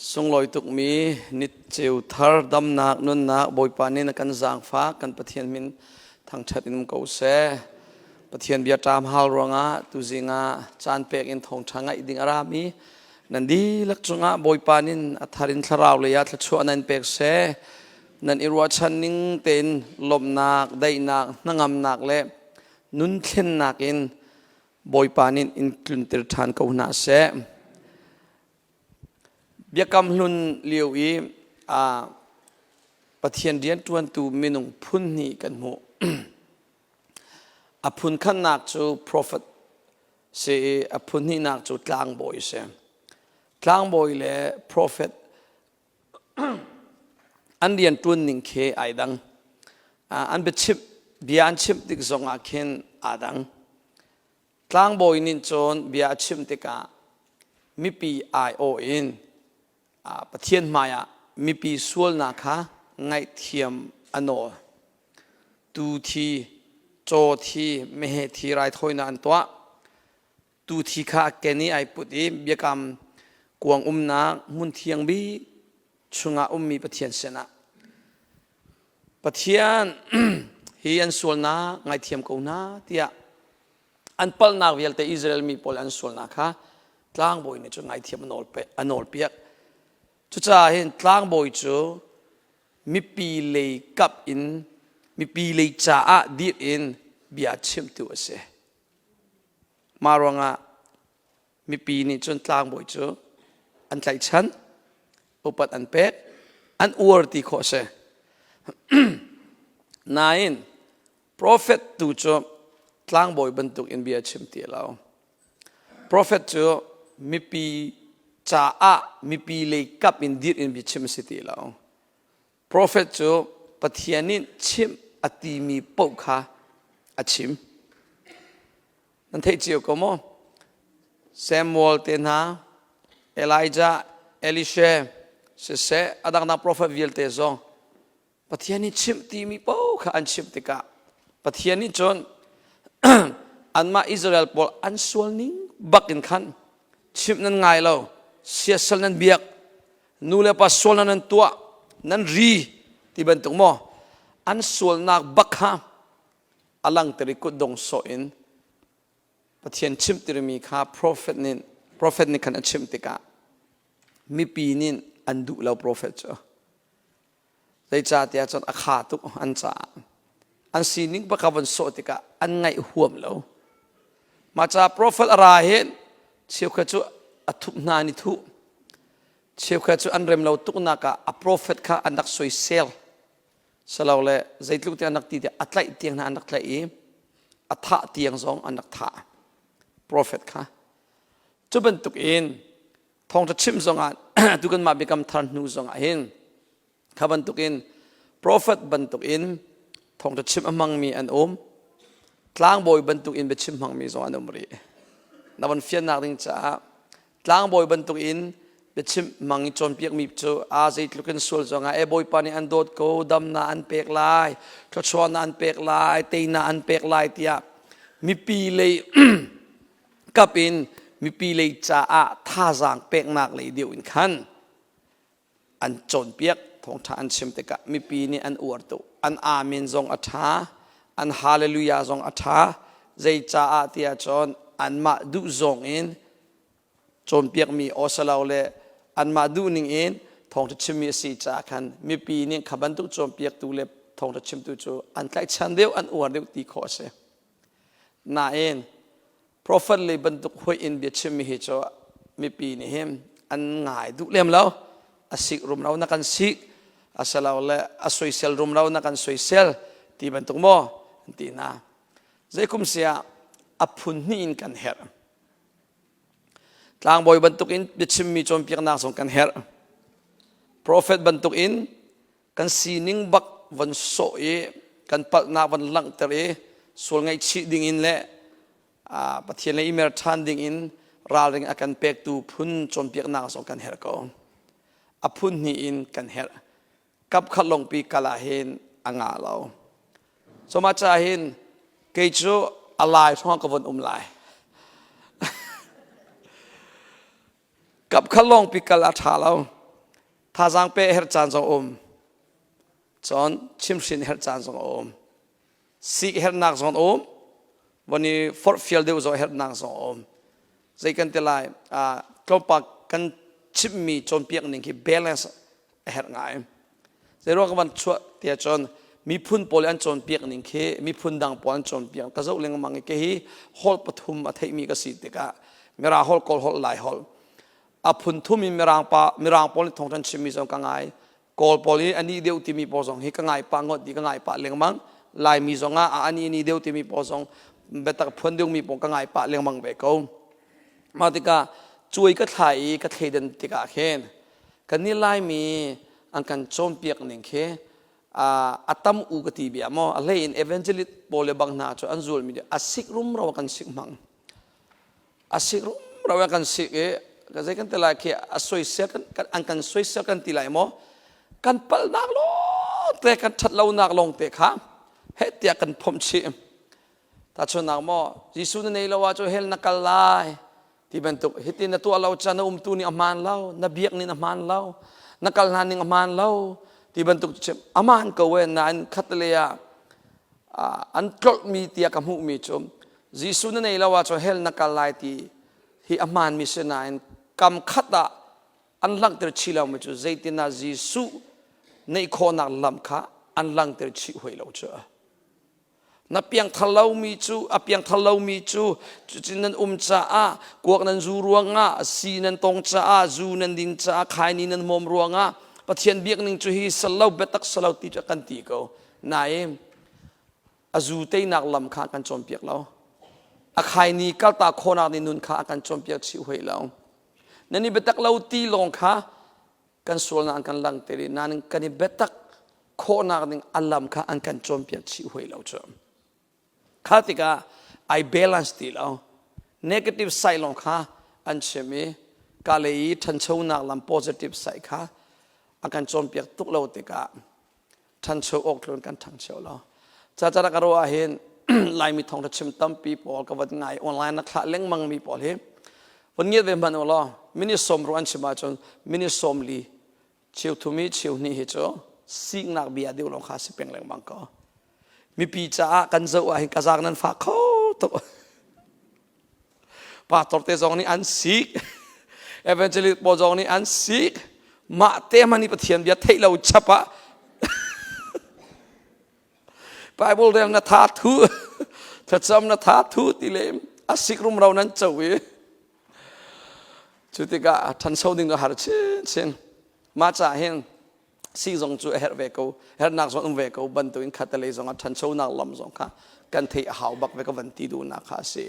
สงลอยตุกมีนิดเจียวทาร์ดำนักนุนนักบอยปานินกันจางฟ้ากันปะเทียนมินทางชัดอินมุกเอาเสปะเทียนเบียตามฮาลรังะตุจิงะจานเป็กอินทองช่างะอิดิงอารามีนันดีลักจุงะบอยปานินอัฐารินทราวเลยะทัชชัวนันเป็กเสนันอิรวชันนิงเต็นลมนักได้นักนังำนักเล่นุนเทนนักอินบอยปานินอินคลุนเตอร์ทานเขาหน้าเสเบียกำลุนเลียวอีปะเทียนเดียนตวนตูมินุงพุ่นนี่กันหมูอพุนขันนักจู prophet เสอพุนนี่นักจูกลางบอยเสกลางบอยเล่ prophet อันเดียนตวนนิ่งเคไอดังอันเบชิบเบียนชิบติกซงอาเคนอาดังกลางบอยนินจนเบียชิมติกามิปีไอโออินปะเทียนมายามีปีส่วนนาคาไงเทียมอโนตูทีโจทีเมเหทีไรทอยนันตัวตูทีข้าแกนี่ไอปุติเบียกรรมกวงนามุนเทียงบีชุงอามีปะเทียนเสนาปะเทียนฮีอันส่วนนาไงเทียมกูนาเตียอันเปิลนาเวลแต่อิสราเอลมีพอลอันส่วนนาคากลางบอยเนี่ยจะไงเทียมอนอลเปียกจุดจ้าเห็นกลางบอยจูมีปีเลยกับอินมีปีเลยจ้าดีอินเบียชิมตัวเสมารวงะมีปีนี้จนกลางบอยจูอันใจฉันอุปัตอันเป็ดอันอวดที่ข้อเสนายน์ prophet ตูจูกลางบอยบรรทุกอินเบียชิมตีเรา prophet จูมีปีจ้ามีปีเลยกับอินดีอินบิชิมสิตีเรา prophet จูปะเทียนินชิมอติมีปกขาอชิมนั่นเทจิโอก็มแซมวอลเตนาเอลิจาเอลิเชเสเสอดังนัก prophet วิลเตซองปะเทียนิชิมตีมีปกขาอันชิมติกาปะเทียนิจนอันมาอิสราเอลพอลอันส่วนนี้บักอินขันชิมนั้นไงเราเสียสลนั้นเบียกนูเลปัสโซลนั้นตัวนั้นรีที่บรรทุกมออันส่วนนักบักฮะอลังตริกุดงโซอินปะเทียนชิมติรมีข้า prophet นี่ขันชิมติกามีปีนินอันดุเรา prophet จ้ะได้จ่าเตียจนอาขาตุกอันจ่าอันสีนิ่งปะกวันโซติกาอันไงห่วมเรามาจาก prophet อะไรเห็นเชี่ยวขจูอทุนานิทุเชี่ยวขจูอันเริ่มเราตุกนักะa prophet ข้าอันนักสวยเซลสลาวเล่ใจลุกที่อันนักตีเดียอัตไลเตียงนั้นอันนักไลอัฐะเตียงสองอันนักท่า prophet ข้าจุบันตุกอินทองจะชิมสองอันตุกันมาเบกำทันนูสองอันเห็นข้าบันตุกอิน prophet บันตุกอินทองจะชิมมังมีอันกลางบอยบันตุกอินเบชิมมังมีสองอันรีนับวันเฟียนนักดิ้งจ้ากลางบอยบรรทุกอินเบชิมมังจนเปียกมีจูอาใจลุกันส่วนจงไอ้บอยปานีอันโดดโกดำนาอันเปกลายทศวรรษอันเปกลายเตยนาอันเปกลายเตียมีปีเลยกับอินมีปีเลยจ้าท่าจางเปกนักเลยเดียวอินขันอันจนเปียกทองท่าอันชิมเตกะมีปีนี้อันอวดตุอันอาเมนจงอัฐาอันฮาเลลูยาจงอัฐาใจจ้าเตียจนอันมาดูจงอินจนเปียกมีอสลาวเลอันมาดูนิ่งอินทองจะชิมมีสีจากขันมีปีนี้ขับันตุจนเปียกตูเลทองจะชิมตูจูอันใกล้ชันเดียวอันอวดเดียวตีขอเสนาเองprophet เลยบรรทุกหวยอินเบียชิมมีเหตุมีปีนี้เห็มอันง่ายดูเลี้ยมแล้วอาศิกรุมเรานักกันศิกอาสลาวเลอาสวยเซลรุมเรานักกันสวยเซลตีบรรทุกโมตีนาใจคุมเสียอพุนนี่อินกันเฮรกลางบอยบรรทุกอินบิชิมมีจอมเปียกนักส่งกันเฮร prophet บรรทุกอินกันสีนิ่งบักวันโซเอกันปักนาวันลังเตเรส่วนไงชีดิ่งอินเล่ปะเทียนเลยอิเมร์ทันดิ่งอินราลิงอากันเปกตูพุนจอมเปียกนักส่งกันเฮรก็อพุนนี่อินกันเฮรกับขัดลงปีกาลาเฮนอ่างาเราสมาจาเฮนเกจูอะไรช่องกับวันลายกับขัดลงปีกาลาชาเรา ท่าสังเปเฮรจานสองจอนชิมชินเฮรจานสองสิเฮรนักสองวันนี้ฟอร์ฟิลเดวจะเฮรนักสองใจกันเตลัยกลมปากกันชิมมีจนเปียกหนึ่งคือ balance เฮรง่ายจะรู้กันชัวเตียจนมีพุ่นปอลอันจนเปียกหนึ่งคือมีพุ่นดังปอลอันจนเปียกก็จะเลี้ยงมังคือฮีฮอลปฐุมอัฐิมีกสิทธิ์กะมีราฮอลกอลฮอลไลฮอลพุ่นทุ่มมีรางปอลทองทันชิมมีสองกังไงกอลปอลอันนี้เดียวที่มีปอสองฮีกังไงปางดดีกังไงปะเลี้ยงมังลายมีสองอันนี้เดียวที่มีปอสองเบตักพุ่นเดียวมีปอกังไงปะเลี้ยงมังเบกเอามาติกาช่วยก็ไทยก็เทเดนติกาเห็นกันนี่ลายมีอันกันจนเปียกหนึ่งคืออัตมอุกติบียมอะไรอินเอเวนเจลิตโปเลบังนาจอันจูลมีเดียอาศิกรุมเรากันสิกมังอาศิกรุมเรากันสิกก็จะกันแต่ละคืออาศัยเสียกันอันกันสวยเสียกันทีไรมั้งกันเปิลนักลงแต่กันชัดเรานักลงเตะข้ามเฮตียกันพมชิมแต่ชนนักมั้งยิสุนในเราว่าจะเฮลนักลายที่เป็นตัวฮิตินตัวเราจะนุ่มตัวนี้อามานเรานับเบียกนี่อามานเรานักลานี่อามานเราที่บรรทุกเชื่ออามันก็เว้นนั้นขัดเลยอันตรมีเตียกับหูมีชมยิสุนในเราว่าจะเฮลนักลายที่อามันมีเสนานกำขัดอันหลังเตอร์ชิลาไม่จูใจตินายิสุในคนนักลำค้าอันหลังเตอร์ชิหวยเราเจอนับเพียงทะเลามีจูเพียงทะเลามีจูจุดนั้นจ้ากวกนั้นจูรวงสีนั้นตรงจ้าจูนั้นดินจ้าขายนี้นั้นมอมรวงปะเทียนเบียกหนึ่งจูฮีสลาวเบตักสลาวตีจักันตีเขานายจูเตยนักลำค้ากันจมเปียกเราขายนี้กัลตาโคนักนี้นุนค้ากันจมเปียกชิวให้เรานั่นนี่เบตักเราตีลงค้ากันส่วนนั้นกันลังเตรีนั่นกันนี่เบตักโคนักนี้อัลลัมค้าอันกันจมเปียกชิวให้เราเจอข้าติกาไอเบลานซ์ตีเรา negative side ลงค้าอันเชื่อมีกาเลยทันเช้านักลำ positive side ค้าอาการจมเปียกตุกเราติกาทันเช้าออกลงกันทันเช้าเราจะรักเราเห็นลายมีทองทัชมตั้มปีปอลกับวันไงออนไลน์นักข่าวเลี้ยงมังมีปอลเห็นวันนี้เป็นมันว่ามินิสมรู้อันชิมาจนมินิสมลีเชียวทุมีเชียวนี่เหรอสิ่งนักเบียดเดียวลงค้าสิเป็นเลี้ยงมังก็มีปีจ้ากันเจ้าไอ้กระซักนั้นฝากเขาตัวป้าตอบเตจงนี่อันสิกเอเวนเจลิตปอจงนี่อันสิกมาเตมันนี่ปะเทียนเบียดเทเราชับปะไบเบิลเรื่องนัททูถ้าจำนัททูตีเลมอาศิกรุมเรานั้นเจ้าเวจุดที่ก็ทันโซดิ้งก็หาเช่นมาจากเห็นสิ่งจงจู่เฮร์เวกูเฮร์นักจงเวกูบรรทุกขัดเลยจงทันโซนักลำจงค่ะกันเทหาวบักเวกวันตีดูนักค่ะสิ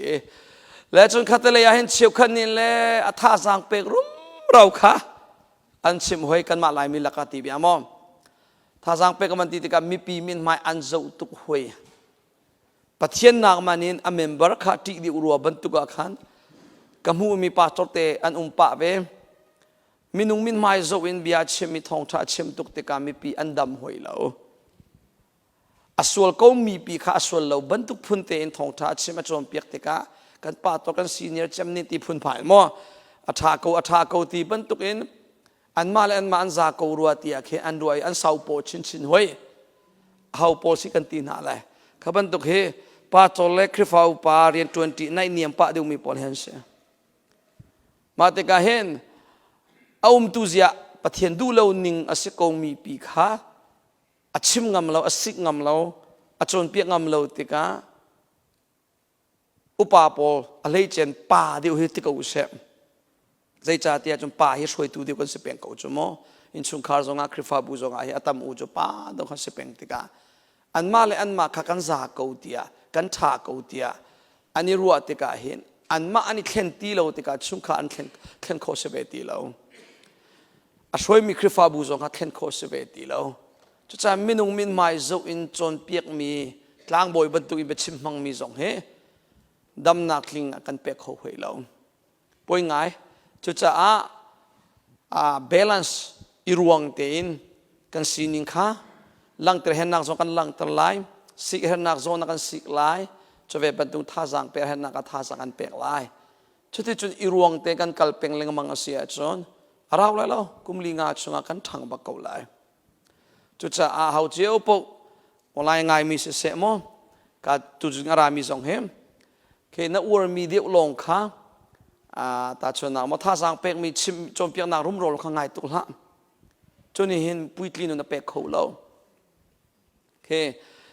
และจนขัดเลยเห็นเชี่ยวขันนี่แหละอัฐาสังเปกรุมเราค่ะอันชิมหวยกันมาหลายมิลลักตีบีอามอมถ้าสังเปกมันตีติกามีปีมินไม่อันเจ้าตุกหวยปัจเจียนนักมันนี่อเมมเบอร์ค่ะที่ดีรัวบรรทุกขันกำหูมีปาจอเตอันปะเวมินุงมินไม่โจวินบิอาเชมิทองชาเชมตุกติกามีปีอันดำหวยเราอสวลก็มีปีข้าอสวลเราบรรทุกพุนเตนทองชาเชมจอมเปียกติกากันปาตอกันซีเนียร์เชมนิติพุนผ่านมั่วอัฐาโกตีบรรทุกอินอันมาและอันมาอันซาโกรัวเตียเคอันรวยอันสาวโปชินหวยเฮาโปสิกันตีน่าเลยขบันตุกเฮปาโตเล็กคริฟาวปาเรียน20ในเนียมปะเดียวมีพอลเฮนเซมาเตกาเห็นเอาตุเสียปะเทียนดูเราหนิงอสิกงมีปีขาอชิมงำเราอสิกงำเราอจนเปียกงำเราเตกาอุปาปอลอะไรเจนป่าเดียวเฮติกอุเซใจจ่าเตียจนป่าเฮช่วยตัวเดียวกันสิเป็นกูจมออินชุงคาร์จงอาคริฟาบูจงอาเฮอัตมอูจป่าเดียวกันสิเป็นติกาอันมาเลยอันมาข้ากันซากูเตียกันท่ากูเตียอันนี้รัวติกาเห็นอันมาอันนี้เข็นตีเราติกาชุมข้าอันเข็นโคเสเบตีเราอาช่วยมีคริฟาบูจงอาเข็นโคเสเบตีเราจุดจะมินุงมินไม่โจอินจนเปียกมีกลางบอยบรรทุกอินเบชิมมังมีจงเฮดำนักลิงกันเปียกเขาหวยเราป่วยไงจุดจะบาลานซ์อีรวงเตียนกันซีนิงค่ะลังเตอร์เห็นนักจงกันลังเตอร์ไลสิกเห็นนักจงนักกันสิกไลจะเวบรรทุกท่าสังเปียเห็นนักท่าสังกันเปียกไลจุดที่จุดอีรวงเตียนกันกัลเปียงเลงมังเสียจน เราแล้วกุมลิงาชงกันทางบักเกาไลจุดจะเขาเจ้าปกอะไรไงมีเสมอก็จุดงารามีสองเหมเคนักวัวมีเดียวลงข้าแต่ชนนักมาท่าสังเป็กมีชิมจมเปียกนักรุ่มโรลข้างไงตุละจนเห็นปุยตลีนุนเป็กเขาเราเค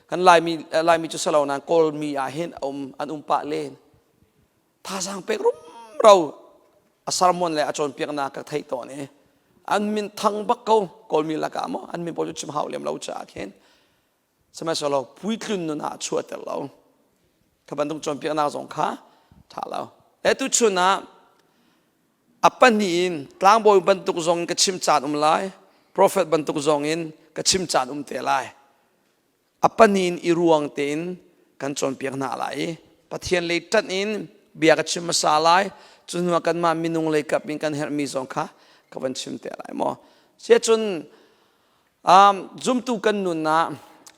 กันลายมีจุดสลาวนั้นกอลมีอาเห็นอันปะเล่นท่าสังเป็กรุ่มเราอาสารมนเลยอาจนเปียกนักไทยตัวนี้อันมินทั้งบักเกากอลมีละกามอันมินพอจุดชิมหาวเลี้ยมเราจะเห็นสมัยสลาวปุยตลีนุนอาช่วยแต่เราถ้าบันทึกจมเปียกนักสงข้าถ้าเราตุชุนะอัปปนีนกลางบอยบรรทุกซองกชิมจัดไล prophet บรรทุกซองอินกชิมจัดเตไลอัปปนีนอิรวงเตนกันจนเปียกหน้าไหลปะเทียนเลยตัดอินเบียกชิมมาสาไลจนว่ากันมามินุงเลยกับมินกันเฮมีซองค่ะกับชิมเตไลมอเสียจนจุมตุกันนุนนะ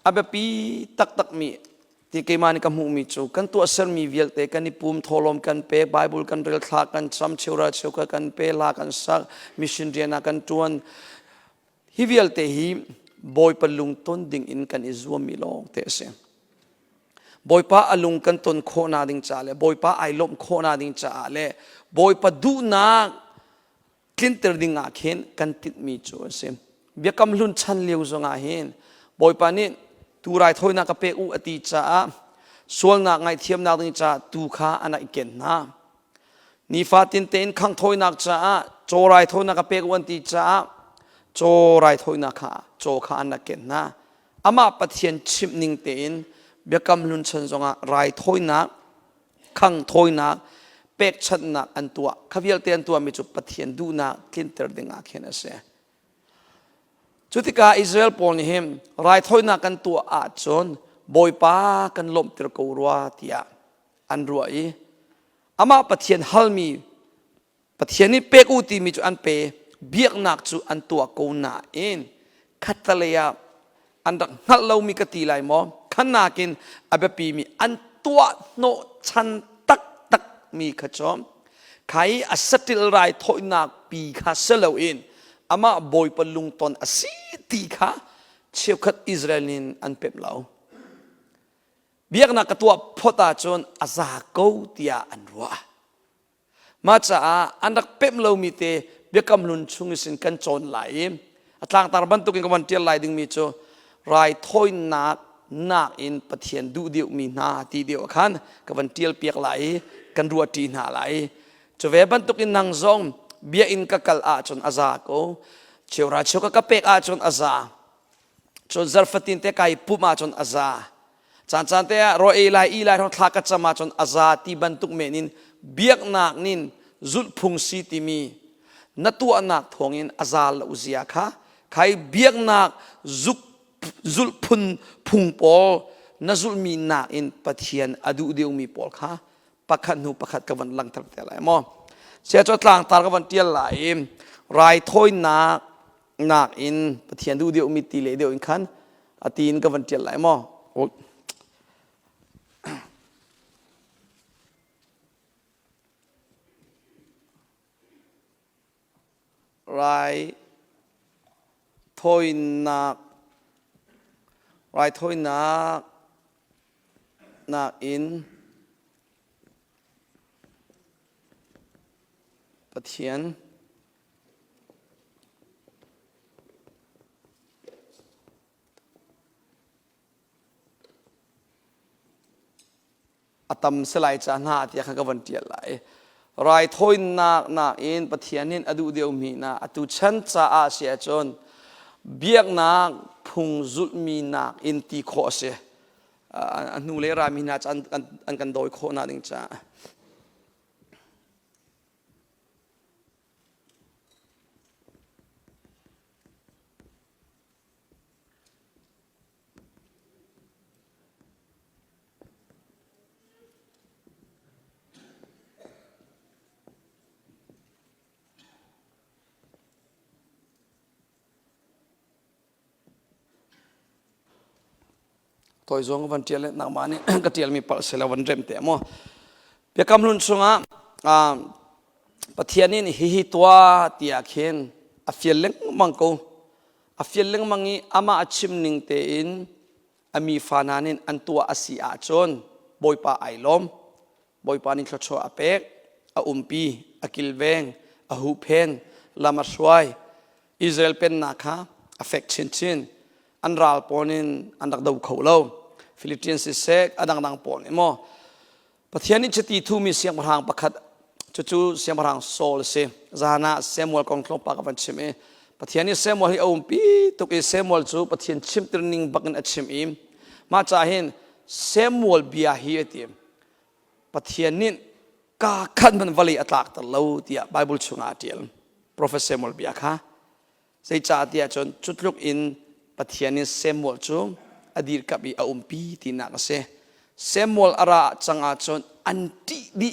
อับปีตักมีที่เกี่ยมันกับหูมิจูกันตัวเสร์มีเวลเตกันนิปุ่มทอลมกันเปไบเบิลกันเรลทากันซ้ำเชื่อเชื่อกันเปลากันสักมิชชันเรียนกันจวนฮิเวลเตฮีบอยปลุงต้นดิ่งอินกันอิจวมิลองเตเสบอยป้าอลุงกันต้นโคนาดิ่งจ่าเลบอยป้าไอลมโคนาดิ่งจ่าเลบอยป้าดูนักคลินเตอร์ดิ่งอาเห็นกันติดมิจูเสเบียกำลุนชันเลี้ยวจงอาเห็นบอยป้านี่ตูไรทอยนักเปอุอติจ้าส่วนนักไงเทียมนักนี่จ้าตูข้าอันนั้นเก่งนะนี่ฟาตินเตนขังทอยนักจ้าโจไรทอยนักเปอุอันติจ้าโจไรทอยนักข้าโจข้าอันนั้นเก่งนะอามาปะเทียนชิมนิงเตนเบียกำลุนชันจงอ่ะไรทอยนักขังทอยนักเป็กชันนักอันตัวขวิลเตนตัวมีจุดปะเทียนดูนักกินเตอร์ดึงอาเขนเสจุดที่กาอิสราเอลปนหิมรายทอยนักกันตัวอาจนบอยป้ากันลมตระกูรัวเตียอันรวยอามาปะเทียนฮัลมีปะเทียนนี้เปกูตีมีจุอันเปเบียกนักจุอันตัวกูนาเองขัดทะเลยอันดักนักเรามีกติไลมอขันนากินอาเบปีมีอันตัวโนชันตักมีขจอมใครอัศติลรายทอยนักปีข้าเสลวเองอามาบอยปลุงตอนอสิติค่ะเชื่อขัดอิสราเอลินอันเป็มเหลาเบียกนักตัวพอตาจนอาซาโกตียอันรัวมาจากอันดักเป็มเหลามีเตเบียกำลุนชุงสินกันจนไหลต่างตารบันตุกินกับวันเทียนไหลดึงมีโจรายทอยนักอินปะเทียนดูเดียวมีนาทีเดียวขันกับวันเทียนเปียกไหลกันรัวตีนาไหลจะเวบันตุกินนางซองเบียอินกักลอาจนอาซาโกเชื่อราเชื่อกับเป็กอาจนอาซาจนซาร์ฟตินเตกายปุมาจนอาซาจันเตะรอเอไลทองทากัจจมาจนอาซาที่บรรทุกเมนินเบียกนักนินจุลพุงสีติมีนัตัวนักทองอินอาซาลอุเซียค่ะใครเบียกนักจุลพุงปอลนัจุลมีนักอินปะเทียนอดูเดียวมีปอลค่ะปักขันหูปักขัดกับวันลังทับแต่ไรมอเสียจดหลังตารกับวันเตียนไหลรายถ้อยนักอินปะเทียนดูเดียวมีตีเลเดียวอินขันอาตีนกับวันเตียนไหลมอรายถ้อยนักอินปะเทียนอาตมสลายจานหาที่ข้างกับวันเตียไหลรายถ้อยนักอินปะเทียนนินอดูเดียวมีนาอตุชันจ้าอาเสียจนเบียกนักพุงจุดมีนักอินตีโคเสอันนูเลรามีนาอันกันโดยโคนาดิงจ้าตัวจงวันเทียนนักมานี่ก็เทียนมีปัสสาวะวันเริ่มเตะมั้งเพียงคำลุนสงะ ปะเทียนินฮิตัวเตียเข็นอฟิลเลงมังโกอฟิลเลงมังอีอามาชิมนิงเตอินอามีฟานานินอันตัวอาศิอาจนบอยปาไอลมบอยปานิคลชออาเป็กอาอุมปีอากิลเวงอาฮูเพนลามาสวายอิสราเอลเป็นนักฮะอเฟกชินอันรัลปอนินอันดักดาวเขาเลาฟิลิปปินส์เซกอันดังปอนิโมปะเทียนิจติทูมีเสียงพลังประคัดจู่เสียงพลังโซลเซจานะเซมวลกองคลปากกันชิมปะเทียนิเซมวลฮิอาอุมปีตุกเซมวลจู่ปะเทียนชิมตรนิงบักกันชิมมาจ่าเห็นเซมวลเบียฮีเตียมปะเทียนินกาขันมันวลีอัตลักตะเลวเตียไบเบิลชุงอาเตียลโปรเฟสเซมวลเบียค่ะใส่จ่าเตียจนจุดลุกอินปะเทียนิเซมวลจู่อดีตกับอาอุมปีที่นักเซเซมวลอาราจังอาจนอันติดี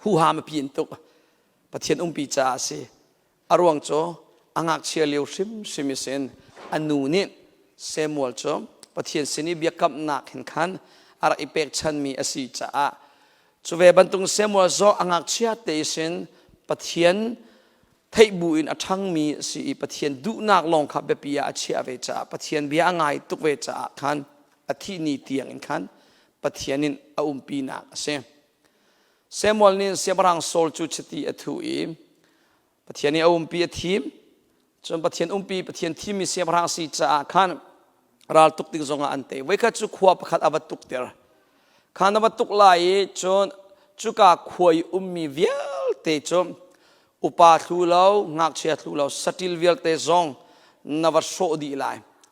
หูหามพินตุกปะเทียนปีจ่าเซอารวงโจอังอักเชียเลียวชิมิเซนอันนูนิเซมวลโจปะเทียนสินีเบียกับนักเห็นขันอาราอิเป็กชันมีอสีจ่าจูเวบันตุงเซมวลโจอังอักเชียเตเซนปะเทียนไทบุอินอัทังมีสีปะเทียนดูนักลงขับเบปียอาเชียเวจ่าปะเทียนเบียง่ายตุกเวจ่าขันอธินีเตียงขันปะเทียนินอาปีนักเซมวลนินเสียบรังโซลจูชติอทุยปะเทียนอาปีทีมจนปะเทียนปีปะเทียนทีมมีเสียบรังสีจ่าขันรัลตุกติงจงอันเตไว้ข้าจุขวบขัดอาบัตุกเตอร์ขันอาบัตุกไลจนจุกาขวยมีเวียลเตจมอุปาทุเลางักเชียทุเลาสติลเวียลเตจงนวัดโซดีไล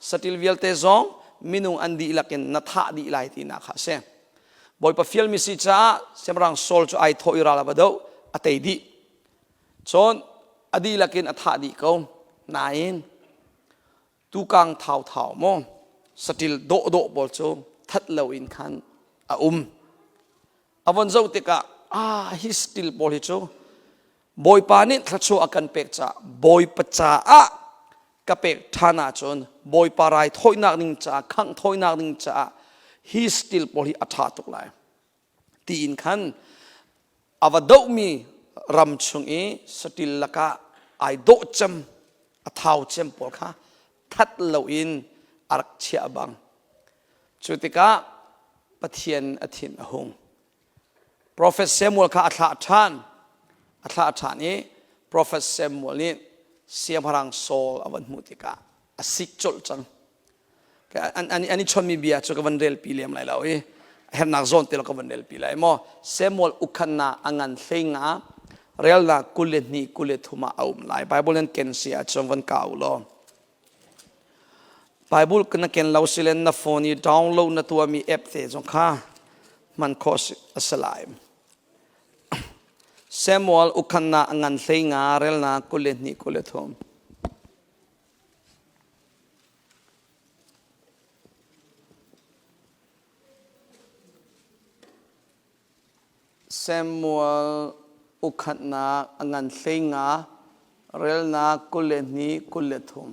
สติลเวียลเตจงมินุอันดีลักินนัทดีไลที่นักฮะเซบอยปะฟิลมิสิจ้าเสมรังโซลจูไอโทอิราลาบดาวอัตเอดีจนอดีลักินอัทดีเขานายนตุกังเท่าโมสติลโดบอลจูทัดเลวินขันอวันเจ้าติกาฮิสติลบอลฮิจูบอยปานิทัดโชอากันเป็กจ้าบอยปะจ้ากับเป็กฐานะจนบอยปารายถอยนักนิงจ้าขังถอยนักนิงจ้าฮิสติลบอลิอัฐาตุกไลตีอินขันอวดมีรำชงสติลละกะไอโดจมอัฐาวจมปอลค่ะทัดเลวินอารักเชียบังจุติกะปะเทียนอธินหงโปรเฟสเซมูลค่ะอัฐาทานนี้โปรเฟสเซมูลนี้เสียพลังโซลอวันมุติกะอสิกจุลจังอันนี้ชนมีเบียจุกวันเรลปีเลียมไรแล้วเห็นนักโซนเตลกวันเรลปีไรมอเซมอลอุคันนาอังันเซงาเรลนากุเลนีกุเลทุมาเอาไลไบเบิลนั้นเกนเสียจงวันเก่าลอไบเบิลกันนักเกนเราสิเลนนาโฟนีดาวน์โหลดนัตัวมีแอปเตจงค่ะมันโคสสลายเซมอลอุคันนาอังันเซงาเรลนากุเลนีกุเลทุมเซมูลอุคันนาอังันเซงาเรลนากุเลนีกุเลทุม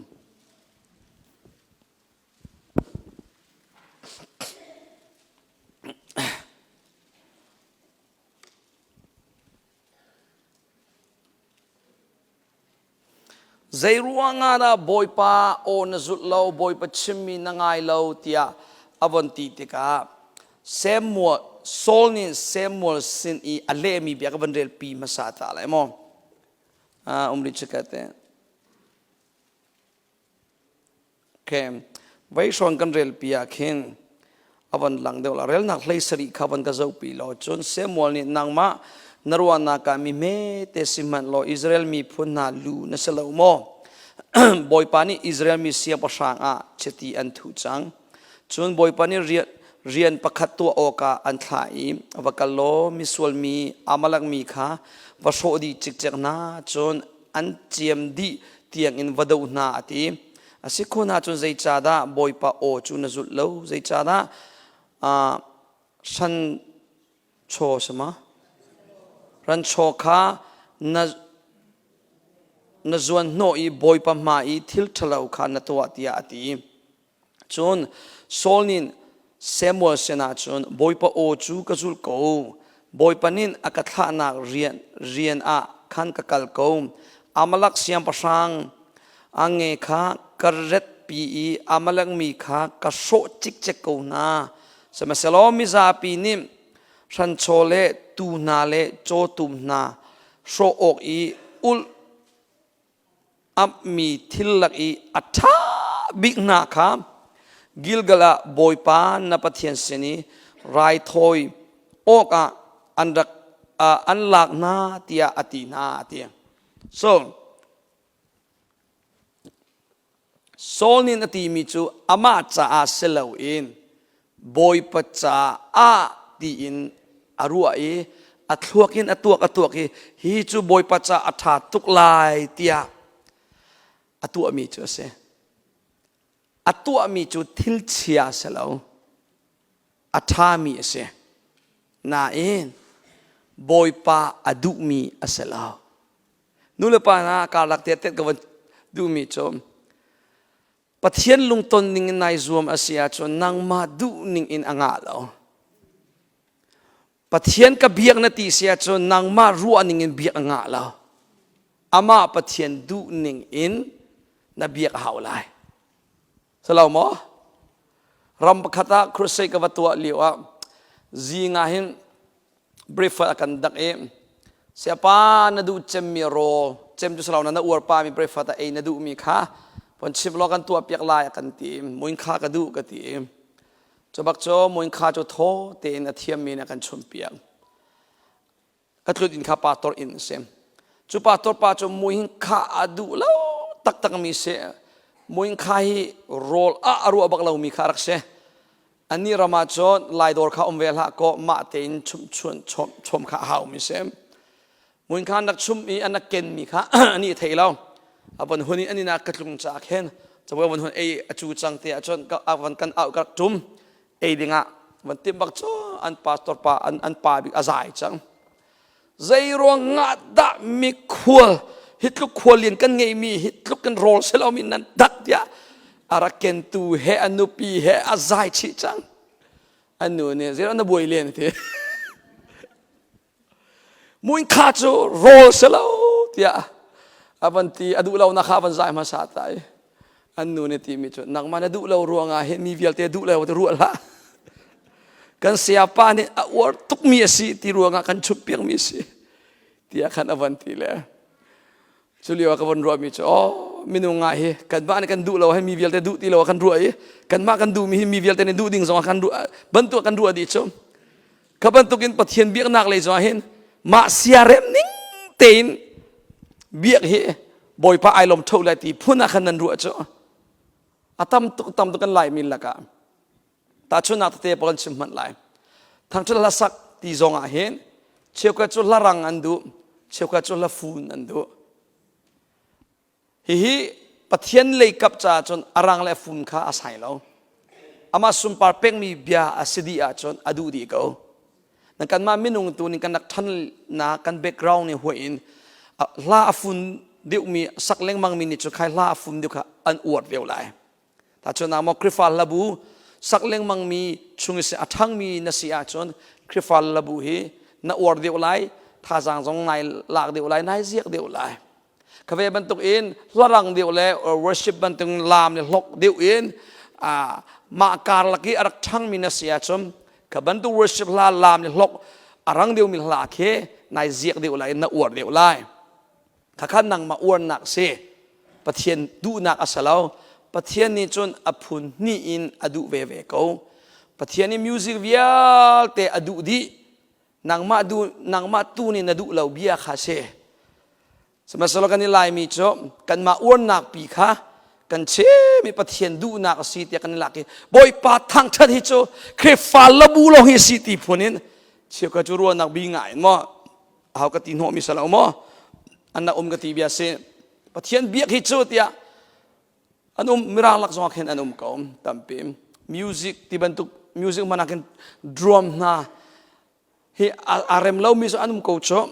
ใจรัวงาดาบอยปาโอนจุดเลาบอยปะชิมีนางไงเลาเตียอวันติติกาเซมูลโซลนี่เซมูลสินอีอเลมีเบียกับวันเรลปีมาสาตาอะไรมั้งริชกัดเต้โอเคไว้ชวนกันเรลปีอาเคนอวันหลังเดียวละเรลนักเลยสริขับวันกระเจ้าปีเราจนเซมูลนี่นางมานรวานาคามีเมเตสิมันโลอิสราเอลมีพุนนาลูนัสเลวโมบอยปานีอิสราเอลมีเสียประชางเชติอันทุจังจนบอยปานีเรียนประคัตตัวโอกาอันทายวักโลมิสวลมีอามาลักมีค่ะวโชดีจิกเจกนาจนอันเจียมดีเตียงอินวดาวนาตีสิโคนาจนใจจ่าดาบอยปาโอจุนจุดเลวใจจ่าดาฉันโชใช่ไหมรันโชคานจวนโนอีบอยปะมาอีทิลทะเลาคานตัวตีอาตีจนโซลนินเซมูลเซนาจนบอยปะโอจูกจุลโก บอยปนินอากาศนักเรียนขันกกัลโกมอามาลักเสียงประชังอังเงคากระเร็ดปีอามาลักมีขากระโชจิกเจกโกนาสมัยสลอมิซาปีนิมฉันโชเลตูนาเลโจตุมนาโชอกอุลอับมีทิลลักอัฐาบิกนาคามกิลกะละบอยปานนับเทียนเสนีไรทอยโอกอันหลักนาเตียอตินาเตียโซนินอติมิจูอามาจ่าเซลาวอินบอยปัจจาอาตีอินอารัวอัตลวกินอัตวกฮิจูบอยปัจจาอัฐาตุกลายเตียอัตัวมีจูเสอัตัวมีจูทิลเชียเสลาวอัฐามีเสนาอินบอยปาอดุมีอเสลาวนู่นเลยปานาการลักเตะกับดูมีจอมปะเทียนลุงตนนิ่งในรวมอาเซียจนนางมาดูนิ่งอินอ่างเราปะเทียนกับเบียกนาทีเสียจนนางมารัวนิ่งอินเบียกอ่างเราอามาปะเทียนดูนิ่งอินนาเบียกหาวไลสลาวมอรำปะคตาครุเซกับตัวเลียวจีงาหินบริฟต์กันดักเสียป้านาดูเจมมีโรเจมจุสลาวนั้นอวดป้ามีบริฟต์นาดูมีค่ะพอชิบลอกันตัวเปียกลายกันตีมุนข้ากระดูกตีจะบักโจมุนข้าจะโทเตนเทียมมีนักันชมเปียกก็ทุดินข้าปาตอร์อินเซมจุปาตอร์ปาจมุนข้าดูแล้วตักมีเสมุนข้าฮีโรลรัวบักเรามีข้ารักเสอันนี้รามาจอนลายดอร์ข้าเวลาก็มาเตนชมข้าหาวมีเสมุนข้านักชมมีอันนักเกณฑ์มีข้าอันนี้เทเราวันหุ่นอันนี้นักกระตุ้งจากเห็นจะว่าวันหุ่นจูจังเตียจนก็วันกันเอากระจุมดิ่งวันที่บักจ้อันปาสตอร์ปาอันปาบิกอาศัยจังใจรวงงัดดะมีขวลฮิตลุกขวลเลียนกันไงมีฮิตลุกกันโรลเซลามินันดัดยาอารักเกนตูเฮอนุปีเฮอาศัยชิจังอันนู้นเนี่ยเจ้าหน้าบุยเลียนทีมุนข้าจูโรลเซลาเตียวันที่อดูเราหน้าข้าวันใจมาสาตายอันนู้นที่มิจฉานักมันอดูเรารัวงาเห็นมีเวลเตอดูเราจะรัวละกันเสียป้าเนี่ยอวดทุกมีสิที่รัวงากันชุบเปียงมีสิที่อาคารอวันที่เลยสุริยะกับวันรัวมิจฉาอ๋อมินุงาเฮกันบ้านกันดูเราให้มีเวลเตอดูที่เรากันรัวกันมากันดูมีเวลเตอดูดิ่งสองกันรัวบรรทุกกันรัวดิชมขับรรทุกินปะเทียนเบียกนักเลยจ้าเห็นมาเสียเร็มนิ่งเต็นเบียกเฮบอยพระไอลมเท่าไรตีพูนักขันนันรัวจ้าอาตั้มตุกันไหลมิลละกันตาชนนักเตะบอลชิมมันไหลทางจุลสักตีจงอาเห็นเชี่ยวกับจุลรังอันดูเชี่ยวกับจุลฟูนอันดูฮิปะเทียนเลยกับจ่าจนอรังและฟูนข้าอาศัยเราอามาสุมปาร์เป็งมีเบียอาศิดีอาจนอดูดีเขานักการมาไม่นุ่งตัวนี้กันนักทันนักการแบ็กกราวน์เนี่ยหัวอินลาฟุนเดี๋ยวมีสักเล็งมังมินิจุใครลาฟุนเดี๋ยวค่ะอันอวดเวลไลถ้าจนนามคริฟัลลาบูสักเล็งมังมีช่วงเสียทั้งมีนัสยาจนคริฟัลลาบูฮีน่าอวดเดียวไลท่าจางจงในหลากเดียวไลนายเสียกเดียวไลข้าพเจ้าบรรทุกอินละรังเดียวแล้วworship บรรทุกลามเนี่ยหลกเดียวอินมาการลักกี้รักทั้งมีนัสยาจนข้าบรรทุก worship ลามเนี่ยหลกอรังเดียวมีหลากเฮนายเสียกเดียวไลน่าอวดเดียวไลข้าขันนังมาอวดหนักเสปะเทียนดูหนักอาศัยเราปะเทียนนี่จนอภุนนี่อินอดูเวเขาปะเทียนนี่มิวสิกวิอาเตอดูดีนางมาตูนี่นดูเราเบียข้าเสสมัยสโลกันนี่ลายมีจบกันมาอวดหนักปีข้ากันเชมีปะเทียนดูหนักสิเตียกันนี่หลักบอยปาทางชัดฮิโจเครฟาลบูโลฮิสิติพุนินเชื่อกันจุรัวนักบีง่ายมั้งเอากติโนมิสลาวมั้งอันนั้นกติเบียเสปะเทียนเบียกฮิโจเตียอันมิราลักษณะเห็นอันเขาตั้มพิมมิวสิกที่บรรทุกมิวสิกมันนักดรัมนะเฮอารมณ์เรามีส่วนอันเขาชอบ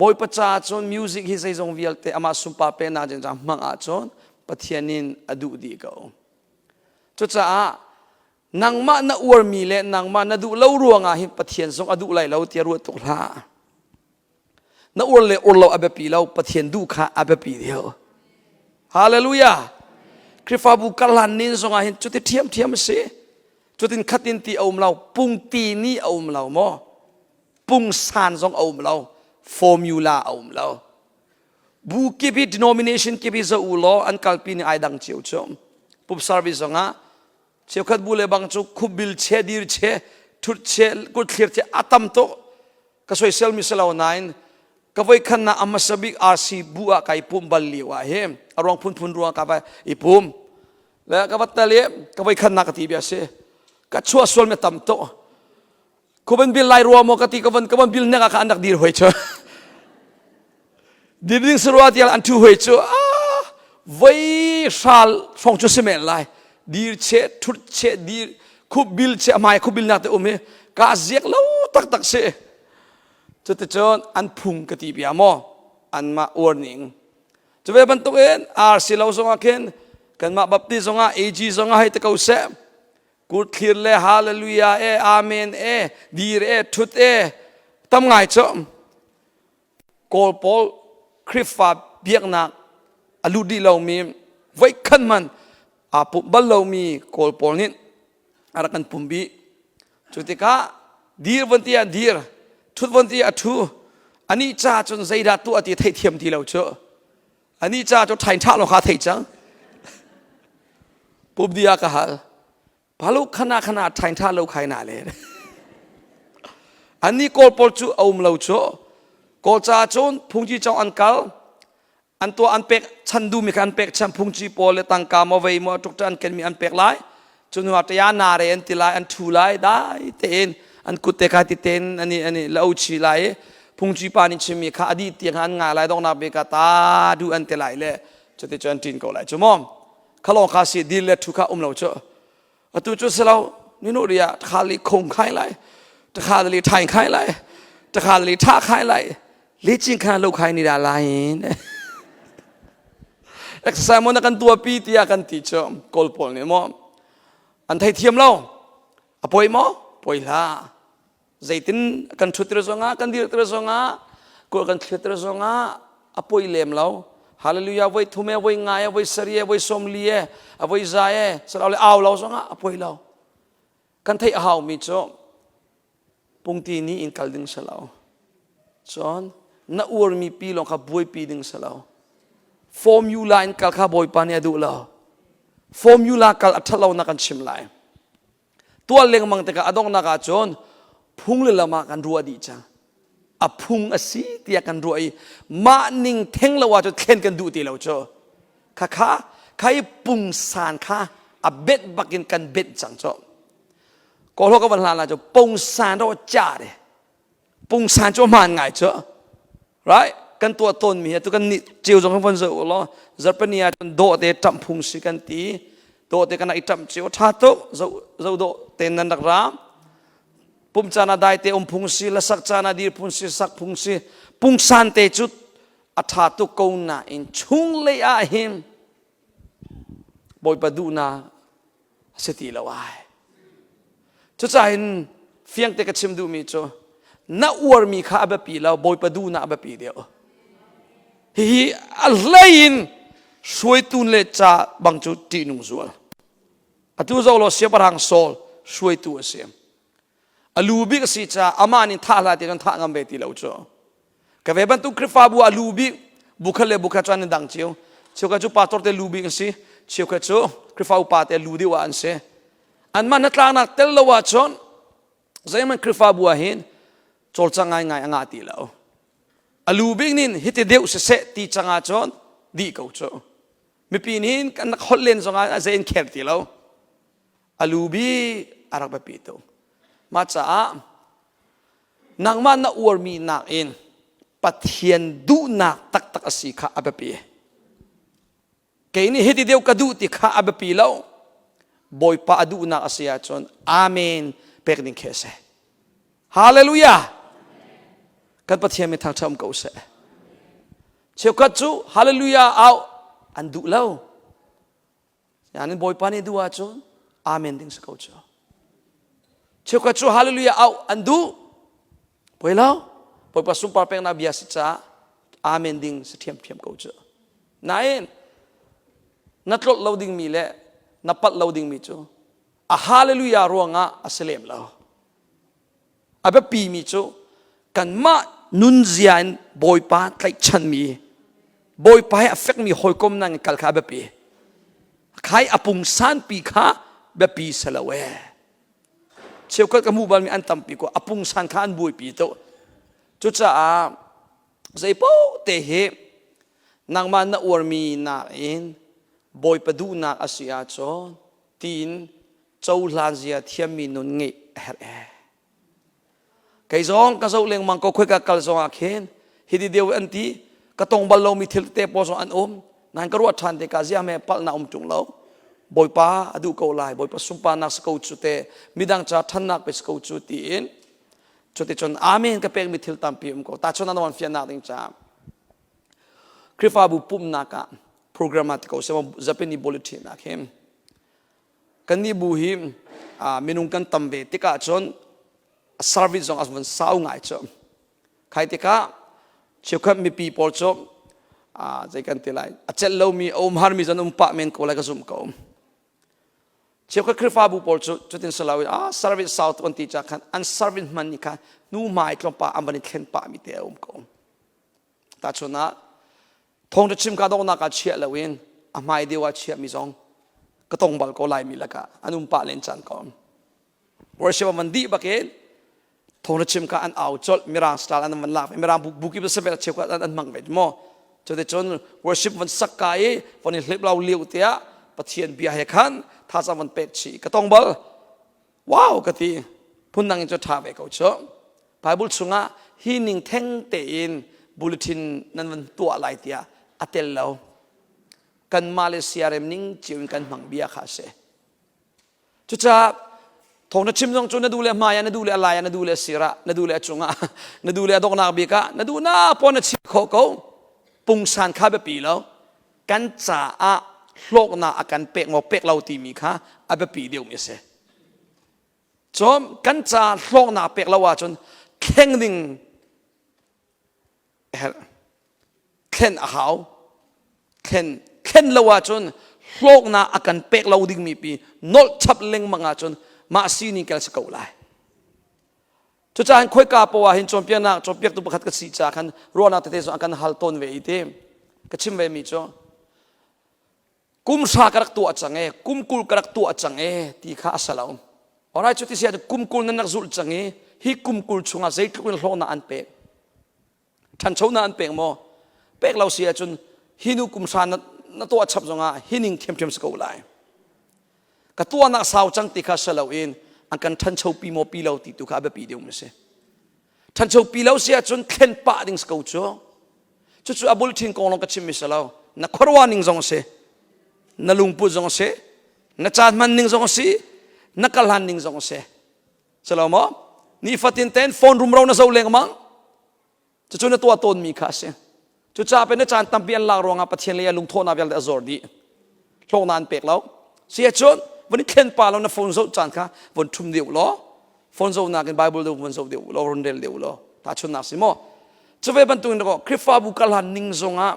บอยประชาชนมิวสิกที่ใส่จงวิลเตอามาสุปาเป็นน่าจะจำมังอาชนปะเทียนินอดูดีเขาจุดจ้า นางมาณอวมีเลนางมาณดูเล่ารัวงาหิปะเทียนทรงอดุไลเล่าเตียรัวตุลาณอวเลอวเราอเบปีเล่าปะเทียนดูข้าอเบปีเดียวฮาเลลูยาคริฟาบุกัลลันนินทรงอาหินจุดเทียมเสจุดที่ขัดอินตีเอาเราปุงตีนี่เอาเราโมปุงสานทรงเอาเราฟอร์มูลาเอาเราบุกิบิ denomination กิบิจะอุโลอันกัลปีนี่ไอดังเชียวชมปุบสารวิสงะเชียวขัดบุเลบังจุคุบิลเชดีร์เชทุดเชกุดเคลียร์เชอัตมโตก็สวยเซลมิสลาวนายก็ไว้ขันนะอามาสบิกอาซีบัวกับปุ่มบัลลีวะเฮมอารมณ์พุ่นรัวกับอีปุ่มแล้วก็วัดตะเลียก็ไว้ขันนักตีเบียเสก็ชัวส่วนไม่ต่ำโตคุบันบิลไลรัวโมกติก็บันบิลเนี่ยก็อันดักดีรวยเชดีดิ้งสรัวที่อันทูรวยเชไว้ชาลฟงจุสเมลไลดีเชทุดเชดีคุบิลเชไม่คุบิลนักแต่อุเมกาเซียกแล้วตักเชจุดที่จนอันพุ่งกติบิอาโมอันมาอวนิงจะเป็นบรรทุกเองอาร์ซิลาวสงอาเคนกันมาบัพติสงอาเอจีสงอาให้ตะเขาเสกูดคิดเลยฮาเลลูยาอาเมนดีเรทุดทำไงจ๊ะโกลปอลคริฟาเบียกนักอลูดีเรามีไว้ขันมันปุบบัลเรามีโกลปอลนี่อะไรกันปุ่มบีจุดที่ก้าดีร์วันที่อันดีร์ทุกวันที่อัตุอันนี้จ้าจนใจดัดตัวที่ไทยเทียมที่เราเจออันนี้จ้าจนไทยท่าเราขาไทยจังปุ๊บเดียกะฮัลพาลุขนาไทยท่าเราใครหนาเลยอันนี้กอลปอลจูเอาเราเจอกอลจ้าจนพุงจีเจ้าอันกัลอันตัวอันเป็กฉันดูมีการเป็กฉันพุงจีปอลเลยตั้งกามเอาไว้มาทุกท่านเกิดมีอันเป็กไล่จนหัวตยานาเรนติไลอันทูไลได้เต็นอันกุเตกาติเต็นอันนี้เล่าชีไลพุงจีปานิชิมีข้าอดีตเตียงหันงาไลต้องนับเบกตาดูอันเตไลเลยจะติดจนจินก็ไลจุมอมขลองข้าสิดีเลทุกข้าเราเจอตัวจุดเสลานี่นู่นเดียข้าลีคงไข่ไลตะข้าลีไทยไข่ไลตะข้าลีท่าไข่ไลเลจิงข้าเราไข่นี่ได้ไลเนี่ยเอ็กซ์ไซม์มันกันตัวปีเตียกันติดจอมกอลปอลเนี่ยมออันไทยเทียมเราอภัยมั้ยปอยละใจตินกันชุดเตระสงะกันดีเตระสงะกูกันชุดเตระสงะอภัยเลี้ยมเราฮาเลลูยาไว้ทุ่มไว้ง่ายไว้เสียไว้สมเลียไว้ใจสเราเลยเอาเราสงะอภัยเรากันไทยเอามีจ้ะปุ่งตีนี้อินกัลดึงสเราจอนน่าอวดมีปีลงขับบุยปีดึงสเราฟอร์มูลาอินกัลขับบุยปานี่ดูเราฟอร์มูลากัลอัตเรานักกันชิมไลตัวเลี้ยงมังแต่ก็อดองนักจนพุ่งเลยละมากันรัวดีจังอพุ่งอสีเตียกันรัวมานิ่งเท่งละว่าจะเข็นกันดูตีเราเจอข้าใครปุ่งสานข้าเบ็ดบักินกันเบ็ดจังเจอก็เราก็วันละจะปุ่งสานเราจ่าเดปุ่งสานจะมันไงเจอ right กันตัวตนมีตัวกันเจียวจงให้ฟังเจอหรอจะเป็นเนี่ยจนโดดเตะจำพุ่งสิกันตีโดดเตะกันไอจำเจียวท่าโตจะโดดเตนันดักรามปุ่มจานาได้เตอมพุ่งสิและสักจานาดีพุ่งสิสักพุ่งสิพุ่งสันเตจุดอัฐาตุกงนาอินชุงเลยอาหิมบอยประดูนาสติละวายจุดใจเห็นเฟียงเตกชิมดูมีจ้ะน่าอวดมีข้าแบบปีแล้วบอยประดูนาแบบปีเดียวฮีอะไรอินช่วยตุนเลจ่าบางจุดตีนุ่งส่วนอัตุเจ้าเราเสียบรังโซลช่วยตัวเสียอลูบิกสิจ่าอามานิท่าลาติจนท่างามเบติเราจ้ะกับเว็บบันทุกคริฟาบัวอลูบิบุคเลบุคจานิดังเชียวกับจุปาตอร์เตลูบิกสิเชียวกับจุคริฟาอุปาเตลูดิวอันเสอันมันนัดลางนักเตลละว่าจนใจมันคริฟาบัวเห็นโจลจังไงงาติแล้วอลูบิกนินฮิตเดียวเสตีจังอาจนดีเขาจ้ะมีปีนี้กันนักฮอลเลนส์งาเซนเคร์ติแล้วอลูบิอารักแบบปีโตมาจากนางมันน่าอวดมีนักเองปะเทียนดูนักตักสิข้าแบบปีแกนี่เฮติเดียวกระดูติข้าแบบปีแล้วบอยปะดูนักเสียจนอาเมนเปิดดิ้งเคสฮาเลลูยากันปะเทียนไม่ทางทำกูเสเชื่อกัดจูฮาเลลูยาเอาอันดูแล้วอย่างนี้บอยปะนี่ดูอาจนอาเมนดิ้งสกูจ้า เชื่อว่าชูฮาเลลูยาเอาอันดูไปแล้วไปประสุมปาร์เปงนาบิยาสิจ้าอาเมนดิ้งสเทียมเทียมกูเจอนายนัดรถเราดิ้งมีแหละนับปัดเราดิ้งมีจูอาฮาเลลูยารัวงะอัสเลมเราอาเบปีมีจูกันมานุนเซียนบอยป้าใครชันมีบอยป้าเอฟเฟกมีหอยกลมนั่งกัลคาเบปีใครอปุงสันปีข้าเบปีสละเวเชื่อว่ามูบัลมีอันตั้มปีกว่าอปุงสันข้าอันบอยปีโตจุดจ้าใจปูเตะนางมันน่าอวดมีนักอินบอยประดูนักอาศัยจอนตีนเจ้าลานเสียเทียมมีนุนเงยเฮรใครจงก็จะเลี้ยงมังก็คุยกับกัลจงอาเคนฮิดีเดียวอันที่ก็ต้องบอลเรามีทิลเตปอสอันนั่นก็รู้ว่าทันเดกาเซียเมปัลนาจุงเราบอยป้าอดูเขาไล่บอยป้าสุมปานักสกูจุเตมีดังจ้าท่านนักไปสกูจุตีนจุดที่จนอาเมนก็เป็นมิทิลตามพิมก็ตาชนนั้นวันฟิยนาดิงจ้าคริฟาบุปุ่มนักโปรแกรมติกเขาเสมาจะเป็นนิบุลตินักเห็นกันนี่บุหิมมินุงกันตั้มเบติกาจนสร์วิสจงอัศวันสาวง่ายจนใครติกาเชื่อว่ามีปีพอจนใจกันตีไลอาจจะเรามีอมฮาร์มิจันปะเมนก็เลยก็ซุ่มเขาเชื่อว่าคริฟาบุพอจนจุดที่สลาวิสร์วิสสาวต์วันที่จะขันอันสร์วิสมันนี่ค่ะนู่ไม่ตรงปะอันวันนี้เข็นปะมีเดียวเขาแต่ชนะทงจะชิมกันตรงนักเชียร์เลวินไม่เดียวเชียร์มิจงก็ต้องบัลก็ไล่มีละกันอันนุ่มปะเล่นจันก่อนวันเช้าวันดีบักเองทงจะชิมกันอันเอาจดมีรางสไตล์อันมันลาฟมีรางบุกิบเสพเชื่อว่าอันมังเวทโมจนแต่จนวันชิมวันสักกายวันนี้เล็บเราเลี้ยวเตี้ยปะเทียนเบียร์ให้ขันท่าจะวันเป็ดชีก็ต้องบัลว้าวกะทีพุ่นนั่งจะท่าไปเขาเชื่อไบเบิลสุงะฮินิงเท่งเตอินบุลตินนั้นวันตัวอะไรเตี้ยอัตเตลเรากันมาเลเซียเรมนิ่งจีนกันมังเบียขาเสจุดจ้าทงนัดชิมจงจุนนัดดูเลมายานัดดูเลอะไรนัดดูเลสิระนัดดูเลจุงะนัดดูเลดอกนักเบียกะนัดดูน่าพอนัดชิมเขาปุงสันข้าเบปีแล้วกันจ่าโลกน่าอาการเปกมาเปกเราตีมีค่ะอาเบปีเดียวมีเสจอมกันจ่าโลกน่าเปกเราว่าจนเข่งดิ่งเข่นอาหาวเข่นเราว่าจนโลกน่าอาการเปกเราดิ่งมีปีนอลชับเล็งมังอาจนมาซีนี่กันสกาวไลจุดจ้าคุยกับปัวเห็นจอมเปียนักจอมเปียกตุบขัดกับสีจ้าคันรัวนักเตะจงอาการฮัลตอนเวอีเต็มกชิมเวมีจ้ากุมชากรักตัวจังกุมกุลกรักตัวจังตีข้าสลาวอะไรจุดที่เสียกุมกุลนั้นนักจุลจังฮิกุมกุลชงอาใจทุกคนโลน่าอันเปกท่านชาวน่าอันเปกโมเปกเราเสียจนฮินุกุมชานัตัวชับจงอาฮินิงเทียมเทียมสกาวไลกับตัวนักสาวจังตีข้าสลาวเองอันกันท่านชาวปีโมปีเราตีตุข้าเบปีเดียวมั้ยเสท่านชาวปีเราเสียจนเข็นปะดิ่งสกาวจ้าจุดๆอาบุลทินกองลงกับชิมมิสลาวนักขรวานิงจงเสนัลุงพูจงเสนักจานมันนิงจงเสนักกลันนิงจงเสสลาวมั้งนี่ฟัตินเต้นฟอนรุมเราหน้าเสาเล็งมั้งจุดๆนักตัวต้นมีข้าเสจุดๆเป็นนักจานตั้มเปียนลากรวงอาปะเทียนเลยลุงโทนาเบลเดอร์จอร์ดีโชนานเป็กแล้วเสียจนวันนี้เข็นป่าเราในฟอนโซจานค่ะวันทุ่มเดียวล้อฟอนโซนักในไบเบิลเดียวฟอนโซเดียวล้อรุนเดลเดียวล้อตาชนนักสิโมจะไปบรรทุกนี่ก็คริฟาบุกลันนิงจงอ่ะ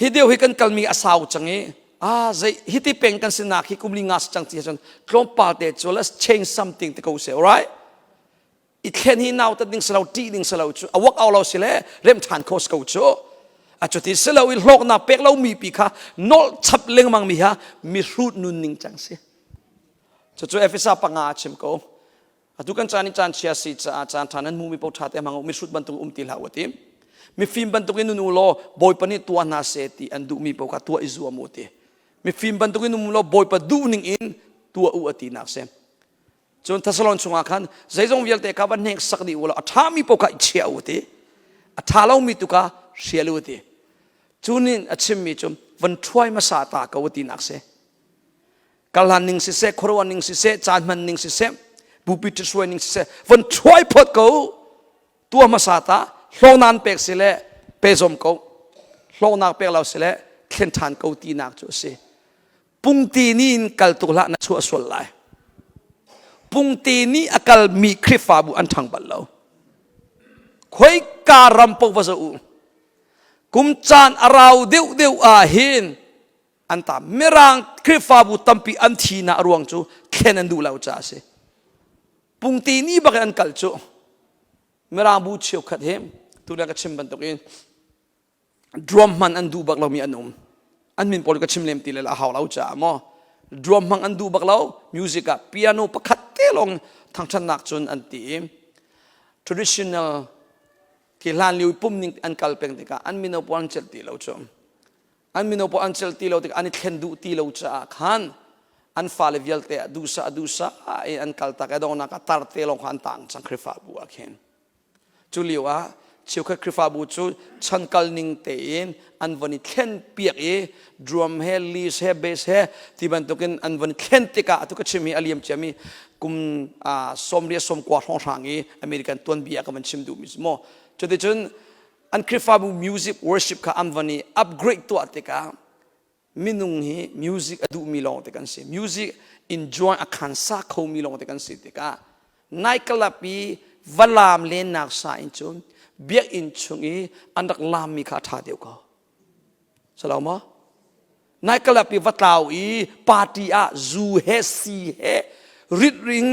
ฮิเดียวฮิกันกัลมีอาสาวจังใจฮิติเป็นกันสินักฮิคุมลิงาสจังที่จนกลมปาเตจ let's change something ที่เขาเสีย alright อีกแค่นี้น่าตัดดิ่งสลาวตีดิ่งสลาวจูเอาวักเอาเราสิเล่เริ่มทานโคสเขาจูจุดที่สลาวิโลกน่าเป็กเรามีปีค่ะนอลชับเล็งมังมีฮะมีรูดนุนนิ่งจังสิจุดเอฟเอสปังอาชิมเขาทุกคนจานิจานเชียสิจานทานันมูมีปฐาแต่มังมีรูดบรรทุกติลาวติมีฟิล์มบรรทุกนุนโลบอยปนิตัวนาเสติอันดูมีปกตัวอิซัวโมติมีฟิล์มบรรทุกนุนโลบอยปดูนิ่งอินตัวอุตินักเซมจนทัศลอนชงอาคันใจจงเวลเตกับวันเฮงสักดีอุลอัฐามีปกอิเชียอุติอัฐาเรามีตุกาเชียลุติจูนินอัชิมมีจุมวันช่วยมาสาตากวตินักเสกัลหันนิงสิเสครวันนิงสิเสจานมันนิงสิเสบุปิตช่วยนิงสิเสวันช่วยพอดเขาตัวมาสาตาโลนันเป็กสิเลเปซอมเขาโลนักเป็กเราสิเลเข็นทานเขาตีนักจุสิปุงตีนินกัลตุละนัชัวส่วนไหล ปุงตีนี้อากาลมีคริฟาบุอันทางบัลลาคอยการัมปกวาสูกุมจานอาราวเดียวอาหินอันตาเมรังคริฟาบุตัมปีอันทีน่ารวงจูแค่นั้นดูแล้วจ้าสิปุงตีนี้บักอันกัลจูเมรังบูเชียวขัดเหมตุลากัชิมบันตุกินดรัมมันอันดูบักเรามีอันอันมินพอลกัชิมเลมตีเลละหาวเราจ้ามอดรัมมันอันดูบักเรามิวสิกะเปียโนประคัดเตลงทางชนักจนอันตี traditional ที่ลานลิวปุ่มนิ่งอันกัลเป็งติกาอันมินเอาปอนเชลตีเราจอมอันมินเอาปอนเชลตีเราติกาอันนี้เข็นดูตีเราจ้าขันอันฟาเลวิลเตะดูซาอันกัลตากระดองนักตาร์เตลงขันต่างจังคริฟาบัวเข็นจุลิวะเชื่อคริฟาบูจูฉันกัลนิงเตนอันวันนี้เข็นเปียกดรัมเฮลีสเฮเบสเฮที่บรรทุกอันวันนี้เข็นติกาทุกชิมีอเลียมชิมีกุมสมเรียสมกว่าท้องทางอเมริกันตัวเบียกับมันชิมดูมิสโมจุดที่จนอันคริฟาบูมิวสิกวอร์ชิปค่ะอันวันนี้อัปเกรดตัวติกามินุงฮีมิวสิกอดูมีลองติกันสิมิวสิกอินจอยอาคันซักเขามีลองติกันสิติกาไนกลาปีวลามเลนนักสายจุนเบียกอินชุงอันดักลามมีคาถาเดียวกันสลาวมะนายกลับไปวัดเราปาร์ตี้อะจูเฮซีเฮริดริง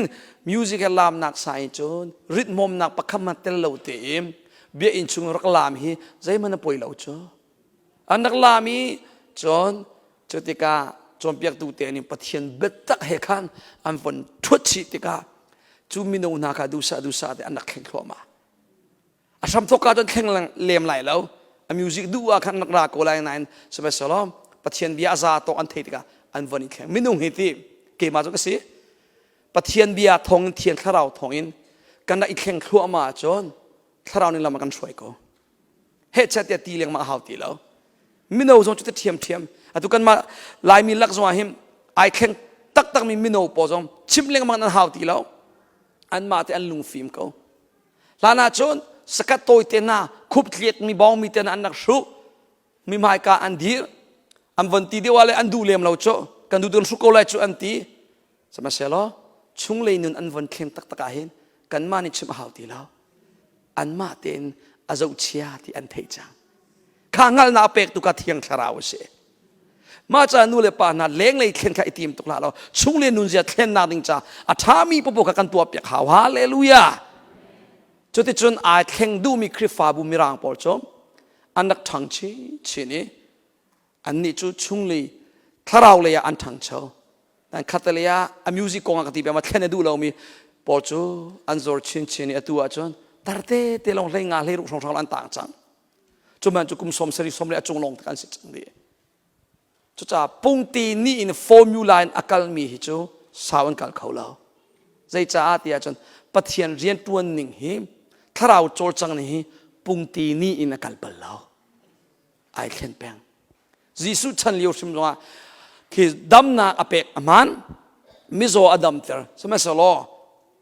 มิวสิกลามนักสายจนริดมอมนักประคำมันเตลเลวเต็มเบียกอินชุงรักลามฮีใจมันป่วยเลวจ้ะอันดักลามีจนจุดที่กาจนเบียกตูเตนี่ปะเทียนเบ็ดตักเฮคันอันวันทุดชิติกาจูมิโนนาคาดูซาเตอันดักแข่งขัวมาอาชัมทกาจนแข่งเลียมไหลแล้วมิวสิกดูอาคันนักราโกไลน์สมัยสลอมปะเทียนเบียอาซาโตอันเทติกาอันวันนี้แข่งมินุงเฮติเกมาจุกสิปะเทียนเบียทงเทียนข้าเราทงอินกันได้อีกแข่งขัวมาจนข้าเรานี่เรามากันช่วยก็เฮ็ดเช่นตีเลี้ยงมาหาวตีแล้วมินุงจงจุดเทียมอะทุกันมาลายมีลักษณะหิมไอแข่งตักมีมินุงปอจงชิมเลี้ยงมากันหาวตีแล้วอันมาแต่อันลุงฟิล์มเขาลานาจนสกัดโตยเตน่าคุบเลียดมีบองมีเตน่าอันนักสู้มีไม้กาอันดีอันวันที่เดียวอะไรอันดูเลี้ยมเราโจกันดูตัวสุโกไลโจอันตีสมัยเสร็จแล้วช่วงเลยนุนอันวันเข่งตักเห็นกันมานี่ชิมหาวตีแล้วอันมาเต็นอาจจะเชียที่อันเทจังข้างนั้นนาเป็กตุกเทียงคาราวเสมาจากนู่นเลยป่านาเล้งเลยเข่งข้าอิติมตุกลาเราช่วงเลยนุนจะเข่งนาดิงจ้าอาถ้ามีปปกันตัวเปียกหาวฮาเลลูยาจุดที่จนอาแข่งดูมีคริฟาบุมีรางปอลจอมอันนักทางชีนี่อันนี้จุดชุ่งเลยถ้าเราเลยอันทางเช้าแต่ขัดเลยอะมิวสิกกองกันที่เป็นมาแค่ในดูเรามีปอลจูอันจอร์ชินี่ตัวจนแต่เตลงเลยงานเลยรุ่งสองอันต่างจังจุดมันจุกุมสมสริสมเลยจงลงกันสิจังดีจุดจ้าปุ่งตีนี่อินฟอร์มูลาอินอักลมีฮิจูสาวันกันเขาเราใจจ้าที่จนปะเทียนเรียนตัวหนึ่งหิมถ้าเราโจทย์จังนี้ปุ่งตีนี่อินกัลเปล่าไอเข็นแปงยิสุชันเลี้ยวชิมว่าคือดำนาอเปกอามันมิโซอดัมเตอร์สมัยสโล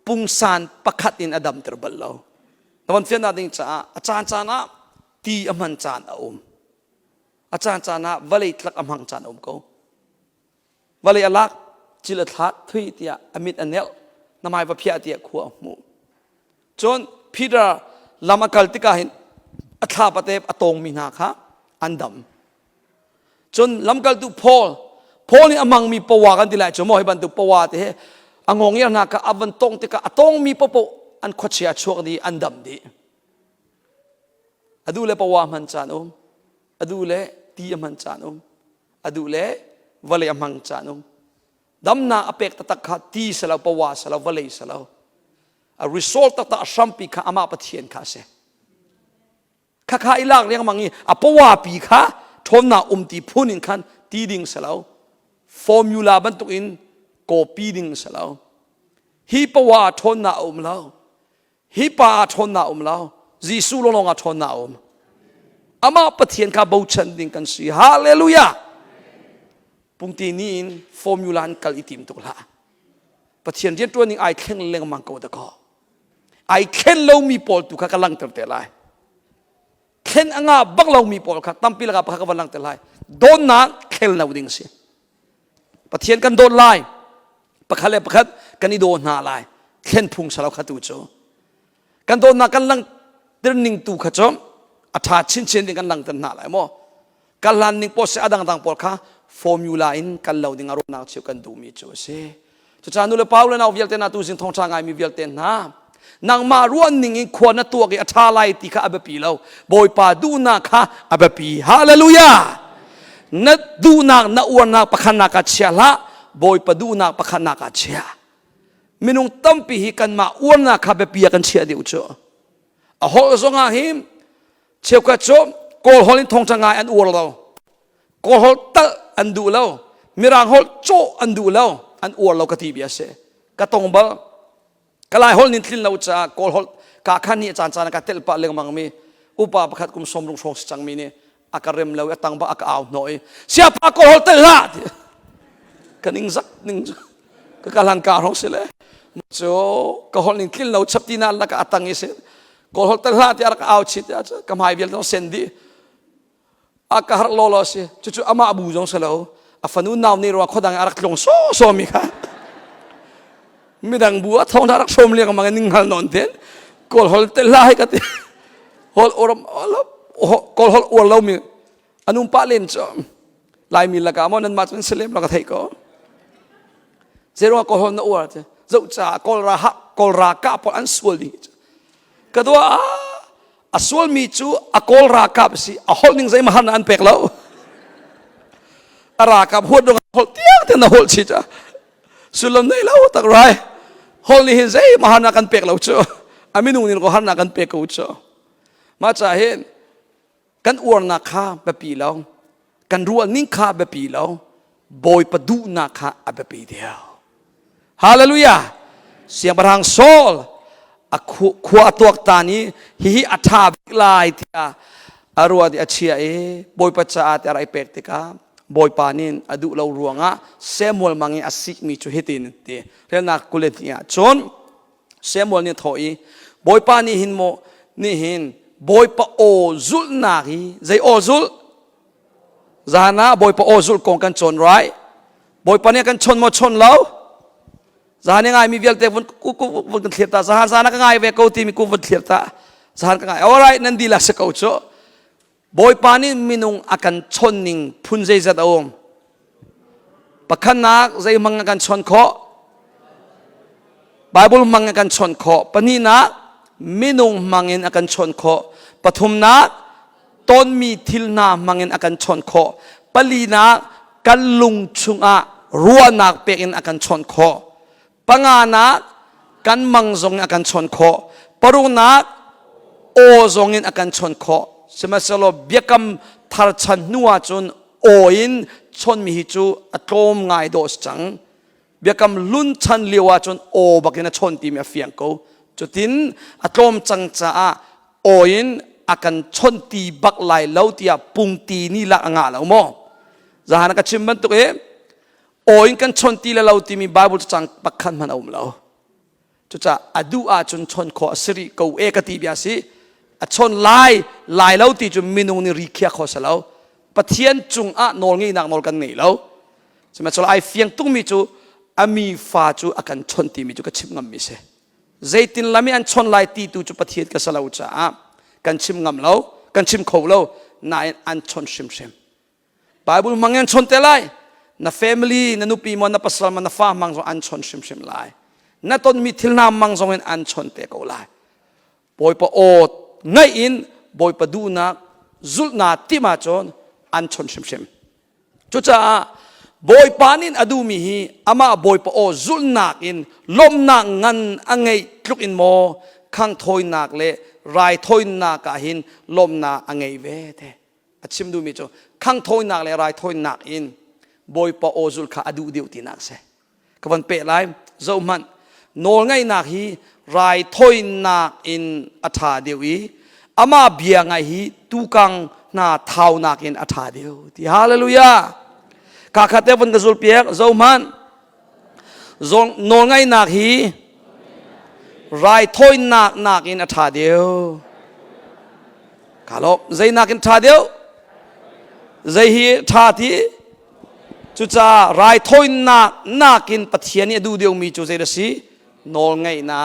ปุ่งสานประคัดอินอดัมเตอร์เปล่าแต่วันเฟียนนาดิงจ้าอาจารย์จานะตีอามันจานอาอาจารย์จานะวลีทักอามันจานเขาวลีอลักจิลทัดทุยเตียอมิตอันเนลนามายว่าพิอาเตียขัวมูจนพีดาลามาคัลติกาหินอัฐาปเตปอตงมีนาคะอันดำจนลำกัลตุพอลนี่อมังมีปวากันทีไรจนมอให้บันตุปวาเตะอังงเงียนาคะอวันตงติกาอตงมีปะอันขดเชียช่วงดีอันดำดีอดูเลปวามันจานอดูเลตีมันจานอดูเลวเลมังจานดำนาอเปกตะตักตีสลาวปวาสลาววเลสลาวresult ตะสัมปีข้าอามาปะเทียนข้าเสข้าอิลากเรียงมังงี้ปวาปีข้าทนนาตีพูนินขันตีดิ่งสลาวฟอร์มูลาบันตุกินโกปีดิ่งสลาวฮีปวาทนนาลาวฮีปาทนนาลาวจิสูลงอาทนนาอามาปะเทียนข้าบูชันดิ่งกันสิฮาเลลูยาปุ่งตีนี้ฟอร์มูลานกัลอิติมตุกละปะเทียนเรียนตัวนี้ไอเข่งเลี้ยงมังกรตะกอไอเข่งเรามีปอลตุกะกำลังเตะลายเข่งอ่างบักเรามีปอลค่ะตั้มปีละกับกำลังเตะลายโดนนักเข่งเราดิ่งสิปะเทียนกันโดนลายปะคัด กันนี่โดนหาลายเข็นพุงสลาวขัดตัวโจกันโดนนักกันลังเดินนิ่งตูขัดโจอัฐาชินเชนดิ่งกันลังเดินหาลายโมกันลันนิ่งโพสอดังดังปอดค่ะฟอร์มูลาอินกันเหล่าดิ่งอารมณ์นักเชี่ยวกันดูมีโจเซ่จุดจานุเลปาวเลนาวิลเตนาตูสินทองช่างไงมีวิลเตนะนางมาร้วนนิ่งควรนัตัวกับอัฐาลายติค่ะอับปีเราบอยปาดูนักค่ะอับปีฮาเลลูยานัดดูนักนัอวนนักปะขันนักเชียละบอยปาดูนักปะขันนักเชียมินุงตั้มปีฮิกันมาอวนนักค่ะแบบปีกันเชียเดียวโจอะฮอลซงอาหิมเชียวกระโจโกลฮอลินทองช่างไงอันอวนเราโกลฮอลตะอันดูเรามิรังฮอลโจอันดูเราอันอวนเรากติเบียเสกระตงบะกลายฮอลนินทิลเราจะโกลฮอลกาขันนี่จานจานกาเตลปะเลงมังมีอุปาประคัดกุมสมรุงสงสังมีนี่อากาเรมเราตั้งบะอากาเอาหน่อยเสียปะโกลฮอลเตลละกันนิ่งสักนิ่งก็การันการของเสเลยโจก็ฮอลนินทิลเราชับตีนันละก็ตั้งอีเสโกลฮอลเตลละที่อากาเอาชิดอาจจะกำหายเวลต้องเซนดีอากาฮาร์โลโลเสจู่ๆอามาอบูจงเสลาอาฟันุนนาวนี่รัวเขาดังอารักลงโซมีค่ะไม่ดังบัวท้องอารักชมเรียกมันนิ่งหันนอนเต้นกอลฮอลเตล่าให้กันฮอลอรมกอลฮอลอวเรามีอนุปาเลนจอมลายมีละกามอนันมาเป็นเซเลมละก็ไทยก็เซรัวกอลฮอลนอวเจ้าจ่ากอลราฮะกอลรากาปอันสวลดีก็ตัวอัสวลมีจูอกอลรากาบสิอฮอลนิ่งใจมหันอันเป็กแล้วอารากาบหัวดงฮอลเตียงเทนฮอลชิจ้าสุลมนี่แล้วตักไรฮอลนี่เห็นใจมหันกันเป็กแล้วจ้าอามินุนี่ก็หันกันเป็กกูจ้ามาจ่าเห็นกันอวนนักข้าแบบปีแล้วกันรัวนิ่งข้าแบบปีแล้วบอยประดูนักข้าแบบปีเดียวฮาเลลูยาเสียงประทางโซลขวาตัวตานี้ฮิอัฐาบิกลายที่อารวาดิอาเชียบอยประจ่าแต่อะไรเป็กติกาบอยปานินอดุเรารวงะเซมวลมังอสิกมีจุฮิตินเตเรื่องนักกุเลติยาจนเซมวลเนี่ยถอยบอยปานี่หินโมนี่หินบอยปาโอซุลนาฮีใจโอซุลจานะบอยปาโอซุลกงกันชนไรบอยปานี่กันชนโมชนเราจานี่ไงมีเวลเตวันกูวันเทียบตาจานะก็ไงเวกูตีมีกูวันเทียบตาจานะก็ไงอะไรนั่นดีละสกาวโจบอยปานิมินุงอากันชนนิงพุนใจจัดเอาปะขันนักใจมังอากันชนขอไบเบิลมังอากันชนขอปนีนักมินุงมังเงินอากันชนขอปฐุมนักต้นมีทิลนามังเงินอากันชนขอปลีนักกันลุงชุงอะรัวนักเปกินอากันชนขอปังานักกันมังซงอากันชนขอปรุนักโอซงเงินอากันชนขอสมัยสโลเบียกำทาร์ชันนัวจนโออินชนมีฮิจูอัตโมง่ายโดสจังเบียกำลุนชันเลียวจนโอบักนชนตีมีเฟียงกูจุดนี้อัตโมจังจ้าโออินอากันชนตีบักไหลเล่าตีปุงตีนี่ละงาแล้วมั้งจะหานักชิมบันตุโออินกันชนตีแล้วเราตีมีไบเบิลจังปักขันมันเอาแล้วจุดจ้าอดูอาจนชนขอสิริกูเอกตีบียสิชนลายแล้วตีจุมินุงนี่ริเคียขอสแล้วปะเทียนจุงนอลงี้นักนอลกันนี่แล้วใช่ไหมส่วนไอเฟียงตุ้งมีจูมีฟ้าจูอากันชนตีมีจูก็ชิมงำมิเสใจตินลามีอันชนลายตีตูจูปะเทียนก็สแล้วจ้ากันชิมงำแล้วกันชิมเขาแล้วนายอันชนชิมไบเบิลมังอันชนเตลัยน่าแฟมิลี่น่านุปีมันน่าปัสสาวะน่าฟ้ามังอันชนชิมไลน่าต้นมีทิลนามังอันชนเตเขาไลปอยปะโอไงอินบอยปดูนักจุลนาติมาจนอันชนชิมจุจ้าบอยปานินอดูมีฮีอามาบอยปะโอจุลนักอินลมนักงันอังไงลุกอินโมข้างถอยนักเล่รายถอยนักหินลมนักอังไงเวเทอชิมดูมีจนข้างถอยนักเล่รายถอยนักอินบอยปะโอจุลข้าอดูเดียวตีนักเสกวันเปะไลเจ้ามันโนไงนักฮีรายถอยนักอินอัฐาเดียวอามาเบียงไงฮีตุกังนาเท้านักอินอัฐาเดียวที่ฮาเลลูยาข้าขัดเตวันกระสุนเปียกเจ้ามันโนไงนักฮีรายถอยนักอินอัฐาเดียวข้าลบใจนักอินอัฐาเดียวใจฮีท่าที่ จุจ้ารายทอยนากินปะเทียนนี่ดูเดียวมีจุเจรสีนอลไงนะ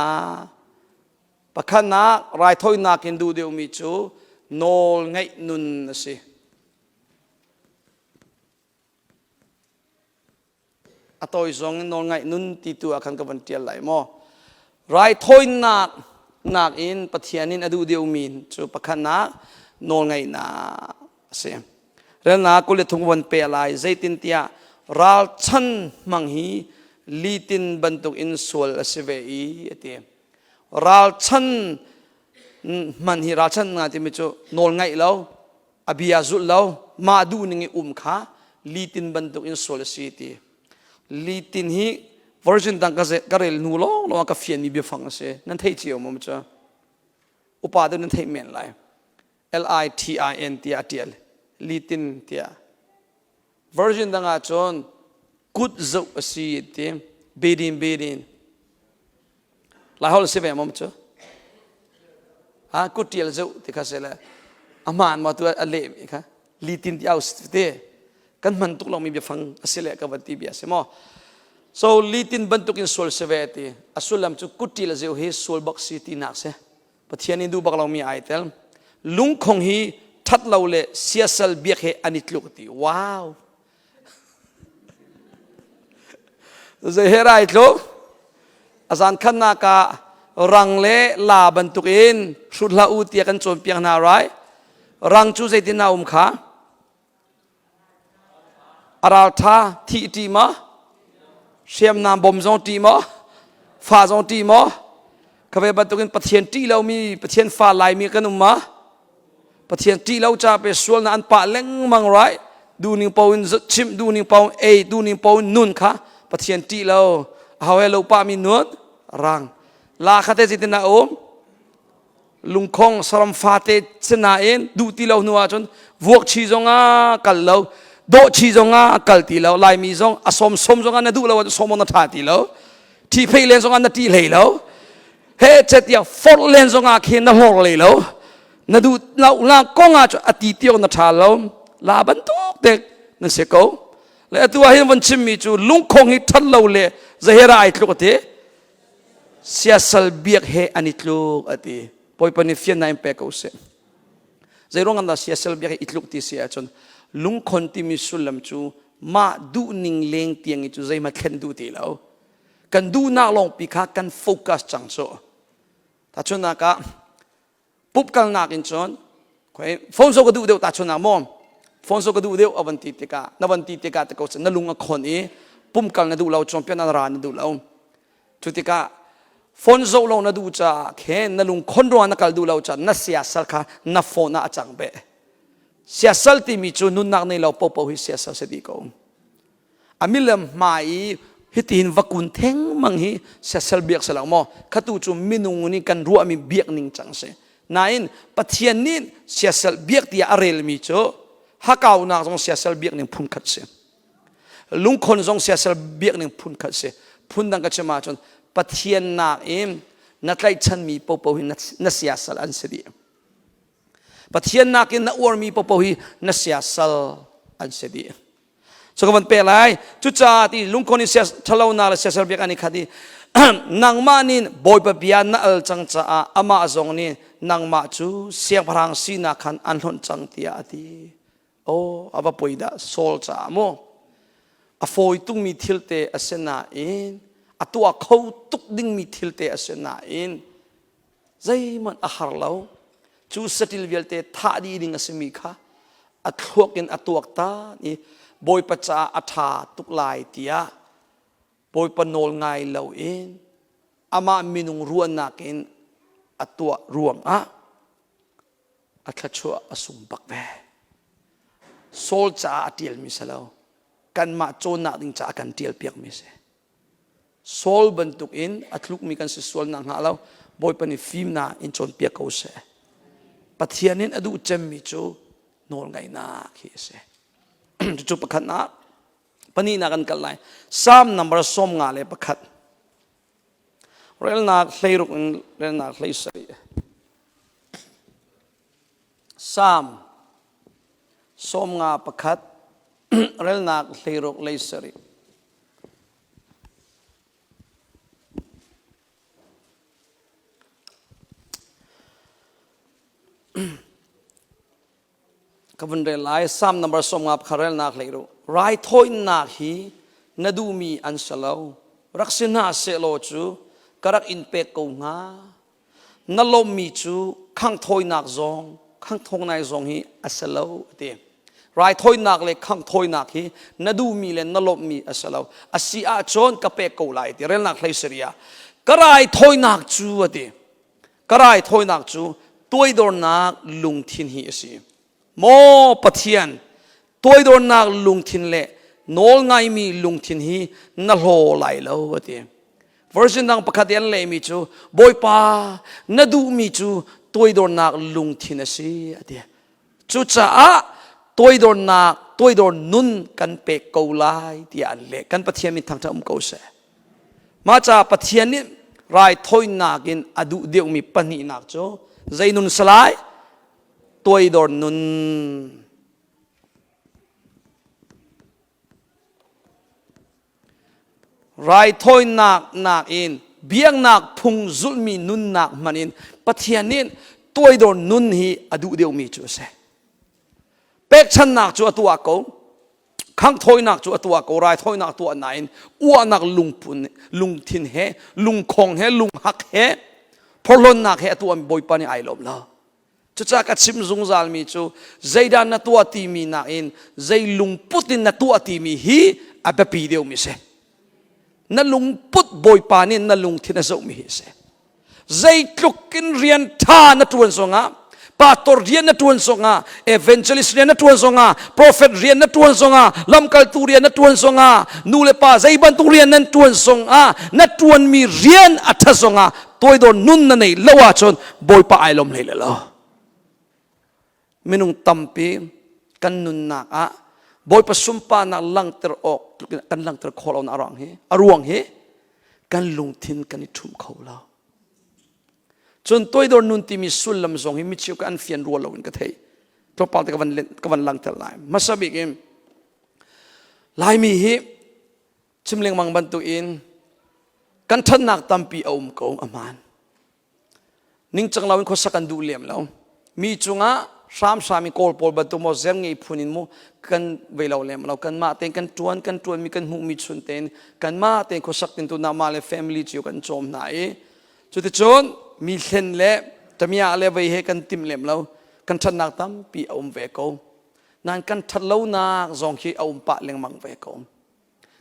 ปะขันนักรายทอยนากินดูเดียวมีจูนอลไงนุนนะสิอตัวอีสองนอลไงนุนตีตัวขันกับวันเทียนไหลมอรายทอยนักอินปะเทียนนี่ดูเดียวมีจูปะขันนักนอลไงนะเสียเรื่องนักกุเลทุงวันเปลายใจตินเตียรัลชันมังฮีลีตินบรรทุกอินสวลเสเวอีเตียรัลชันมันฮีรัลชันงานที่มิจูนอลไงเราอภิยาจุลเรามาดูนึงขาลีตินบรรทุกอินสวลสีตีลีตินฮีวอร์จินตังกระเรลนูโลโลกาฟียนมีเบียฟังเสนั่นเที่ยวเจียวมั้งจ้ะอุปาดูนั่นเที่ยวเมียนไลLITIN เตียเตียลีตินเตียversion ดังอาจนกุดจุสีเตียเบดินลายฮอลเซเวมมั้งจ้ะกุดเตียลจุที่ข้าเสละอามานมาตัวอเลมิค่ะลีตินที่เอาสเตกันมันตุกลองมีเบียฟังเสละกับวันที่เบียเสมอ so ลีตินบรรทุกอินโซลเซเวตีอสุลัมจุกุดเตียลจุเฮโซลบักซีตีนักเสปะเทียนิดูบักเรามีไอเทลลุงคงฮีทัดเราเลยเสียสลเบียกเฮอันิตลุกตีว้าวจะเฮไรทุกอาจารย์ขันนักรังเล่ลาบรรทุกอินสุดละอุติกันโจมเปียงนาไรรังจูเจตินาขาอาราธาทีตีมาเชียมนามบอมจงตีมาฟ้าจงตีมาข้าพเจ้าบรรทุกอินปะเทียนตีเรามีปะเทียนฟ้าลายมีกันมาปะเทียนตีเราจะไปสวลนันปะเล็งมังไรดูนิ่งปาวน์ชิมดูนิ่งปาวน์ดูนิ่งปาวน์นุนค่ะปะเทียนตีเราเอาให้เราปามีนุนรังลาคาเตจิตนาลุงคงสรมฟาเตชนาเอ็นดูตีเราหนัวจนวกชีจงอากัลเราโดชีจงอากัลตีเราลายมีจงอสมจงอาดูเราสมนัทาตีเราที่เพลเลนจงอาตีเลยเราเฮ้เจติยาฟอร์เลนจงอาเคนนัลเลยเรานาดูเรากงอาจอติเตียวนัทาเราลาบันตุกเด็กนั่นเสกและตัวเห็นวันชิมมีจูลุงคงฮิทัลเราเลยจะเฮราไอทุกทีเสียสลเบียกเฮอันิตลูกอติปอยปนิฟิยนนายเปกเอาเสจะร้องกันว่าเสียสลเบียกอิตลูกที่เสียจนลุงคนที่มีสุลลัมจูมาดูนิ่งเลงเตียงจูใจมาเข็นดูตีแล้วกันดูนักลงปีกกันโฟกัสจังโซถ้าชนนักปุ๊บกันนักอินชนฟอนโซก็ดูเดียวถ้าชนนักมอมฟอนโซก็ดูเดียวอวันติติกานวันติติกาตะโกนนั่นลุงคนนี้ปุ่มกันนั่นดูเราจอมเปียนนารานนั่นดูเราทุติกาฟอนโซเรานั่นดูจ้าแค่นั่นลุงคนรัวนักดูเราจ้านั่นเสียสัลค่ะนั่นฟอนน่าจังเบะเสียสัลที่มีจูนุ่นนักในเราปอหิเสียสัลเสดีกงอามิลมมาอีฮิตินวักุนเทงมังฮีเสียสัลเบียกสลังมอขัตุจูมินุงนี่กันรัวมีเบียกนิ่งจังเสนั่นปะเทียนนี่เสียสัลเบียกที่อาเรลมีจูฮักเอาหนักจงเสียสลเบียกหนึ่งพุ่นขัดเสียลุงคนจงเสียสลเบียกหนึ่งพุ่นขัดเสียพุ่นดังกัจมาจนปะเทียนนักเอ็มนักไล่ชันมีปปหินัเสียสลอันเสียปะเทียนนักเอ็มนักอวมีปปหินัเสียสลอันเสียสกวันเปล่าจุดจ้าที่ลุงคนนี้เสียทะเลานาเสียสลเบียกอันนี้ขัดนางมานินบอยปะเบียนนัลจังจ้าอามาจงนี่นางมาจูเสียงพลังสีนักขันอันหนจังเตียดีโอ้อาบะปุยดาโซลจ้าโมอฟอยตุงมีทิลเตอเซนาอินอตัวเขาตุกดิ้งมีทิลเตอเซนาอินใจมันอาหารเราจูสติลเวลเตท่าดีดิ้งอเซมิค่ะอัตลวกินอัตวกตานี่บอยปัจจาอัฐาตุกลายเตียบอยปนโนลไงเราอินอามามินุงรวนนักอินอัตัวรวมอัตชัวอสุมบักเวโซลจ้าเตียลมิสลาวกันมาโจนักดิ้งจ้ากันเตียลเปียกมิเสโซลบรรทุกอินอัตลุกมีกันสิโซลนังหาเราบอยปนิฟิมนาอินโจนเปียกเขาเสปัทยานินอดูเจมมิจูโนลไงนาคีเสจูประคัดนาปนีนากันกันไลสามนัมเบอร์ส้มงาเลยประคัดเรื่องนักเลรุกเรื่องนักเลสรีสามส้มงาประคัด เรลนักเลยรกเลยสริกับวันเรลไลซ้ำนับสมกับคาเรลนักเลยรู้ไรทอยนักฮีนดูมีอันเสลารักษณะเสลจูกรักอินเป็กกูงานลมมีจูข้างทอยนักซองข้างทงนายซองฮีอัสลาเตียไรทอยนักเลยข้างทอยนักฮีนดูมีเลยนลมมีอัสลาอาศัยอาจนกับเป็กกูไลเตียเรลนักเลยสริยากระไรทอยนักจูเตียกระไรทอยนักจูตัวโดนนักลุงทินฮีสิโมปะเทียนตัวโดนนักลุงทินเล่นอลไงมีลุงทินฮีนโลไหลแล้วเตียversion ดังประคดีอันเล่มีจูบอยป้านดูมีจูตัวโดนนักลุงทินสิเตียจูจ้าตัวโดนนักตัวโดนนุนกันเปกกูไลเตียอันเล่กันปะเทียนมีทางทำกูเสมาจากปะเทียนนี้รายทอยนักินอดุเดียวมีปนีนักจูใจนุนสลายตัวโดนนุนไรทอยนักอินเบียงนักพุงจุลมีนุนนักมันอินปะเทียนนี้ตัวโดนนุนฮีอดุเดียวมีจูเสเป็กชันนักจูตัวกูข้างทอยนักจูตัวกูไรทอยนักตัวไหนอ้วนนักลุงพุนลุงทินเฮลุงคงเฮลุงหักเฮพอลนนักเฮตัวมีบอยปานี่ไอลมละจุดจากชิมซุงซาลมีจูใจดานนัตัวตีมีนักอินใจลุงพุตินนัตัวตีมีฮีอับปีเดียวมีเสนั่นลุงพุทบอยปานี่นั่นลุงที่นั่นจะมีเสใจลุกกินเรียนท่านัทวนสงะปาตอร์เรียนนัทวนสงะเอเวนเจลิสเรียนนัทวนสงะโปรเฟตเรียนนัทวนสงะลำกัลตูเรียนนัทวนสงะนูเลปาใจบันตูเรียนนัทวนสงะนัทวนมีเรียนอัฐสงะตัวโดนนุนนั่นเองละว่าชนบอยปาไอลมเลยละมินุงตัมปีกันนุนนักอะบอยประสุมปานักลังเตอร์ออกกันลังเตอร์คอลเอาอารองเฮอารวงเฮกันลงทินกันนิทุ่มเขาแล้วจนตัวโดนนุนที่มีสุลลำซองเฮมิชิวกันเฟียนรัวเราอินกันเทตัวปาตะกันลังเตอร์ไลมาสบิกเองไลมีเฮชิมเลงมังบันตุอินกันทันนักตัมปีเอามเขาอามานนิ่งจังเราอินเขาสักกันดูเลี่ยมแล้วมีจุงะสามีโกลปอลบัตุโมเซงไงพูนินโมกันเวลาเล่มเรากันมาเต็งกันจวนมีกันหูมีชุนเต็นกันมาเต็งเขาสักตินตัวนามาเลแฟมิลี่จิวกันโจมไหนจุดที่จนมีเส้นเล่จะมีอะไรไปให้กันติมเล่มเรากันทันนักตั้มปีเอาเวกเอานั่นกันทัดเล่านักจงที่เอาปะเลี้ยงมังเวกเอา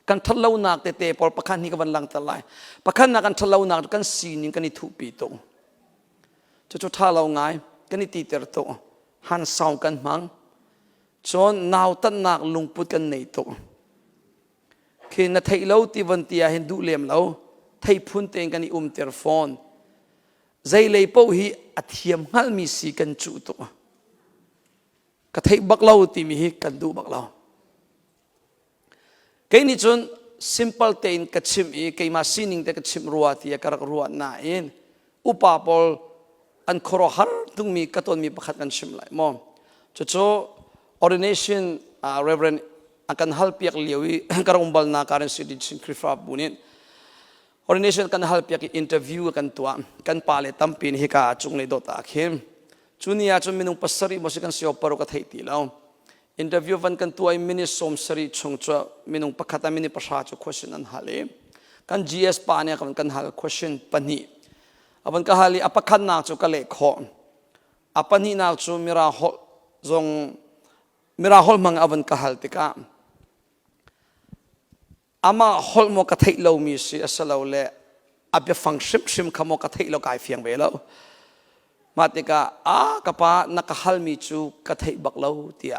กันทัดเล่านักเตะพอประคันนี้กันลังตะไลประคันนักกันทัดเล่านักกันซีนิกันนี่ทุปีโตจุดท่าเราไงกันนี่ตีเตอร์โตหันสาวกันมังจนนาวตันนักลุงพุดกันในตัวคือนาไทยเราที่วันที่เห็นดูเลี้ยมเราไทยพุ่นเต็งกันนี่เตอร์โฟนใจเลยเป้าฮีอัฐิมหัลมีสีกันจุตัวก็ไทยบักเราที่มีกันดูบักเราแค่นี้จน simple เต็งกัดชิมอีแค่มาซีนิงแต่กัดชิมรัวที่กระรัวน่าเองอุปาปอลอันครอฮัลตุงมีกระตุ้นมีประคัดกันชิมไหลมอมจุดโจ ordination reverend อาการฮัลเปียกเลี้ยวีกระอุบลนาการสิดิชินคริฟาบุญ ordination กันฮัลเปียก interview กันตัวกันปาเลตัมปินฮิกาจุงเลยดอตาเข้มจุนีอาจุมินุงปัสสริมสิกันเสียวปรุกทัยตีแล้ว interview วันกันตัวมินิสมสริชงจ้ามินุงประคัดมินิประชาจุ question อันฮัลเลกัน GS ปาเนี่ยกันฮัล question ปนีอาวันก็ฮัลลีอภันนักจุกเล็กขออภันนีนักจุมิราฮอลจงมิราฮอลมังอาวันก็ฮัลติกาอามาฮอลโมกัทเฮลามีสิอัสลาเลอับยฟังชิมขโมกัทเฮลากายเฟียงเวลามาติกากะปานักฮัลมีจูกัทเฮบักลาเตีย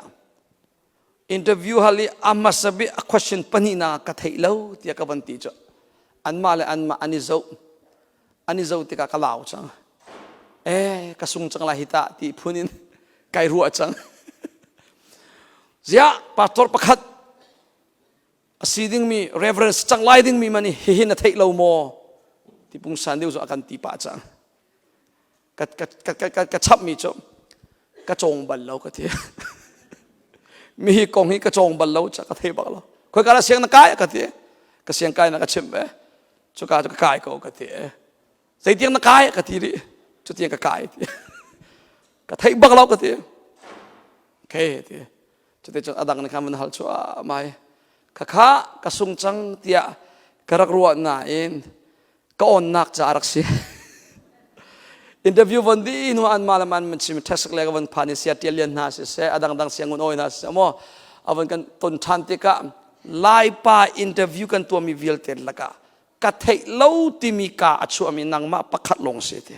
อินเตอร์วิวฮัลลีอามาสบิa question ปนีนากัทเฮลาเตียกับวันตีจ้ะอันมาเลอันมาอันนี้เจ้าอันนี้จะติกากล่าวจังกระสุงจังลาหิตาที่พูนินไกรัวจังเสียปาตอร์ประคัดสีดิ้งมี reverence จังไลดิ้งมีมันนี่เห็นนัทเฮลาโมที่ปุ่งสันเดียวจะอาการตีป่าจังกัดชับมีจ้ะกระจงบัลเราก็เทีย มีกองนี้กระจงบัลเราจะกระเทบักเราคอยการเสียงนักกายกระเทกระเสียงกายนักชิมเอจุกาจุกกายก็กระเทใส่เตียงนักกายกระเทดิจุดเตียงกระกายกระเทบักเรากระเทโอเคทีจุดเตียงอดังในคำมันหัลชัวไม่ข้าข้ากระสุงจังเตียกระรักรัวหนาเองก็อ่อนนักจะรักเสียอินเตอร์วิววันนี้นัวอันมาละมันชิมเทสเล็กวันผ่านเสียเตียเลียนนาเสียอดังดังเสียงอุ่นๆนาเสียมั่วเอาวันกันต้นชันติกะไล่ป่าอินเตอร์วิวกันตัวมีวิลเตนละกะกะเทยเล่าที่มีกาอัชวมีนางมาประคัดลงเสียเต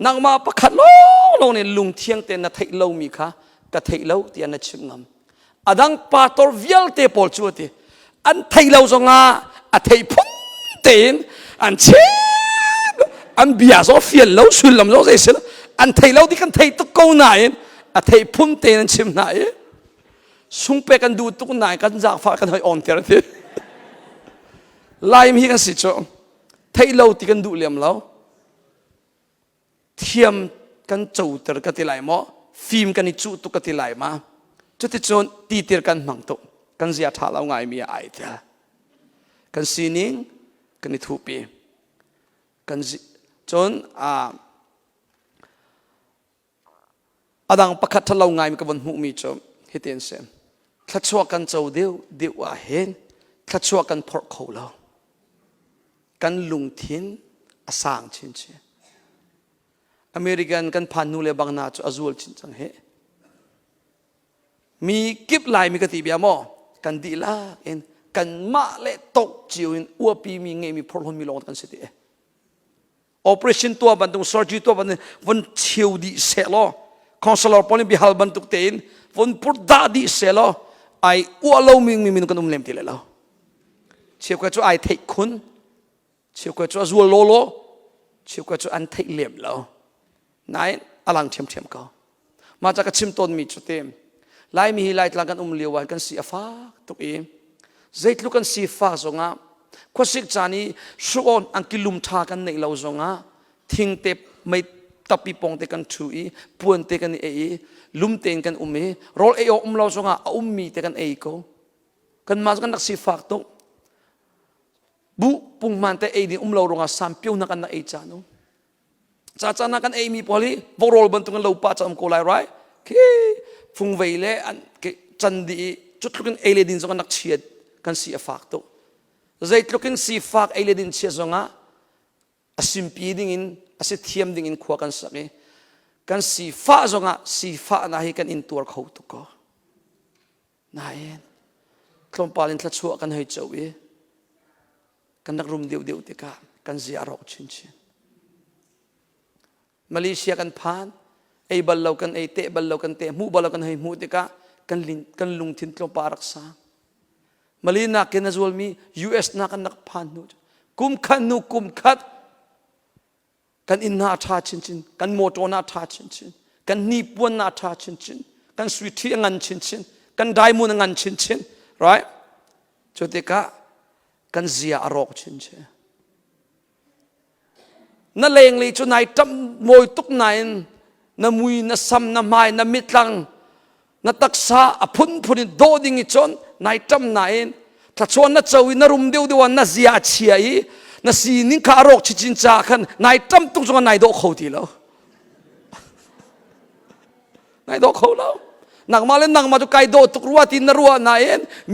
นางมาประคัดลงในลุงเทียงเตนเทยเล่ามีค่ะกะเทยเล่าที่อันชิมงามอดังป่าตัววิลเตปอลชัวเตอันเทยเล่าจงอาอันเทยพุ่นเตนอันเชอันเบียร์โซเฟียเล่าสุดลำโซ่เสียอันเทยเล่าที่กันเทยตะโกนไหนอันเทยพุ่นเตนชิมไหนสุ่งเปกันดูตุกนายกันจากฟ้ากันให้อ่อนเทระทีไล่มีกันสิจ๊ะไทยเราที่กันดูเลี้ยมเราเทียมกันจูตระกันที่ไหลมาฟิล์มกันนิจูตุกันที่ไหลมาจุดที่จนตีเตอร์กันมังตุกันเสียท่าเราไงมีไอเดียกันซีนิงกันนิทูปีกันจนดังประคัดท่าเราไงมีกับวันหูมีจ๊ะฮิตเอ็นเซมถ้าชัวกันเจ้าเดียวว่าเห็นถ้าชัวกันพอเขาเรากันลุงทิ้นอาสางชินเชอเมริกันกันพันนูเลบังนาจูอาซูลชินจังเฮมีกิบลายมีกติเบียมอกันดีละเอ็นกันมาเลตกจิวอินอวปีมีเงมีพลมีลงกันสิเดออเปอเรชั่นตัวบันตุงซอร์จีตัวบันวันเชียวดีเซลคอนซัลล์ปอนิบิฮัลบันตุกเตนวันพุทธาดีเซลไออ้วนเรามีนุกันเลมตีเลยเราเชื่อว่าจะไอเทคุณเชื่อว่าจะรัวโลโลเชื่อว่าจะอันเทเลมเรานายอลังเทียมเขามาจากชิมต้นมีจุดเต็มไล่มีไล่ตลากันเลียววันกันสีฟ้าตุกเองเจ็ดลูกกันสีฟ้าสงะข้อสิกจานี้สุกอนอังกิลุมทากันในเราสงะทิ้งเต็บไม่ตับปีปองเตกันช่วยปวนเตกันลุมเตนกันเมรอลเราสงะมีเตกันก็กันมากันนักสีฟ้าตุบุปุงมันเตนี่เราลงอาสามพิวนักกันนักจานุจ้านักกันมีพอลีวอลบันตุกันเราปัจจัมโคไลไรคีฟุงเวลอันจันดีจุดลุกันดินสงนักเชียดกันสีฟ้าตุใจลุกันสีฟ้าดินเชียดสงะอาสิมปีดิ่งอาศัยเทียมดิ่งขวากันสักกันสีฟ้าสงะสีฟ้านาฮิกันอินตัวเขาตุก็นายคลอมปาลินทัดชัวกันให้เจ้ากันนักรุมเดียวติกากันเสียรอกชินมาเลเซียกันพานไอ้บัลเรากันไอ้เตะบัลเรากันเตะมูบัลเรากันให้มูติกากันลุงทิ้งคลอมปารักษามาลีนักกันนัจวลมี US นักกันนักพานนู้กุมขันนุกุมขัดกันอินนาท่าชินกันโมโตนาท่าชินกันนีปวนนาท่าชินกันสวิตที่งันชินกันไดมูนงันชิน right จุดที่กะกันเสียอารมณ์ชินนั่นเลงเลยจนนายจำมวยตุกนายนั่นมวยนั่นซ้ำนั่นไม่นั่นมิตรังนั่นตักษาพุ่นโดดิ้งจนนายจำนายถ้าชวนนั่นเจ้าวินารุมเดียวนั่นเสียเชียนั่นสีนิ่งข้ารกชินจากันนายจำตุกจนนายโดเขาทีแล้วนายโดเขาแล้วนักมาเล่นนักมาตุกไกโดตุกรัวที่นรัวนาย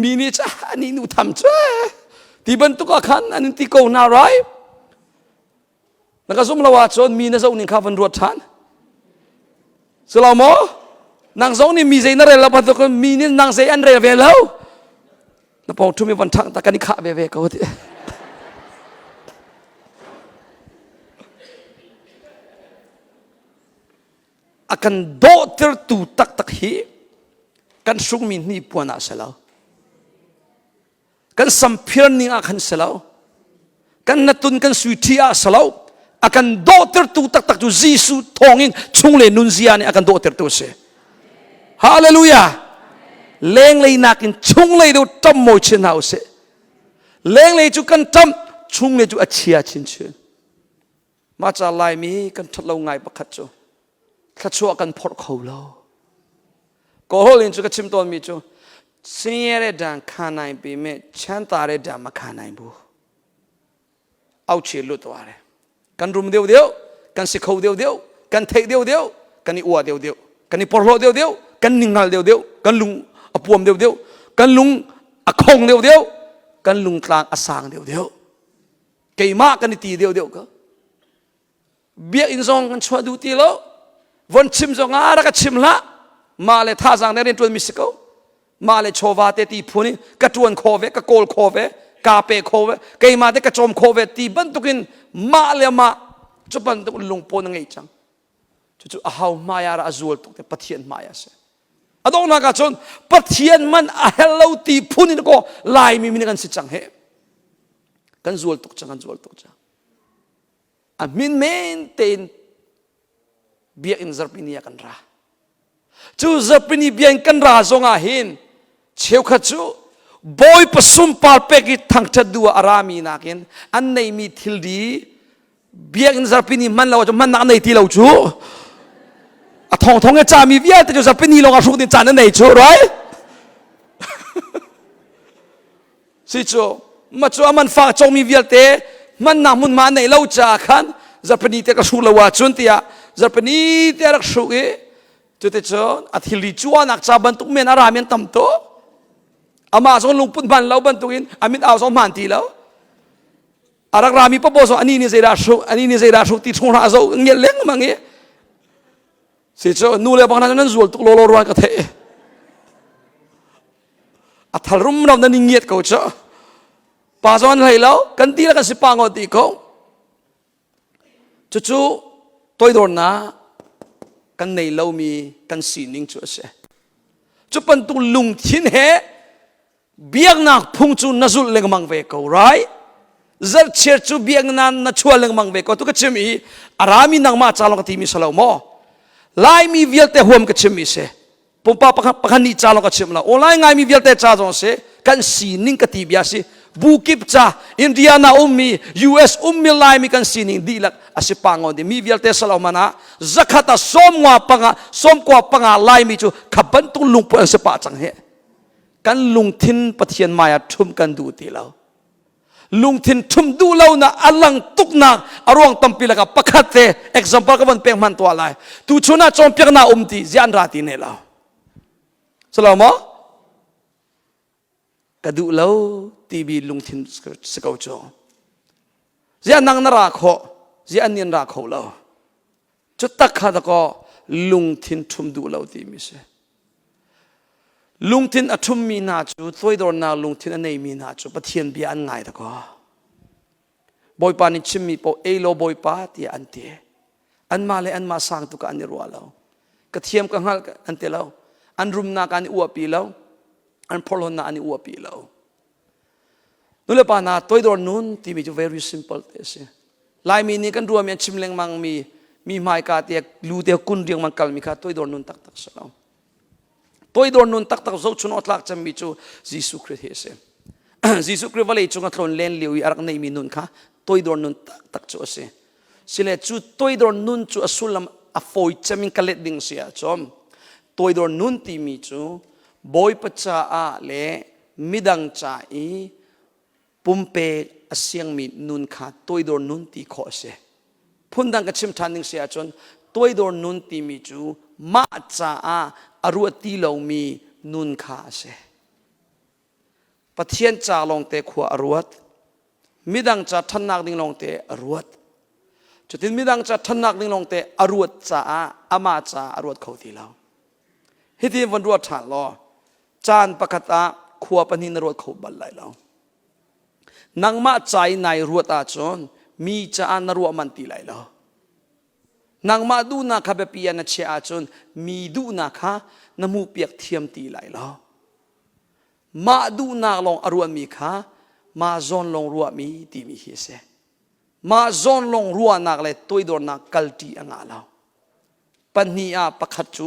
มีนี่จ้านี่นูทำจ้าที่บรรทุกขันอันนี้ที่โกนาไรนักสมลาวาชนมีนักสาวนี่ข้าวันรวดทันสลามโมนักสาวนี่มีใจนั่นเองแล้วบรรทุกมีนี่นักใจอันเร่เวลแล้วนับพอทุ่มวันทั้งตะกันนี่ข้าเวเขาที่akan dokter tu tak hi kan sung min ni puana salau kan sampir ni akan salau kan natun kan suitia salau akan dokter tu tak tu Jisu thongin chungle nunzia ni akan dokter tu se hallelujah leng lei nakin chungle do tam mo chen hau se leng lei chu kan tam chungle chu achia chin chen ma cha lai mi kan thalo ngai pakhat chuถ้าชัวกันพอดเขาแล้ว ก็โหลินจุกชิมตอนมีจูเสียเรดังขานายปีเมฉันตาเรดังมาขานายบูเอาเชื่อลุตัวเรกันรุมเดียวกันสิเขาเดียวกันเทเดียวกันนี่อวดเดียวกันนี่ปลอดเดียวกันนิงหัลเดียวกันลุงอปวมเดียวกันลุงอคงเดียวกันลุงกลางอสางเดียวเกี่ยมากกันนี่ตีเดียวก็เบียอินซองกันชัวดูตีแล้ววันชิมซองอารักชิมละมาเลยท่าสังเดินตัวมิสก์มาเลยโชวาเตตีพูนี่กระจวนโคเวกระโกลโคเวกาเปโคเวเกี่ยมาเด็กกระจมโคเวตีบันตุกินมาเลยมาจุบันตุลุงปนงไงจังจู่ๆเอามายาระจูลตุกแต่ปะเทียนมายาเสอดองนักจนปะเทียนมันเฮลโลตีพูนี่ก็ลายมีกันสิจังเฮกันจูลตุกจังมินเมนเตนเบียอินซาปินีกันราจูซาปินีเบียนกันราซงอาหินเชี่ยวขจูบอยผสมปาลเปกิทั้งจัดดูอารามีนักินอันในมีทิลดีเบียอินซาปินีมันเราจะมันนักในที่เราจูทองจะมีเบียแต่จูซาปินีลงอาชุกดินจานนั่นในจูไรสิจูมาจูมันฝากจงมีเบียเตมันนามุนมาในเราจะขันจะเป็นนี่เตะกระสุนละว่าจุนเตียจะเป็นนี่เตะกระสุนจุดเตะจนอาทิตย์ลิจวนนักจับบันทุกเมนอารามีนตั้มโตอามาส่งลุงปุ่นบันเราบันทุกินอามินเอาส่งมันตีแล้วอารักรามีปะโบส่งอันนี้นี่เสียดาสุอันนี้นี่เสียดาสุติดช่วงราโซเงี้ยเล้งมังเงี้ยสิจนูเลบางนั้นจูลตุกโลโลรวนกระเทอาทารุมเรานั่นเงียดเขาเจ้าป้าจวนให้เรากันตีแล้วกันสิปังอดีเขาจู่ๆตัวโดนนะกันในเรามีกันสีนิ่งชัวเสจุปันตุลุงทิ้งเหเบียงนักพุ่งจูนัจุเลงมังเวกเอาไรจัดเชื่อจูเบียงนั้นนัชวเลงมังเวกเอาตุกชิมีอารามีนังมาจาลงกติมีสลาวมอไลมีเวียลเตหัวมกชิมีเสปุ่มป้าปะคันนี่จาลงกชิมละโอไลไงมีเวียลเตจาจงเสกันสีนิ่งกติเบียสิบุกิปจ้าอินเดียนามี US มีไลมีกันสินิงดีลักอาศิปังอดีมีเวลเตสลามานะจักรตาสมว่าปังไลมีจูขับบันตุลุงปุ่นสปาจังเฮกันลุงทินปะเทียนมายาทุ่มกันดูตีเราลุงทินทุ่มดูเรานะอลังตุกนักอารวงตั้มปีละกับปะคัดเต example กับมันเปียงมันตัวอะไรตูชนะจอมเปียงนาตีเจียนราตีเนเราสลามะกระดูเราทีวีลุงทินสกาวโจเจียนังนราโคเจียนินราโคเราจุดตักขาดก็ลุงทินทุ่มดูเราทีมิเสลุงทินอทุ่มมีนาจูตัวโดนนาลุงทินอันไหนมีนาจูปะเทียนเบียอันไงตะก็บอยปานิชิมีปอเอโลบอยปาที่อันเตอันมาเลยอันมาสร้างตุกอันนี้รัวเรากระเทียมกันหัลอันเตเราอันรุมนาการอวปีเราอันพลนาอันอวปีเรานู่นเลยปานาตัวโดนนู้นที่มีจู very simple เตสิลายมีนี่กันรัวมีชิมเลงมังมีไม้กาเตียลูเตียกุนเรียงมันกัลมีค่ะตัวโดนนู้นตักสลาวตัวโดนนุนตักๆจะชุนอตลักจะมีจูยิสุคริสต์เฮเซยิสุคริสต์ว่าเลยจุงอัตรนเลนเลี้ยวอารักในมีนุนค่ะตัวโดนนุนตักจูเสสิเลจูตัวโดนนุนจูอสุลมอฟอยจะมีกัลเลดดิ้งเสียจอมตัวโดนนุนที่มีจูบอยปัจจาอาเลมิดังจ่ายปุ่มเปอเสียงมีนุนค่ะตัวโดนนุนที่ขอเสพุ่นดังกับชิมทันดิ้งเสียจนตัวโดนนุนที่มีจูมาจ่าอารวตีเรามีนุนขาเสปะเทียนจ่าลงเตะขวอารวดมิดังจ่าทันนักดิ้งลงเตะอารวดจุดที่มิดังจ่าทันนักดิ้งลงเตะอารวดจ่าอามาจ่าอารวดเขาตีเราฮิติวันรวดฐานล้อจานปะกตาขวปนินรวดเขาบัลไลเรานังมาใจในรวดอาจนมีจ่านรวดมันตีไหลเรานางมาดูนาคาเบปียนเชียอาจนมีดูนาคานมูเปียกเทียมตีไหลแล้วมาดูนาลงอรวนมีค่ะมาจอนลงรัวมีตีมีเฮเซมาจอนลงรัวนักเลยตัวโดนนักกัลตีอ่างเราปัญญาปะขัดจู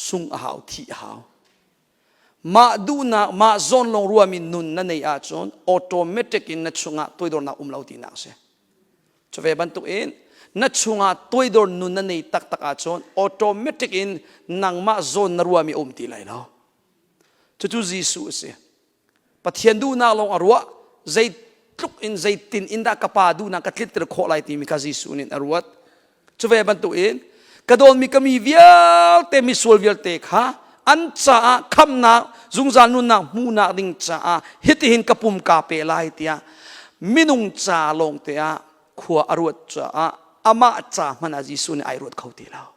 สุงหาวที่หาวมาดูนามาจอนลงรัวมีนุนนั่นในอาจนออโตเมติกอินนัดสุงะตัวโดนนักเราตีนักเซ จะเวบันตุกอินนัดช่วงตัวโดนนุนนั่นในตักตักอาชนออโตเมติกอินนังมาโซนนรัวมีอมตีไหลแล้วจู่ๆยิสุเสียปะเทียนดูนาลงอรัวใจทุกอินใจตินอินดากระปาดูนักลิตรโคไลตีมีคายิสุนินอรัวจะเวบันตุกอินกระโดนมีกมีเวียลเตมิสวลเวียลเตค่ะอันจ้าคำนักจุงจานุนนักมูนักดิ่งจ้าฮิตหินกระปุ่มกาเปลายเตียมินุงจ้าลงเตียขัวอรัวจ้าอามาจ้ามันอาจิสุนไอรวดเขาตีแล้ว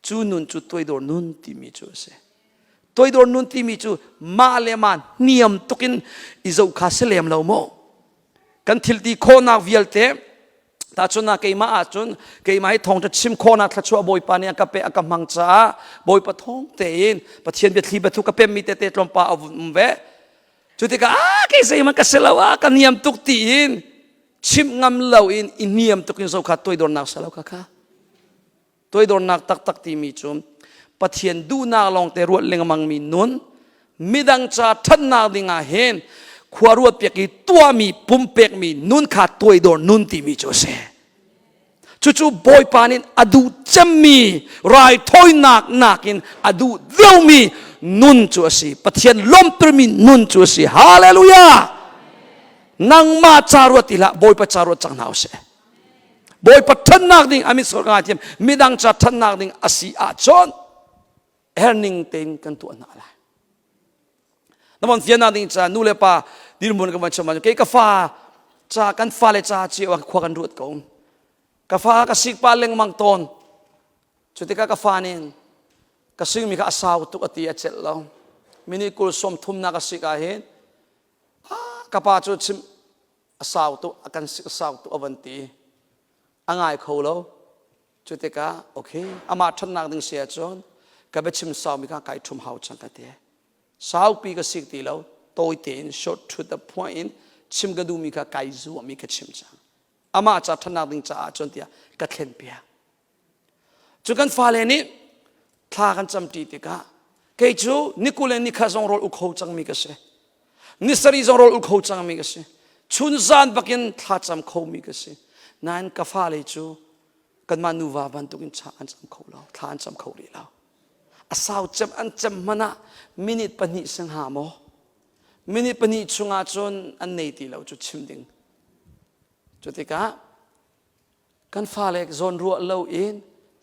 จูนุนจูตัวโดนนุนที่มีจูเสตัวโดนนุนที่มีจูมาเลมันเนียมตุกินอิจอุคาเสเลมเราโมกันทิลตีโคนักเวียลเตตาชนนักเกยมาอาจนเกยมาให้ทองจะชิมโคนักทัชวบอยปานีกับเปะกับมังจ้าบอยปะทองเตนปะเทียนเบ็ดลีเบ็ดทุกกับเปะมีเตเตตรมปาอวุมเวจุดที่ก็เกยเสียมันก็เสลาวกันเนียมตุกตีนชิมงำเหล่าอินเนียมตุกินสุขาตัวโดนนักเสลาวค่ะตัวโดนนักตักตีมีจุมปะเทียนดูนาลองเตรวดเลงมังมีนุนมิดังจ้าทันนาดิงาเห็นขวารวดเปียกตัวมีปุ่มเปียกมีนุนขาดตัวโดนนุนตีมีโจเซจู่ๆบอยปานินอดูจำมีรายถอยหนักอินอดูเดียวมีนุนโจเซปะเทียนล้มตรมีนุนโจเซฮาเลลูยานังมาจารวดติละบอยปะจารวดจังนาวเซบอยปะทันนักดิ่งอามิสกาเทียมมิดังจัดทันนักดิ่งอาศิอาจอนเฮร์นิงเต็นกันตัวนั่นแหละน้ำมันเฟียนักดิ่งจ้านูเลปาดินบุญกันมาชมันเกยกฟ้าจ้ากันฟ้าเลจ้าเจียวขวากันรวดกงกฟ้ากสิกปาเลงมังตอนจุดที่กฟ้านี่กสิกมีข้าสาวตุกตีเจลแล้วมินิคุลสมทุมนักสิกาเห็นกป้าจุดชิมสาวตุกันสาวตุอวันตีอ่างไงเขาแล้วจุดที่ก็โอเคอามาทันนักดึงเสียจนกับเบชิมสาวมีข้าไก่ทุ่มหาวจังกันเตะสาวปีกสิกตีแล้วตัวเต็น short to the point ชิมกระดูมีข้าไก่จูมีข้าชิมจังอามาจัดทันนักดึงจ้าจนเตียกัดเข็นเปียจุกันฟ้าเลนี่ทากันจำตีติกะเกจูนิคุเลนิข้าจงรออุโคจังมีกษนิสรีจงรออุโคจังมีกษชุนซานบักินทาจำเขามีกษนั่นกับฟ้าเลจูกันมานูวาบันตุกินชาอันจำเขาแล้วทาอันจำเขาดีแล้วอาสาวจำอันจำมันนะมินิปนิสังหามอมินิปนิชุงอาจนอันเนตีแล้วจุดชิมดิ่งจุดที่กะกันฟ้าเล็กโซนรัวเล่าเอง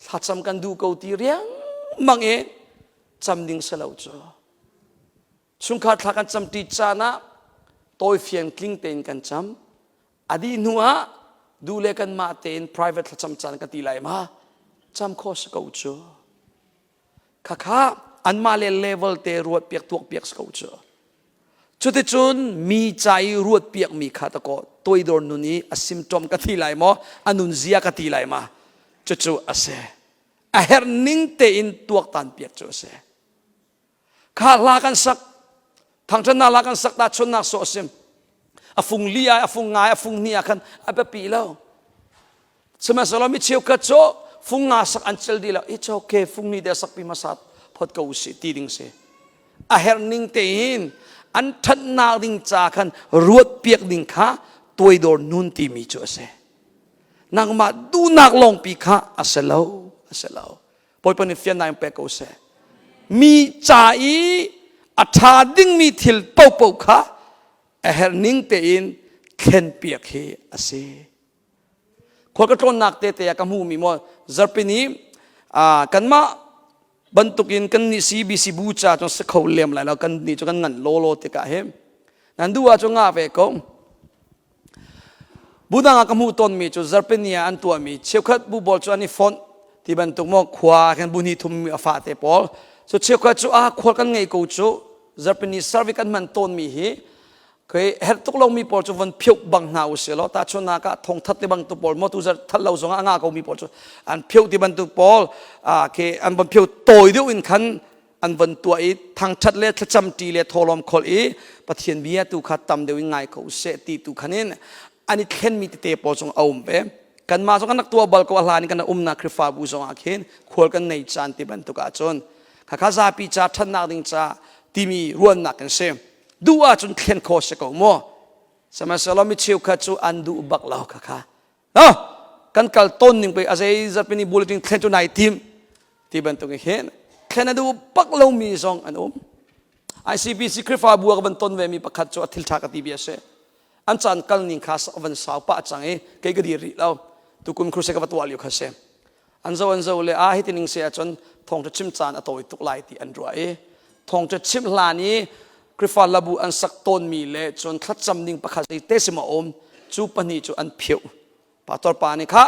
ถ้าจำกันดูเกาตีเรียงมังเองจำดิ่งเสลาวจ้าชุงขาดถ้ากันจำตีจานะตัวเฟียนกลิ้งเต็นกันจำอดีนัวดูเลกันมาเต็น private ถ้าจำจานกันตีไหลมาจำข้อสกาวจ้าข้าอันมาเลเวลเตรวดเปียกตัวเปียกสกาวจ้าจุดที่จุนมีใจรวดเปียกมีขาตะโกตัวโดนนุนี้อซิมตอมกติไหลมออนุนเซียกติไหลมาจู่ๆอาเซอาเฮร์นิงเตอินตัวตันเปียกจู่เซข้าลากันสักทางชนะลากันสักตาชนนักโซซิมอาฟุงเลียอาฟุงงายอาฟุงเนียกันอาเปปีแล้วสมัยสลามิเชียวกัดโจฟุงงาสักอันเชลดีแล้วit's okayฟุงนี้เดี๋ยวสักปีมาสัตพอดกูสิตีดิ่งเซอาเฮร์นิงเตอินอันทันนาดิ่งจากันรวดเปียกดิ่งข้าตัวโดนนุนตีมีจ้าเสนางมาดูนักลงปีข้าอาเซลาวพอยปนิฟิยนนายเปกโอเสมีใจอัฐาดิ่งมีทิลเป่าข้าเฮร์นิงเตอินเข็นเปียกเฮอาเซคนก็ต้นนักเตะกมูมีมั้งจับปีนี้กันมาบรรทุกินกันนี่ CEBC บูชาจนสักเขาเลี้ยมไหลแล้วกันนี่จนกันเงินโลติกะเห็นนั่นดูว่าจงอาเวกงบูดังกมูต้นมีจนจับปีนี้อันตัวมีเชี่ยวขัดบูบอลจนอันนี้ฟอนที่บรรทุกมอขวากันบุญที่ทุ่มฟาเตปอลสุดเชี่ยวขัดจูขวากันไงกูจูจับปีนี้สารวิกันมันต้นมีฮีเคยเห็นตุกลงมีปอลจูวันพิวบังหน้าอุเสลตาชนนักทงทัดที่บังตุปอลมอตุจัดทัดเราส่งอ่างก็มีปอลจูอันพิวที่บังตุปอลเคอันบังพิวโตยดูอินขันอันบันตัวอีทางชัดเล็ดจำจีเล็ดทอลอมคอลอีปะเทียนเบียตุขัดตำเดียวง่ายเขาเสตีตุขันินอันนี้เข็นมีเตะปอลส่งเอาเปกันมาส่งกันนักตัวบอลก็ลานี่กันนักคริฟาบูส่งอาเข็นขวลกันในจานที่บันตุกาจนข้าซาปีจ่าทันนักดิ่งจ่าที่มีรวนนักกันเซมดูว่าจนเข็นโคสก็มั่ว สมัยสลามิเชียวขัดจูอันดูบักเล่าค่ะเนาะกันกัลต้นหนึ่งไปอาศัยจะเป็นบุลตินเคลนจูไนทีมที่บรรทุกเห็นเคลนดูบักเล่ามีสองอันCEBC คริฟาบัวกับต้นเวมีประคัดจูอัติลทากติเบียเสอันจันกัลนิงข้าสักวันสาวปะจังเกยกดีริเล่าตุกุมครูเสกบัตวาลิวข้าเสอันเจ้าเลยฮิตินิงเสียจนทองจะชิมจานอโตยตุกไลตีอันรัวทองจะชิมลานี้คริฟาลาบูอันสักต้นมีเล่จนทัดจำนิงประคัดเตสิมาอมจูปนีจูอันเพียวปะตอร์ปานี่ค่ะ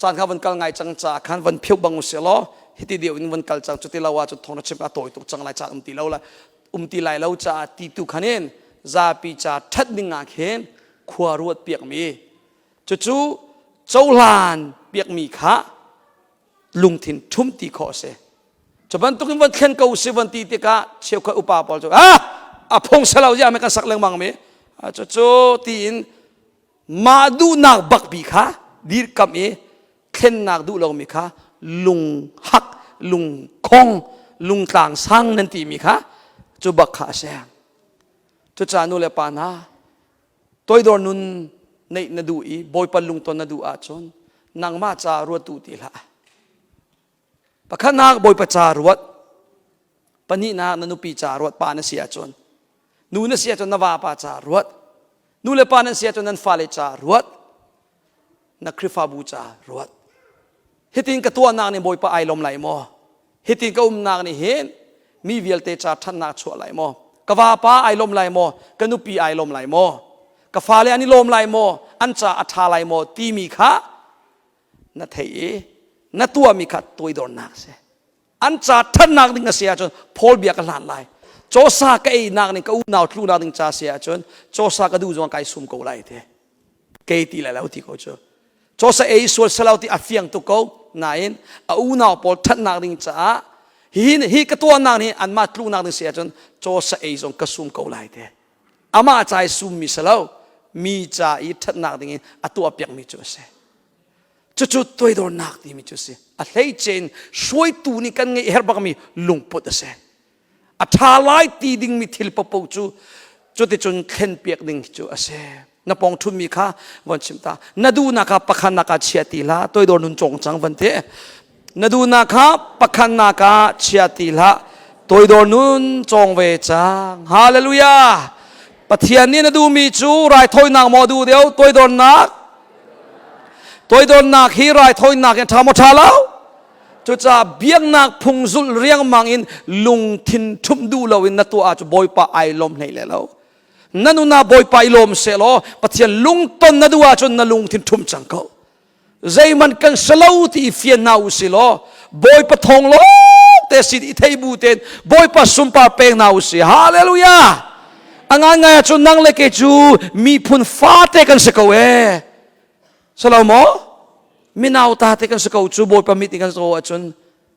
จานข้าวันกัลไงจังจ่าขันวันเพียวบังอุเสลอฮิติเดียววันกัลจังจุดที่เราว่าจุดทองจะชิมอโตยตุกจังไลจ่าตีเราละตีไลเราจ่าตีตุขันเองซาปีจ่าทัดนิงอาเข็นขวารวดเปียกมีจู่เจ้าลานเปียกมีค่ะลุงทินทุ่มตีคอเสจะบรรทุกวันเข็นเก่าสิวันตีติกะเชี่ยวกับอุปาปอลจ้าพงเสลาจะไม่กันสักเรื่องบางมีจู่ตีนมาดูนักบักบีค่ะดีกับมีเข็นนักดูเรามีค่ะลุงฮักลุงคงลุงต่างสร้างนั่นตีมีค่ะจู่บักขาเสียจู่จานุเลปานาตัวดอนุนในนดูอีบอยปลุงตนนดูอาชนนางมาจารวดตูตีละปะขนักบอยปจารวดปนินานนุปีจารวดปานเสียจนนูนเสียจนนวาปาจารวดนูเลปานเสียจนนันฟาเลจารวดนักคริฟาบูจารวดฮิตินกตัวนางในบอยปะไอลมไหลมอฮิตินก็นางในเห็นมีเวลเตจาทันนาชัวไหลมอกว่าปาไอลมไหลมอกนุปีไอลมไหลมอกฟ้าเลยอันนี้ลมไหลมออันจะอัฐาไหลมอตีมีค่ะนัทเฮนัตัวมีค่ะตัวดอนนักเสอันจะทันนักดิ่งเสียจนพอลเบียกันหลานไหลโจซาก็ไอ้นักนี่ก็อุ้นาวทลูนักดิ่งจ่าเสียจนโจซาก็ดูจงไกซุ่มกูไหลเถอะเกยตีไหลแล้วที่เขาเจอโจซาไอ้ส่วนเสลาที่อัดเฟียงตุกเขานายอุ้นาวพอลทันนักดิ่งจ่าฮีก็ตัวนักนี่อันมาทลูนักดิ่งเสียจนโจซาไอ้จงก็ซุ่มกูไหลเถอะอามาใจซุ่มมีเสลามีจ่าอีทัดนักดิ่งอัตัวเปียกมีจุดเสจุดตัวโดนนักที่มีจุดเสอัลเลเจนช่วยตูนี่กันไงเฮร์บักมีลุงปุตเสอัฐาไลตีดิ่งมีทิลปปูจุที่จนเข็นเปียกดิ่งจุดเสนับปองทุนมีค่ะวันชิมตานาดูนักปะคันนักเชียตีละตัวโดนนุนจงจังวันเตนาดูนักปะคันนักเชียตีละตัวโดนนุนจงเวจังฮาเลลูยาปะเทียนนี่นาดูมีจูไรถอยนักมอดูเดียวตัวโดนนักตัวโดนนักฮีไรถอยนักยังทำหมดแล้วจุดจะเบียงนักพุงสุลเรียงมังอินลุงทินทุ่มดูเราอินนัตัวอาจจะบอยปะไอลมในแล้วนั่นน่าบอยปะไอลมเสลอปะเทียนลุงต้นนัตัวอาจจะนั่นลุงทินทุ่มจังเขาใจมันกันสลาวที่เฟียนนาอุสิลอบอยปะทองโลแต่สิที่ไทยบูเตนบอยปะสุมปะเปงนาอุสิฮาเลลูยาอังไงจนนั่งเล็กจูมีพุนฟ้าเตกันสกาวสลาวโมมีนาวตาเตกันสกาวจูบอยปะมิติกันสกาวจน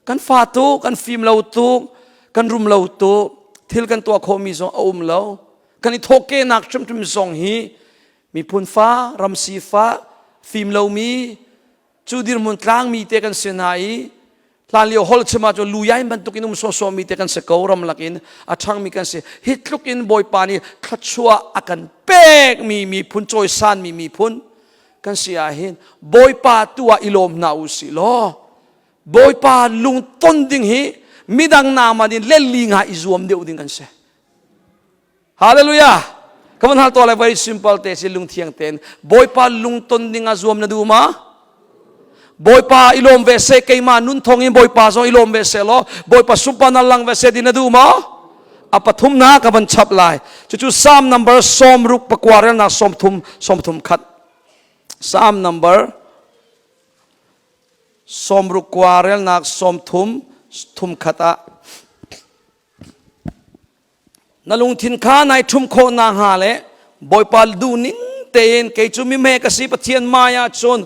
กันฟ้าตุกันฟิล์มเราตุกันรุมเราตุทิลกันตัวเขามีสองอุ้มเรากันอีทอกเกนักชุมชุมสองฮีมีพุนฟ้ารำสีฟ้าฟิล์มเรามีจูดิรมุนกลางมีเตกันเสนาอีลานเลี้ยวฮอลชมาจนลุยายมันตุกินุมโซโซมีเตกันสกาวรำลักินอาช่างมีกันเสฮิตลุกินบอยปานีขัดชัวอากันเป๊กมีพุนจอยซานมีพุนกันเสียเห็นบอยปาตัวอิลมนาอุสิโลบอยปาลุงต้นดิ่งฮีมิดังนามาดินเล่นลิงหาอิจวมเดียวดิ่งกันเสฮาเลลูยาคำนั้นตัวอะไร very simple แต่สิลุงเทียงเต็นบอยปาลุงต้นดิ่งอาจวมนาดูมาบอยปาอิลมเวเซเกยมานุนทองอินบอยปาซองอิลมเวเซโลบอยปาสุปานัลลังเวเซดินาดูมาอปทุมนากับบัญชับลายจู่ๆ3 number สมรุกปะกวาเรนักสมทุมขัด3 number สมรุกกวาเรนักสมทุมขัดนลุงทินข้าในทุมโคนาหาเลบอยปาดูนิ่งเตนเกจูมิเมกสิปะเทียนมายาชน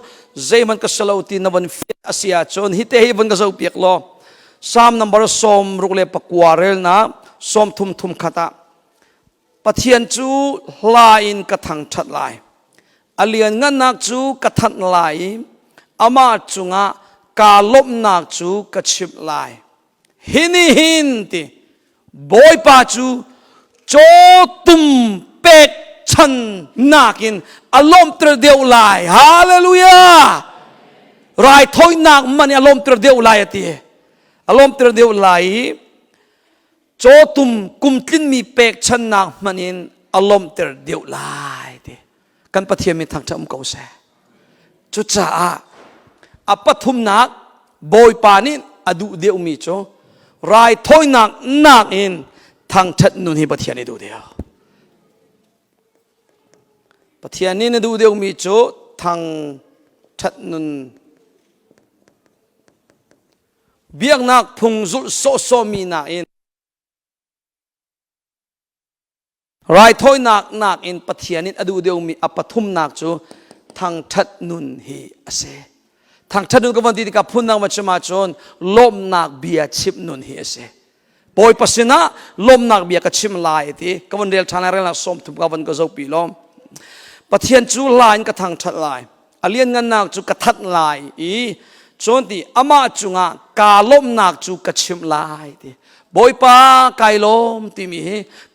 เจมันก็สลาวตีนวันฟิอาเซียชนฮิตเฮวันก็จะเปียกล้อ3 number สมรุกเลปะกวาเรนักสมทุมขัดปะเทียนจูลายน์กระทังชัดลายอเลียนงันนักจูกระทันลายอามาจุงะกาลบนักจูกระชิบลายหินติบอยปาจูโจตุมเป็ก ฉันนากินอารมณ์ตระเดียวลายฮาเลลูยารายถอยนักมันอารมณ์ตระเดียวลายตีอารมณ์ตระเดียวลายโจตุมกุมตินมีเป็กฉันนักมันอินอารมณ์ตระเดียวลายตีกันปะเทียมีทางจำเก่าเสจุดจ้าอปทุมนักบอยปานินอดูเดียวมีโจรายถอยนักนักอินทางชัดนุนให้ปะเทียนดูเดียวปะเทียนนี่ดูเดียวมีโจทางชัดนุนเบียกนักพุงจุลโซโซมีนักอินรายถอยนักอินปะเทียนนี่อดูเดียวมีอปทุมนักโจทางชัดนุนให้เสทางชัดนุนก็วันที่กับพุ่นนักมาชมาจนลมนักเบียชิบนุนให้เสปอยปัสนะลมนักเบียกับชิมลายที่ก็วันเรียลทานอะไรนะสมทุกวันก็จะปีลมปะเทียนจูลายก็ทางชัดลายอเลียนเงินนักจูกระทัดลายอีจนที่อามาจุงะกาลมนักจูกระชิมลายที่บอยปาไกลมที่มี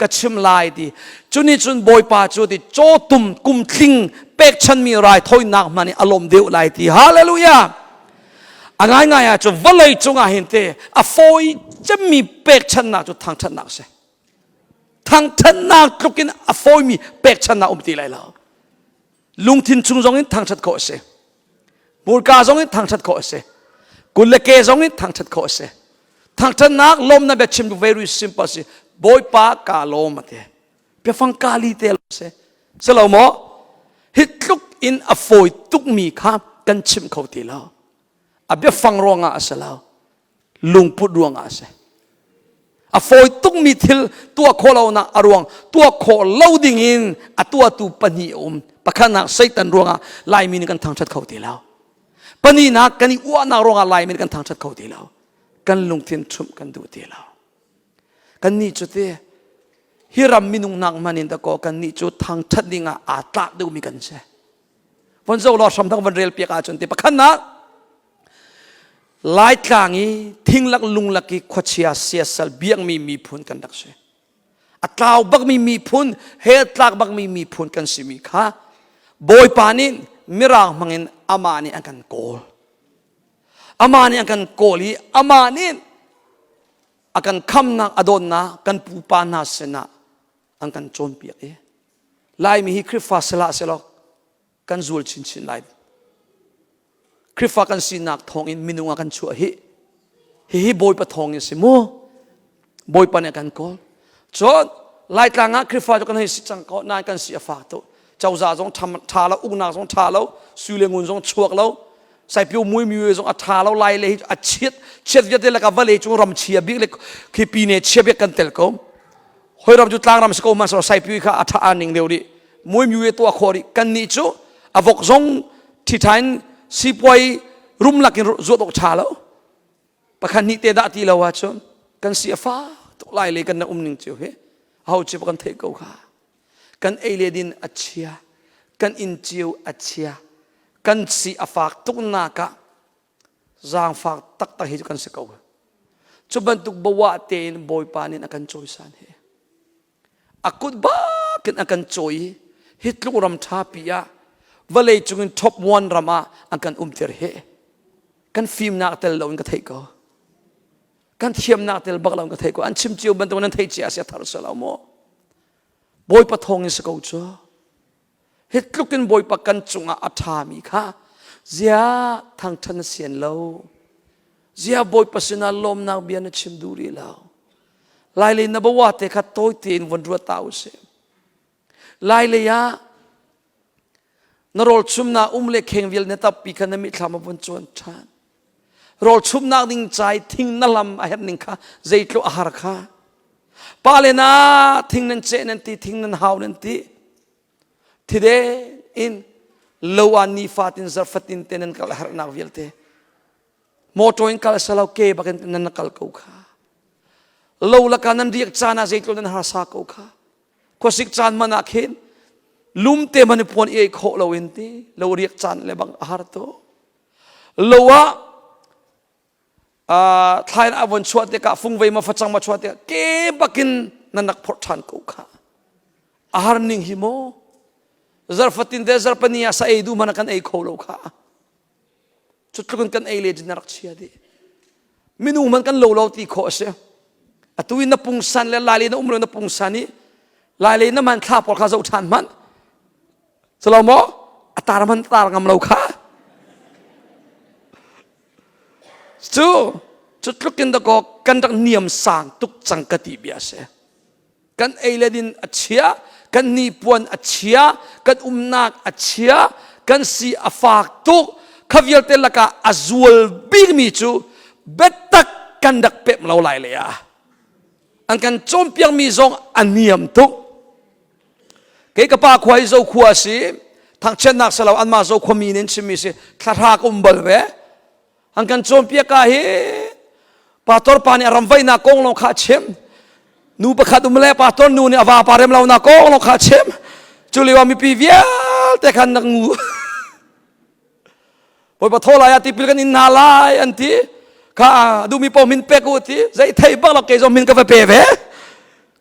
กระชิมลายที่จุนี่จุนบอยปาจูที่โจตุมกุมทิ้งเป็กฉันมีรายถอยนักมันอารมณ์เดียวลายที่ฮาเลลูยาง่ายๆจูวันเลยจงอาเห็นเตอฟอยจะมีเป็กฉันนักจูทางฉันนักเสทางฉันนักทุกินอฟอยมีเป็กฉันนักตีไรแล้วลุงทินจุงจงอินทางชัดโคเสบูรกาจงอินทางชัดโคเสกุลเลเกจงอินทางชัดโคเสทางฉันนักลมนั่นแบบชิมดู very simple สิบอยปากาลมเตเปียฟังกาลีเตลเสสลามอฮิตลุกอินอฟอยตุกมีข้ามกันชิมเขาตีแล้วอาเบียฟังรองอาเสลาวลุงพูดรวงอาเสอฟอยตุกมีทิลตัวโคลาวนักอรวงตัวโคลาวดิ่งอินอตัวตูปนิอมปะขณะไซตันรวงอาลายมีนกันทางชัดเขาตีแล้วปนีนักกันอีอ้วนนักรวงอาลายมีกันทางชัดเขาตีแล้วกันลุงเทียนชุมกันดูตีแล้วกันนี่จุดเดียฮิรัมมินุงนักมันอินตะโกกันนี่จุดทางชัดดิ่งอาตากดูมีกันใช่วันเจ้าหลอดสมทั้งวันเรียลเปียกอาจนตีปะขณะหลายครั้งนี้ทิ้งลักลุงลักกีขวดเชียเสียสลเบียงมีพุนกันดักเสอัตลาวบักมีพุนเฮตลักบักมีพุนกันสิมีค่ะบอยปานินมิรางมังอินอามานี่อันกันโกลอามานี่อันกันโกลีอามานี่อันกันคำนักอดอนนะกันปูปานาเสนะอันกันโจนเปียกลายมีฮิคริฟาเสละเสลอกกันจูลชินลายคริฟากันสีนักทองอินมินุงกันชัวฮิบอยปะทองอินสิโมบอยปะเนี่ยกันโกลจนลายกลางคริฟาจะกันให้สิจังก็นายกันสีฟ้าตัวเจ้าจ่าจงทำทาแล้วอุ้งนางจงทาแล้วสุเลงุนจงชวกแล้วใส่ผิวมุ้ยมีจงอัฐาแล้วลายเลยอัดเช็ดยัดเลยกับว่าเลยจงรำเชียบิกเลยคือปีเนี่ยเชียบิกกันเตลก็หอยรำจุดล่างรำสกุลมาสใส่ผิวข้าอัฐานิงเดียวดิมุ้ยมีตัวคอดิกันนี่จูอวกจงที่ทานสิปวยรุมหลักinรถออกชาแล้วปะคันนี้เตะดาตีแล้วว่าชนกันเสียฟ้าตัวลายเลยกันนะนิ่งเจียวเฮเอาเจ็บกันเทกเอาค่ะกันเอเลดินอัจฉริยะกันอินเจียวอัจฉริยะกันสีอฟากตุกนักจางฟากตักหิจกันเสกเอาจุบันตุกบัวเตนบอยปานินakan joy san he akut ba kan akan joy hit lu ram tha pia vale chungin top 1 rama akan ter he kan film nak tel lo ka thai ko kan thiam nak tel bak lo ka thai ko an chim chiu ban to nan thai chia sia thar sala mo boy pa thong is ko cho hit lukin boy pa kan chunga atha mi kha zia thang than sian lo zia boy pa sina lom nak bian chim duri lo lai le na bawa te kha toy tin von ru tau se lai le ya narol chumna umle khengwil ne tap pi khan mi thlama bun chon than rol chumna ding chai thing na lam a het ning kha zeitlo a har kha palena thing nan che nan ti thing nan haw nan ti thide in lowani fatin zarfatin tenen kal har na wilte moto in kal salau ke bakan nan nakal ko kha low la kanan riak chana zeitlo nan har sa ko kha khosik chan mana khin lum te mani pon e kho lo inti lo riak chan le bang har to lowa thain avon chuat te ka fung vei ma phachang ma chuat te ke bakin nanak phor than ko kha ahar ning hi mo zarfatin de zarpania sa edu man kan ei kholo kha chutlukun kan ei le jinarak chia di minu man kan lo ti kho se atuin na pungsan le lali na umlo na pungsani lali na man kha por kha zo than man salomo atar man tar ngam lo kha chu chutlukin da ko kan dak niam sang tuk changkati bia se kan ei le din achia kan ni puan achia kan umnak achia kan si afak tuk khavial te laka azul big mi chu betak kan dak pep lo lai le ya an kan chompiang mi zong aniam tuk ke ka pa khwai zo khua si thang chen nak salaw an ma zo khomi nen chimi se thara kumbal ve an kan chompia ka he pastor pani ramvai na kong lo kha chem nu pakhat umle pastor nu ni awa parem lo na kong lo kha chem chuliwa mi pi vial te khan nak ngu poi pa thola ya ti pil kan in nalai anti ka du mi po min pe ko ti zai thai bang lo ke zo min ka pe ve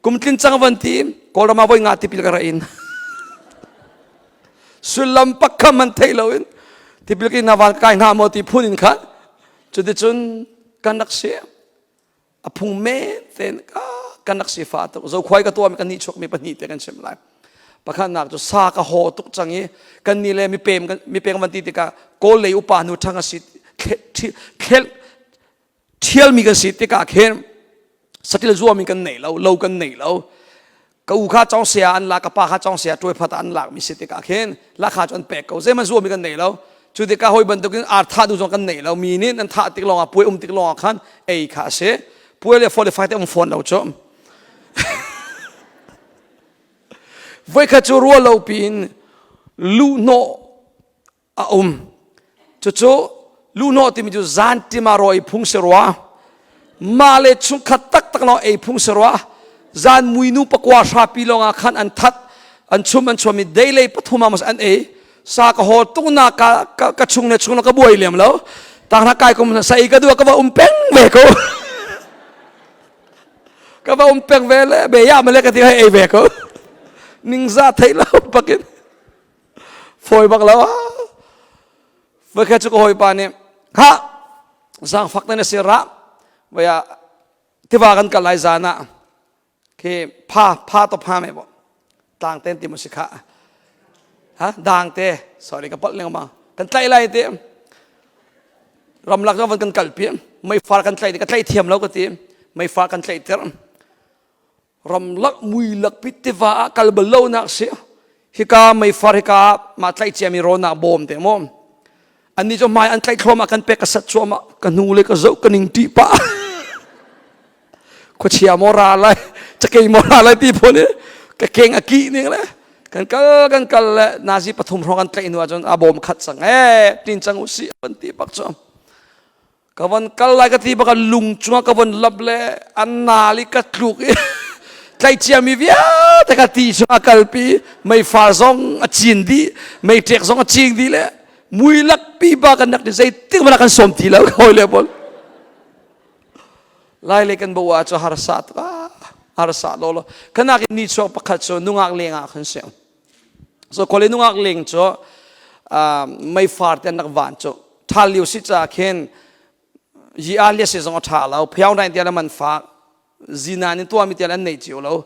kum tin chang van ti ko ma voi nga ti pil ka ra in sulam pakha man thai lo in ti pil ki na wal kai na mo ti phun in khan chu de chun kan nak se apung me ten ka kan nak si fa to zo khwai ka to mi kan ni chok mi pani te kan sem lai pakhan nak to sa ka ho tuk changi kan ni le mi pem man ti ti ka ko le upa nu thanga si khel thial mi ka si ti ka khen satil zo mi kan nei lo kan nei lo ka u kha chong sia an la ka pa kha chong sia toi phat an lak mi si ti ka khen la kha chon pe ko ze man zo mi kan nei lo chu ti ka hoi ban tu kin ar tha du zo kan nei lo mi ni an tha tik long a pui tik long a khan ei kha se pui le 45 te phone lo chom voi kha chu ro lo pin lu no a chu lu no ti mi ju zan ti ma roi phung se roa ma le chung khat tak no ei phung se roa zan muinu pakwa sha pi longa khan an that an chum mi daily pathuma mas an ei sa ka ho tu na ka chung ne chung ka buai lem lo ta na kai kum sai ka du ka ba peng ve ko ka ba peng ve le be ya ma le ka ti ei ve ko ning za thai lo pakin foi bak lo với cái chỗ hội bàn này ha giang phát này sẽ ra vậy à thì vào gần cả lại ra nè cái pha to pha mày bộ tang tên tìm một sự khác ha đang thế sorry cái bắt lên mà cần tay lại thế rầm lạc cho vẫn cần cẩn piên mấy pha cần tay thì cái tay thiềm lâu cái tím mấy pha cần tay thế rầm lạc mùi lạc pít thì vào cả bờ lâu nè xí khi cả mấy pha khi cả mà tay chém mi rona bom thế mom anh đi cho mai anh tay thua mà cần pe cái sắt chua mà cần nung lấy cái dấu cần ninh tị pa có chia mora lại chắc cái mora lại tị phun ấy cái keng aki này đấy cần là nazi pathum rong anh tay nuôi cho abom khát sang tin chăng usi anh tị bạc cho cái vấn cần lại cái tị bạc lung chua cái vấn lập lệ anh nali cái trục ấy tay chia mi vía tay cái tị chua cái pi mấy pha rong chín đi mấy trek rong chín đi lệ mui lak pi ba kan nak di say tik mana kan som ti law hoy level lai le kan bawa cho harsa lolo kana ki ni cho pakhat cho nungak lenga khan se so kole nungak leng cho mai far ten nak van cho thaliu si cha khen yi alia se zong tha law phiao nai te man fa zina ni to mi te lan nei chiu law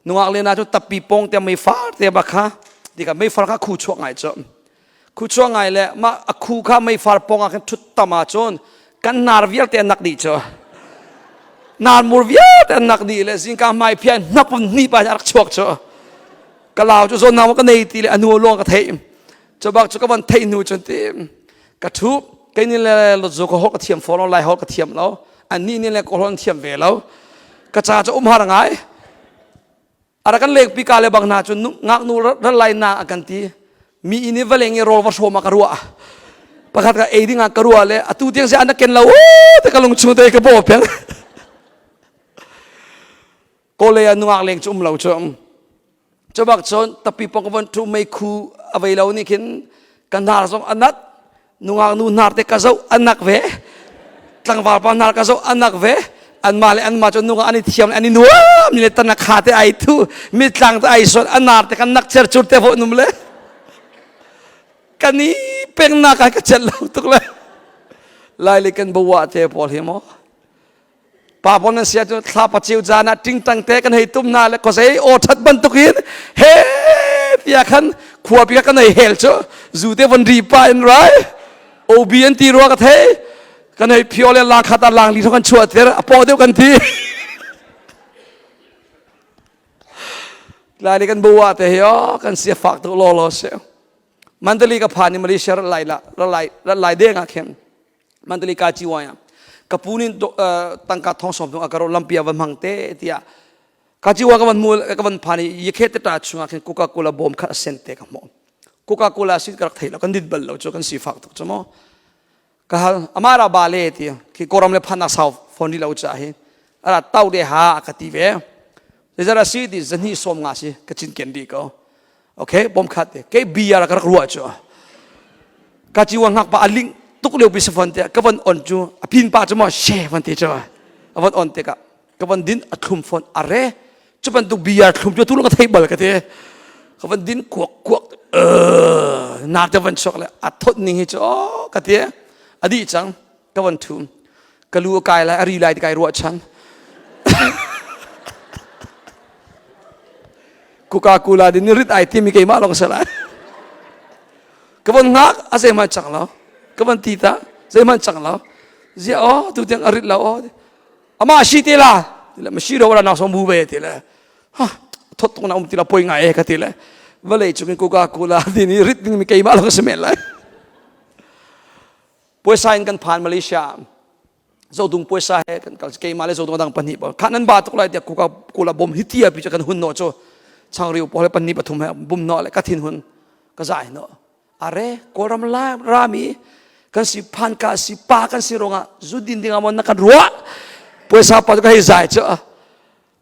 nungak le na cho tapi pong te mai far te ba kha di ka mai far kha khu chok ngai cho khu cho ngai le ma khu kha mai far ponga kan thut tama chon kan nar vial te nak di cho nar mur vial te nak di le jing ka mai phian napun ni pa rak chok cho kalau cho zon naw ka nei ti le anu long ka thei cho bak cho ka ban thei nu chon ti ka thu cái ni le lo zo ko ho ka thiam follow lai ho ka thiam lo an ni le ko hon thiam ve lo ka cha cho har ngai ara kan lek pi ka le bang na chun ngak nu ra lai na akan ti mi ini valengi rol var soma karua pakhat ka ei dinga karua le atu tiang se anak ken law te kalung chu te ka bo peng ko le anuak leng chum law chom chobak chon tapi pong kon tu mai khu avai law ni kin kan har som anak nungak nu nar te ka zo anak ve tlang war pa nar ka zo anak ve an male an ma chon nunga ani thiam ani nuam ni le tanak khate ai tu mi tlang ta ai son anar te kan nak cher chur te ho num le กันนี้เป็นนักกันเจริญตุกเลยลายเล็กกันบัวเทพอลเฮมอป้าพนันเสียจนข้าพเจ้าจานะจริงตั้งแต่กันให้ตุ้มนาแล้วก็เสียโอทัดบันตุกินเฮ้พี่อาคันขวบพี่อาคันให้เฮลจ้ะจูเตวันรีป้าอินไรโอบีเอ็นตีรัวกันเทกันให้พิโอเลลางขัดลางลีทุกคนชัวเทระพอเดียวกันทีลายเล็กกันบัวเทเฮอกันเสียฝากตัวโลโลเสียมันตลีกับผ่านในมาเลเซียละลายละลายเด้งอะเข้มมันตลีกาจิวายกับปูนินตั้งกัดท้องสมตรงอากาศลำเปียวันมังเตที่อะกาจิวากับวันมูลกับวันผ่านยี่เขตตราช่วงเข้มโคคาโคลาบอมขัดเซนเตกับมอโคคาโคลาสิกรักไทยแล้วกันดิบเบลแล้วจกันสีฟักตุกจมอก็อามาราบาเลที่ที่โครามเลพันนักสาวฟอนดีเราจะเห็นอะไรเต้าเดหาคติเวเดี๋ยวจะสิดิจะนี่สมงาสิกจินเกันดีก็โอเคบอมขัดเตะแค่บีอาร์ก็รัวจ้ะกาจิวาหักปะอลิงตุกเลี้ยวไปสักวันเตะกับวันอ่อนจูพินป้าจะมาเชฟวันเตะจ้ะวันอ่อนเตะกับวันดินอัดคุมฟอนอะไรจะเป็นตุกบีอาร์คุมจูทุลงกับเทเบิลกันเตะกับวันดินขวกนาจะวันช็อกเลยอัดทดนิ่งจ้ะกันเตะอดีตจังกับวันทุ่มกับลูกกายแล้วรีไลท์กายรัวฉันกูกากูลาดินริดไอที่มีเกี่ยมาลงสลายกับวันงักอาศัยมันจังแล้วกับวันตีตาอาศัยมันจังแล้วเจ้าอ๋อตัวเตียงอริดแล้วอ๋ออามาชีติละมาชีเราวันนักสมบูรณ์ทีละฮะทดตรงนั้นทีละป่วยไงกันทีละวันเลยจุกันกูกากูลาดินริดมีเกี่ยมาลงสมัยเลยป่วยสายกันผ่านมาเลเซียโจดุงป่วยสายกันกับเกี่ยมาเลยโจดุงดังปันหิบขันนั้นบาตุกเลยเดี๋ยวกูกากูลาบอมฮิตเทียไปจากกันหุ่นโนโจช่างเรียวพอเลยปันนี้ปฐุมให้บุมนอเลยกัดทินหุ่นก็ใจเนาะอะไรก็รำลายรามีกันสิพันกันสิปากันสิรงะจุดดินดิ่งมันนักรัวป่วยสาปก็ให้ใจเจ้า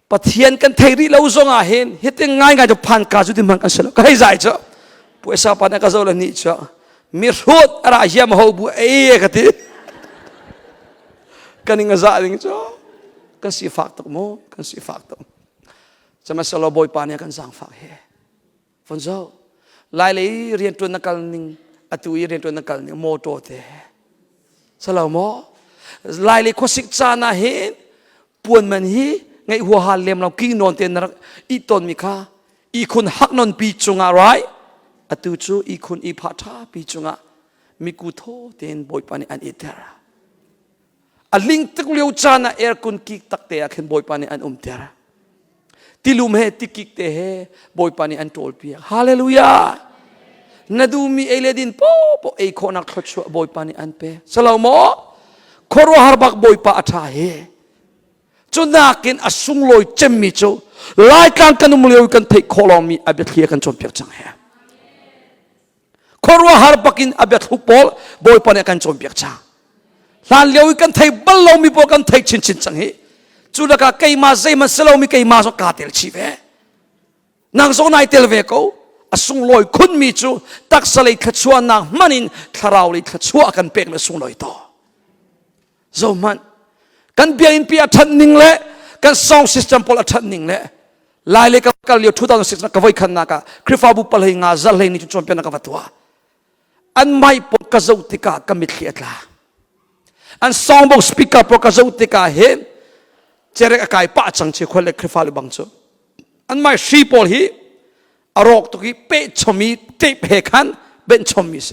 ปะเทียนกันเทรีเราส่งอาเห็นเห็นง่ายง่ายจะพันกันจุดดินมันกันเสร็จก็ให้ใจเจ้าป่วยสาปนักก็จะเลยนี่เจ้ามีรูดอะไรเยี่ยมหัวบุเอ๋กันทีกันยังใจดิ่งเจ้ากันสิฝากตัวมั้งกันสิฝากตัวจะมาสโลบอยปานยังกันสั่งฝากเฮฟังเจ้าลายเลยเรียนตัวนักการนิ่งอตุยเรียนตัวนักการนิ่งโมโตเตสลาวมอลายเลยข้อศึกษาหน้าเห็นปวนมันฮีไงหัวหันเลี้ยมเรากิ้งนอนเตียนนักอีตนมีค่าอีคนหักนอนปีจงอะไรอตุจูอีคนอีพัฒนาปีจงะมีกูโทเตียนบอยปานอันอิตระอลิงตึกเลี้ยวจานะเอร์คุนกิกตักเตะขึ้นบอยปานอันเตระติลุมเฮติกิกเตเฮบอยปานีอันโตลเปียฮาเลลูยานาดูมีเอเลดินpoเอโคนักทศบอยปานีอันเปสลาวโมโครัวฮาร์บักบอยปาอัฐาเฮจุนักกินอสุงลอยเจมมิโจไล่กันกันมุลอยกันเทคโคลอมีอับยัดเลียกันจนเปียกจังเฮโครัวฮาร์บักินอับยัดฮุปอลบอยปานีกันจนเปียกจังลานเลียวกันเทบัลลอมีปอกันเทชินชินจังเฮจุดก็เกี่ยมาใจมันสลามีเกี่ยมาสกัดเตลชีเวนางโซนายเตลเวโกอสุงลอยคุณมีจูตักสลัยขัดชัวนางมันินคาราวลิขัดชัวกันเป็กเลยสุงลอยต่อโซมันกันเบียนเปียทันนิงเล่กันซองซิสเต็มพอลทันนิงเล่ลายเล็กกับเลี้ยว2006นักไว้ขันนักคริฟาบุปเลยงาจัลเลยนี่จุดจอมเป็นนักวัตถุอันไม่ปกกระจุติกากมิดเขียดละอันซองบอกสปีกเกอร์ปกกระจุติกาเห็นเจริญกายป้าจังเชื่อคนเล็กคริฟาลิบังโจอันไม่ชีพอลฮีอารอกตุกีเปชมีเทปเฮกันเป็นชมีเส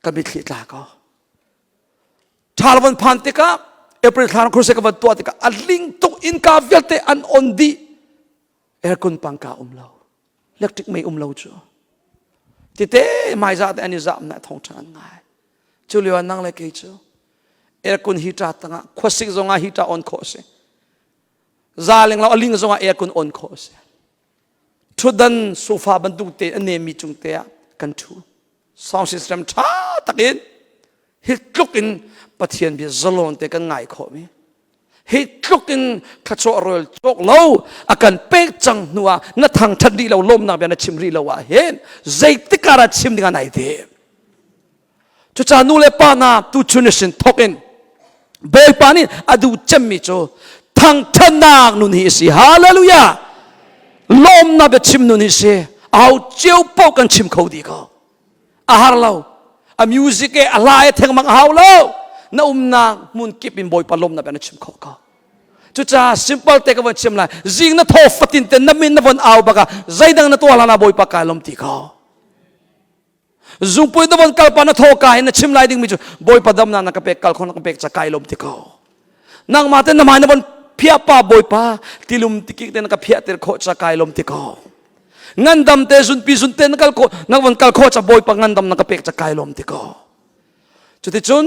ก็มิดขีดลาก็ชาลวันพันติกาเอเปริลทานครูเสกวันตัวติกาอันลิงตุกอินกาเวลเตอันออนดีเอร์กุนปังกาเลาเล็กติกไม่เลาจ้ะที่เต้ไม่จัดอันนี้จับนะท้องฉันง่ายจุลิวันนั่งเล็กจ้ะเอร์กุนฮิตาตั้งข้อสิกจงอาฮิตาออนโคเสซาเลงเราอลิงจงอาเอร์กุนออนโคเสทุดันโซฟาบรรทุกเตอันนี้มีจุงเตะกันทูซาวด์ซิสเต็มช้าตักอินฮิตลุกอินปะเทียนเบียจลอนเตกันง่ายขอมีฮิตลุกอินขัดโซอรอยโจกเล่าอาการเป๊กจังนัวนัทางทัดดีเราล้มนาเบียนชิมรีเราว่าเห็นใจติการัดชิมดิ่งไหนเดียจุดจานูเลปานาตูชุนิสินทกินเบลปานิอดูเจมิโจทางทนักนุนฮิสิฮาเลลูยาลมนาเบชิมนุนิเสเอาเจียวปอกันชิมเขาดีก็ ahar lo a music e alai theng mang hau lo na na mun kip in boy palom na ben chim kho ko chu cha simple te ka van chim lai jing na tho fatin te na min na von aw baka zaidang na to la na boy pa kalom ti ko zung pui na von kal pa na tho ka na chim lai ding mi chu boy padam na ka pek kal khon ka pek cha kailom ti ko nang ma te na mai na von phia pa boy pa tilum tikik te na ka phia ter kho cha kailom ti ko ngandam te sun pi sun te na kal ko na von kal kho cha boy pa ngandam na ka pek cha kailom ti ko chuti chun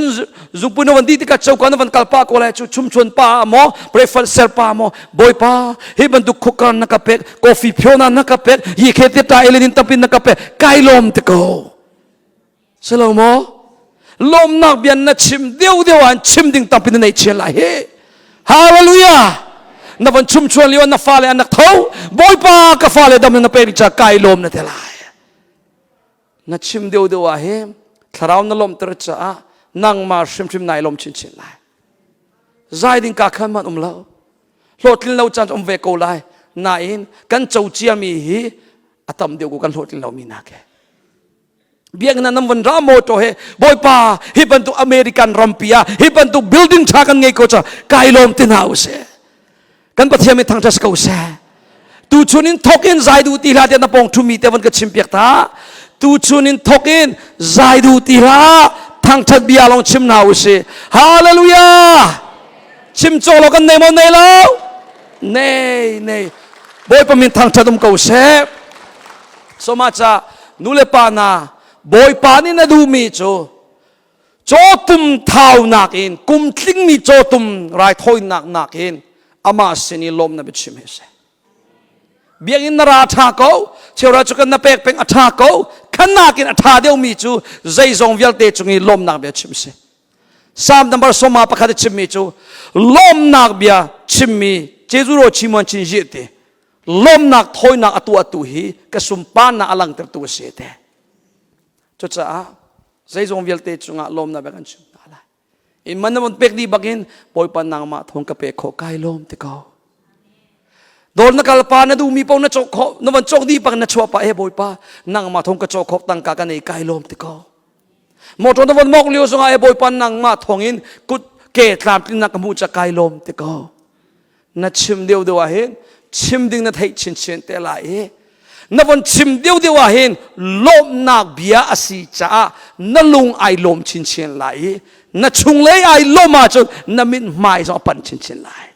zungpu no wandi tika chau kan van kalpa ko la chu chum chun pa mo breakfast ser pa mo boy pa he ban du khokran na ka pek coffee phiona na ka pek yi khete ta elin tapin na ka pek kailom te ko salomo lom nak bian na chim deu deu an chim ding tapin nei chen la he hallelujah na van chum chun liwan na fale anak thau boy pa ka fale dam na pek cha kailom na te la na chim deu deu a he tharau na lom ter cha nang ma shim shim nai lom chin chin lai zai ding ka khan man lo hlotlin lo chan ve ko lai na in kan chau chia mi hi atam deu ko kan hlotlin lo mi na ke biang na nam van ra mo to he boy pa hi ban tu american rampia hi ban tu building tha kan ngei ko cha kai lom tin house kan pathia mi thang tas ko se tu chunin thokin zai du ti la de na pong thu mi te van ka chim piak ta tu chunin thokin zai du ti la thang that bia long chim na use hallelujah chim cholo kan nei mo nei lo nei boy pa min thang thatum ko se so ma cha nule pa na boy pa ni na du mi cho tum thau nak in kum tling mi cho tum rai thoi nak in ama sini lom na bichim he se biang in nara tha ko chera chukan na pek peng atha ko khanak in atha deu mi chu zai zong vial te chungi lom nak bia chim se sam number soma pakhat chim mi chu lom nak bia chim mi jeju ro chimon chin ji te lom nak thoi nak atu hi ka sumpa na alang ter tu se te chu cha zai zong vial te chunga lom na ba kan chum ala in man mon pek di bagin boy pan nang ma thong ka pe kho kai lom te ko dol na kalpa na du mi pau na chok kho na van chok di pang na chwa pa e boy pa nang ma thong ka chok khop tang ka ka nei kai lom te ko mo to na van mok liu songa e boy pa nang ma thong in kut ke tlam tin na ka mu cha kai lom te ko na chim deu deu a hen chim ding na thai chin chen te la e na van chim deu deu a hen lom nak bia asi cha na lung ai lom chin chen la e na chung lei ai lom ma chu na min mai zo pan chin chen lai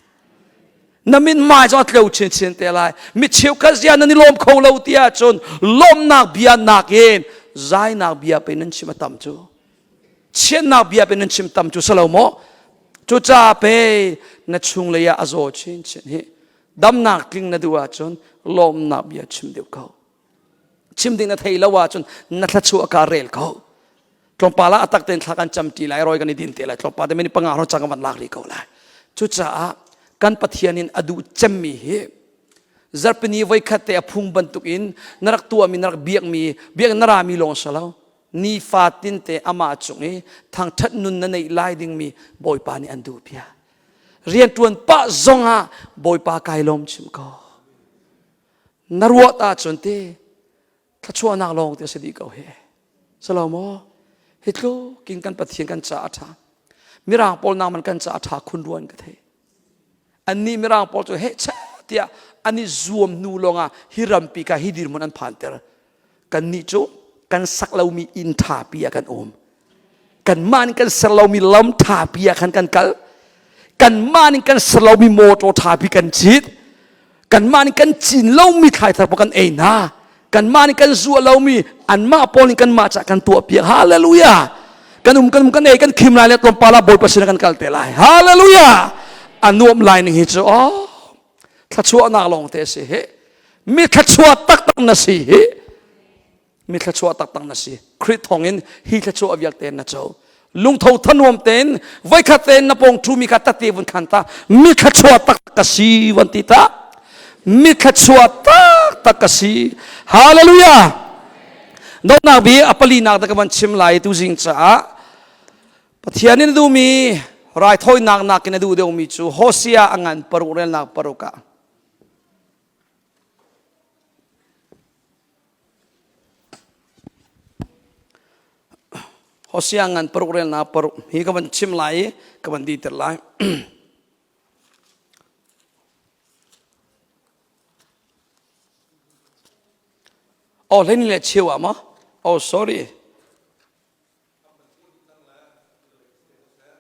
na min mai zo tleu chin chin te lai mi cheu ka zia na ni lom kho lo tia chun lom nak bia nak en zai nak bia pe nan chim tam chu chen nak bia pe nan chim tam chu salomo chu cha pe na chung le ya azo chin chin he dam nak king na duwa chun lom nak bia chim deu ko chim ding na thei lo wa chun na thla chu ka rel ko tlom pala atak ten thakan cham ti lai roi kan ni din te lai tlom pa de meni panga ro chang man lak ri ko lai chu cha kan pathianin adu chammi he zarpani voi khate aphung bantuk in narak tu ami narak biak nara mi long salo ni fatin te ama chungi thang that nun na nei lai ding mi boy pa ni andu pia rian tuan pa zonga boy pa kai lom chim ko narwa ta chunte thachua nak long te sedi ko he salomo hitlo king kan pathian kan cha atha mirang pol nang man kan cha atha khun ruan ka the ani mirang pol chu he cha tia ani zuam nu longa hiram pi ka hidir mon an phan ter kan ni chu kan saklau mi in tha pia kan om kan man kan saklau mi lam tha pia kan kal kan man kan saklau mi moto tha pi kan chit kan man kan chin lo mi thai thar kan e na kan man kan zu lo mi an ma pol kan ma cha kan tu pia hallelujah kan e kan khim lai le tom pala boy pasin kan kal te lai hallelujah anuam line hi chu thachua na long te se he mi thachua tak na si he mi thachua tak na si khrit thongin hi thachua avyak ten na chaw lung tho thanuam ten vai kha ten na pong thu mi kha ta te bun khan ta mi thachua tak ka si wanti ta mi thachua tak ka si hallelujah no na bi apali nak da kan chim lai tu jing cha pathianin du mi rai thoi nak kin du de mi chu hosia angan paru rel nak paruka Hosea ngan peruk na peruk hi kaban chim lai kaban di ter lai oh lên là chiều à mà oh sorry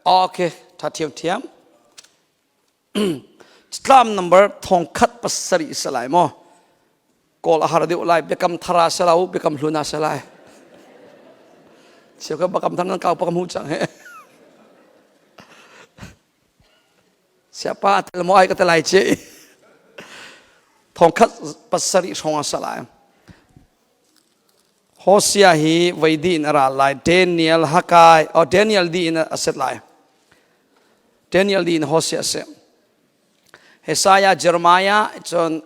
okay tha thiam Islam number thong khat pasari salai mo kol ahar de ulai bekam thara salau bekam luna salai chiều ka bakam than kau pakam hu chang he siapa tel mo ai ka telai che thong khat pasari songa salai Hosea hi vaidi in ara lai Daniel hakai or Daniel di in aset lai Daniel di in Hosea se Hesaya Jeremiah chon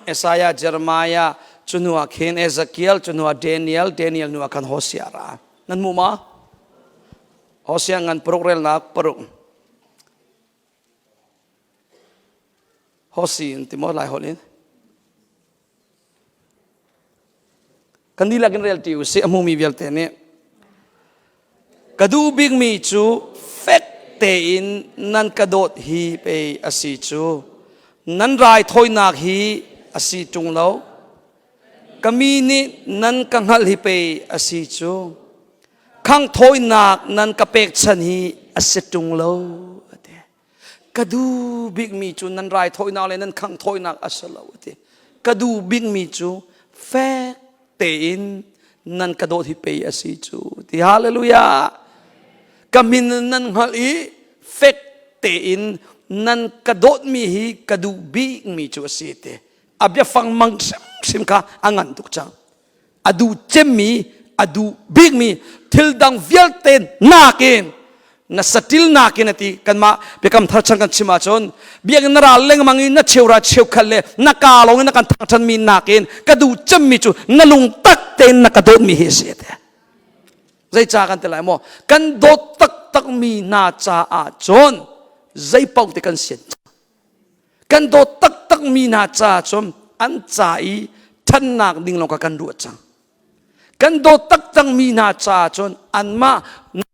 Hesaya Jeremiah chunua khen Ezekiel chunua Daniel nua kan Hosea ra nan mu ma Hosea ngan progrel na peruk Hosin timo lai holin Kandila kin real tiu se amu mi vial te ne kadu big mi chu fek te in nan kadot hi pe asi chu nan rai thoi nak hi asi tung lo kami ni nan kanghal hi pe asi chu khang thoi nak nan kapek chan hi asi tung lo ate kadu big mi chu nan rai thoi nak le nan khang thoi nak asalo ate kadu big mi chu fek in nan kadot hi pe asi chu ti hallelujah kamin nan hali fek te in nan kadot mi hi kadu bi mi chu asi te abya fang mang sim ka angan tuk chang adu chemi adu big mi til dang vial ten nakin na satil nakin ati kanma bekam thar chang kan chima chon biang nara leng mangi na cheura cheu khalle na ka long na kan thang chan mi nakin kadu chemi chu nalung tak ten na kadot mi hi se te zai cha kan te lai mo kan dot tak mi na cha a chon zai pau te kan sian kan dot tak mi na cha chom an cha i than nak ding long ka kan ru chang kan do tak mi na cha chon an ma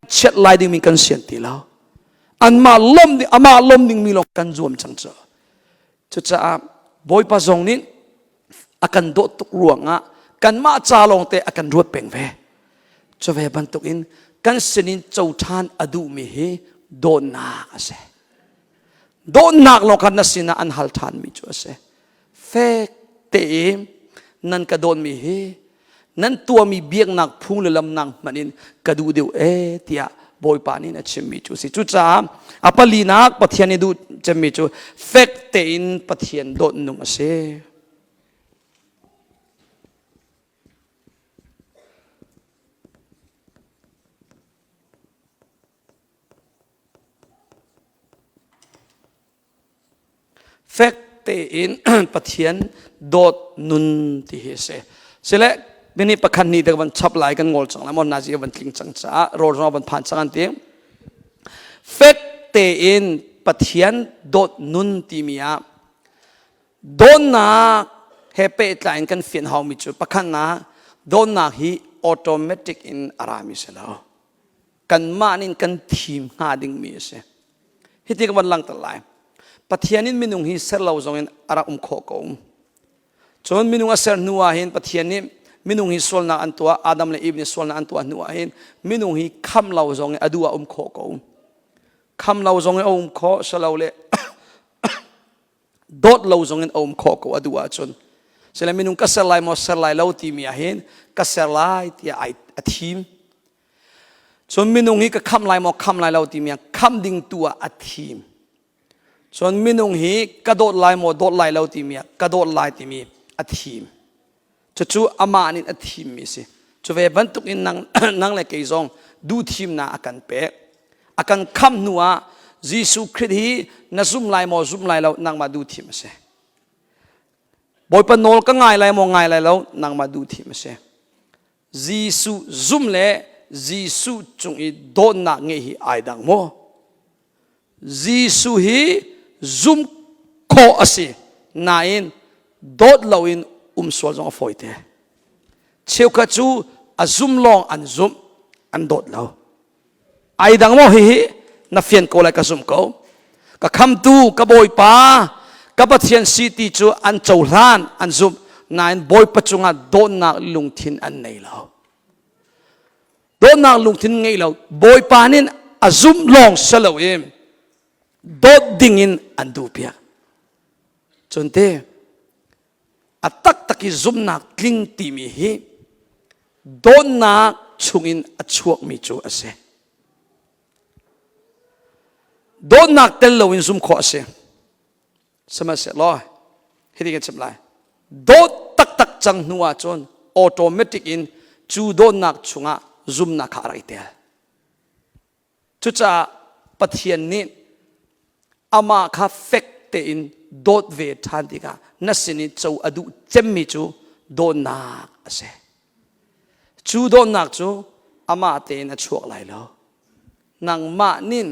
chet lai ding min kan sian ti lao an ma lom ding mi long kan zuam chang cha chu cha boy pa zong nin akan do tuk ruanga kan ma cha long te akan ruat peng ve cho ve ban tuk in kan sinin chau than adu mi he do na ase do nak long kan na sina an hal than mi chu ase fe te nan ka don mi he nan tua mi biak nak phung le lam nang manin kadu deu tia boy panin a chimmi chu si chu cha apali nak pathian du chimmi chu fek te in pathian dot nung ase fek te in pathian dot nun ti he se sele bini pakhan ni de ban chap lai kan ngol chang la mon na ji ban tling chang cha ro ro ban phan chang an te fek te in pathian dot nun ti mia don na he pe tlain kan fian haw mi chu pakhan na don na hi automatic in arami se lo kan manin kan thim ha ding mi se hiti ka ban lang ta lai pathianin minung hi ser lo zong in ara kho ko chon minung a ser nuwa hin pathianin minung hi sol na antua adam le ibni sol na antua nuwa hin minung hi kham lo zong adua kho ko kham lo zong kho salo le dot lo zong in kho ko adua chon sela minung ka ser lai mo ser lai lo ti mi a hin ka ser lai ti ai athim chon minung hi ka kham lai mo kham lai lo ti mi kham ding tua athim chon minung hi ka dot lai mo dot lai lo ti mi ka dot lai ti mi athim chu ama anin athim mi se chu ve ban tuk in nang le ke zong du thim na akan pe akan kham nuwa jisu christ hi na zum lai mo zum lai lo nang ma du thim se boy pa nol ka ngai lai mo ngai lai lo nang ma du thim se jisu zum le jisu chung i do na nge hi ai dang mo jisu hi zum kho ase na in dot lo in swal zong foite cheu ka chu azum long an zum an dot lo ไอดังโมหินับเฟียนโกเลยกระสุมเขากะคำตูกะบอยป้ากะปะเทียนซีตีจูอันเจ้าล้านอันซุมนายบอยปัจจุงาโดนนักลุงทินอันไหนเราโดนนักลุงทินไงเราบอยป้านินอาซุมลองเสลวเอ็มโดดดิ่งอินอันดูเปียจนเตอัตตักตักิซุมนักลิงตีมีฮีโดนนักชุงอินอัชวกมีจูอาเซโดนนักเตลลวินซุมขอเสสมัยเสร็จแล้วเฮ็ดกันสำหรับโดดตักตักจังนัวจนออโตเมติกอินจูโดนนักชุงะซุมนักอะไรเตลจุดจะปะเทียนนี้อามาคาเฟกเตอินโดดเวทันติกานัสินิจูอดุเจมมิจูโดนนักเสจูโดนนักจูอามาเตนชวกไหลแล้วนางมานิน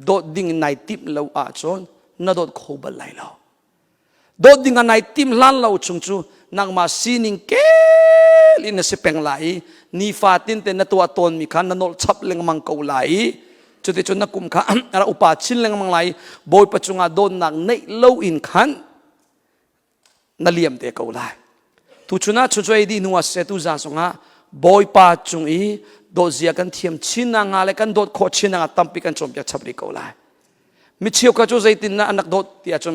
โดดดิ่งในติมเราอาจนน่าโดดโคบไหลเราโดดดิ่งในติมล้านเราจงจูนางมาซีนิงเกลินสิเปงไหลนีฟาตินเตนตัวตนมีขันนนชับเลงมังเกาไหลจุดที่จนนักกุมขันเราอุปาชินเลงมังไหลบอยปัจจุงาโดนนางในเล่าอินขันนั่นเลี่ยมเตะเกาไหลทุจุน่าช่วยดีนัวเสตุจาสงะบอยปัจจุงอีโดดเสียกันเทียมชินนางอะไรกันโดดโคชินนางตั้มปีกันจมอยากชับริเกาไหลมิเชียวก็ช่วยตินนะอันนักโดดที่อาจจะ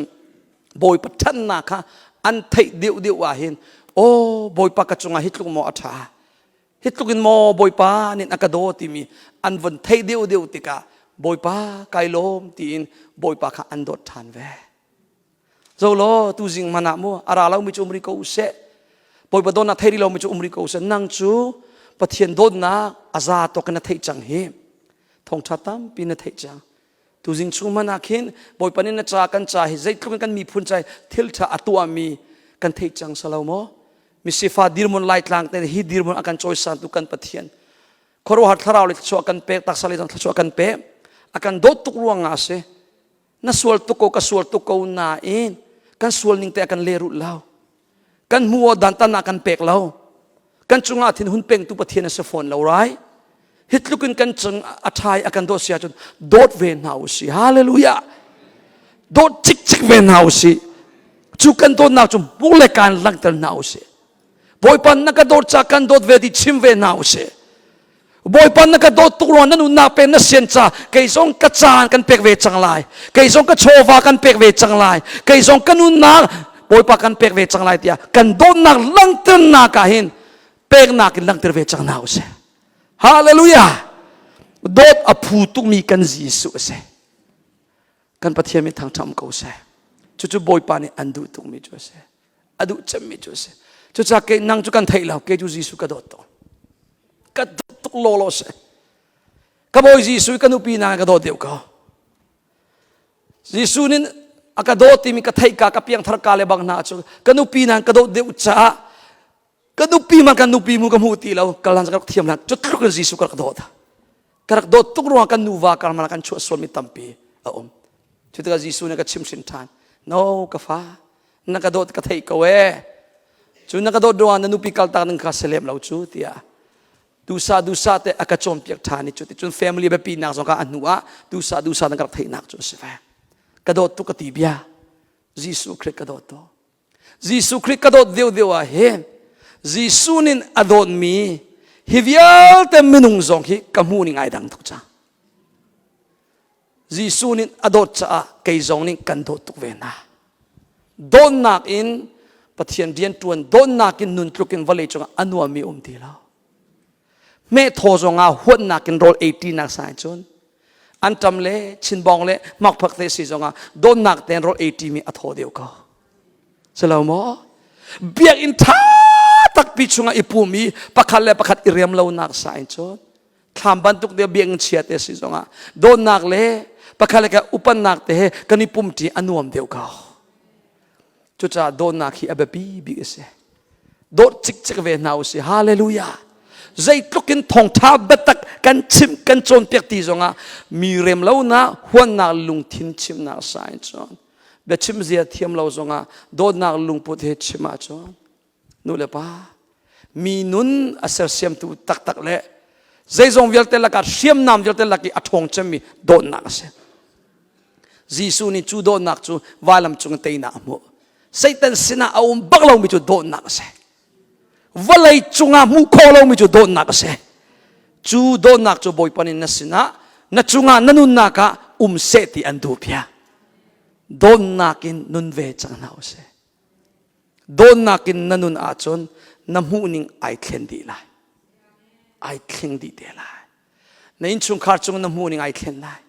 บอยปัจจันนาค่ะอันไทยเดียวว่าเห็นโอ้บอยปัจกจุงฮิตลุกโมอัฐาฮิตลุกินโมบอยปัจนี่นักโดดที่มีอันวันไทยเดียวติกาบอยปัจไกลลมที่อินบอยปัจค่ะอันโดดทานเวเจ้าโลตูจิงมานามัวอาราเราไม่จุมริโกเสบอยปัจโดนนักไทยเราไม่จุมริโกเสนั่งจูปะเทียนโดนนักอาซาตกันนักไทยจังเฮทองชาตัมปีนักไทยจังตูจิงชูมานาเข็นบอยปัจนี่นักจากกันจ่าเฮใจทุกกันมีพุ่นใจทิลชาอัตัวมีกันไทยจังสลาวโมมิสิฟ้าดิรมุนไลท์ลางแต่ฮีดิรมุนอาการจอยสันตุกันปะเทียนขรวหัดทาราวเลยชัวกันเป๊ะตักสลิดันชัวกันเป๊ะอาการโดดตุกรวงอาเซนัสวลตุกโกกัสวลตุกโกนาเองกันสวลนิ่งแต่อาการเลรุเล่ากันมัวดันตันอาการเป๊กเล่ากันจุงอาทินหุ่นเป่งตุปะเทียนเสฟอนเล่าไรฮิตลุกินกันจังอัฐายอาการโดดเสียจนโดดเวนเอาสิฮาเลลูยาโดดจิกเวนเอาสิจูกันโดดนาจงบุเลการลังเตอร์นาสิบอยปันนักโดดจากกันโดดเวดิชิมเวนเอาสิบอยปันนักโดดตุกรวนนั้นอุนาเป็นนักเสียนจ่าเกยซงกระจานกันเปกเวจังไลเกยซงกระโชวากันเปกเวจังไลเกยซงกันอุนาบอยปันกันเปกเวจังไลเตียกันโดดนักลังเตอร์นากาหินเปกนักลังเตอร์เวจังนาสิฮาเลลูยาโดดอภูตุมีกันจีสุเสกันปะเทียมิทางทำเขาเสจู่ๆบอยปันนี่อันดูตุมีจุเสอันดูจำมีจุเสจู่ๆเกนั่งจุกันไทยเราเกจูจีสุกระโดดตัวกระโดดตุกโลโลเสกระบอยจีสุกันอุปีนางกระโดดเดียวเขาจีสุนี่กระโดดที่มีกระไทยกะเพียงทารกาเลบังนาจุกันอุปีนางกระโดดเดียวจ้ากันอุปีมันกันอุปีมุกมูตีเรากำลังจะเทียมนั้นจุดลุกกันจีสุกระโดดกระโดดตุกรวงกันนูวากันมันกันชั่วส่วนมิตัมปีจุดกันจีสุนี่ก็ชิมสินทานโนกฟ้านักกระโดดกระไทยกเวจุนักกระโดดดวนนันุปีกัลตานึงข้าเสลมเราจุดที่ดูซาเตะกระจมเปียกทานิจุดที่จุนแฟมิลี่แบบปีนักสงการอนุวะดูซานักกระไทยนักจุดสิแฟกระโดดตุกตีบียจีสุคริสกระโดดตัวจีสุคริสกระโดดเดียวเห็นจีสุนินอดอนมีฮิวิลเต็มมินุงซงฮิกมูนิงไอดังทุกจ้าจีสุนินอดอดจ้าเกยซงนิกันโดดตุกเวนะโดนนักอินปะเทียนเดียนตวนโดนนักอินนุนตรุกินวะเลจงอนัวมีตีแล้วเมื่อโทจงอาหัวนักอินโรล80นักสายจนอันจำเล่ชินบองเล่มักพักเตสิจงอาโดนนักเต็นโรล80มีอัทโอเดียวก็เสลามอเบียกอินท่าตักปีจงอาอิปูมีปักขัดเล่ปักขัดอิเรียมเลานักสายจนทำบันทุกเดียเบียงเชียเตสิจงอาโดนนักเล่ปักขัดเล่กับอุปนักเตะกันอิปุ่มจีอนัวมเดียวก็จุดจะโดนนักที่อเบบีบิเสโดดจิกเวนเอาสิฮาเลลูยาใจทุกินทองท้าเบตักกันชิมกันจนเปียกตีจงอ่ะมีเรมเล่านะหัวนักลุงทินชิมนักสายจนเบชิมเสียเทียมเล่าจงอ่ะโดนนักลุงพุทธชิมาจนนู่นเลยปะมีนุนอาศัยเสียมตูตักเละ zaizong vial tel lakat siam nam vial tel laki athong chami don nak se Jisu ni chu don nak chu walam chung te na mo Satan sina aum baklo mi chu don nak se walai chunga mu kholo mi chu don nak se chu don nak chu boy panin na sina na chunga nanun naka seti andupya don nakin nun ve chang nau se don nakin nanun achon namhuning ai thlen di lai ai thling di de lai na in chung khar chung namhuning ai thlen lai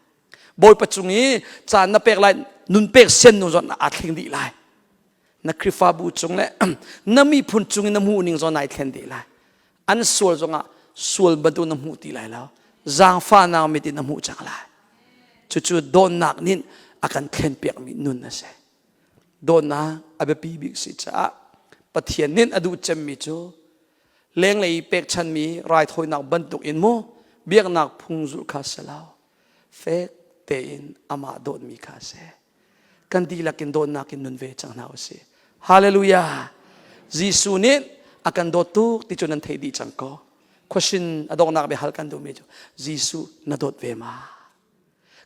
boy pa chungi cha na pek lai nun pek sen nu zon a thling di lai na krifa bu chung le nami phun chung namhuning zon ai thlen di lai an sul zonga sul badu namhu ti lai lao zang fa na mi ti namhu chang lai chu don nak nin akan thlen pek mi nun na se don na abe pi big si cha pathian nin adu chem mi chu leng lei pek chan mi rai thoi nak bantuk in mo biak nak phung zu kha salao fek te in ama don mi kha se kan di lakin don nakin nun ve chang nau se hallelujah Jisu nin akan do tu ti chu nan thei di chang ko question adong nak be hal kan do me chu Jisu na dot ve ma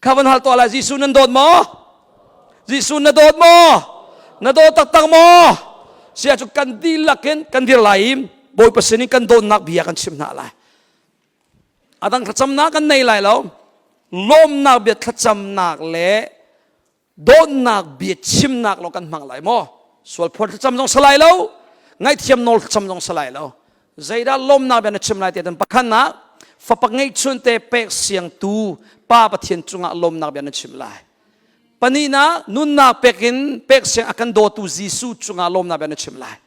kawan hal to ala Jisu nan dot mo Jisu na dot mo na dot tak mo sia chu kan di lakin kan dir laim boy pasini kan don nak bia kan sim na lai adang thacham na kan nei lai lo lom nak bia thacham nak le don nak bia chim nak lo kan mang lai mo sol phor thacham jong salai lo ngai thiam nol thacham jong salai lo zaida lom nak bia na chim lai te tan pakhan na fapak ngai chun te pek siang tu pa pathian chunga lom nak bia na chim lai panina nun na pekin pek siang akan do tu Jisu chunga lom nak bia na chim lai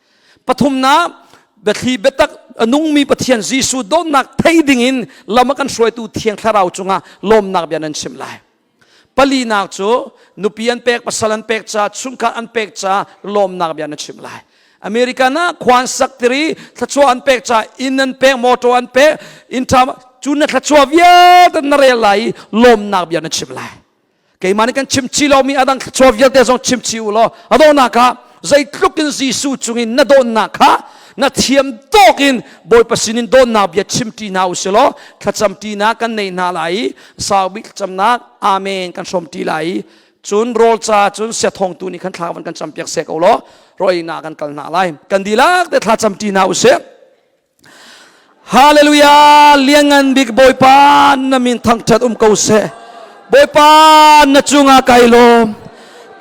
pathum na bethi betak anung mi pathian Jisu don nak thei ding in lamakan shroi tu thiang tharau chunga lom nak bian an chim lai pali nak chu nupian pek pasalan pek cha chungka an pek cha lom nak bian an chim lai America na khwan saktri thachwa an pek cha in an pek moto an pek in tham chuna thachwa via tan nare lai lom nak bian an chim lai kay mani kan chimchi lo mi adang thachwa via te song chimchi ulo adona ka zai tlukin Jisu chungin na don na kha na thiam tokin boy pasinin don na bia chimti na uselo thacham ti na kan nei na lai sawi cham na amen kan som ti lai chun rol cha chun se thong tu ni kan thlawan kan cham pek se ko lo roi na kan kal na lai kan dilak te thacham ti na use hallelujah liangan big boy pan na min thang chat ko se boy pan na chunga kailo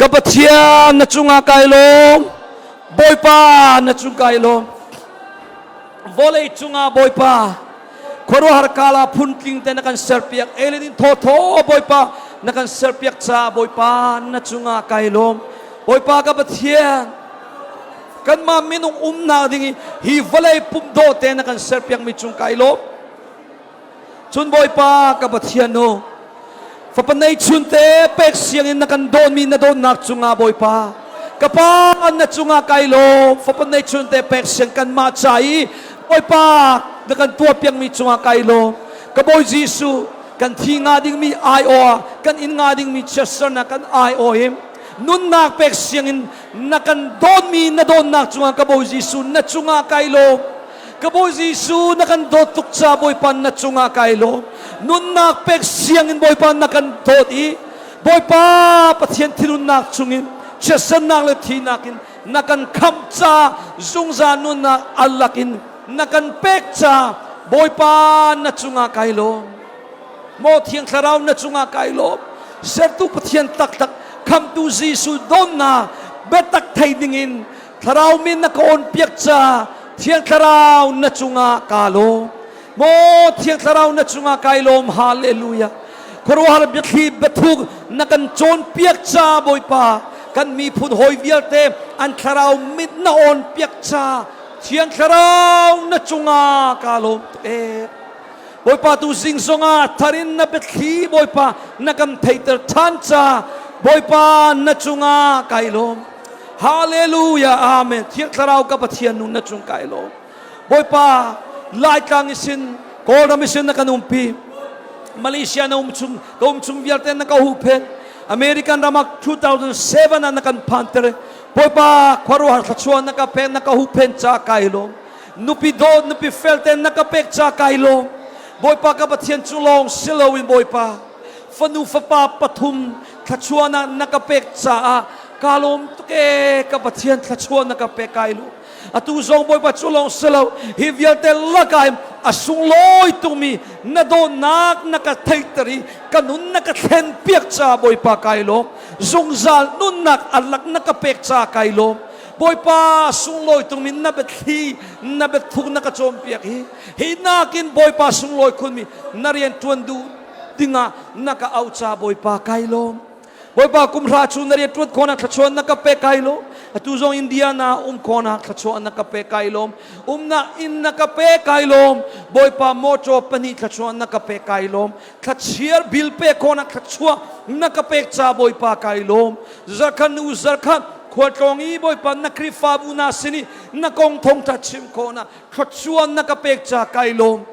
kapathian na chunga kailo boy pan na chunga kailo volei chunga boipa khoro har kala phun king te nakan serpiak elin tho tho boipa nakan serpiak cha boipa na chunga kailom boipa ka pathian kan ma minung na dingi hi volei pum do te nakan serpiak mi chung kailom chun boipa ka pathian no fapanai chun te pek siang in nakan don mi na don nak chunga boipa kapa na chunga kailom fapanai chun te pek siang kan ma chai boy pa nakan tua piang mi chunga kailo ka boy Jisu kan thi nga ding mi ai o kan in nga ding mi chester na kan ai o him nun nak pek siang in nakan don mi na don nak chunga ka boy Jisu na chunga kailo ka boy Jisu nakan do tuk cha boy pan na chunga kailo nun nak pek siang in boy pan nakan dot I boy pa pathian thirun nak chungin chester nak le thi nakin nakan kham cha zungza nun na alakin nakan pek cha boy pa na chunga kailo mo thiang tharau na chunga kailo sertu pathian tak tak kham tu Jisu don na betak thai dingin tharau min na kon piak cha thiang tharau na chunga kalo mo thiang tharau na chunga kailom hallelujah korwar bithi bethuk nakan chon piak cha boy pa kan mi phun hoi vialte an tharau mit na on piak cha thiang tharau na chunga kalom e boy pa tu sing songa tharin na bethi boy pa nakam theiter thancha boy pa na chunga kailom hallelujah amen thiang tharau ka pathian nu na chung kailom boy pa lai kang isin ko na mission na kanumpi Malaysia na umchung vialte na kahupen American ramak 2007 na nakan pantere boy pa kwaro har khachuan nakapen nakahupen cha kailo nupi do nupi felte nakapek cha kailo บอยปากกับเทียนจุลองเซลวินบอยปาฟนูฟปาปทุมทัชวนานักเป็กจ่ากาลมตุเกกับเทียนทัชวนักเป็กไกลูอตุจงบอยปาจุลองเซลฮิวิลเตลกายอสุงลอยตุมีนาโดนักนักไทตรีกันุนนักเทนเปียกจ่าบอยปาไกลมจงจาลนุนนักอัลลักนักเป็กจ่าไกลมบอยปาสุงลอยตุมีนับเบทีนับเบทุกนักโจมเปียกฮีนักินบอยปาสุงลอยคุณมีนาเรียนทวนดูdinga naka aucha boipa kailom boipa kumra chu nari tut kona thachon naka pe kailo atu zong india na kona thachon naka pe kailom na in naka pe kailom boipa mocho pani thachon naka pe kailom thachir bil pe kona thachua naka pe cha boipa kailom zakanu zakhan khwatrongi boipa nakri fabu na sini nakong thong thachim kona thachua naka pe cha kailom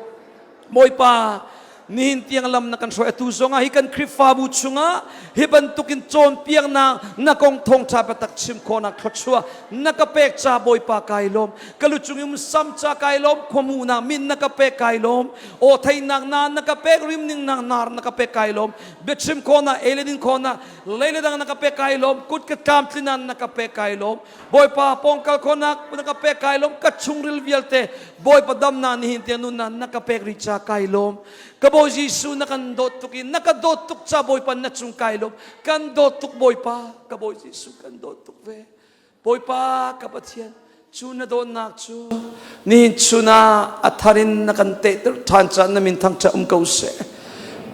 boipa nihin tiang lam na kan so etu zonga hi kan krifabu chunga hi bantukin chon piang na nakong thong cha patak chim khona khachua nakapek cha boy pa kailom kaluchungim sam cha kailom khomuna min nakapek kailom o thainak na nakapek rim ning nang nar nakapek kailom bechim khona eledin khona leiledang nakapek kailom kut ka kam tlinan nakapek kailom boy pa pongkal khona nakapek kailom kachungril vialte boy pa dam na nihin tiang nun na nakapek richa kailom Kaboy Jisu nakandotukin, nakadotuk sa boy pa natsung kailom, kandotuk boy pa, kaboy Jisu kandotuk ve, boy pa kapatian, chuna don nak chu, ni chuna atarin nakante tancha namin tangcha kause,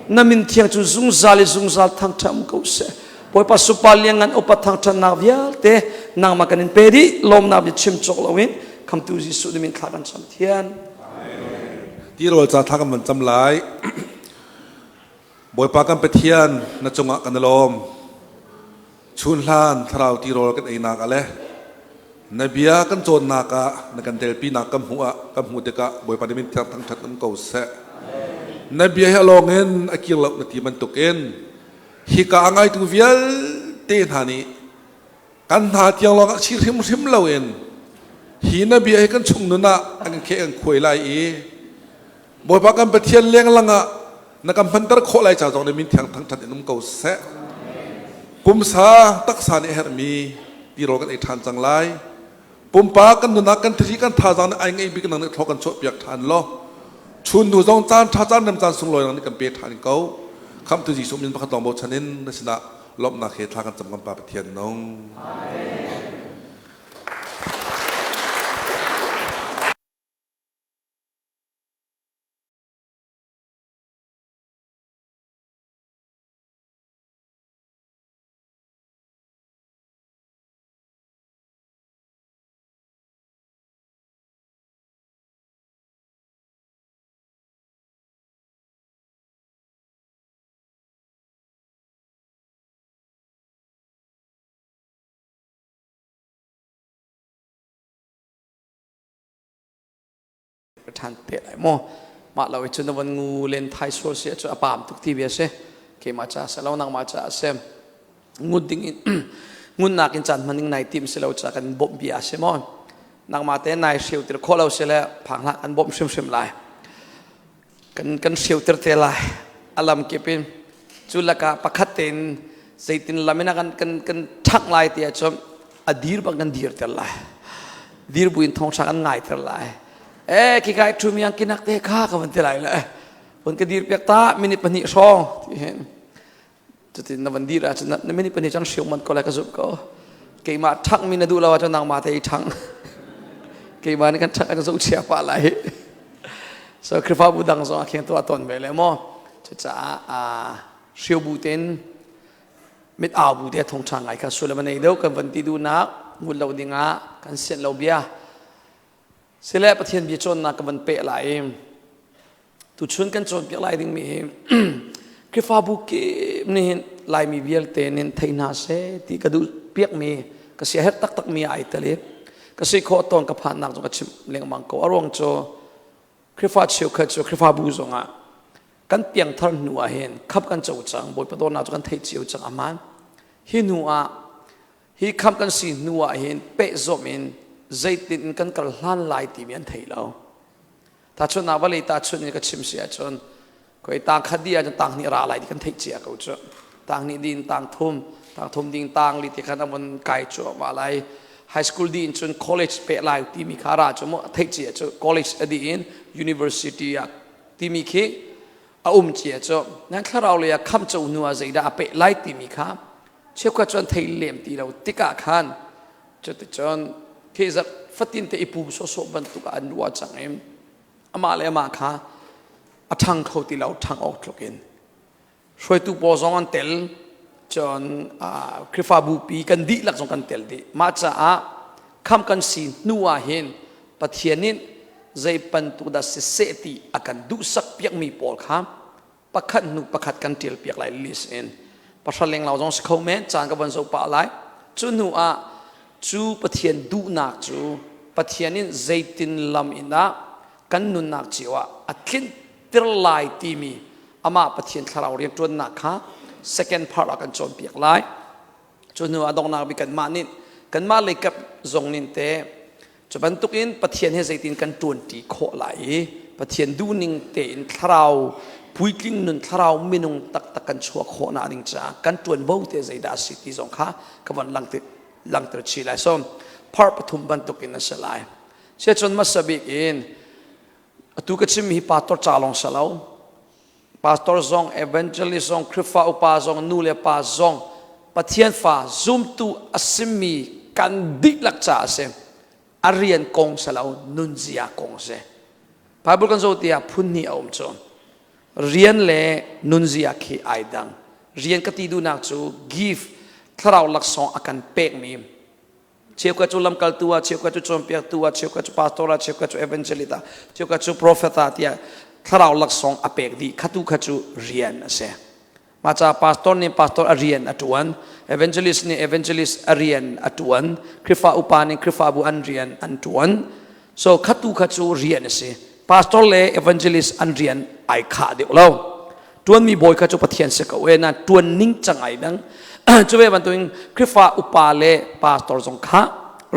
namin tiang chu zungzal tangcha kause, boy pa supalyangan opa tangcha navyal te nang makanin pedi lom nabya chimchok lawin, kam tu Jisu namin klagan samtian. ที่เราจะทักมันจำหลายบ่อยปากันไปเทียนนัจงะกันลมชุนลานทราวที่เรากันไอ้นักอะไรนบียกันโจนนักะนักันเดลปีนักกำหัวเด็กะบ่อยปาดิมินทั้งชัดน้ำเก่าเสะนบียให้ลองเงินอากิลนาทีมันตกเอ็นฮิกะอังไงตุวิลเตนหานีกันหาที่ยังลองชิริมเราเอ็นฮีนบียให้กันชงนุนะอันเคอันคุยไล่บ่อยปากันไปเทียนเลี้ยงลังอะนักพันตระโคไลจ่าจงในมินทั้งชัดน้ำเก่าเสะกุมสาตักษาเนหมีที่เรากันไอ้ทานจังไรปุ่มปากันนุนักกันทีกันท่าจังไอ้เงี้ยบิกันนั่งทอกันโฉบเปียกทานล้อชุนดูจงจานท่าจานน้ำจานสุงลอยนั่งกันเปียกทานเก่าคำตุจิสมินพักตองโบชนินในชนะลบนาเขตทากันจำกันปาไปเทียนน้องประธานเตะไหลโมมาเราจนวันงูเล่นไทยโซเชียลจะปามทุกทีเบียเสเคมาจ้าเสเรานั่งมาจ้าเสงูดิ้งงูนักอินจันมันนิ่งในทีมเสเราจะกันบ่มเบียเสมอนนั่งมาเตะนายเชียวติดข้อเราเสแล้วพังละกันบ่มเชื่อมไหลกันเชียวติดเตะไหลอารมณ์เก็บเป็นจุลกาประคัตเต็นใส่ตินละไม่นักกันทักไหลเตะจอมอดีตบางกันดีร์เตะไหลดีร์บุญทองชักกันง่ายเตะไหลคิดไงทุ่มยังกินนักเตะข้ากับมันเท่าไรเลยคนกระดิ่งเปียกตามินิปนิชองที่เห็นจะติดนวันดีระจะนั่นมินิปนิจังเชียวมันก็เลยกระสุบก็เกี่ยมาทักมินาดูเราจะนั่งมาเตะทังเกี่ยมานี่กันทักกันสุเชียปะไรสคริฟ้าบูดังสองเขียนตัวตนไปเลยมั้งจะเชียวบูเต็นมิดอาบูเตะทงช่างไงกันสุดแล้วมันในเดียวกันวันที่ดูนักมุดเราดิ่งอ่ะกันเสียนเราเบียเสร็จแล้วประเทศบีจนนักมันเปะไหลตุชนกันจนเปะไหลดิ่งมีคริฟาบุกนี่ไหลมีเบียลเตนินไทยนาเซที่กระดูเปียกมีก็เสียเหตุตักมีไอเตลิก็สิ่งข้อตอนกับผ่านนักจงกระชิมเลี้ยงมังกรอารมณ์โจคริฟาเชียวคือโจคริฟาบูจงอ่ะกันเปียงทอนหนัวเห็นขับกันโจจังบอยประตูนักจงกันไทยเชียวจังอามันฮินัวฮิขับกันสีนัวเห็นเปะโจมินใจติดกันกระลั่นลายตีเมียนไทยเราท ตาชนนาวเลยตาชนนี่ก็ชิมเสียจนก็ไอ้ต่างคดีอาจจะต่างนี่ราอะไรที่กันเทเจียเขาจ้ะต่างนี่ดินต่างทุ่มดินต่างลิที่กันมันไกลจ้ะมาอะไรไฮสคูลดินจนคอลเลจเปะลายที่มีคาราจ้ะมั่วเทเจียจ้ะคอลเลจอดีนยูนิเวอร์ซิตี้ที่มีขี้เจียจ้ะนั่นถ้าเราเลยคำจูนัวใจได้เปะลายที่มีข้าเชื่อว่าจนไทยเลี่ยมที่เราติกาขันจะติดจนเคจะฟัดตินเตอิปูโซโซบรรทุกอันวัวจังเอ็มอามาเลยมาข้าทางเขาที่เราทางออกทุกินช่วยตัวปอซองกันเตลจนคริฟาบูปีกันดีหลักซองกันเตลดีมาจากคำกันสีนัวเห็นปะเทียนินใจปันตุดัสเสติอากันดูสักเปียกมีปอลข้ามประคัดนุประคัดกันเตลเปียกไหลลิสเอ็นปัจจุบันเราต้องสกาวเมนจานกับวันศุกร์ปะไหลจูนัวจูปะเทียนดูนักจูปะเทียนินใจตินลำอินะกันนุนักจีวะอัดขินติรไลที่มีอามาปะเทียนคาราเรียนจวนนักฮะ second part กันจนเปียกไหลจนนัวดองนักบิกันมานินกันมาเลยกับจงนินเตจะบรรทุกอินปะเทียนให้ใจตินกันจวนตีโคไหลปะเทียนดูนิงเตอินคาราพุยกิ้งนุนคารามินุงตักกันชัวโคนาดิงจ้ากันจวนบ่าวเตใจดาสิที่จงฮะกับวันลังตรชีไลส้มพาร์ปฐุมบรรทุกอินนั่นเสลายเชื่อจนมาสบิกอินตุกชิมฮิปาตอร์จาลองสลาวปาสตอร์ซองเอเวนเจลิซองคริฟาอุปาซองนูเลปาซองปะเทียนฟ้าซุมตูอัสมีกันดิลักจ่าเซอารียนกงสลาวนุนซียากงเซพาบุกันโซเตียพุนนีอมจอนเรียนเล่นุนซียาคีไอดังเรียนกติดูนักจูกิฟทราวลักซองอากันเปกมีเชื่อว่าจุลลัมกัลตัวเชื่อว่าจุจอมเปียตัวเชื่อว่าจุปาสตอร์เชื่อว่าจุเอเวนเจลิตาเชื่อว่าจุโปรเฟตาที่ถ้าเราหลักสองอเปกดีขัดูขัดูเรียนเสียมาจากปาสตอร์นี่ปาสตอร์เรียนอัตวันเอเวนเจลิสนี่เอเวนเจลิสเรียนอัตวันคริฟาอุปานี่คริฟาบุอันเรียนอัตวัน so ขัดูขัดูเรียนเสียปาสตอร์เล่เอเวนเจลิสอันเรียนไอขาเดียวเราตวนมีบอยขัดูปะเทียนเสกเวนะตวนนิ่งจังไงดังจะเวบันตัวคริฟาอุปาเล่ปาสตอร์สงขา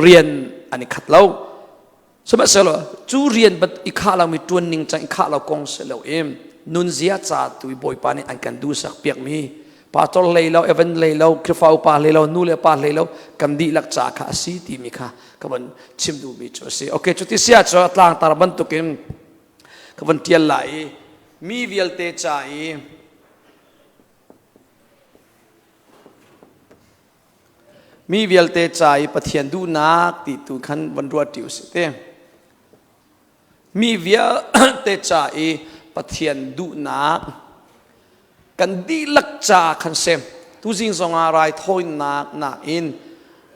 เรียนอันนี้ขัดเราสมัยเสร็จแล้วจูเรียนบัดอีกข้าเรามีตัวนิ่งจังอีกข้าเรากงเสร็จแล้วนุนเสียจ่าตุยบอยปานี่อันกันดูสักเปียกมีปาตอลเลยเราเอเวนเลยเราคริฟาอุปาเลยเรานูเลปาเลยเรากันดีลักจ่าข้าสีตีมีข้ากับวันชิมดูมีจุดสิโอเคจุดที่เสียจ่าต่างตาบันตุกินกับวันเทียนไหลมีวิลเตจ่ายมีวิลเตใจปะเทียนดูนักติตุขันวันรัวติวสิเตมีวิลเตใจปะเทียนดูนักกันดีลักจ่าขันเซมทุสิงสงอะไรทอยนักอิน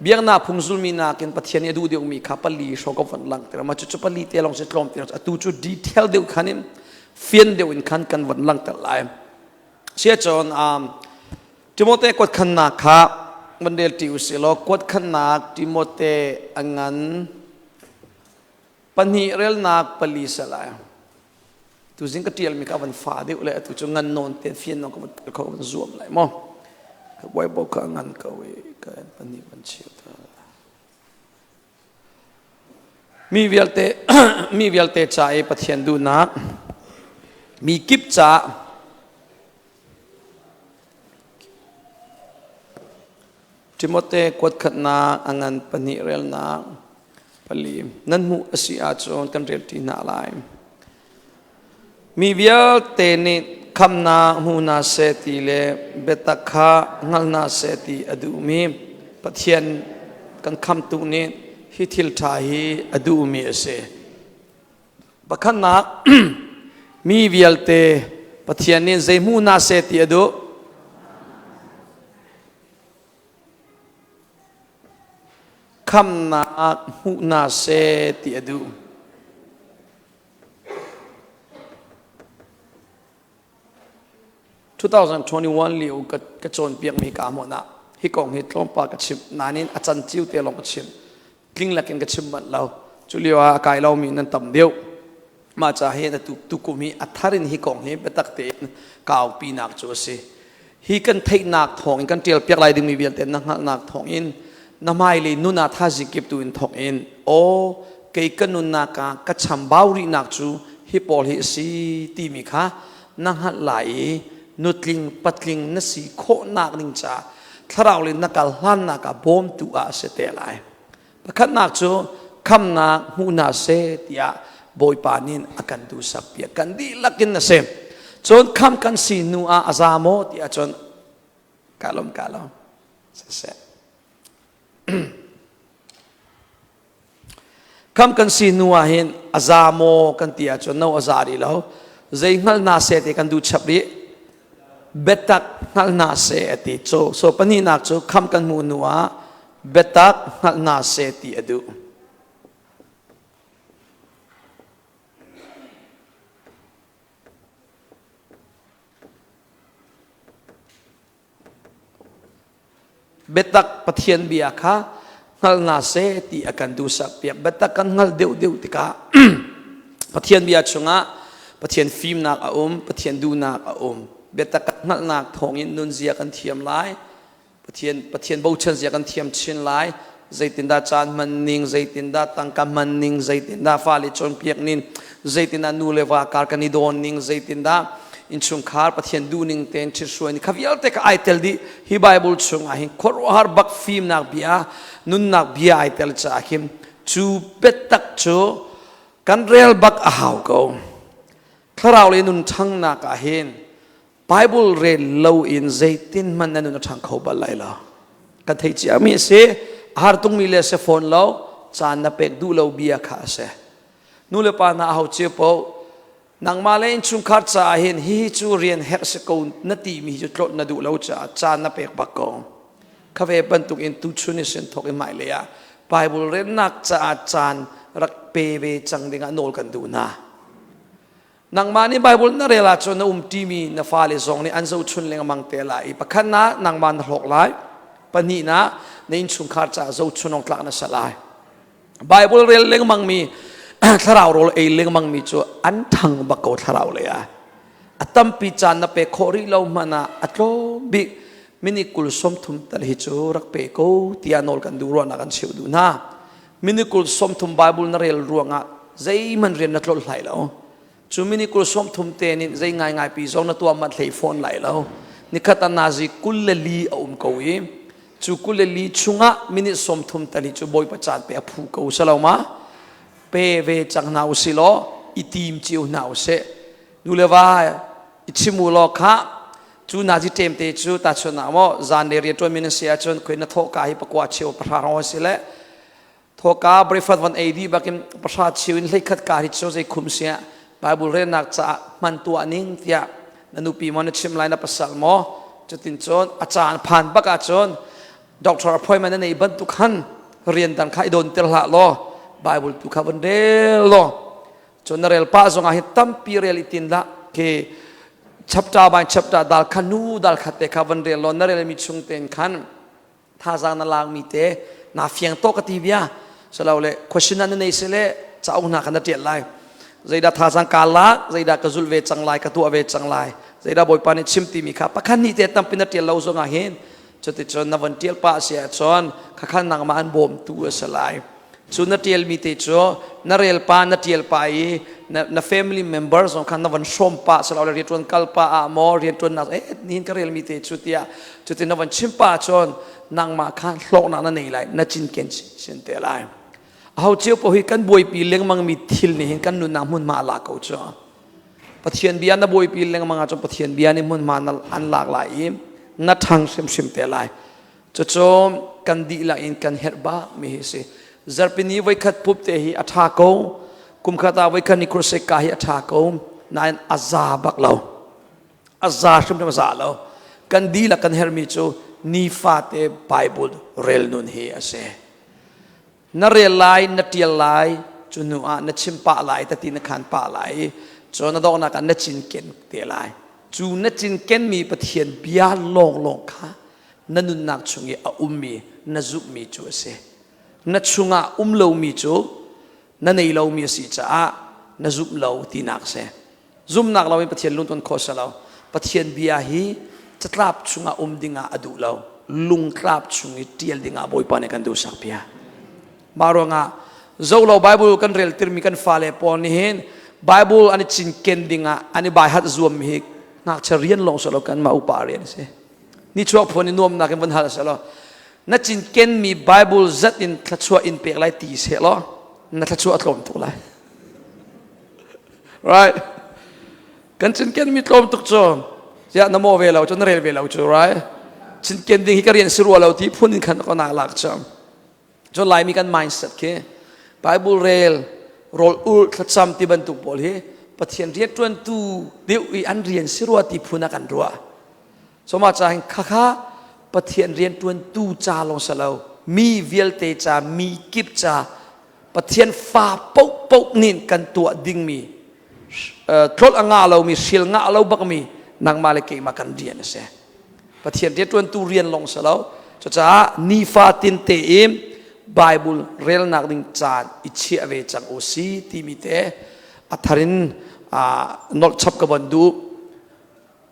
เบียงนักพุงซุลมีนักอินปะเทียนเนี่ยดูเดียวมีข้าปลีโชกวันหลังแต่มาจุดปลีเตลองเสร็จลมเตลองตูจุดดีเทลเดียวขันอินเฟียนเดียวอินขันกันวันหลังแต่ไรเชื่อจนจิโมเตกดขันนักข้ามันเดลติวสิโลกดขันนักติโมเตอังงันปัญหาเรื่องนักปลีสลายตุจิงก็เตียลมีกับวันฟ้าเดียวเลยตุจงงันนนเตียนเฟียนนนก็มันเขามันรวมเลยมั้งก็ไว้บอกกับงันก็เว้กันปัญหามันเชี่ยวมีวิลเตมีวิลเตจ่าปะเทียนดูนักมีกิบจ่าทิโมเตกวดขัดนาอังันปนิเรลนาปลีนั่นมูอสิอาจอนกันเรลที่นาลายมีเวียเตนิคำนาหูนาเสติเลเบตคางัลนาเสติอดูมีปะเทียนกันคำตุนิฮิทิลทาฮีอดูมีเสปะขันนามีเวียเตปะเทียนนิเซมูนาเสติอดูคำนักหูนาเสติอดู2021เลี้ยวกระโจนเปียกมีกาหมดนะฮิกองฮิตลงปากกระชิมนานินอาจารย์จิ้วเตลงกระชิมกลิ้งหลักกันกระชิมมันเราจุลิวากายเรามีนั่นต่ำเดียวมาจากเหตุตุกุมีอัธรินฮิกองฮิเปตักเตนกาวปีนักโจสิฮิกันเทนักทองกันเตียลเปียกไหลดึงมีเบียนเตนนักทองอินน้ำไม่เลยนุนาท่าจิกิบตัวอินทองอินโอเกี่ยกันนุนนักกัจฉมบ่าวรีนักจู hi pol hi si ti mi kha nang hat lai nutling patling na si kho nak ning cha tharau lin nakal hlan na ka bom tu a se te lai pakhat nak chu kham na mu na se tia boy panin akan du sak pia kan di lakin na se chon kham kan si nu a azamo tia chon kalom se kham kan si nu a hin azamo kan tia chon no azari lo zai ngal na se te kan du chapri betak ngal na se ati so pani nak chu kham kan mu nu a betak ngal na se ti adu betak pathian bia kha ngal na se ti akan du sak pia betak kan ngal deu tika pathian bia chunga pathian film nak a pathian du nak a betak kan ngal nak thongin nun zia kan thiam lai pathian bauchan zia kan thiam chin lai zaitinda chan man ning zaitinda tangka man ning zaitinda fali chon piak nin zaitinda nu lewa kar kan ni don ning zaitinda in chung khar pathian du ning ten chi suani khavial te ka aitel di hi bible chung a hin khor har bak film nak bia nun nak bia aitel cha kim chu petak chu kan rel bak a haw ko kharau le nun thang na ka hin bible re low in zaitin man na nun thang kho ba lai la ka thei chi ami se har tung mi le se phone lo chan na pek du lo bia kha se nu le pa na haw che po nang malen chung khar cha hin hi chu rian her se ko na ti mi ju tlot na du lo cha na pek bak ko khave ban tuk in tu chuni sen thok i mai le ya bible re nak cha chan rak pe ve chang dinga nol kan du na nang mani bible na rela cho na ti mi na fa le zong ni an zo chun leng mang te la i pakhan na nang man hlok lai pani na nin chung khar cha zo chunong tlak na salai bible rel leng mang mi tharau rol ei leng mang mi chu an thang ba ko tharau le ya atam pi chan na pe khori lo mana atlo bi mini kul som thum tal hi chu rak pe ko tianol kan du ro na kan siu du na mini kul som thum bible na rel ruanga zai man rian na tlol hlai lo chu mini kul som thum te ni zai ngai pi zong na tua man thlei phone lai lo ni khata na ji kul le li ko i chu kul le li chunga mini som thum tal hi chu boy pa chan pe phu ko saloma pe ve chang nau silo itim chiu nau se nu lewa ichimu lo kha chu na ji tem te chu ta chona mo zan de ri to min sia chon khoi na thoka hi pakwa chiu pra ro sile thoka breakfast one ad bakin pra chiu in lekhat ka ri chu zai khum sia bible re nak cha man tu aning tia nanu pi mon chim lai na pasal mo chutin chon achan phan baka chon doctor appointment nei ban tu khan rian dan khai don tel ha lo bible tu khaban del lo chonarel pa zonga hitam pi realitin la ke chapter by chapter dal khanu dal khate khaban del lo narel mi chung ten khan tha jang na lang mi te na fiang to ka ti bia salo le question an nei se le chau na kan te lai zaida tha jang ka la zaida ka zul ve chang lai ka tu ve chang lai zaida boy pa ni chim ti mi kha pakhan ni te tam pin te lo zonga hen chote chon na van tiel pa sia chon khakhan nang ma an bom tu salai chu na tiel mi te cho na rel pa na tiel pa i na family members on kan na van som pa sala ri ton kal pa a mo ri ton na nin ka rel mi te chu tia chu te na van chim pa chon nang ma khan hlok na na nei lai na chin ken sin te lai hau chiu po hi kan boi pi leng mang mi thil ni hin kan nu na mun ma la ko cho pathian bia na boi pi leng mang a cho pathian bia ni mun ma na an lak lai im na thang sim te lai cho chom kan di la in kan herba mi hi se zarpini vai khat pup te hi atha ko kum khata vai khan ni krose ka hi atha ko nan azabak lo azar shum ma za lo kan di la kan her mi chu ni fa te bible rel nun hi ase na rel lai na tiel lai chu nu a na chim pa lai ta ti na khan pa lai chu na dong na kan na chin ken te lai chu na chin ken mi pathian bia long kha na nun nak chungi a ummi na zup mi chu ase na chunga lo mi chu na nei lo mi si cha na zup lo ti nak se zum nak lo mi pathian lun ton kho sa lo pathian bia hi chatlap chunga dinga adu lo lung klap chungi tiel dinga boy pa ne kan du sak pia maronga zo lo bible kan rel tir mi kan fa le pon ni hen Bible อันนี้จินเกนดิงะอันนี้ใบหัดรวมฮิกนักเชเรียนลงสโลกันมาอุปาเรียนเสนี่ชัวพนินวมนักบันหัดสโลนักจินเกนมี Bible จัดอินทัชัวอินเปกไลตีเสลนักทัชัวตรมตุกไล right กันจินเกนมีตรมตุกโจยะนโมเวลาจนเรียนเวลาโจ right จินเกนดิงฮิกเรียนสิรัวเราที่พูนินขันก็น่ารักจังจนไลมีกัน mindset เค Bible เรียนโรลอุลทัดจำที่บรรทุกบอลเฮปะเทียนเรียนจวนตูเดี๋ยวอันเรียนสิรัวที่พูนักันรัวสมมาจางข้าปะเทียนเรียนจวนตูจาลงสลาวมีเวลเตจามีกิบจาปะเทียนฟ้าปุ๊กนินกันตัวดิ่งมีทรลงาเรามีศิลงาเราบักมีนางมาเลเกมากันเรียนเสปะเทียนเรียนจวนตูเรียนลงสลาวจะจ้านีฟาตินเตอิมBible เรียลนักดิ่งจานอิเชียเวจังโอซีที่มีเตอัธรินนอลชับกับบันดู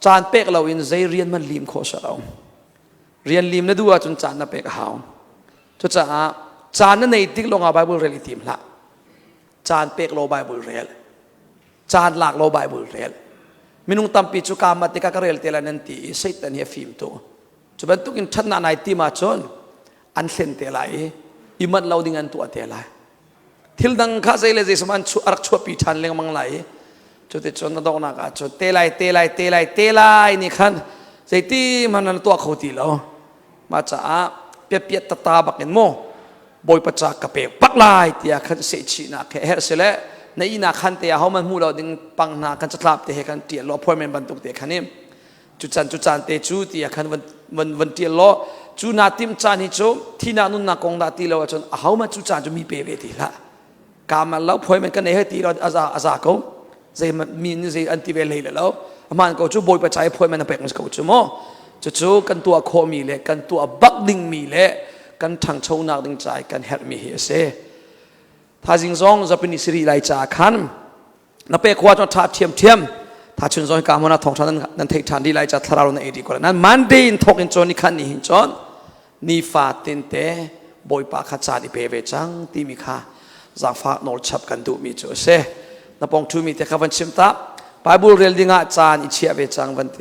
จานเป็กเราอินใจเรียนมันลิมโคชเราเรียนลิมนั่นดูว่าจนจานนั่นเป็กหาวจะจ้าจานนั่นในติ๊กลงเอา Bible เรียลทีมละจานเป็กเรา Bible เรียลจานหลักเรา Bible เรียลมินุงตัมปีจุกามาติกากเรียลเตลันนันตีเซตันเฮฟิมโตจะเป็นตุกินชันนาไนตีมาจนอันเซนเตลัยอิมันเราดิ่งอันตัวเตลัยทิลดังข้าใจเลยจะสมันชัวรักชัวปีทันเลี้ยงมังไหลจุดที่จนนั่นดอกนักจุดเตลัยนี่ขันใจที่มันนั่นตัวเขาตีเรามาจากเปียตาบักเงินโม่บอยประจักษ์กับเปปักลายที่ขันเสียชีนักเฮเสละในอินาขันเตียเขามันหูเราดิ่งปังนาขันจะทราบเตะขันเตียล้อพ่อแม่บรรทุกเตะขันนี้จุดจันเตจูเตียขันวันเตียล้อจูนาติมจานฮิโจที่นานุนนักองดาตีเราจนเขามาจูจานจะมีเปเวทีละการมันแล้วพอยมันกันในเหตุเราอาซาเขาใจมันมีนี่ใจอันติเวเลยแล้วมันก็จูบอยไปใจพอยมันเป็นเขาจูโม่จูกันตัวโคมีเลยกันตัวบักดิ่งมีเลยกันทางชาวนักดิ่งใจกันเฮดมีเฮเซถ้าจริงซองจะเป็นอิสริไลจ่าขันนับเป็นความจนท้าเทียมถ้าชุนซอยการมนาทองท่านนั้นเททันดีไลจ่าทารารุนเอดีกว่านั้นมันดีนทอกอินจอนี่ขันนี่หินจอนนี่ฟาตินเตบอยปากขัดจาดิเปเวจังที่มีค่าจากฟ้านอลชับกันดูมีโจเซนับปองทูมีเทขับวันชิมตาไบเบิลเรียลดิ่งอาจารย์อิเชียเวจังวันเต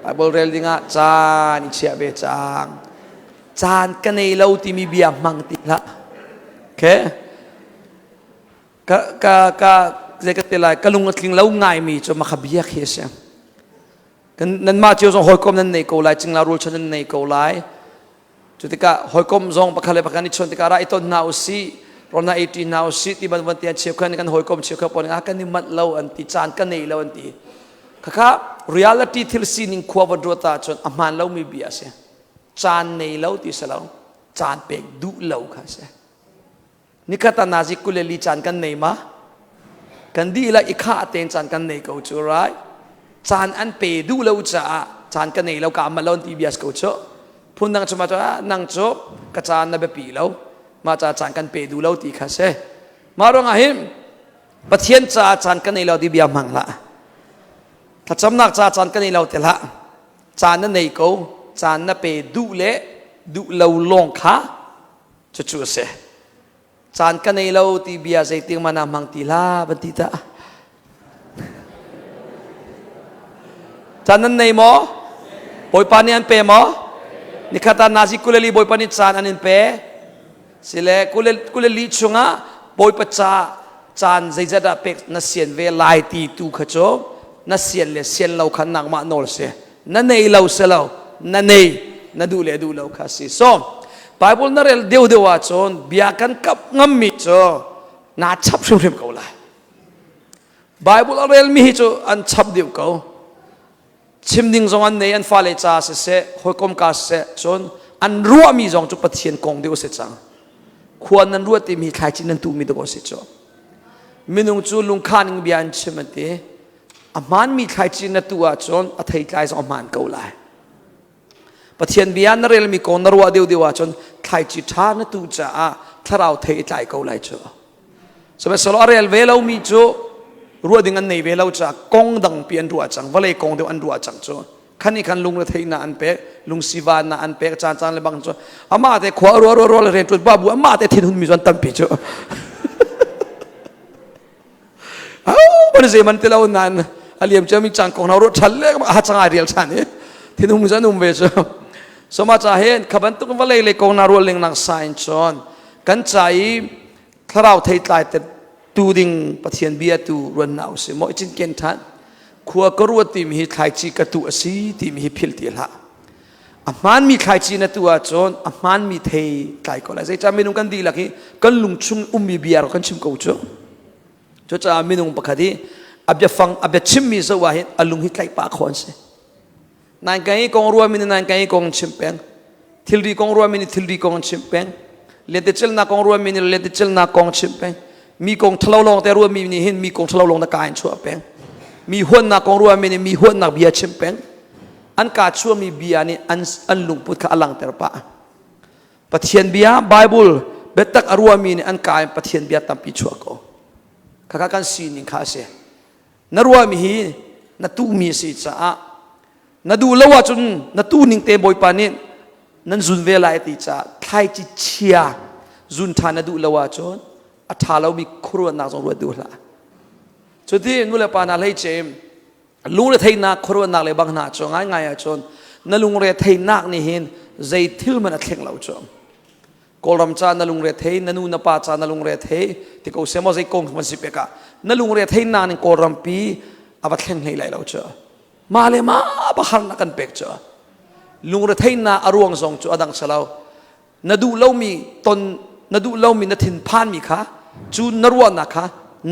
ไบเบิลเรียลดิ่งอาจารย์อิเชียเวจังจานกันในเราที่มีเบียมังติละโอเคก็เจกันเตลายกลุงกลิงเราง่ายมีจนมาขบียกเฮเซกันนั่นมาเจ้าทรงหอยกลมนั่นในโกลายจึงเรารู้ชนนั่นในโกลายจุดที่ก็หอยกลมทรงประคันเลยประคันนิชนที่ก็ไรต้นนาอุสีรอนาเอตีนาอุสีที่วันที่เชี่ยวกันกันหอยกลมเชี่ยวกันปนกันนี่มัดเราอันที่จานกันในเราอันที่ข้าเรียลตี้ที่สิ่งขวบดูตาจนอามันเรามีเบียเสจานในเราที่เสลาจานเป็กดูเราค่ะเสนี่ก็ตานาจิกุเลลีจานกันในมากันดีละอีกข้าเต็นจานกันในกูจูไรจานอันเปดูเราจะจานกันในเรากามาเราที่เบียสกูจูพูดนังจะมาจ้านังจบกระจานนับปีเรามาจากจานกันเปดูเราที่ข้าเสมาลองอาหิมปะเทียนจานกันในเราที่เบียมังละถ้าจำนักจานกันในเราเตละจานนั้นในกูจานนับเปดูเละดูเราลงข้าจะจูเสจานกันในเราที่เบียใจติงมานามังติลาบันติตาจานนั้นในหมอบอยปานีอันเปหมอนี่ข้าตานาซิกุเลลีบอยปานีจานอันเปสิเลกุเลลีชงะบอยปัจจาจานใจจะได้เป็กนัสเซียนเวลายตีตูขจบนัสเซียนเลยเซียนเราขันนักมาโนลเสนั่นในเราเสเรานั่นในนั่นดูเราข้าสิส้มBible นั่นเรื่องเดียวว่าจนเบียกันกับงำมิจน่าชับชุมเรียมเขาเลย Bible เรื่องมีจอันชับเดียวเขาชิมดิ้งจงอันในอันฟ้าเลจ่าเสหอยกมกาเสจนอันรัวมีจงจุปะเทียนกงเดียวเสจังควรนั้นรัวที่มีใครจีนันตูมีตัวเสจมินุงจูลุงขานิงเบียนชิมเตอามันมีใครจีนันตัวจนอัฐิกายจงอามันเขาเลยปะเทียนเบียนนั่นเรื่องมีคนนรัวเดียวว่าจนใครจิตชาณตูจะถ้าเราเทใจเขาเลยจ้ะสมัยสโลเรียลเวลามีจ้ะรัวดิ่งอันในเวลาจะกงดังเปลี่ยนรัวจังว่าเลยกงเดียวอันรัวจังจ้ะขันนี้ขันลุงเราเทน่าอันเป๊ะลุงสิวาน่าอันเป๊ะจานเลยบางจ้ะอามาแต่ขวารัวเรียนจุดบ้าบัวอามาแต่ทิ้งหุ่นมีจนตั้มปีจ้ะ นเซมันเตลานันอาเลียมจะมีจังของเรารถชันเล็กมาหาจังไอเรียลชันนี่ที่นุ่มจะนุ่มเวชสมาจาเห็นขบันตุกวันเลยของนารวลเล็งนักไซน์ชอนกันใจถ้าเราไทยตายแต่ตูดิงปะเทียนเบียตูรวนนาวเสมอจินเกนทันขัวกรัวตีมีไทยจีกตัวสีตีมีพิลตีละอามันมีไทยจีนตัวจนอามันมีไทยไทยก็เลยจะไม่นุ่งกันดีละกี้กันลุงชุงมีเบียร์กันชิมกูจ้ะจะไม่นุ่งปะคดีอับจะฟังอับจะชิมมีสวะเห็นอลุงฮิตไทยปากคนเสนายกันกองรัวมีนายกันกองชิมแปงทิลดีกองรัวมีนทิลดีกองชิมแปงเลนติเชลนักกองรัวมีนเลนติเชลนักกองชิมแปงมีกองทะเลาะลงแต่รัวมีนี่เห็นมีกองทะเลาะลงตะการชัวแปงมีหัวนักกองรัวมีนี่มีหัวนักเบียชิมแปงอันกาชัวมีเบียนี่อันลุงพุทธะอลังเตอร์ปะปะเทียนเบียไบเบิลเบตักรัวมีนี่อันกาปะเทียนเบียตั้มปีชัวก็ข้ากันซีนิงข้าเสนรัวมีฮีนตูมีสิจ้านาดูแล้วว่าจนนาตูนิงเตบอยปานินนั่นจุนเวลาติจ้าไทยจิเชียจุนทานาดูแล้วว่าจนอัฐาเรามีครัวนักจงรัวดูละจุดที่นู่นเลยปานาเลยเจมลุงเรไทยนักครัวนักเลยบางนาจงง่ายๆจนนั่นลุงเรไทยนักนี่เห็นใจทิลมันเข่งเราจงกอลรำจานั่นลุงเรไทยนั่นนู่นนป้าจานั่นลุงเรไทยที่เขาเสมอใจกงมันสิเปกะนั่นลุงเรไทยนักนี่กอลรำปีอาบัดเข่งให้ไหลเราเจอมาเลยมาบักฮันนักกันเป็กเจอลุงเรไทยนาอารวงทรงจูอดังเสลาวนาดูเล่ามีตนนาดูเล่ามีนาทินพานมีค่ะจูนรัวนะคะ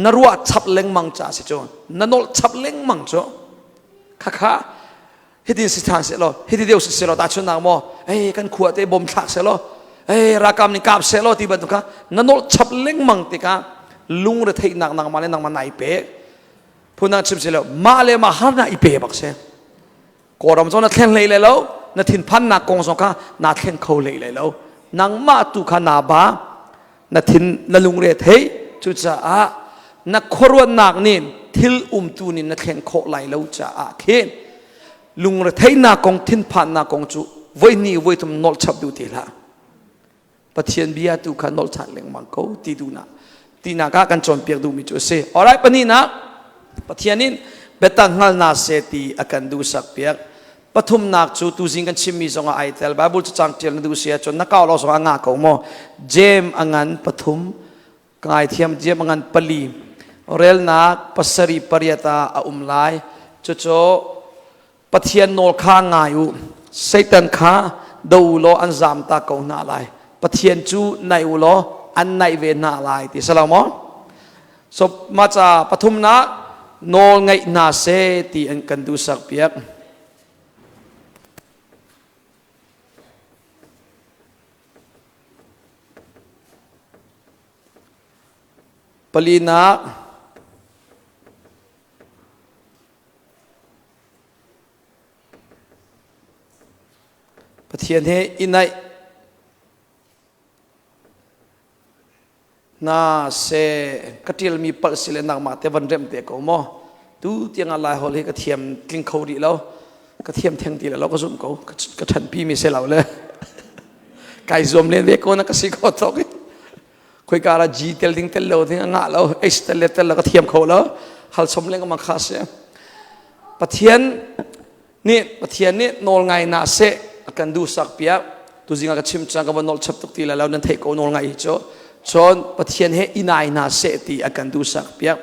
นรัวชับเล็งมังจ่าสิจวนนนอลชับเล็งมังจ่อค่ะฮิดินสิทานเสลอฮิดิเดียวเสลอตาชนนางมอกันขวดเตบมทักเสลอรากามนิกาบเสลอที่บันทุกะนนอลชับเล็งมังติกะลุงเรไทยนางนางมาเลยนางมาไหนเป๊ะพูดนางชิมเสลอมาเลยมาหาหน้าอีเป๊ะบักเสกอรำจนนัดเล่นเลยแล้วนัดทินพันนักกองสงฆ์นัดเล่นเขาเลยแล้วนางมาตุขานาบานัดทินนลุงเรไทยจุจ้านักขรวนนักนี่ทิลตูนี่นัดเล่นเขาเลยแล้วจ้าเข็นลุงเรไทยนักกองทินพันนักกองจูไว้นี่ไว้ทำนอลชับดูทีละปะเทียนเบียตุขานอลชัดเล่งมังเขาตีดูนะตีนักกันจนเปียกดูมิจูเซ่อะไรปนี่นะปะเทียนินเบตังฮัลนาเซตีอากันดูสักเปียกปฐุมนักจูตูจิงกันชิมีสงไอเทลไบเบิลจะจังเจลดูเสียจนนักเอาเราสงงาเขาโมเจมอังันปฐุมกายเทียมเจมอังันปลีเรลนักปัสรีปริยตาอุมไลจุโจปะเทียนโนข้างายุเซตันข้าดูโลอันจามตาเขาหน้าไลปะเทียนจูในอุโลอันในเวน่าไลติสลามอศพมาจากปฐุมนักโนไงนาเซตีอันกันดูสักเปียกปลีนักปะเทียนเฮอินัยน่าเซกติลมีปัลสิเลนักมาเทวันเริ่มเตะกูโมดูเตียงอะไรฮอลเลยกระเทียมกลิ้งเขาดีแล้วกระเทียมแทงตีแล้วก็ซุ่มเขากระทันพี่มีเสลาเลยไก่ซุ่มเล่นเด็กคนนั้นก็สิกอตอกคุยการจีเตลดิ้งเตลแล้วที่งะแล้วเอสเตลเตลแล้วก็เทียมเขาแล้วฮัลสมเล่นก็มาคาเซปะเทียนนี่โนลไงน่าเซกันดูสักเปียกตัวจริงก็ชิมจังกับโนลชับตุกตีแล้วนั่นเทโกโนลไงจ้ะชนปะเทียนเฮอินายน่าเซตีอากันดูสักเปียก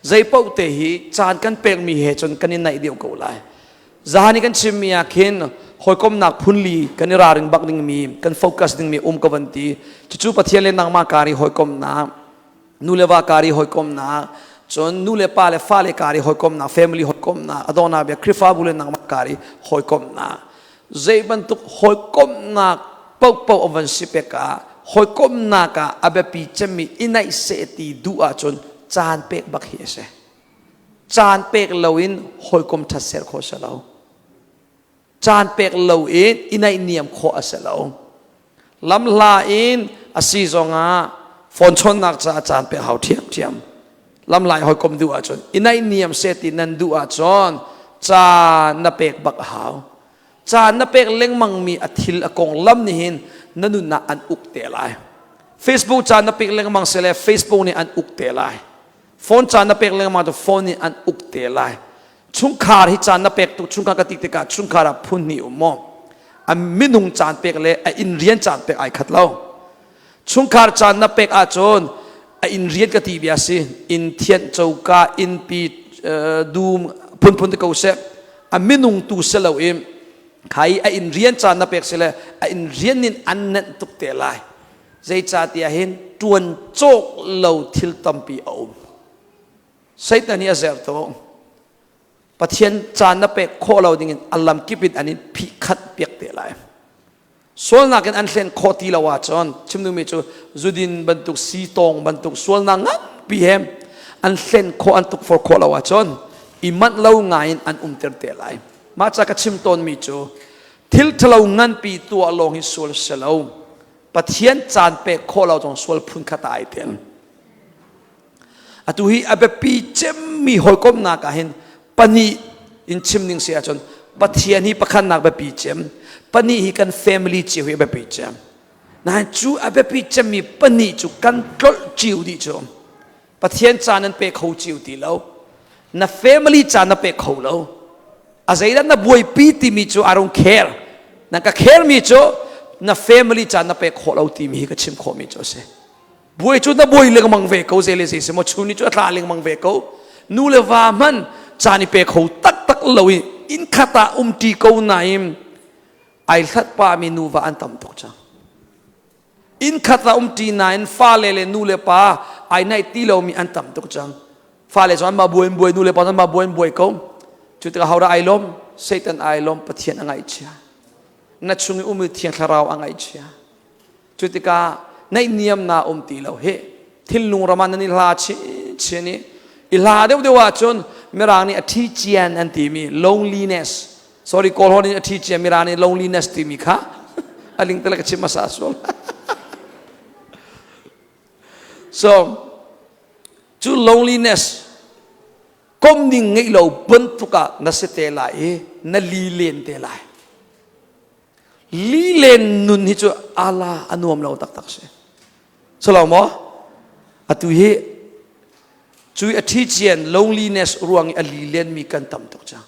ใจเป้าเตหีจานกันเปลมีเหตุจนกันในเดียวกูไลจานี่กันชิมมีอาคินหอยกมนักพุนลีกันนิราริงบักดิงมีกันโฟกัสดิงมีกวันตีจู่ๆปะเทียนเล่นนางมาการีหอยกมนักนูเลวาการีหอยกมนักจนนูเลปาเลฟาเลการีหอยกมนักแฟมิลี่หอยกมนักอดอนาเบียคริฟาบุเลนางมาการีหอยกมนักใจบรรทุกหอยกมนักเป้าอวันสิเปกาหอยกมนักอาเบปีจะมีอินัยเสตีดูอาจนจานเปกบักเฮเซจานเปกเลวินหอยกมทัดเซลโคเซลาจานเปกเลวินอินัยเนียมโคอาเซลาลำลาอินอาศิจงาฝนชนนักจานเปกหาวเทียมลำลายหอยกมดูอาจนอินัยเนียมเสตีนันดูอาจนจานนับเปกบักหาวจานนับเปกเล็งมังมีอธิลอกงลำนี้หินนั่นน่ะอันอุกเตลัย Facebook จานนับเปกเล็งมังเสล Facebook นี่อันอุกเตลัย โฟนจานนับเป็กเลยมาตัวโฟนนี่อันอุกเตลัยชุงขาที่จานนับเป็กตุชุงขากติกติกาชุงขาราพุนนิอุโมอันมินุงจานเป็กเลยอินเรียนจานเป็กไอขัดเล่าชุงขาจานนับเป็กอาจนอินเรียนกติบิอาศิอินเทียนเจ้ากาอินปีดูพุนตะกูเสอันมินุงตูเสลาอิมใครอินเรียนจานนับเป็กเสลอินเรียนนินอันนั้นตุกเตลัยใจจ่าเตียเห็นจวนโจกเหลาทิลตัมปีเอาใช่แต่เนี่ยเสียตัวปะเทียนจานนับเป็กโคเราดิ่งอัลลัมกิบิดอันนี้พิคัดเปียกเตลัยส่วนนักอันเล่นโคตีละว่าจอนชิมดูมิจูจุดินบรรทุกสีตองบรรทุกส่วนนักปีเฮมอันเล่นโคอันตุกฟอร์โคละว่าจอนอิมัดเล่าไงอันเตอร์เตลัยมาจากชิมตอนมิจูทิลทะเลางันปีตัวลงฮิส่วนเสลาปะเทียนจานเป็กโคเราจงส่วนพุนขตายเต็มตุฮีอเบปีเจมมีหอยก้มนักเห็นปนีอินชิมนิงเสียจนปะเทียนฮีประคันนักเบปีเจมปนีฮีกันแฟมิลี่จิวเบปีเจมนั่นจูอเบปีเจมมีปนีจูกันกลจิวดีจมปะเทียนจานนั้นเป็กเขาจิวดีแล้วนั่นแฟมิลี่จานนั้นเป็กเขาแล้วอาศัยนั้นบวยปีติมีจู I don't care นั่นก็ care มีจูนั่นแฟมิลี่จานนั้นเป็กเขาเราตีมีก็ชิมขอมีจูเสบวยจุดนั้นบวยเลี้ยงมังเวกเขาเซเลเซสมชุนี่จุดตาเลี้ยงมังเวกเขานูเลวามันจานิเปกเขาตักเลยอินขัตาตีเขาไหนไอสัตปามีนูวาอันตั้มตุกจังอินขัตาตีไหนฟ้าเลนูเลปาไอไหนตีเรามีอันตั้มตุกจังฟ้าเลจอนมาบวยนูเลปาจอนมาบวยเขาจุดที่เขาได้ไอลมเซตันไอลมปะเทียนอังไอเชียนัดชุงอุมเทียนคาราวอังไอเชียจุดที่กาในนิยมนาตีเราเฮทิลลุงรามันนี่ลาเชนี่อิลาเดียวว่าจนมิรานี่อธิเจียนอันที่มี loneliness sorry กอลฮอนี่อธิเจียนมิรานี่ loneliness ที่มีค่ะอลิงตะลักชิมมาสาสวล so จู loneliness ก้มนิ่งไงเราบนทุกะนัสเตลัยนัลลีเลนเตลัยลีเลนนุนฮิจูอาลาอนุมเราตักเสสลามะอตุเฮจุยอธิเจียน loneliness รวงอลีเลนมีกันตั้มตุกจัง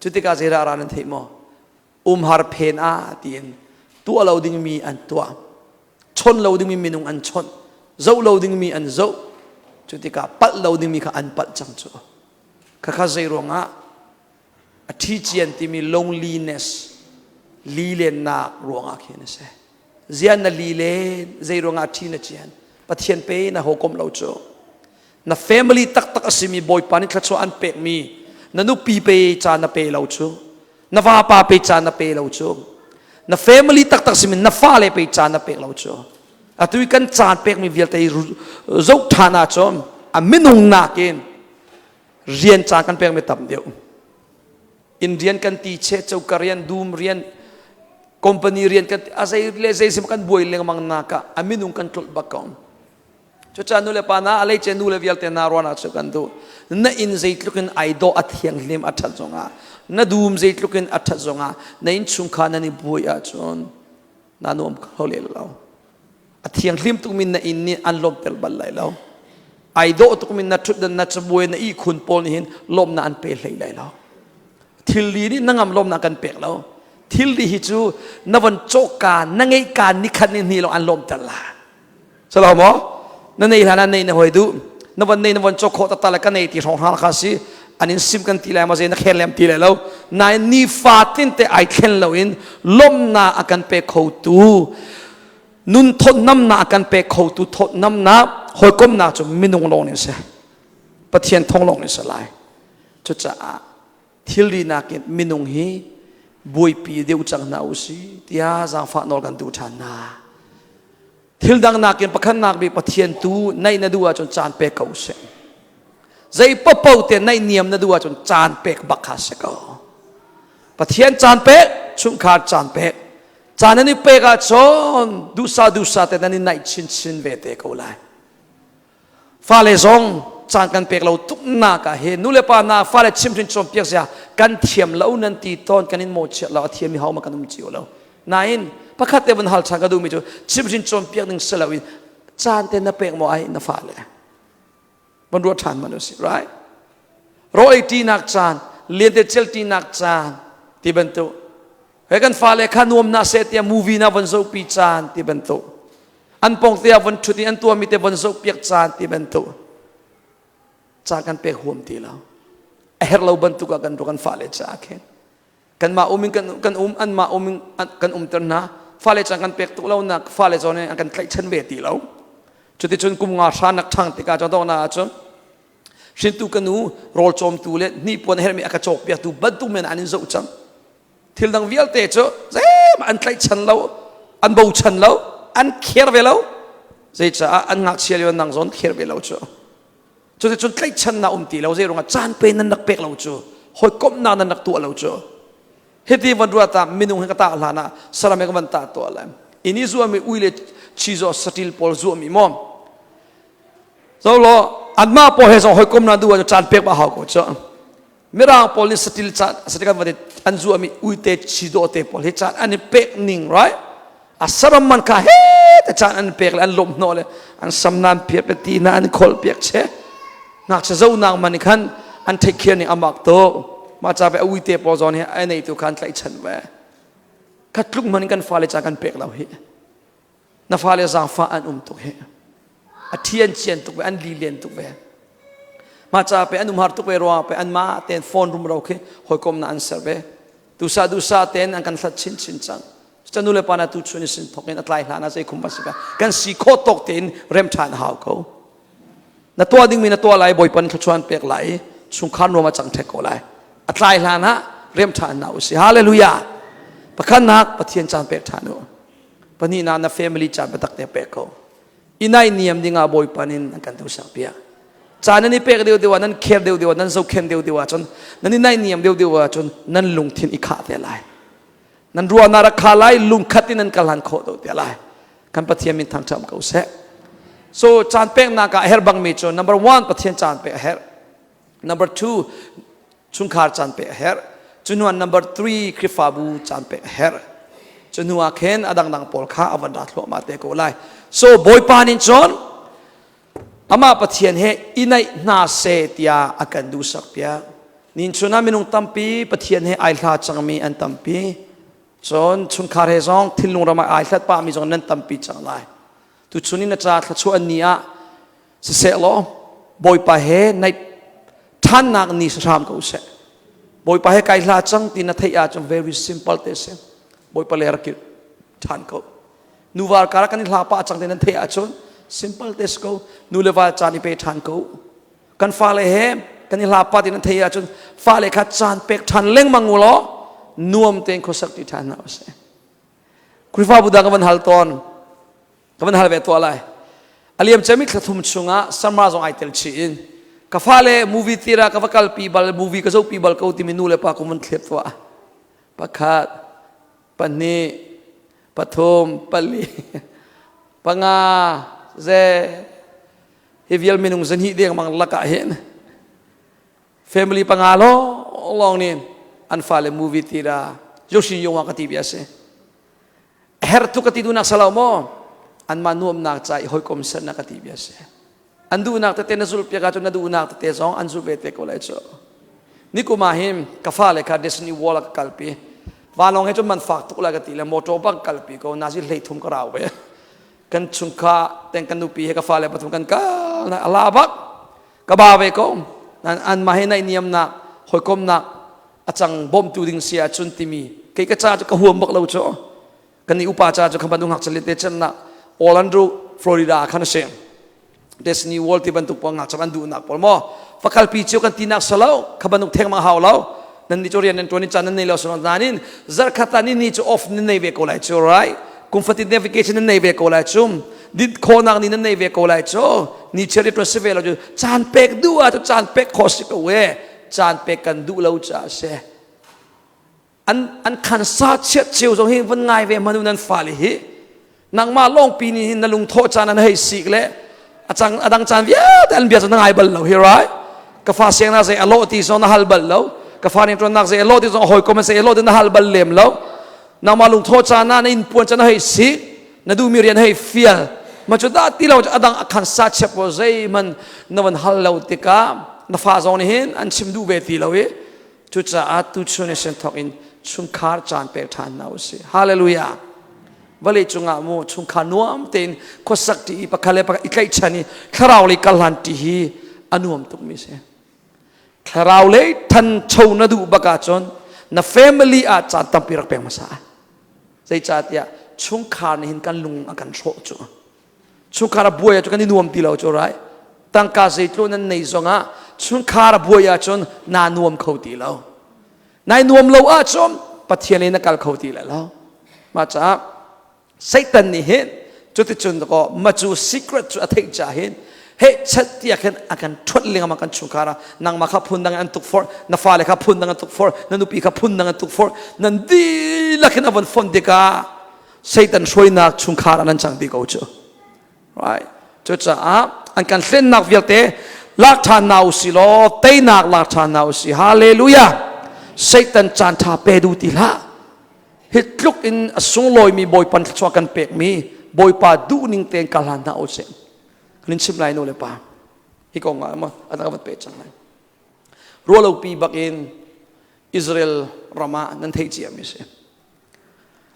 จุดที่กาเจรารานันเทมอฮาร์เพนอาตีนตัวเราดิ้งมีอันตัวชนเราดิ้งมีมินุงอันชนเจ้าเราดิ้งมีอันเจ้าจุดที่กาปัดเราดิ้งมีข้าอันปัดจังจัวข้าเจรวงอธิเจียนที่มี lonelinessลีเลนนารวงอาเคนเสเจียนน่ะลีเลนใจรวงอาทีน่ะเจียนปะเทียนเปย์น่ะหกมเราโจน่ะ family ตักสิมีบอยปานิทัชอันเป็กมีน่ะนุปีเปย์จานน่ะเปย์เราโจน่ะฟ้าปาเปย์จานน่ะเปย์เราโจน่ะ family ตักสิมีน่ะฟ้าเลยเปย์จานน่ะเปย์เราโจอะตุยกันจานเป็กมีเวลแต่รูฐานะโจอะมินุงนาเกนเรียนจานกันเป็กไม่ต่ำเดียวอินเรียนกันตีเชเจ้าการเรียนดูมเรียนคอมพานีเรียนกันอาศัยเลเซสิมกันบวยเลี้ยงมังนาคะอามินุงกันทุลบักกองจุดจานุเลปานาอะไรเจนุเลวิลเตนารวนาชุกันดูน่าอินใจลุกินไอโดอัฐยังลิมอัฐจงอาน่าดูมใจลุกินอัฐจงอาน่าอินชุงขานันบวยอาจนน่านุ่มเขาเลี้ยงเราอัฐยังลิมตุกมินน่าอินนี่อันลมเตลบัลไลเราไอโดตุกมินน่าชุดน่าจะบวยน่าอีขุนปนหินลมน่าอันเปรย์ไลเราทิลลีนี่นั่งลมน่ากันเปรย์เราทิลดีฮิจูนวันโจการนั่งไงการนิคันนี่เราอันลมตลาสลามะนั่นในฐานะในหอยดูนวันโจโคตตะละกันในที่ของฮาร์คาซีอันนี้ซิมกันทีแรกมาเจนักเขลมทีแรกแล้วนายนี่ฟาตินแต่ไอเขลเราอินลมน่าอากันเปเขาตูนุนทนน้ำน่าอากันเปเขาตูทนน้ำน่าหอยก้มน่าจะมินุงลงนี่เสียปะเทียนทองลงนี่สลายจุดจ้าทิลดีนักมินุงฮีบวยปีเดียวจังนาอุสีที่อาจารย์ฝากนอกันดูชานาทิลดังนักเก็นประคันนักบีปะเทียนตูในนาดูอาจนจานเปกเอาเสงใจปะเป่าเตียนในเนียมนาดูอาจนจานเปกบักขาเสกปะเทียนจานเปกชุมขาดจานเปกจานนี้เปกอาจนดูซาแต่นั่นนี่ในชินเวเตกเอาไลฟ้าเลซองจางกันเปกเราทุกนาคาเห็นนู่นเลยปานาฟ้าเลยชิมชินชมเปียกเสียกันเทียมเรานันตีตอนกันนินโมเชเราเทียมมีเฮามากันนุ่มจิ๋วเรานายพระคัตเตวันฮัลชางกันดูมิจูชิมชินชมเปียกหนึ่งเสลวินจานเตนเปกโมไอนาฟ้าเลย มันรัวทันมันดูสิ right รอไอตีนักจานเลียนเตเจลตีนักจานที่บรรทุกเฮกันฟ้าเลยขนวมนาเซตียมูวีนาวันโซปีจานที่บรรทุกอันปงเตียวันชุดอันตัวมีแต่วันโซเปียกจานที่บรรทุกจากกันเปียกห่วมตีเราเฮเราบรรทุกกันตัวกันฟ้าเลยจากกันมาอุมิกันอันมาอุมิกันตัวนะฟ้าเลยจากกันเปียกตัวเราหนักฟ้าเลยจนกันใกล้ชั้นเวทีเราจุดที่จนกุมงาชานักช่างติกาจนต้องน่าจนฉันตุกันนูโรลโจมตูเล่นี่ปนเฮมีอากาศโจกเปียกตูบัดตูเมนอันนี้โจจังทิลดังวิลเตจเจ้อันใกล้ชั้นเราอันบูชั้นเราอันเขียร์เวลาเจ้าอันงักเชียร์นังซอนเขียร์เวลาจ้ะจุดที่จนใกล้ชั้นน่าตีเราเจ้ารงจานเป็นนักเปียกเราจ้ะหอยก้มนานักตัวเราจ้ะเฮตีวันรัวตามินุงเฮกตาลานะสลามเอกวันตาตัวอะไรอินี่ซัวมีอุยเลชีโซสติลพอลซัวมีมอมโซโลอันมาพอเฮซหอยก้มนาดูว่าจานเปียกบ้าหากจ้ะเมื่อเราพอลิสติลจานสติกันวันเดอันซัวมีอุยเตชีโดเตพอลเฮจานอันนี้เปียกนิ่งไรอัสรมันค่ะเฮ้แต่จานอันเปียกอันลมโนเลยอันสำนันเปียกเป็นตีน่าอันคอลเปียกเชนักจะเจ้านางมันขันอันเทคเคียนี่อามักโตมาจากไปอุยเตปอจอนเฮไอในตัวการใกล้ฉันแวคัดลุกมันกันฟ้าเลยจากกันเปียกเราเฮน่าฟ้าเลยจากฟ้าอันตุกเฮอเทียนเชียนตุกเวอันลีเลียนตุกเวมาจากไปอันหาร์ตุกเวรัวไปอันมาเต็นโฟนรุมเราเฮหอยกลมน่าอันเซอร์เวดูซาเต็นอันกันสัดชินจังจะนู่นเลยปานาตุชนิสินทกินอัตไลหลานาใจคุมปัสกะกันสีโคตกเต็นเริ่มทานหาวเขาน่าตัวดิ้งมีน่าตัวไหลบ่อยปันขชวนเปียกไหลสุขานรวมมาจังเทกไหลอัตไลหลานะเริ่มทานเอาสิฮาเลลูยาปะขันนักปะเทียนจานเปียกทานุปะนี่นาเฟมิลี่จานปะตักเตเปียกเขาอินัยนิยมดิ้งอาบ่อยปันินอันกันตุสักเปียจานนั้นเปียกเดียวนั้นเขียเดียวนั้นโซเข็นเดียวจนนั้นนี่นายนิยมเดียวจนนั้นลุงทินอีขาเตะไหลนั้นรัวนารักขาไลลุงขัดที่นั้นกลันโคตรเดียไลกันปะเทียนมินทางจำเขาเสะ so จานเป๊กนักเฮร์บังมิจน number 1 ปะเทียนจานเป๊กเฮร์ number 2 ชุนขาร์จานเป๊กเฮร์จุนวัน number 3 คริฟาบูจานเป๊กเฮร์จุนวันเข็นอดังปอลข้าอวันดัตโลมาเตโกไล so บอยปานินจนอามาปะเทียนเฮอินัยนาเซตียอากันดูสักเปียนินชุนามินุงตัมปีปะเทียนเฮไอลาจังมีอันตัมปีจนชุนคาร์เฮซองทิลลุงรามาไอลัดป้ามีจงนั้นตัมปีจังไลตุชุนินจ่าทัชวนเนียเสโลบอยปะเฮในท่านนักนิสรามเขาเสบอยปะเฮไกลาจังตินาเทียจัง very simple เตเสบอยปะเลรักิท่านเขานูวาร์การ์กันนิลาป้าจังตินาเทียจน simple เตสเขานูเลวาจานิเปท่านเขากันฟ้าเลเฮกันนิลาป้าตินาเทียจนฟ้าเลขัดจานเปกท่านเล่งมังงูล้อนวมเต็งโคสักติท่านเอาเสคริฟ้าบุดากันวันฮัลตอนกันวันฮัลเวตัวอะไรอเลียมจะมีขทุ่มชุงะสมาร์จงไอเทลชีนกาฟ้าเลมูวี่ทีระกาฟ้าคัลปีบัลมูวี่ก็จะปีบัลเขาที่มีนูเลปากุมันเคล็ดตัวปะขัดปะนีปะทมปะลีปะงาเจเฮวิลมินุงสันฮิเดียงมังลักะเห็น family ปะงาโลลองนี่อันฟ้าเลมูวี่ทีระยกชิยงวากติบิอาเซเฮร์ตุกติดูนักสลาวโมอันมานุ่มนักใจหอยคมเสนนักติบิอาเซอันดูนักเตนสุลเปียกาจนดูนักเตะซองอันสุเวเตโกไลโซนี่กูมาหิมกาฟ้าเลขาเดสนีวอลกัลปีวาลองให้จนมันฝากตุกลากติเลโมโตบังกัลปีก็นาซิเลทุมกราวเวกันชุนคาเต็งกันดูปีให้กาฟ้าเลปทุมกันกาอัลลาบักกบาเวก็อันมาให้ในเนียมนักหอยคมนักอาจังบอมตูดิงเสียจุนติมีเกยกระจาจะกระหัวบักเราโจกันนี่อุปาจาจะขบันดุงหักเฉลิเตชันนักออร์แลนโดฟลอริดาคันเซมเดสนีวอลที่บรรทุกปองหักจะบรรดุนักพอลโมฟักคัลปีเชียวกันตีนักสลาวขบันดุงเทงมังหาวเรานั่นนี่จอรียนนั่นตัวนี้จานนั่นนี่เราสนนานินซาร์คัตานี่นี่จะออฟนั่นในเวกโอไลโจไรคุมฟัติเนวิเกชันนั่นในเวกโอไลโจดิดโคนักนี่นั่นในเวกโอไลโจนี่เชอรี่เพรสเวลเราจะจานเป็กดูอ่ะจะจานเป็กคอสิกเวจานเป็กกันดูเราจะเสอันขันซาเช็ดเชียวตรงนี้วันไงเวมนุนันฟาลิฮินางมาลงปีนี้นั่งลุงโทษจานันให้สิกเลยอาจารย์อดังจานเวียแต่อันเบียดจะนั่งไอ้บัลเราเฮ้ยไรกาฟ้าเสียงน่าจะอโลตีส่งน่าฮัลบัลเรากาฟ้านี่ตรงน่าจะอโลตีส่งหอยก็มันจะอโลตีน่าฮัลบัลเลมเรานางมาลุงโทษจานันอินปวนจานันให้สิกนั่งดูมีเรียนให้เฟียล มาจุดที่เราจะอดังขันสัตย์เฉพาะใจมันนวันฮัลเราติกานฟ้าจงนี่เห็นอันชิมดูเวทีเราจุดจะอาตุชนเซนทอกอินชุนคาร์จานเปิดทานนาสิฮาเลลูยาวันนี้จุงอาโมชุนคานัวมเต็นข้อสักที่ปะคาเลปะอีกไอชานีคราวเลยกัลลันที่ฮีอนุมตุกมิเสคราวเลยทันชาวนาดูบักจนนาเฟมิลี่อาจารย์ตั้มปีรักเปียงมาสาใจจัดยาชุนคานี่เห็นกันลุงอากันโชจูชุนคาราบัวจุกันนี่นวมตีเราจูไรตั้งกาเซตโลนั้นในซองชุนคาราบัวจนนานวมเขาตีเรานายนวมเราจนปะเทียนเลยนักการเขาตีแล้วมาจากไซตันนี่เห็นจุดที่จุนก็มาจู secret จุดที่จะเห็นเฮ้ชัดที่อากันอากันทดเลี้ยงมากันชุนคารานังมาขับพุ่นดังอันตุกฟอร์นัฟ้าเลยขับพุ่นดังอันตุกฟอร์นันนุปีขับพุ่นดังอันตุกฟอร์นันดีลักนับวันฟอนเดกาไซตันช่วยนักชุนคารานั้นจังดีกูจูright จุดจะอันกันเส้นนักเวลเตลักฐานนาอุสิโลเตนักลักฐานนาอุสิฮาเลลูยาไซตันจันทาเปดูติละฮิตลุกอินสุงลอยมีบอยปันชวกันเปกมีบอยป่าดูนิงเตนกัลลันนาอุเซนลินชิมไลโนเลป่าฮิกงมาอันนั้นก็เปจังไงรัวเราปีบักอินอิสราเอลรามานันเทจิอามิเซ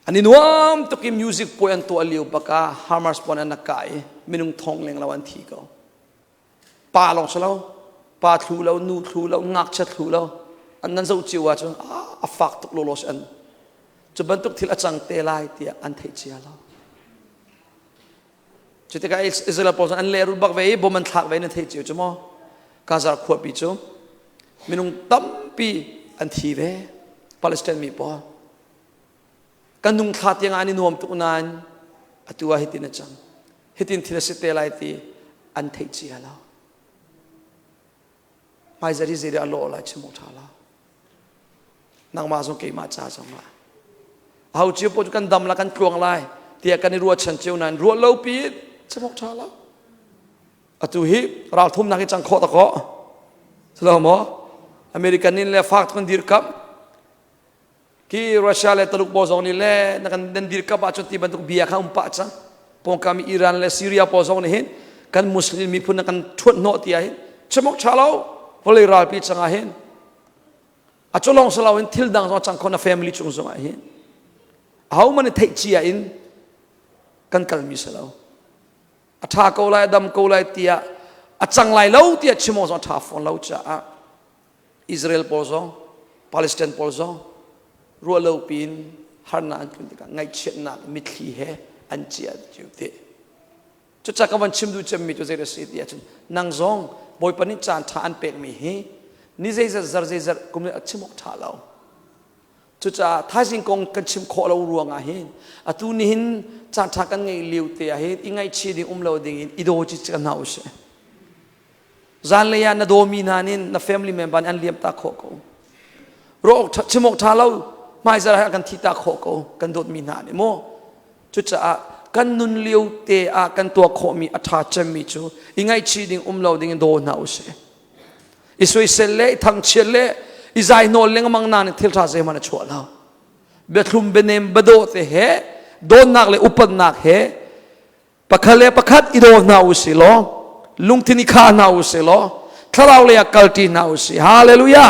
อันนี้นวมตุกิมิวสิกพอยอันตัวเลียวปากาฮาร์มาสปอนอันนักไก่มินุงทองเลงละวันทีก็ป่าลองเสลาป่าทูเรานูทูเรางักชัดทูเราอันนั้นจะอุจิวะจนฟักตุกโลโลสันจะบรรทุกที่ละจังเตลัยที่อันเทจิอาเราจุดที่การอิสราเอลพออันเลรุบักเวย์บ่มันทักเวย์นั่นเทจิวจมั้งกาซาขวบปีจมินุงตั้มปีอันทีเวปาเลสไตน์มีปอกันนุ่งขาดยังอันนี้นวมตุกนานอตัวฮิตินจังฮิตินที่ละสิเตลัยที่อันเทจิอาเราไม่จะริซิเรียโลอะไรชิมุทาลานางมาส่งเกี่ยมาจ้าจังมาเอาเจียวปจุกันดำละกันกลวงลายเตียกันในรัวฉันเจียวนั้นรัวเล่าปีดชิมุทาลาอตุฮิเราทุ่มนักจังโคตะโคสลามออเมริกันนี่แหละฝากกันดีกับที่รัสเซียและตลุกบอซองนี่แหละนักการดีกับอาจจะที่บรรทุกเบียร์ข้ามป่าจังพวกkamiอิหร่านและซีเรียบอซองนี่เห็นกันมุสลิมมีพูดนักการชวนโนตีอาเห็นชิมุทาลาพอเลยราปีจังอาเห็นอาจจะลองสลาวินทิลดังจังคนในแฟมิลี่จุงสงอาเห็นเอามันเทจิอาอินกันกัลมิสลาวอาทาโกลายดำโกลายเตียอาจังไลเลวเตียชิมอซอนทาฟอนเลวจ้าอิสราเอลพอซองปาเลสไตน์พอซองรัวเลวปีนฮาร์นาอันคุณติกาไงเช็ดนักมิดลีเฮอันเจียจิวเตจุดจากวันชิมดูจำมีตัวเจริญสิทธิ์จุดนางซองบอยปนิจจานทานเป็กมีเฮนี่เจจะซากุมเนี่ยชิมอกทาเราจุดจะท้ายสิ่งกงกันชิมโคเรารวงอาเฮนอตุนิหินจานทากันไงเลี้ยวเตะเฮนยังไงชีดิเราดิ่งอิโดจิตกันเอาเสจานเลยนะโดมีนานินนะ family member อันเลี้ยมตาโคโกโรคชิมอกทาเราไม่จะให้กันทิตาโคโกกันโดดมีนานิโมจุดจะกันนุนเลี้ยวเตะกันตัวโคมีอัฐาจมีจูยังไงชีดิงเราดิ่งโดนเอาเสอิสวยเซเลทั้งเชลเลอิใจโนเลงมังนานทิลทาเซมันชัวเราเบทุมเบเนมบดโอเตเฮโดนนักเลอุปนักเฮปะคเลปะคัดอิโดนาอุสิโลลุงทินิคานาอุสิโลทาราวเลยักกัลตีนาอุสิฮาเลลูยา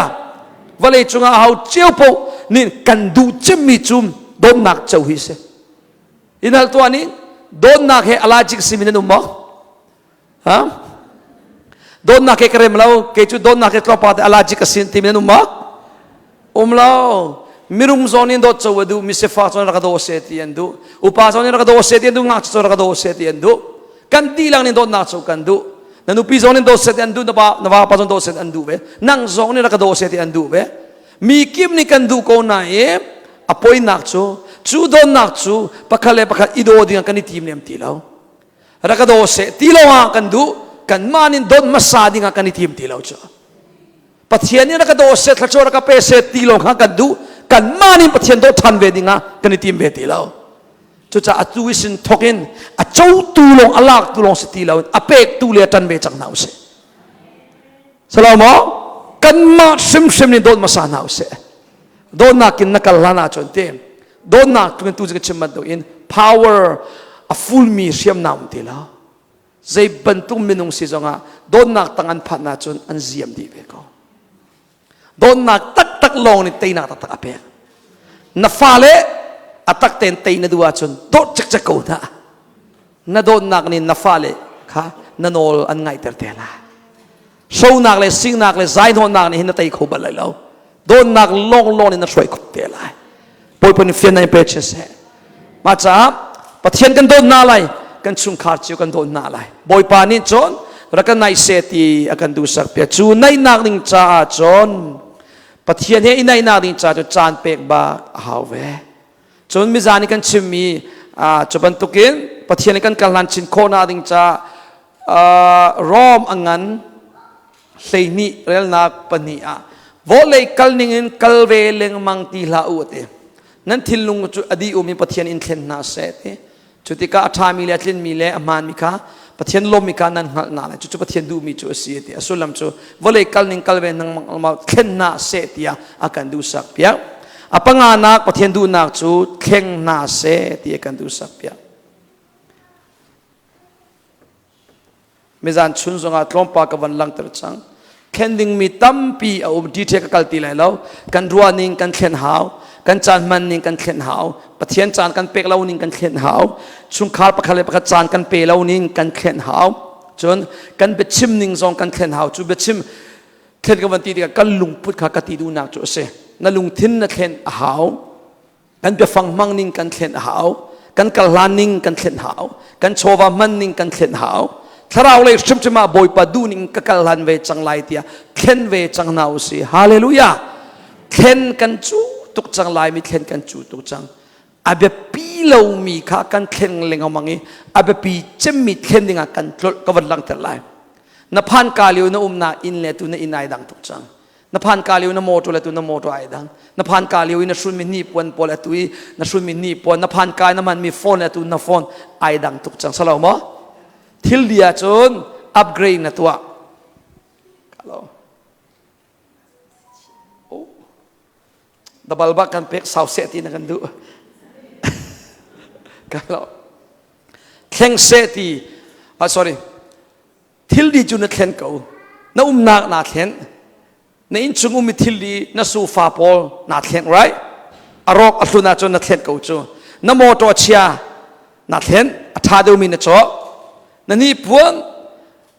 วันนี้จุงอาเอาเจียวปูนี่กันดูจิมมิจุมโดนนักเจ้าฮิเซอินัลตัวนี้โดนนักเฮอลาจิกซิมินนุมะฮะโดนนักเกเรมเราเกจูโดนนักเกตลอปาแต่อลาจิกสินทีมนุมะเรามิรุมโซนินโดดเจวดูมิเซฟาโซนรักโดเซตียนดูอุปาโซนินรักโดเซตียนดูงักโซรักโดเซตียนดูกันดีลังนินโดนนักโซกันดูนันอุปิโซนินโดเซตียนดูนวาปาโซนโดเซตียนดูเวนังโซนินรักโดเซตียนดูเวมีกิมนิกันดูโกนาเออปอยนักโซจูโดนนักโซปะคาเลปะคาอิโดดิงันกันนิทีมเนียมตีเรารักโดเซตีเราหากันดูกันมานินโดนมาซาดิงันกันนิทีมตีเราจ้ะปัจเจียนนี่รักโดเซตขจรกับเปเซตีเราหากันดูกันมานินปัจเจียนโดทันเวดิงะกันนิทีมเวตีเราจุดจะอัตวิสินทกินอัจเจ้าตูลงอลากตูลงสตีเราอเปกตูเลียทันเวจังนาวเสสลามอกันมาซิมนี่โดนมาซานาวเสโดนนักกินนักลานาจนเต็มโดนนักตุกันตูจะชิมมันตัวอิน power a full mi siam naum ti lo zai bantum minung si zonga don nak tangan phat na chun an ziam di ve ko don nak tak tak long ni tei nak tak tak ape na fale atak ten tei na duwa chun dot chak chak ko na don nak ni na fale kha na nol an ngai ter te la so nak le sing nak le zain hon nak ni hin tei kho bal lai lo don nak long long ni na soi kho te la poi pon fian nai pe che se ma cha pathian kan don na lai kan chung khar chiu kan don na lai boi pa ni chon ra kan nai se ti akan du sak pe chu nai nak ning cha chon pathian he inai nak ning cha cho chan pek ba haw ve chon mi zani kan chimmi choban tukin pathian kan kalhan chin khona ding cha rom angan leini rel nak pani a volei kalning in kalve leng mang ti la u te nan thilung chu adi umi pathian in thlen na se te chutika atha mi le thlin mi le aman mi kha pathian lom mi kha nan hal na le chu pathian du mi chu si te asulam chu volei kalning kalve nang ma thlen na se tia akan du sak pia apanga nak pathian du nak chu thleng na se ti akan du sak pia mezan chun zonga tlompa ka van lang ter chang kending mi tampi au di the ka kalti lai lo kan ruaning kan thlen haw kan chan man ning kan thlen haw pathian chan kan pek lo ning kan thlen haw chung khar pakhale pakha chan kan pe lo ning kan thlen haw chon kan bechim ning zong kan thlen haw chu bechim thlen ka van ti ka kan lung put kha ka ti du nak chu se na lung thin na thlen haw kan be fang mang ning kan thlen haw kan kalhan ning kan thlen haw kan chowa man ning kan thlen haw tharau le chim chima boy pa du ning ka kalhan ve chang lai tia thlen ve chang nau si hallelujah thlen kan chu tuk chang lai mi thlen kan chu tuk chang abe pi lo mi kha kan thlen leng amangi abe pi chem mi thlen dinga kan tlol ka van lang ter lai na phan ka liu na umna in le tu na inai dang tuk chang na phan ka liu na moto le tu na moto ai dang na phan ka liu na shun mi ni pon pol tu na shun mi ni pon na phan ka na man mi phone le tu na phone ai dang tuk chang salo mo thil dia chon upgrade na tua hello oh double back kan pek sau set ti na kan du kalau theng seti sorry thil di chu na thlen ko na nak na thlen na in chung mi thil di na su fa pol na thlen right arok athuna chu na thlen ko chu na moto chia na thlen atha de mi na cho na ni puan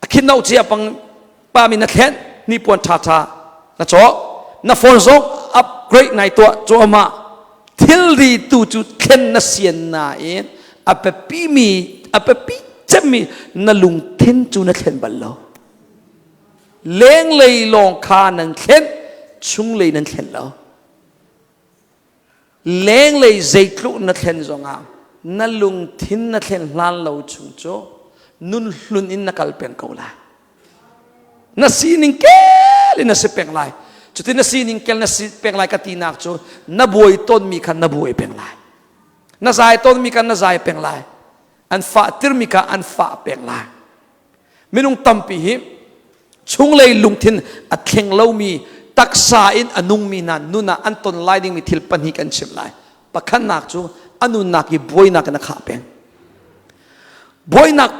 akin nau chia pang pa mi na thlen ni puan tha tha na cho na phone zok upgrade nai to cho ma thil di tu chu thlen na sian na in apepi mi apepi chemi na lung thin chu na thlen bal lo leng lei long kha nan thlen chung lei nan thlen lo leng lei zai tlu na thlen zonga na lung thin na thlen hlan lo chung cho nun hlun in na kal pen ko la na sining kel na se peng lai chutin na sining kel na si peng lai ka ti nak chu na boi ton mi khan na boi peng lai na zai ton mi khan na zai peng lai an fa tir mi ka an fa peng lai minung tampi hi chung lei lung thin a thleng lo mi taksa in anung mi na nuna an ton lai ding mi thil pan hi kan chim lai pakhan nak chu anu nak ki boi nak na kha peng boi nak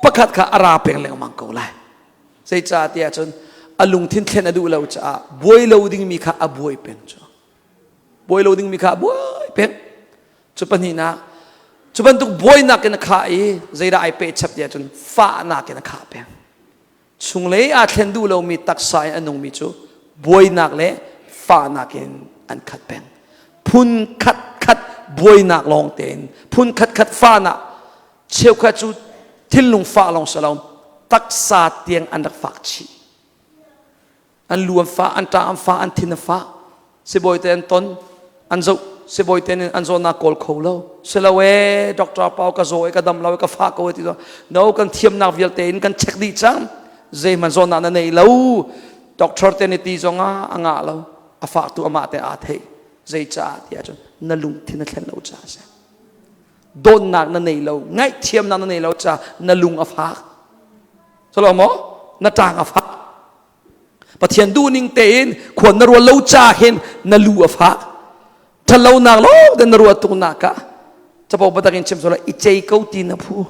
pakhat kha ara peng leng mang ko lai sei cha tia chun alung thin thlen adu lo cha boi lo ding mi kha a boi peng chu boi lo ding mi kha boi peng chu pani na chu ban tuk boi nak na kha e zeira ai pe chap tia chun fa nak na kha peng chung le a thlen du lo mi tak sai anung mi chu boi nak le fa nak in an khat peng phun khat boi nak long ten phun khat fa na cheu kha chu thil lung fa long salom tak sa tiang an dak fak chi an luam fa an ta am fa an thin fa se boy ten ton an zo se boy ten an zo na kol kho lo se lawe doctor pau ka zo ka dam lawe ka fa ko ti do no kan thiam nak vial ten kan check di chang zai man zo na nei lo doctor ten ti zonga anga lo a fa tu ama te a the zai cha ti a chon na lung thin thlen lo cha se don nak na nei lo ngai thiam na nei lo cha na lung a fa salo mo na tang a fa pathian du ning te in khon na ro lo cha hen na lu a fa thalo nak lo den ro tu na ka จะบอกว่าตะกินเชื่อมโซละอิเจเกาตีนผู้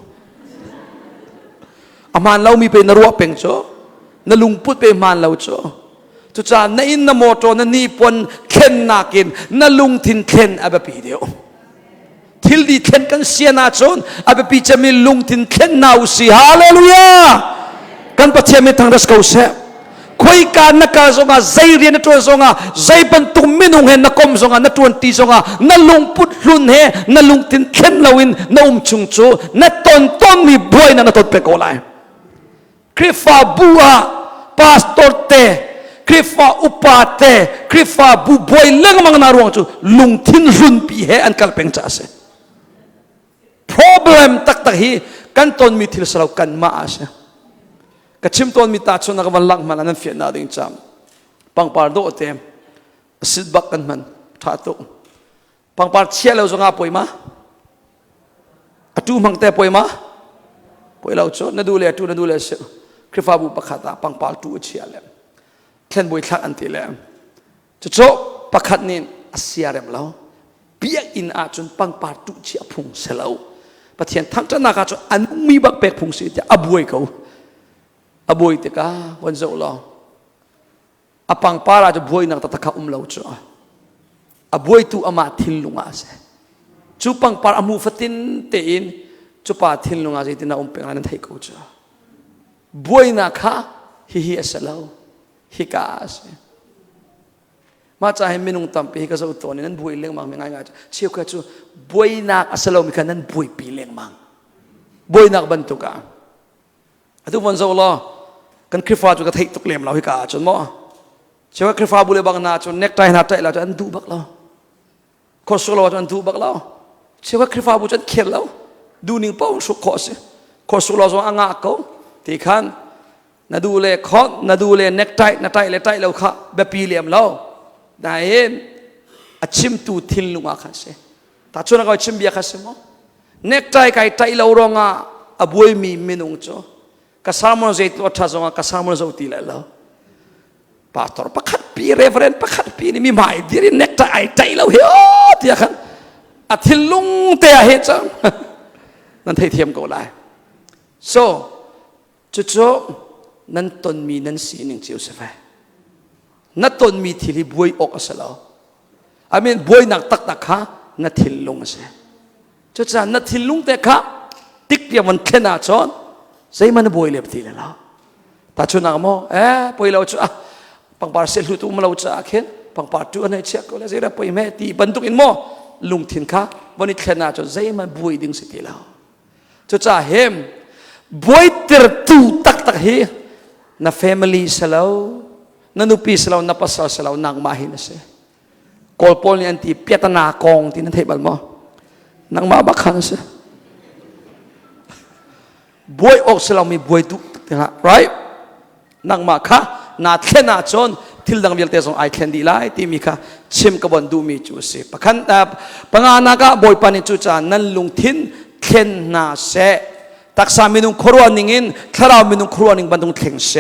อามันเรามีเป็นนรัวเป็งโจนลุงพูดเป็นมันเราโจจุจานอินนโมโตนนี่ปนเข็นนากินนลุงทินเข็นอาเบปีเดียวทิลดีเข็นกันเสียนาจนอาเบปีจะมีลุงทินเข็นนาอุสีฮาเลลูยากันประเทศมีทางรัสกาเซคุยกันนักการส่งใจเรียนนักตัวส่งใจบรรทุกมินุงเห็นนักคมส่งนักตัวตีส่งนักลุงพุทธรุ่นเฮนักลุงทินเข็นลาวินนักชุงจูนักต้นมีบวยนักต้นเปกโอไลคริฟาบัวพาสตอร์เตคริฟาอุปาเตคริฟาบุบวยเล่งมังนารวงจูลุงทินรุ่นปีเฮอันกัลเป็งจ้าเซ problem ตักฮีกันต้นมีทิลสลาวกันมาเซกระชิมต้นมีตาชนนักวันลักมันนั้นเฟียนาดิ่งจำปังปาร์โดเตมสิดบักกันมันท่าตุปังปาร์เชียเราจงอาป่วยมาตูมังเตป่วยมาป่วยเราโจนดูเลยนดูเลยเสคริฟาบุปขัดปังปาร์ตูเชียเลยเช่นบุยทักอันที่แล้วจะโจปขัดนี่อาเซียเร็มเราเบียอินอาจนปังปาร์ตูเชียพุงเสลาประเทศทั้งจันนักจนอันมีบักเป็กพุงเสียจะอบวยเขาอบวยติกาวันเจ้าเราอปังปาราจะบวยนักตะตะเขาเราจ้ะอบวยตูอามาทิลลุงอาเซจูปังปารามูฟตินเตียนจูปาทิลลุงอาเซตินาเป็งอันนั้นให้เขาจ้ะบวยนักค่ะฮิเอสลาวฮิกาเซมาจากให้มินุงตัมปีฮิกาสู่ตัวนี้นั้นบวยเลี้ยงมังไม่ง่ายๆเชื่อกันจูบวยนักสลาวมีกันนั้นบวยปีเลี้ยงมังบวยนักบรรทุกอะทุกวันเจ้าเรากันคริฟาจูก็ทิ้งตุกเลี้ยงเราฮิกาจนมั้งเชื่อว่าคริฟาบุเลบังนาจนเน็กไตนาไตเราจะอันดูบักเราคอสุเราจะอันดูบักเราเชื่อว่าคริฟาบุจะเขียนเราดูนิ่งเป้าสุขคอสิคอสุเราจะอ่างเขาที่ขันนาดูเลยคอนนาดูเลยเน็กไตนาไตเลยไตเราค่ะแบบปีเลี้ยงเราได้เห็นอาชิมตูทิลลุงอาคันเสแต่ชวนเราชิมเบียคันเสมั้งเน็กไตไก่ไตเราร้องอ่ะบวยมีมินุงโจกษัตริย์มันจะตัวทัศน์กษัตริย์มันจะตีเลยแล้วพาสตอร์ประคัดปีเรฟเฟรนประคัดปีนี่มีหมายดีริเน็กไตไตเราเฮ้ยที่ขันอาทิลลุงเตะเฮจังนั่นเทียมก็ได้ so จุดโจนั่นต้นมีนั่นสีหนึ่งเจียวเสฟนั่นต้นมีที่ริบวยออกเสแล้วI mean บวยนักตักค่ะนั่นทิลลุงเสจุดจ้านั่นทิลลุงเตะค่ะติ๊กเดียวมันแค่หน้าจอนใช่มันบวยเล็บทีเลยแล้วแต่ชวนนักโมป่วยเราจ้าปังปาร์เซลตุมเราจ้าเข็นปังปาร์ตัวในเช็คก็เลยจะได้ป่วยแม่ตีบรรทุกอินโมลุงทิ้งค่ะวันนี้แค่หน้าจอนใช่มันบวยดิ้งสิทีแล้วจุดจ้าเฮมบวยเตอร์ตูตักเฮน่า family เสแล้วนั่นนุปีเสแล้วน่าภาษาเสแล้วนางมาหินเสกอลปอลนี่อันที่เปียตนากองที่นั่นเทบัลโมนางมาบักขันเสบวยออกเสแล้วมีบวยตุกนะ right นางมาค่ะนาเทนาจนทิลดังเบียลเตสองไอแคนดีไลที่มีค่ะชิมกับวันดูมีจูเสปะคันปังานากะบวยปานิจูจานันลุงทินเคนนาเสตักสามินุงครัวนิงินคราวมินุงครัวนิงบันตุงเข่งเส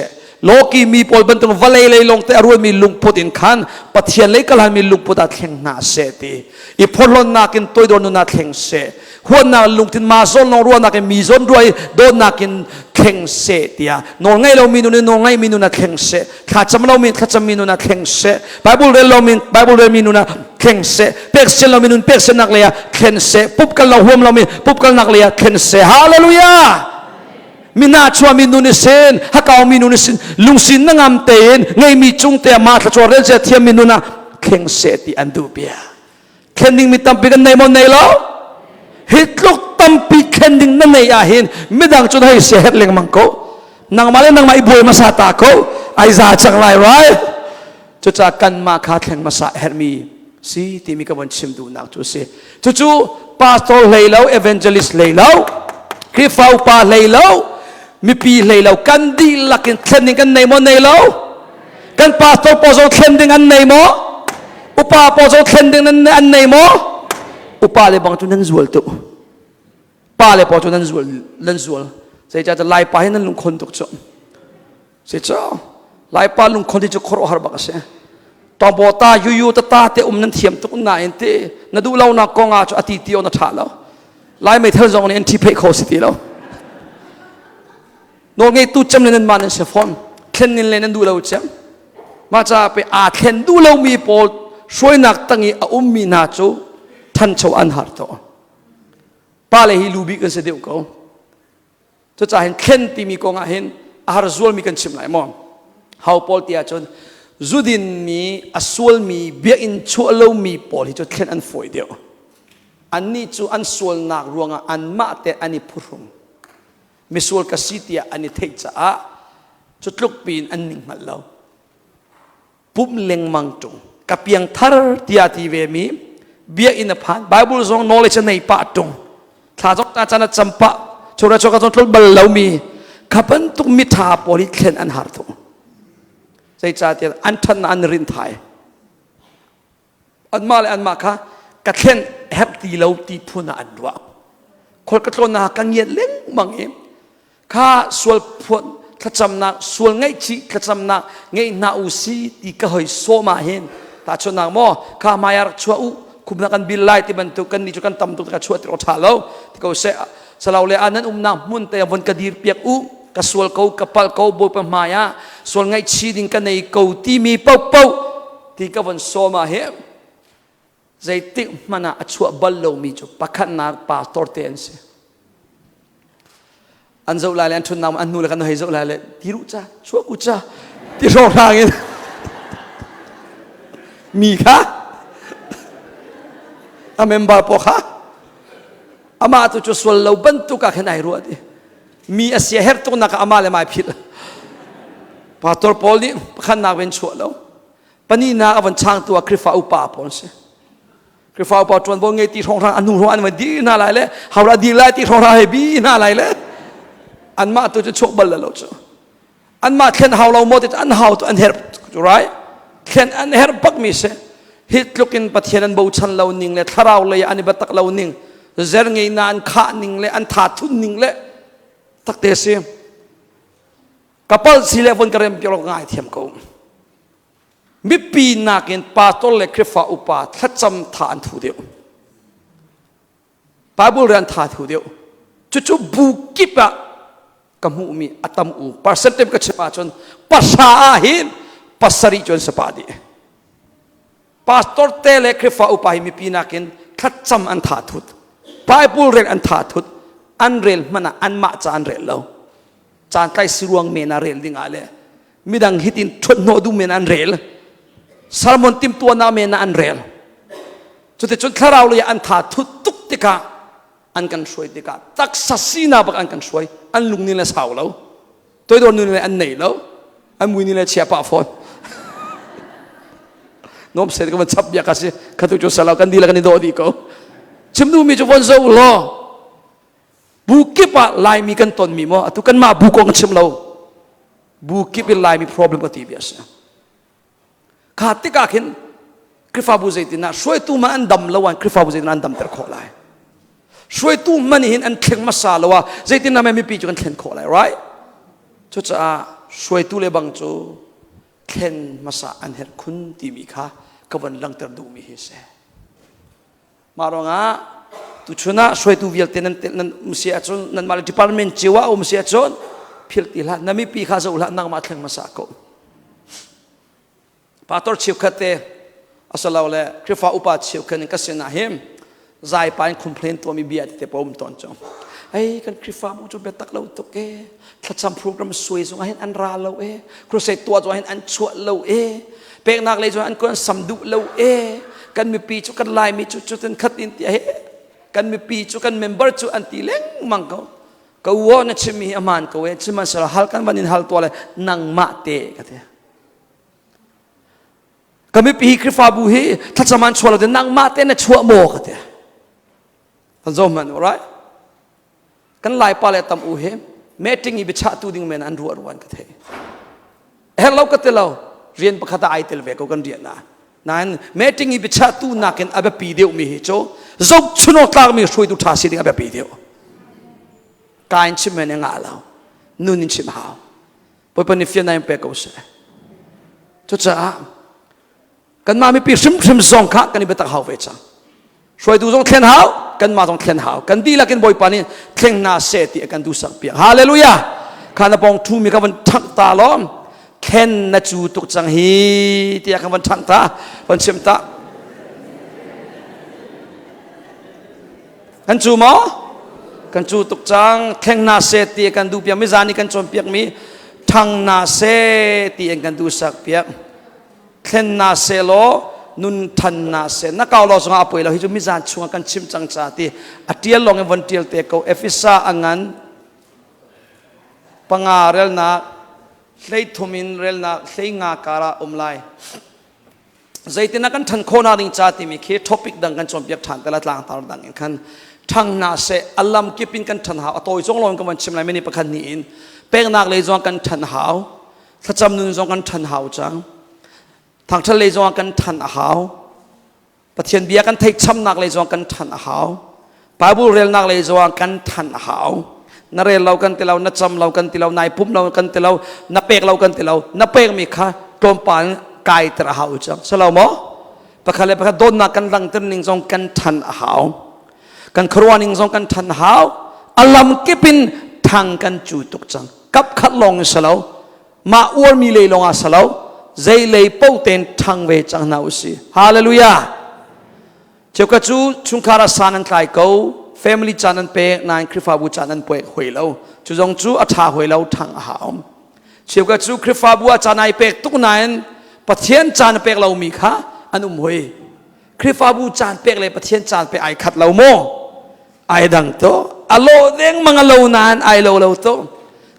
โลกีมีปอลบันตุงวะเลยลงแต่อรวยมีลุงพุดินขันปัทยาเลกลามีลุงพุดาเข่งนาเสตีอีพอลนากินตัวโดนนาเข่งเสหัวนาลุงทินมาซอนนรัวนากินมีซอนด้วยโดนนากินเข่งเสตียนองไงเรามีนุนนองไงมีนุนาเข่งเสข้าจำเรามีข้าจำมีนุนาเข่งเสไบเบิลเรียนเรามีไบเบิลเรียนมีนุนาเข่งเสเพ็กเซนเรามีนุนเพ็กเซนนักเลียเข่งเสปุ๊บกันเราหัวเรามีปุ๊บกันนักเลียเข่งเสฮาเลลูยามินาชัวมินุนิเซนฮักเอามินุนิเซนลุงสินนังอัมเตนไงมีจุงเตะมาถ้าชัวเรนเซเทียมินุนาเข่งเสติอันดูเบียเข่งดิ้งมีตั้มปีกันในมอนในล้อฮิตลุกตั้มปีเข่งดิ้งนั่นในอาหินไม่ดังจนให้เสียเหตุเลี้ยงมังโกนางมาเล่นนางมาอีบวยมาซาตาโกไอซาจังไรไรจุดจากกันมาขาดแข่งมาซาเฮมีสิที่มีกำลังชิมดูนักจุดสิจู่ๆพาสตอร์เลยแล้วเอเวนเจลิสเลยแล้วคริฟาวปาเลยแล้วมีปีเลยแล้วกันดีลักเทนดิ้งกันในโมในแล้วกันพาสตอร์พอจะเทนดิ้งกันในโมอุปาพอจะเทนดิ้งอันในโมอุปาเลยบางจุดนั้นจวลตุปาเลยพอจุดนั้นจวลนั่นจวลเสียจะไล่ไปให้นั่นลุงคนตุกจอมเสียจ้าไล่ไปลุงคนที่จะครอหาบักเสียตอนบอตาอยู่ๆตาเตะนั่นเทียมตุกนายเตะนั่นดูเราหนักกองอาจจะอธิติโอนัทาแล้ว ไล่ไม่เท่าจงในอันที่เพคโคสิตีแล้วโนไงตู้จำเล่นมันเสียฟอนเข็นนินเล่นดูเราจำมาจะไปอาเข็นดูเรามีโปลช่วยนักตั้งอีอุ้มมีนาจูท่านชาวอันหาร์โตป้าเลยฮิลูบิกันเสียเดียวเขาจะเห็นเข็นที่มีกองเห็นอาหารส่วนมีกันชิมไหลมองเฮาโปลที่อาจนจุดินมีอาส่วนมีเบียอินชัวเรามีโปลที่จะเข็นอันฝอยเดียวอันนี้จูอันส่วนนักรวงอันมาแต่อันนี้พุ่งมิส่วนกสิทธิ์อันนี้เทจ้าจุดลุกปีนอันหนึ่งมาแล้วปุ๊บเล็งมังจงกับเพียงทาร์ที่อาทิเวมีเบียอินพันไบเบิลทรง knowledge ในป่าจงถ้าจงตาจันจำปะชราชกจงทุลบลเรามีขับตุกมิถาปอลิเคนอันหาร์ตใจจ่าเตียนอันทันอันรินไทยอันมาเลยอันมาค่ะกัดเข็นแฮปตีเราตีพูน่าอันวะคนกระโดดนากังเย็นเล้งมังเอ็มข้าส่วนพูนขจำนักส่วนไงชีขจำนักไงนาอุสีตีก็เฮยโซมาเห็นแต่ชนนักโมข้ามายาร์ชัวอุคุมนักกันบิลไลที่บรรทุกกันนี่จุกันตำตุกกันชัวติโรชาโลที่เขาเสะสลาวเลอันนั้นนักมุนแต่วันกระดีเปียกอุกระสวลเขากระปัลเขาบุปมายาส่วนไงชีดิ่งกันในเขาที่มีเป้าเป้าที่ก็วันโซมาเห็นใจติมันอาชัวบัลโลมีจุปักขันนักป่าตอร์เตนเสอันเจ้าลายอันทุนนำอันนู้นแล้วกันให้เจ้าลายเลยที่รู้จ้าชัวกูจ้าที่รอทางเองมีค่ะอเมมบาปค่ะอามาตุจุสวลเราบันตุกะแค่ไหนรู้ดิมีอาเซียเฮร์ตุนักอามาเลยไม่ผิดป่าตอร์ปอลนี่ขันนักเป็นชัวแล้วปนีนาอวันช่างตัวคริฟ้าอุปาปอนเสคือฟ้าปอจวนบอกไงตีทองทางอันนู้นอันมันดีน่าไรเลยฮาวราดีไลตีทองทางให้บีน่าไรเลยอันมาตัวจะโชคบัลลังก์จ้ะอันมาเข็นฮาวเราโมดิอันฮาวตัวอันเฮร์จุไรเข็นอันเฮร์ปักมิเสฮิตลุกินปัทเฮนันบูชันเรานิ่งเลยทาราวเลยอันนี้บัตักเรานิ่งเจริญไงนานขานิ่งเลยอันถาทุนนิ่งเลยตักเตเสียกับปัลสิเลวันกระเรมเปียรง่ายเทียมเขามิปีนักเงินปาตอลเล็กคริฟ้าอุปาทัดจำฐานถูเดียวบาบูเรียนฐานถูเดียวจู่ๆบุกิปะกำหูมีอัตมอูปาร์เซนเต็มก็เชื่อจนภาษาหินภาษาริจนสปาดีปาตอลเตเล็กคริฟ้าอุปามิปีนักเงินทัดจำอันฐานถูบาบูเรียนอันฐานถูอันเรลมันอันมาจานเรลแล้วจานใกล้สิรวงเมนาเรลดิ่งอะไรมิดังฮิตินชนโนดูเมนันเรลสารมนติมตัวนาเมนาอันเรลจนแต่จนข้าเราเลยอันถาทุตุกติกาอันกันช่วยติกาตักสัสีนาบักอันกันช่วยอันลุงนี่แหละสาวแล้วตัวโดนนี่แหละอันไหนแล้วอันมือนี่แหละเชียร์ป่าฟอนน้องเสร็จก็มันชับยากันสิข้าตัวจุดสลาวกันดีแล้วกันนี่โดดีก็ชิมดูมีจุดวันเสาร์ล้อบุกิปะลายมีกันตนมีมั้งตุกันมาบุกองชิมเราบุกิปะลายมี problem กับทีบีเอสขาดติกาขินคริฟ้าบุเซตินะช่วยตู้มันอันดำแล้ววันคริฟ้าบุเซตินะอันดำแต่ขอไลช่วยตู้มันเห็นอันเข่งมาซาแล้วว่าเซตินะไม่มีปีจุกันเข่งขอไล right จุดจะช่วยตู้เลยบังจูเข่งมาซาอันเห็นคุณทีมีค่ะก็วันลังเตอร์ดูมีเฮเซมาลองอ่ะตุชนะช่วยตู้วิลเตนันมุสีอาจนนันมาเล department จิวะอุมุสีอาจนพิลติละนั่นมีปีข้าจะอุละนั่งมาเข่งมาซาเขาปาตอร์ชิวขัดเตอสลาวเลยคริฟ้าอุปาชิวขันก็เสียนาหิมใจไปคอมเพลนตัวมีเบียดเตปอมตอนจงไอ้กันคริฟ้ามุ่งจะเบตักเราตุกถ้าจำโปรแกรมสวยจงเห็นอันราเราครูเสตัวจงเห็นอันชั่วเราเป็กนักเลยจงอันคนสัมดุเรากันมีปีจุกันลายมีจุกันขัดอินเตียกันมีปีจุกันเมมเบอร์จุอันตีเล้งมังเขาวัวนั่นชิมีอามันเขาชิมันสระฮัลกันวันนี้ฮัลตัวเลยนังมาเตะกันก็ไม่ปีคริฟ้าบุฮีถ้าจะมันชัวร์เราจะนั่งมาเต้นชัวร์โมกันเถอะท่านจอมมันอะไรกันไล่ปลายตำอูเฮเมติงอีบิชาตูดิ่งเมนันรัวรัวกันเถอะเฮลเราก็เตเราเรียนประคตาไอเตลเวก็กันเรียนนะนั่นเมติงอีบิชาตูนักเก็นอาเบปีเดียวมีโจจบชุนอตากมีช่วยดูท่าสิดิ่งอาเบปีเดียวการชิมเมนงาเรานู่นชิมหาวพอเป็นนิฟยานัยเป็กเอาเสจุดจ้ากันมาไม่ปีริมซองข้ากันนี่เบตักหาวเวจัง ช่วยดูจงเทนหาวกันมาจงเทนหาวกันดีละกันบ่อยปานี่เทงนาเสติกันดูสักเปียงฮาเลลูยาข้านับองทูมีคำวันทักตาล้อมเคนนัจูตุกจังฮีที่คำวันทักตาวันเชื่อมตากันจูมอกันจูตุกจังเทงนาเสติกันดูเปียงไม่จานี่กันจมเปียงมีทังนาเสติกันดูสักเปียงเคนนาเซโลนุนทันนาเซนักเอาเราสงอาป่วยเราฮิจุมิจานชวงกันชิมจังจาติอัตเทียลลงเอวันเทียลเตโกเอฟิซาอังันปังอาเรลนาเลยทุมินเรลนาเลยงาการาไลใจตินักกันทันโคนาริงจาติมีเคท็อปิกดังกันจอมเปียกฐานแต่ละทางตาดังกันทังนาเซอัลลัมกิปินกันทันหาวตัวจงลงกันวันชิมไรไม่นี่ประคันนี้อินเป็กนักเลยจงกันทันหาวถ้าจำนุนจงกันทันหาวจังทางทะเลจงกันทันหาวประเทศเบียกันเทคช้ำนักเลยจงกันทันหาวบาบูเรลนักเลยจงกันทันหาวนเรลเรากันติเรานัจำเรากันติเรานายพุ่มเรากันติเรานับเป็กเรากันติเรานับเป็กมีค่ะกลมปานกายตระหาวจังสลาวมอประคันเลยประคันโดนนักกันลังตึงนิ่งจงกันทันหาวกันครัวนิ่งจงกันทันหาวอัลลัมกิปินทางกันจูตุกจังกับขัดลงสลาวมาอวดมีเลยลงอาสลาวใจเลยปูเต็นทางเวจังนาอุสีฮาเลลูยาเจ้าก็จูชุงคาราสานันไกลเก้า family จานันเปกนายคริฟาบูจานันเปกหวยเราจูจงจูอัฐาหวยเราทางหาวเจ้าก็จูคริฟาบูจานายเปกทุกนายประเทศจานเปกเรามีค่ะอันหวยคริฟาบูจานเปกเลยประเทศจานเปกไอขัดเราโมไอดังโตอโลเด้งมังอโลนานไอโลเราโต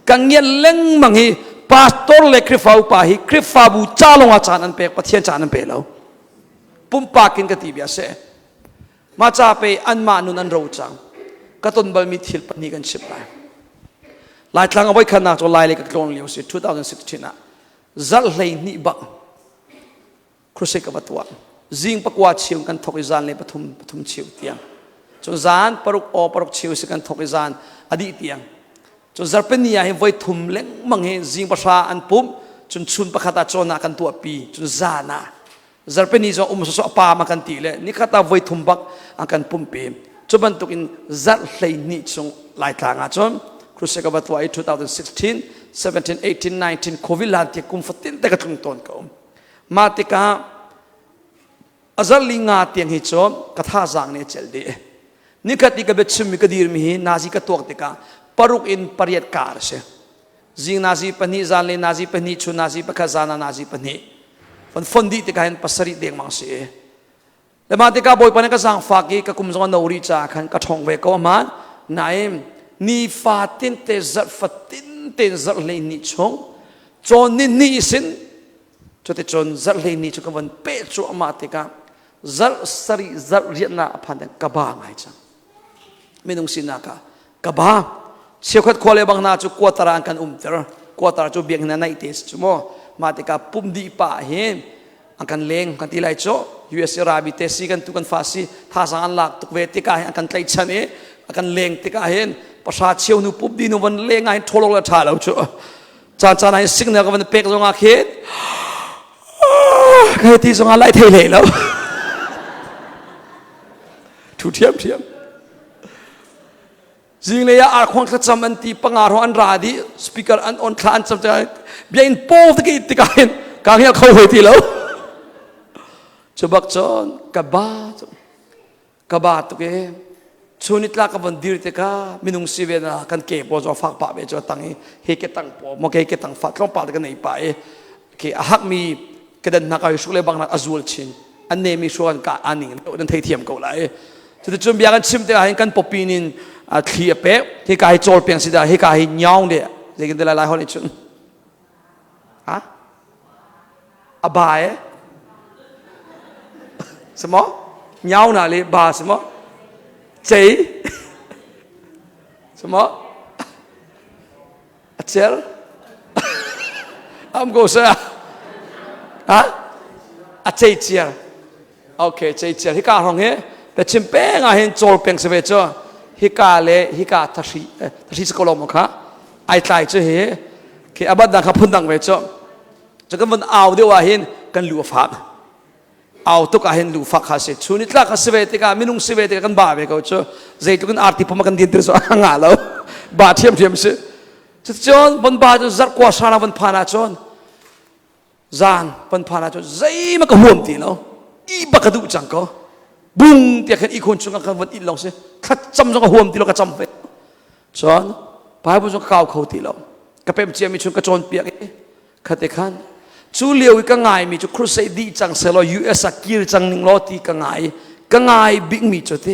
กังเงียเล่งมังฮีพาสตอร์เล็กคริฟาบูปาฮีคริฟาบูจ้าลงอาจารย์นันเปกประเทศจานนันเปกเราปุ่มปากินกติบยาเสมาจ่าไปอันมานุนันเราจังกระตุนบอลมีทิลปนีกันชิบไปหลายครั้งเอาไว้ขนาดตัวลายเล็กกลงเลี้ยวสิ2016นะจัลเลยนิบังครุเซกับตัวจิงปกวาชิวกันทกิจานเลยปฐุมชิวเตียงจนจานปรุกชิวสิกันทกิจานอดีตเตียงจนจัลเป็นนี่ให้ไว้ทุ่มเล็งมังเฮจิงภาษาอันปุ่มจนชุนประคตาโจนากันตัวปีจนจานาจัลเป็นนี่จะสปามากันตีเลยนี่ข้าตาไว้ทุ่มบักอากันปุ่มปีจนบรรทุกินจัลเลยนี่จงหลายทางจนครุเซกับตัว2016 17 18 19โควิดลานที่กุมฟัดตินแต่กระตุ้งต้นเขามาติกาอาจัลลิงาเตียงฮิจอมกระทาจางเนี่ยเจลดีนี่กติกาเบ็ดชิมมิกดีร์มีนาซีกตัวติกาปรุกอินปริยัติการเสจิงนาซีปนีจานเลนาซีปนีชุนาซีปขจานานาซีปนีฟันดีติกาเห็นปัสริเดียงมังเสแต่มาติกาบอยปนกสังฟากีกกุมจงนาวริจาขันกระทงเวกว่ามันนายนี่ฟาตินเตจัดฟาตินเตจัดเลยนิชงจนนี่สินจนจนจัดเลยนิชงกันเปะจูมาติกาจัดสริจัดเรียนนาพันธุ์กบ้าไงจังไม่ต้องสินากากบ้าเชื่อขัดควาเลบังนาจูกัวตารางกันเตอร์กัวตาราจูเบียงนาไนเตสจูโมมาติกาปุ่มดีป่าเห็นอันกันเลงกันที่ไรโจ US ราบิเตสีกันตุกันฟาซีท่าสังอันหลักตุกเวติกาเห็นอันกันไตชันเออันกันเลงติกาเห็นประชาเชียวนุปุ่มดีนุวันเลงไงทโลละท่าเราโจจานไอ้สิ่งเนี่ยก็มันเป็กตรงอาเขตใครที่ตรงอะไรเทเลแล้วถูเทียมจิงเลยอาควงขจำอันที่ปังอารอันราดีสปีกเกอร์อันออนคลานจำใจเบียนโป้ตะกี้ติกาเห็นกางเหี้ยเข้าหัวทีแล้วจะบักจอนกบาตุกชุนิตลากับวันดีติกามินุงซีเวนะกันเก็บพอจะฟักป่าเบจตังเฮกตังปอมเกตังฟัดลงป่าตะกันในป่าเกหักมีกระดันนักอายุสุเลบังนักอาจูลชินอันนี้มีส่วนการอันนี้นั่นเทียมเขาเลยจะจุดเบียกันชิมติกาเห็นกันปอปีนินเทียเป๊ะเฮกาให้โจลเปียงสิดาเฮกาให้ยาวเดียเด็กเดลายฮอนิชุนฮะอบายสมอยาวน่ะเลยบาสมเจสมอเจลI'm going to say ฮะเจเจียโอเคเจเจียฮิกาของเฮแต่ชิมเป้งเห็นโจลเปียงสิเวจ้าฮิกาเลฮิกาทัศสกลมค่ะไอ้ใจเจเฮเคอบัดดังขับพุ่นดังเวจ้าจะกันวันเอาเดียวเห็นกันหลัวฟัก เอาตุกอาเห็นลูฟักหาเสชูนิตลักสิเวติกามินุงสิเวติกากันบ้าเบกเอาเจอใจตุกันอาร์ติพมากันดินตรสอ่างแล้วบาเทียมเสิจุดจนบนบาจุจักกว่าชานาบนพานาจนจานบนพานาจนใจมันก็ห่วงตีแล้วอีบักกระดูจังก็บุ้งเตียกันอีคนชงกันวันอีลองสิขัดจำจงก็ห่วงตีแล้วก็จำไปจนพายบุญจงก้าวเขาตีแล้วก็เป็นเจียมีชงกระโจนเปียกขัดเตขันจูเลียวก็ง่ายมีจุครุเซดีจังเซลล์ยูเอสกิลจังนิงโลตีก็ง่ายบิ๊กมีจุดเต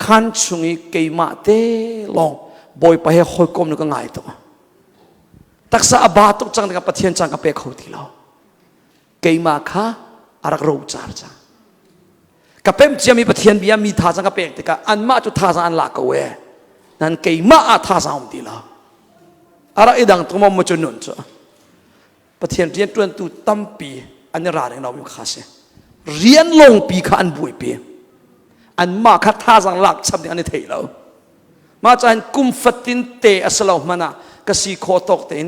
ขันชงอีเกยมาเตลองบอยไปให้คอยกลมนึกก็ง่ายตัวตักษะบาตุกจังกับปะเทียนจังกับเปกเขาตีแล้วเกยมาค่ะอารักรู้จาร์จังกับเป็นเจียมีปะเทียนบียมีท่าจังกับเปกติกาอันมาจุท่าจังอันหลักเอาไว้นั่นเกยมาท่าจังอุ่นตีแล้วอารักอีดังตัวมันจุนนุนจ้ะปะเทียนเรียนตัวตัวตั้มปีอันนี้ราเรื่องเราอยู่ข้าเสเรียนลงปีข้าอันบุยปีอันมาคัดท่าจังหลักชับเดียอันนี้เทแล้วมาจากอันกุมฟัดตินเตอสลาวมานะก็สีโคตกเต็น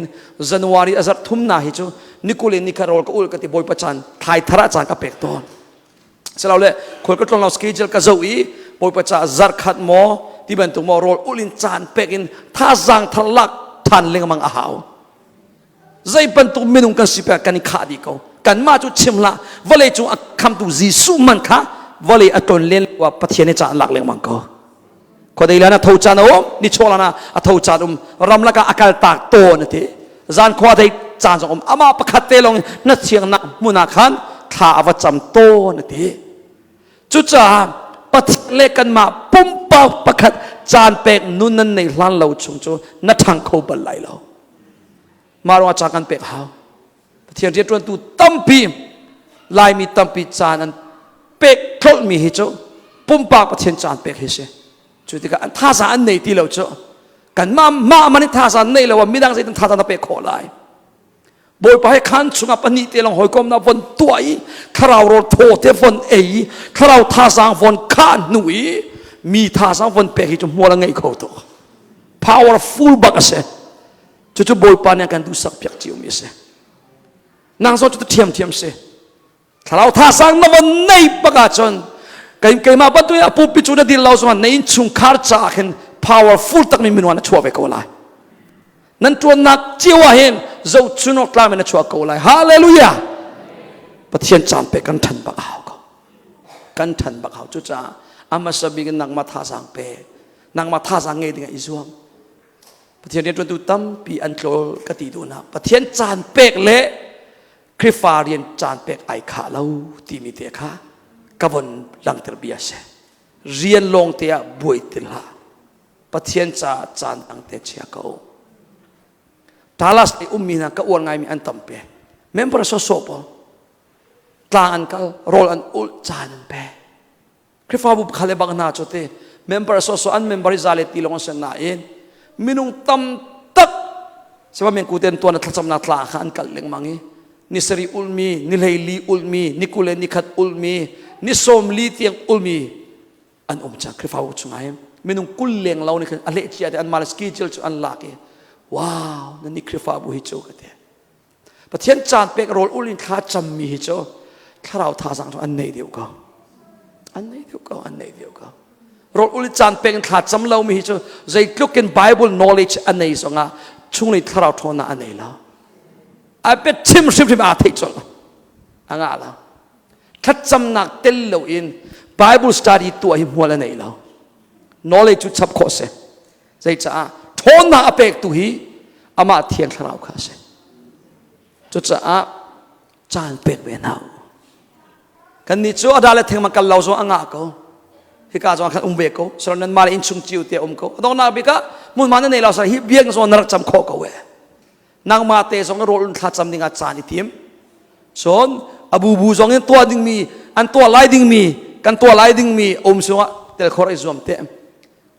จันวารีอาจารย์ทุ่มนาฮิจูนิโคเลนิคาโรลก็อุลกติบอยประจันทายทาราจังกับเปกตอนสลาวเลยคนก็ต้องเราสกีเจลกับเจ้าอีบอยประจันจัดขัดหมอที่เป็นตัวหมอโรลอุลินจานเปกินท่าจังทะลักทันเลี้ยงมังอาหาวใจเป็นตัวเมนุกันสิเปกันขาดีเขากันมาจุชิมละวันเลยจุคำตัวจีสุมันค่ะวันเลยอัตนเลี้ยงว่าปะเทียนจานหลักเลี้ยงมังเขาคนเดียวนะทูจานโอมนิชโอลานะทูจานรำลักอาการตากโตนั่นทีจานขวาได้จานสองอามาประคัตเตลงนัดเชียงนักมุนาขันข้าอวจำโตนั่นทีจุจ้าปะเทียนเล็กกันมาปุ่มเป่าประคัตจานเป็กนุ่นนั่นในล้านเราชงโจนัดทางเขาบันไลเรามารวาจากกันเป็กหาวปะเทียนเรียนตัวตูตั้มปีลายมีตั้มปีจานนั้นเป็กคลดมีฮิโจปุ่มปากปะเทียนจานเป็กฮิเชจุดที่กันท่าสารในที่เราเจอกันมามันท่าสารในเราว่ามีดังสิ่งท่าสารเป็กขอลายบอยไปให้ขันชุงอัปนิเตลงหอยกลมนาวันตัวอีข้าเราโรโทเทฟอนเอข้าเราท่าสารวันข้าหนุ่ยมีท่าสารวันเป็กฮิจมัวละไงเขาตัว powerful บักเสจุดบอยปานยังกันดูสักเปียกจิ๋วมีเสนางโซจุดเทียมเสข้าเราท่าสารนวันในบักจนกันมาบัดด้วยอภูปิจุนดิลเราสมันในชุงคาร์จ่าเห็น powerful ตักมีมินวันชัวไปกูไลนั่นตัวนักจิวเห็นเจ้าชุนอกลามินชัวกูไลฮาเลลูยาปะเทียนจานไปกันทันบักเอากันทันบักเอาจุจ้าอามาสบิกันนักมาท่าสังเปนักมาท่าสังเงดิงอิสวมปะเทียนเรียนตัวตุตั้มปีอันโคลกติดูนะปะเทียนจานเป็กเละคริฟาเรียนจานเป็กไอขาเราตีมีเตะขากับวันหลังเตอร์บียเสเรียนลงเตียบุยติละปะเทียนจานตั้งเตะเชียเขาทาลัสที่มีนะก็อวนไงมีอันตั้มเปเมมเบอร์โซโซปกลางอันก็โรลอันอุลจานเปคริฟาบุบขเลบังนาจุดเตเมมเบอร์โซโซอันเมมเบอร์ซาเลตีลงเสนาเองมินุงตั้มตักสว่าเมงกูเต็นตัวนัทจำนัทลาขันกัลเลงมังงี้นิสรีอุลมีนิเลลีอุลมีนิคุเลนิขัดอุลมีนิสมลีเตียงอุลมีอันจากคริฟาวจุงไงมินุงกุลเลงเรานี่คืออันเล็กที่อันมาลสกีจิลจุอันลากว้าวนั่นนี่คริฟาบุฮิโจกันเถอะประเทศจานเป็กโรลอุลินข้าจำมีฮิโจข้าเราท่าสังอันไหนเดียวก็โรลอุลิจานเป็กข้าจำเรามีฮิโจใจกลุกกันไบเบิล knowledge อันไหนส่งอ่ะช่วงนี้ข้าเราทนอันไหนแล้วไอ้เป็ดชิมอาทิตย์จนอ่ะแล้วข้าจำหนักเตลเราอิน Bible study ตัวหิมัวละไหนแล้ว knowledge จุดชับโคเสใจจ้าทนหน้าเป็กตุฮีอามาเทียนข้าเราข้าเสจุดจ้าจานเป็กเวนเอากันนี่จู่อดาเลเทงมันกันเราส่งอ่างก็ฮิกาจงขันเวก็สระนั้นมาอินชุงจิวเตียก็ตอนนั้นบิกะมุนมันในเราสระฮิเบียงส่งนรกจำโคก็เวนางมาเตส่งโรลข้าจำดิ่งอาจารย์ทีมส่วนอบูบูส่งตัวดิ่งมีอันตัวไล่ดิ่งมีกันตัวไล่ดิ่งมีส่งเตลคอร์อิซอมเตม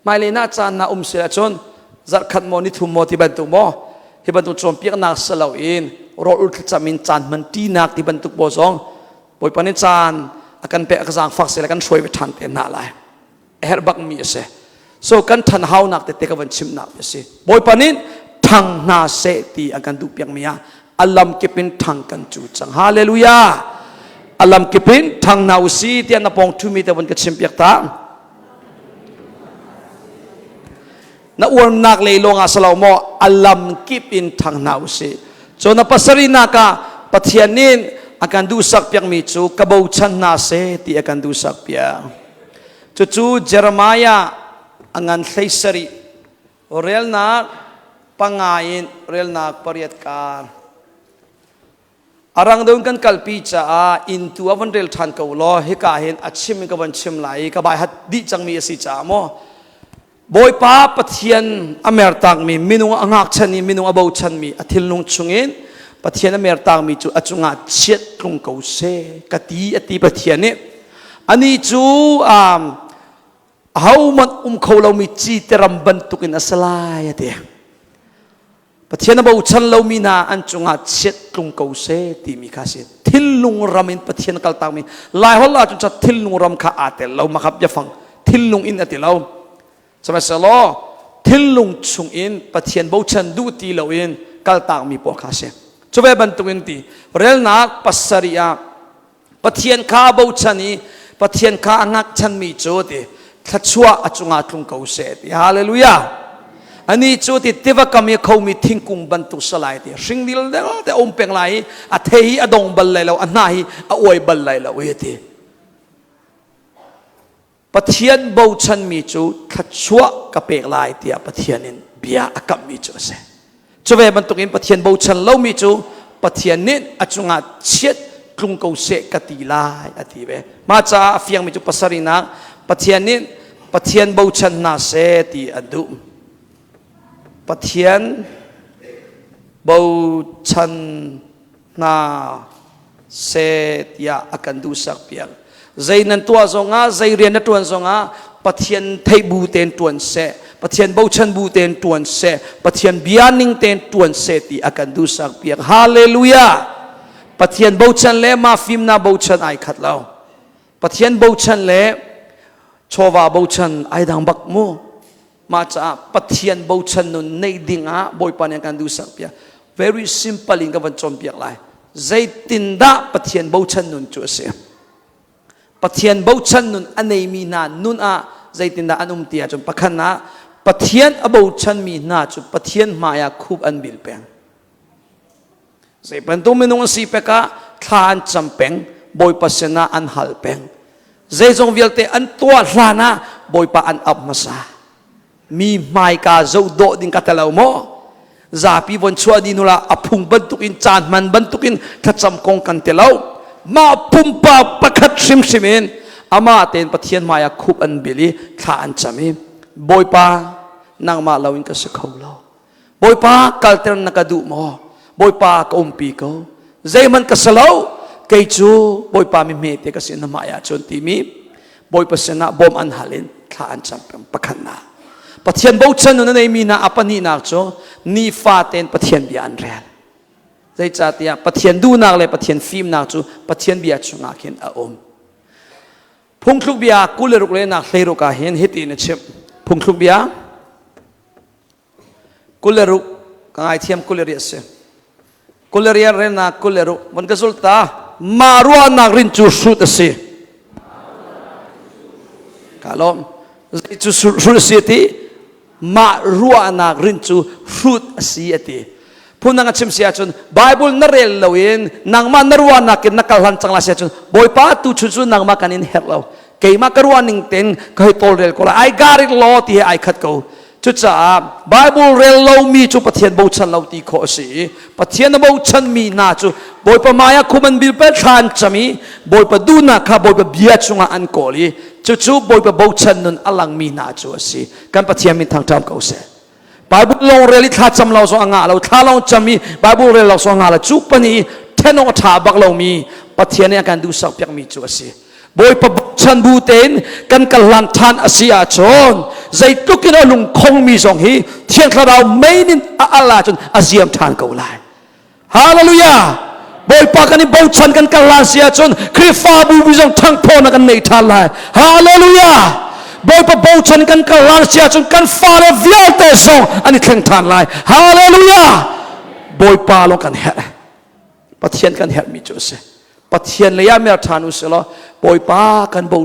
ไม่เลยน่าจานน่าเสียจนจัดขัดโมนิทุมโมที่บรรทุกโมที่บรรทุกชมเปียกนักสลาวอินโรลข้าจำมินจานมันตีนักที่บรรทุกโบส่งบอยปนิจานอาการเปะกระสังฟักเสร็จกันช่วยไปทันเต็นหน้าเลยเฮร์บักมีเสโซกันทันเฮานักเตะกันชิมนักเสบอยปนินทางนาเสตีอาการดูเปียงมีอัลลัมเก็บเป็นทางกันจูจังฮาเลลูยา alam kipin thang nau si tian na pong thumi te bon ka chimpiak ta na uam nak leilong asalaw mo alam kipin thang nau si so na pasari na ka pathianin akan dusak piak mi chu kabaw chan na se ti akan dusak piak chu Jeremiah angan thaisari real na pangain real na pariat ka arang daun kan kalpi cha into avan rel than ko lo he ka hen achim ka ban chim lai ka bai hat di chang mi asi cha mo boy pa pathian amer tak mi minung angak chani minung abau chan mi athil nung chungin pathian amer tak mi chu achunga chet tlung ko se kati ati pathian ne ani chu how man kholo mi chi teram ban tukin asalai ate pathian abau chan lo mi na an chunga chet tlung ko se ti mi kha se thil lung ramin pathian kal tak mi lai hol la chu cha thil lung ram kha atel lo ma khap ya phang thil lung in ati lo sama salo thil lung chung in pathian bo chan du ti lo in kal tak mi po kha se chuwe ban tuin ti rel nak passaria pathian kha bo chani pathian kha angak chan mi chu ti thachua achunga tlung ko se ti hallelujah ani chu ti tiva kam ye khomi thingkung ban tu salai ti ringdil de om peng lai a thei adong bal lai lo anai a oi bal lai lo we ti pathian bo chan mi chu thachua ka pek lai ti a pathianin bia akam mi chu se chuwe ban tukin pathian bo chan lo mi chu pathianin achunga chet tlung ko se kati lai ati be ma cha afiang mi chu pasarina pathian bo chan na se ti adu pathian bo chan na se ya akan du sak piang zai nan tua zonga zai rian na tuan zonga pathian thei bu ten tuan se pathian bo chan bu ten tuan se pathian bianing ten tuan se ti akan du sak piang hallelujah pathian bo chan le ma fim na bo chan ai khat lao pathian bo chan le chowa bo chan ai dang bak mo ma cha pathian bo chan nun nei dinga boy pan kan du sak pia very simple in ka ban chom piak lai zai tinda pathian bo chan nun chu se pathian bo chan nun anei mi na nun a zai tinda anum tia chum pakhan na pathian abo chan mi na chu pathian maya khub an bil peng zai pan tu minung si peka than champeng boy pasena an hal peng zai jong vialte an tua hlana boy pa an ap masa mi mai ka zo do ding katalaw mo zapi bon chua dinula apung bantukin chan man bantukin thacham kong kan telaw ma pumpa pakhat sim simin ama ten pathian maya khub an bili tha an chami boy pa nang ma lawin ka sa kholo boy pa kalter nakadu mo boy pa ka umpi ko zai man ka salaw kay chu boy pa mi mete kasi na maya chon timi boy pa sena bom an halin tha an cham pakhan na pathian bo chan nun nei mi na apani nak cho ni fa ten pathian bi an real zai cha tia pathian du nak le pathian fim nak chu pathian bia chunga khen a om phungthluk bia kuleruk le nak hleiro ka hen hiti na chep phungthluk bia kuleruk ka ai thiam kuleria se kuleria re na kuleruk mon ka sulta marwa nak rin chu sut se kalom zai chu sut se ti ma ruwa nak rin chu fruit asiati punang achim sia chun bible na rel lawin nang ma narwa nakin nakalhan changla sia chun boy pa tu chu chu nang ma kanin herlaw kay ma karwa ning ten kay tol rel kola I got it law ti I khat ko chu cha bible rel law mi chu pathian bo chan law ti kho si pathian bo chan mi na chu boy pa maya khuman bil pa than chami boy pa du na kha boy pa bia chunga an koli chu boy pa bo chan nun alang mi na chu si kan pathian min thang tam ko se bible long reli tha cham law so anga law tha law chami bible rel law so anga la chu pani theno tha bak law mi pathian ya kan du sak pyak mi chu si boy pa chan bu ten kan kalan than asia chon zai tukin alung khong mi song hi thian khadaw mainin ala chon aziam than ko lai hallelujah boy pa kan bo chan kan kalan sia chon krifa bu bi jong Thangphawknak kan nei than lai hallelujah boy pa bo chan kan kalan sia chon kan fare vialte song ani theng than lai hallelujah boy pa lo kan her pathian kan her mi chu se ปัทยนเลยามีทานุเสลปอยป้ากันบู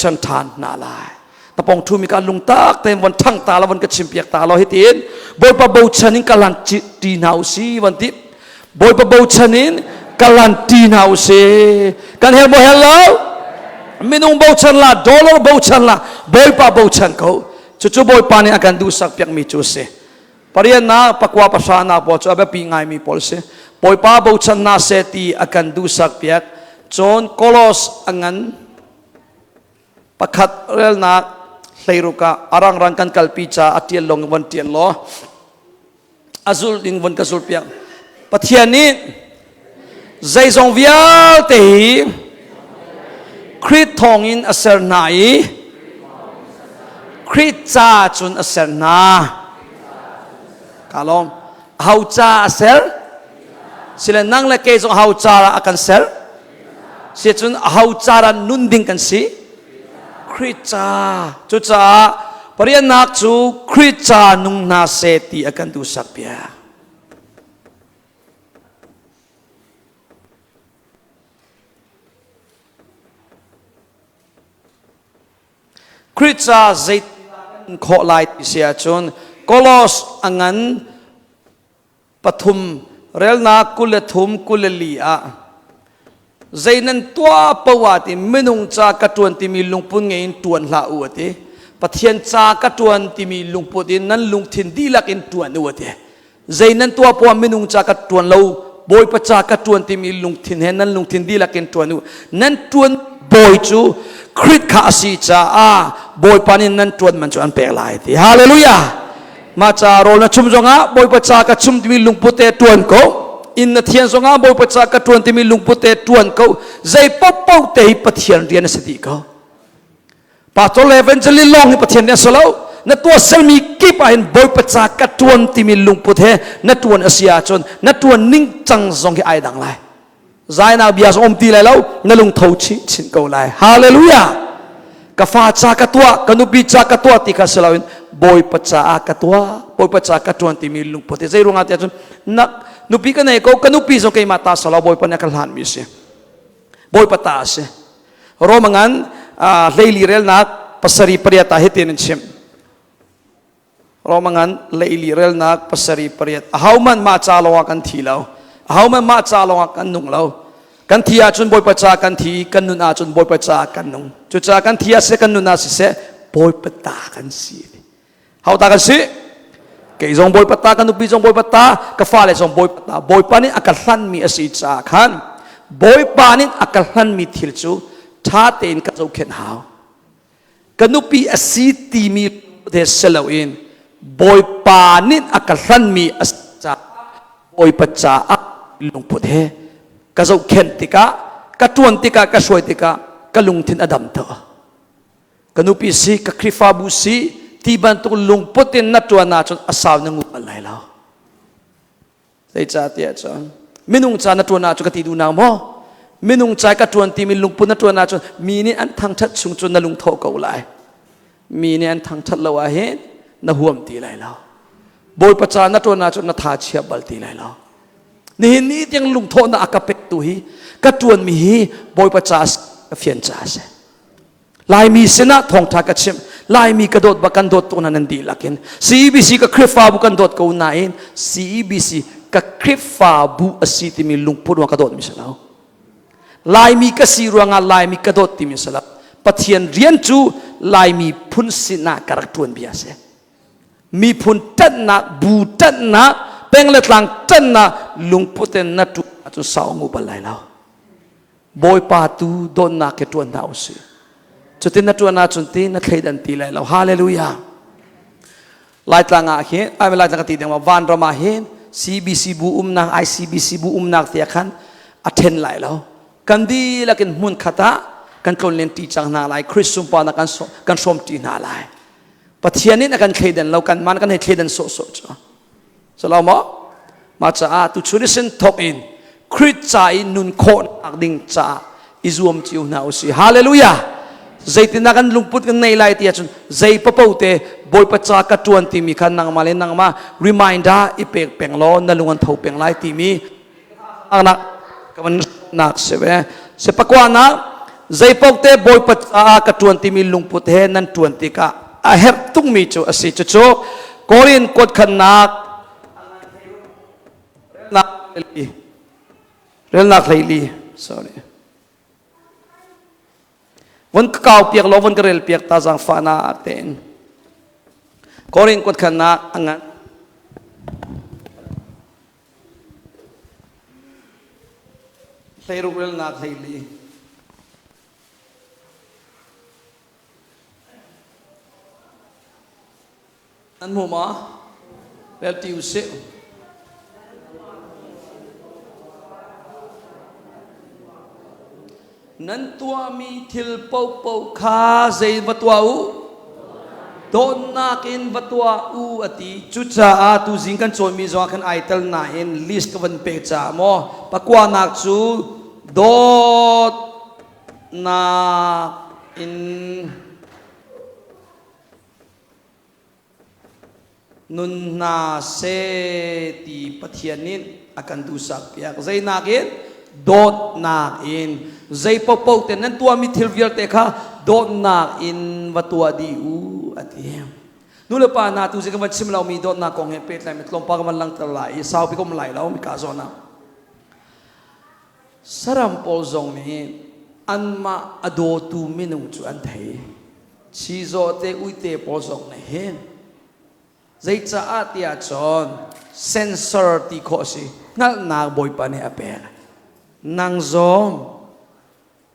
ชันทานนาลายตะปองทูมีการลุงตากเต็มวันทั้งตาละวันกระชิมเปียกตาเราให้ตีนบอยป้าบูชันินกัลันตีนาวซีวันที่บอยป้าบูชันินกัลันตีนาวซีกันเฮลโบเฮลโลมินุงบูชันละดอลลาร์บูชันละบอยป้าบูชันเขาจุบอยป้านี่อาการดูสักเปียกมีจูเซปริยันนาปักว่าภาษานาปอจูอาเบปีง่ายมีพอลเซบอยป้าบูชันนาเซตีอาการดูสักเปียกจนโคลอสอังันปักขัดเรลนักไลรุกะอารางรังกันกัลปีจาอัตเทียนลงวันเทียนล้ออาซุลดิงวันกัสุลเปียกปะเทียนนี้ใจทรงวิลเตหีคริสทองอินอัศรนัยคริสจ้าจุนอัศรนากาลอมฮาวจ้าอัศรสิเลนังเลเกจงฮาวจ้าอากันเซรสิจุนฮาวจ้ารันนุนดิงกันสิคริสจ้าจุจ้าปริยันนักจูคริสจ้านุงนาเซตีอากันดูสักเปียคริสจ้าใจขอไล่เสียจนโคลอสอังันปฐุมเรลนากุลทุมกุลลีอาใจนั้นตัวปวาติไม่นุ่งจากระตวนที่มีลุงปุ่นเงินตวนละอวดปะเทียนจากระตวนที่มีลุงปุ่นนั้นลุงทินดีลักอินตวนอวดใจนั้นตัวปวาไม่นุ่งจากระตวนเราบอยประจากระตวนที่มีลุงทินเห็นนั้นลุงทินดีลักอินตวนอวดนั้นตวนบอยจูคริสข้าสีจ้าบอยปานินนั้นตวนมันจวนเปรลายที่ฮาเลลูยามาจารอลนะชุมจงอาบอยประจากระชุมที่มีลุงปุ่นตวนเขาอินนาเทียนสงอาบอยประจากระตวนที่มีลุงปุ่นตวนเขาใจป๊อปป๊อเตยปะเทียนเรียนสติเขาปาโตเลเวนเจลิลองให้ปะเทียนเนี่ยสลาวนัตัวเซลมีกีบอินบอยประจากระตวนที่มีลุงปุ่นนัตัวอาเซียจนนัตัวนิ่งจังสงให้ไอดังไลใจนาบิอาสอมตีเลยแล้วนั่นลุงทูชิชินเกาไลฮาเลลูยากาฟาจากระตัวกันุบิจากระตัวที่ข้าสลาวินบอยประจากระตัวบอยประจากระตัวที่มีลุงปุ่นใจรุ่งอาทิตย์จนนักนุปีกันไหนก็กันุปีส่งใครมาตาสลาวบอยปนักหลานมิเสบอยปตาเสโรมังันเลลีเรลนักปัสรีปริยตาเฮตินชิมโรมังันเลลีเรลนักปัสรีปริยตฮาวมันมาจาลวกันทีแล้วฮาวมันมาจาลวกันนุ่งแล้วกันทีอาจุนบอยประจากันทีกันนุนอาจุนบอยประจากันนุ่งจุจากันทีอาเสกันนุนอาเสบอยปตากันสีฮาวตากันสีque zong boy pata kan upi zong boy pata ka fale zong boy pata boy panin akalhan mi asi cha khan boy panin akalhan mi thil chu tha ten ka zo khen haw kanupi asi ti mi de selo in boy panin akalhan mi as cha boy pacha a lung put he ka zo khen tika ka tuan tika ka soi tika ka lung thin adam tho kanupi si ka krifa bu siที่บรรทุกลุงพุทธินนัตัวนาจนอาสาวนึงอะไรแล้วใช่จ้าเตี้ยจ้ามินุงจ้านัตัวนาจนกติดูนางมั้งมินุงใจกัตวนที่มีลุงพุทธนัตัวนาจนมีนี่อันทางทัดชุงจนนลุงโทเกาไหลมีนี่อันทางทัดละวะเห็นนห่วมตีไหลแล้วบอยประจานนัตัวนาจนนทาเชียบบัลตีไหลแล้วนี่ยังลุงโทนาอากาเป็ดตุฮีกัตวนมีฮีบอยประจาเฟียนจ้าเสลายมีเสนาทองทากระชิมลายมีกระโดดบักันโดดตัวนั้นดีลักิน CEBC กับคริฟาบุกันโดดกูนายน CEBC กับคริฟาบุอสีที่มีลุงพูดว่ากระโดดมิสลาวลายมีกสีรวงาลายมีกระโดดที่มิสลาวปะเทียนเรียนจูลายมีพุนสินาการะตวนเบียเสมีพุนตันนาบูตันนาเป็นเล็ดลังตันนาลุงพูดนัตุจุสาวงูบลายแล้วบอยปาตูโดนนาเกตวนดาวสืจุดที่นัดตัวนาจุดที่นัดเคยดันตีเลยเราฮาเลลูยาไล่ต่างอาเห็นไอ้เวลาต่างตีเดียวมาวันเรามาเห็น CBC บูนัก ICBC บูนักเสียขันอัดเทนไหลแล้วกันดีแล้วกันมุนขัดะกันคนเล่นตีจังนาไหลคริสต์ปานักกันสมตีนาไหลปัจจัยนี้นักกันเคยดันเรากันมันกันให้เคยดันโซ่จ้ะสลามะมาจ้าตุชุริสินทบอินคริสต์ใจนุนโคนอักดิ่งจ้าอิจวมจิวนาอุสิฮาเลลูยาใจที่นักการลุงพุทธกันในไลที่จุนใจปะปูเตบอยประจากระตวนที่มีขันนางมาเลนนางมา reminder อีเปกเป่งล้อนั่นลุงอันเท่าเป่งไลที่มีอันนักกัน nak sebe se pakwa nak zai pokte boy pat ka 20 mil lungput he nan 20 ka a hep tung mi chu asi chu chu korin kot khannak rel nak leili sorry wan kau piak lo wan karel piak ta jang fana ten korin kot khannak angan Thayruk rel nak leili an mu ma rel tiu se nan tua mi thil pau pau kha zai vatwa u don nakin vatwa u ati chucha a tu jing kan chon mi zo kan aital na in list ka van pe cha mo pakwa nak chu dot na in nun na se ti pathianin akan du sak piak zai nakin dot na in zai popau ten nan tua mi thil vial te kha dot na in watua di u ati nula pa na tu zika mat simlaw mi dot na kong he pet lai mi tlom pa man lang talai saw pi kom lai law mi ka zona saram pol zong mi an ma ado tu minung chu an thai chi zo te uite pol zong na hen zai cha atia chon sensor ti kho si ngal na boy pa ne ape nang zom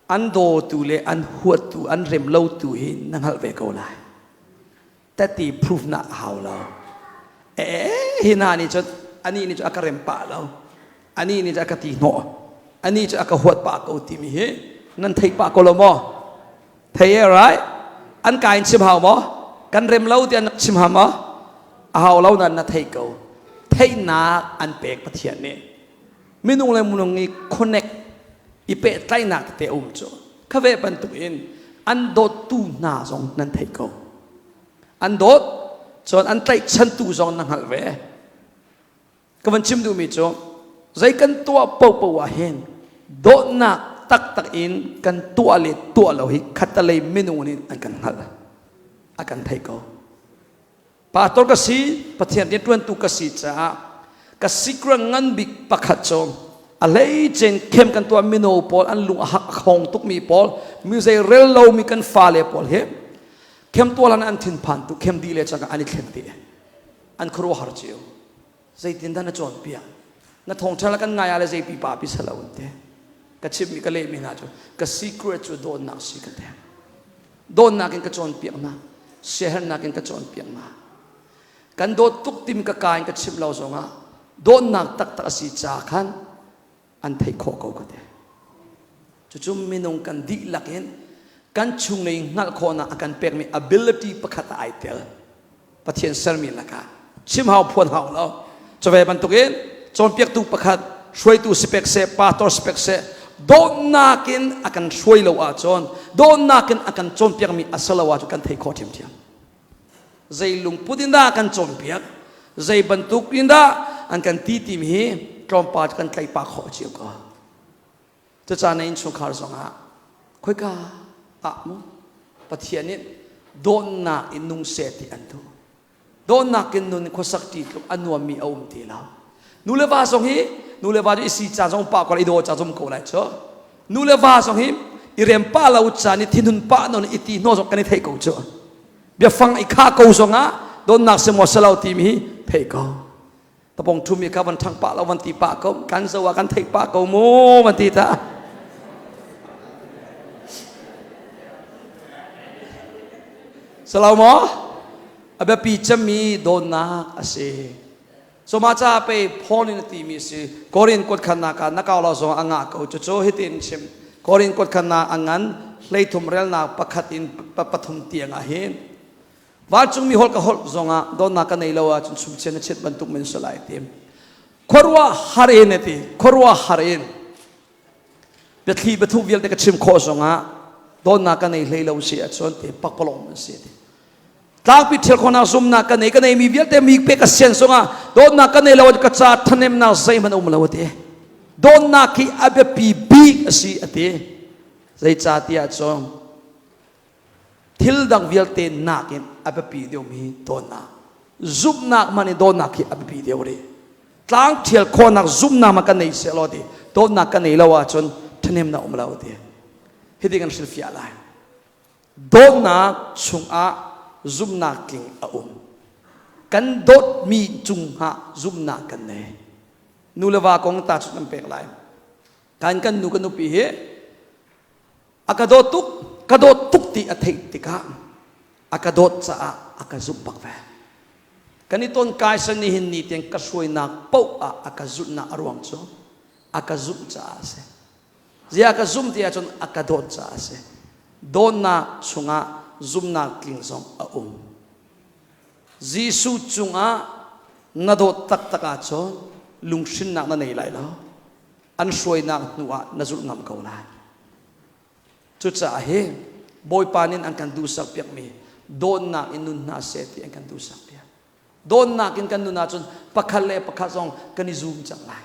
an do tu le an huat tu an rem lo tu hin nang hal ve ko lai ta ti proof na how lo hina ni chot ani ni cho akarem pa lo ani ni cho akati no ani cho akahuat pa ko ti mi he nan thai pa ko lo mo thai right an kain chim how mo kan rem lo ti an chim ha mo how lo nan na thai ko thai na an pek pathian ne minung le munung ni connect ipe tai nak te cho khave pan tu in an dot tu na zong nan thai ko an dot chon an tai chan tu zong nang hal ve ka van chim du mi cho zai kan tua po po wa hen dot na tak tak in kan tua le tua lo hi khatale minung ni an kan hal akan thai ko pa tor ka si pathian ni tuan tu ka si cha ka sikra ngan big pakhat chom alei chen khem kan to mino pol an lung hak khong tuk mi pol mi zai rel lo mi kan fa le pol he khem to lan an thin phan tu khem di le chaka ani khem ti an khro har chiu zai tin dan chon pia na thong thala kan nga ya le zai pi pa pi sala unte ka chip mi ka le mi na chu ka secret chu don na si ka te don na kin ka chon pia na shehar na kin ka chon pia na kan do tuk tim ka kain ka chip lo zonga don nak tak tak si cha khan an thai kho ko ka te chu chum minung kan di lakin kan chung nei ngal kho na akan pek mi ability pakhat ai tel pathian sar mi laka chim hau phon hau lo chove ban tukin chon pek tu pakhat shoi tu spek se pa tor spek se don nakin akan shoi lo a chon don nakin akan chon pek mi asalawa chu kan thai kho thim thiam zai lung pudinda kan chon pek zai ban tukinda an kan ti tim hi trompa kan kai pa kho chiu ko cha cha nei chu khar zonga khoi ka a mo pathian ni don na inung se ti an tu don na kin nun kho sak ti lu anwa mi om ti la nu le va song hi nu le va ji si cha jong pa ko i do cha jom ko lai cho nu le va song hi i rem pa la u cha ni thinun pa non i ti no zo kan thei ko cho bia fang i kha ko zonga don nak se mo salau ti mi phei koตะปงทุมีกับวันทางปะแล้ววันตีปะก็กันสว่ากันเทปะก็โมวันตีตาสลาวมออาเบปีจะมีโดนนักอาเซสมาจ้าไปพ่อนี่นตีมีสิกอรินกดขันนักนักเอาเราส่งอ่างก็จะโจฮิตินชิมกอรินกดขันนักอ่างนั้นเลยทุ่มเรลนักประคัดอินปะทุมเตียงอาเห็นว่าจงมีฮอลกับฮอลซงอ่ะโดนนักในเราอ่ะจนสุดเชนเช็ดบรรทุกมันสลายเต็มขรัวฮารินเอติขรัวฮารินเบ็ดที่บรรทุกเวียลแต่ก็ชิมโคซงอ่ะโดนนักในเราเสียจนเต็มปักปลงมันเสียตากพิเทลคนอาซุมนักในมีเวียลแต่มีเป็กเสียนซงอ่ะโดนนักในเราจะกระจายทันเอ็มนาใจมันอุ้มเราเต็มโดนนักที่อาเบปีบี big asi ate zai chatia chong thil dang vialte nakin apapi deu mi dona zup nak mani dona ki apapi deu re tlang thial khonak zup na ma kan nei se lo di dona kan nei lawa chon thanem na umlaw di hidingan silfia lai dona chunga zup na king a kan dot mi chung ha zup na kan nei nulawa kong ta chun pek lai kan nu kan nu pi he akadot tuk ti athei tika akadot cha akazum bakwa kaniton kai san ni hin ni teng kasoi nak pau akazut na arwang cho akazum cha ase je akazum ti achon akadot cha ase donna chunga zumna king song a jisu chunga nadot tak taka cho lungshin nak na nei lai lo an soi nak nuwa nazul ngam ko lai chu cha he boy panin an kan du sak piak mi don na inun na seti an kan du sak piak don na kin kan nu na chun pakhale pakhasong kan zoom chang lai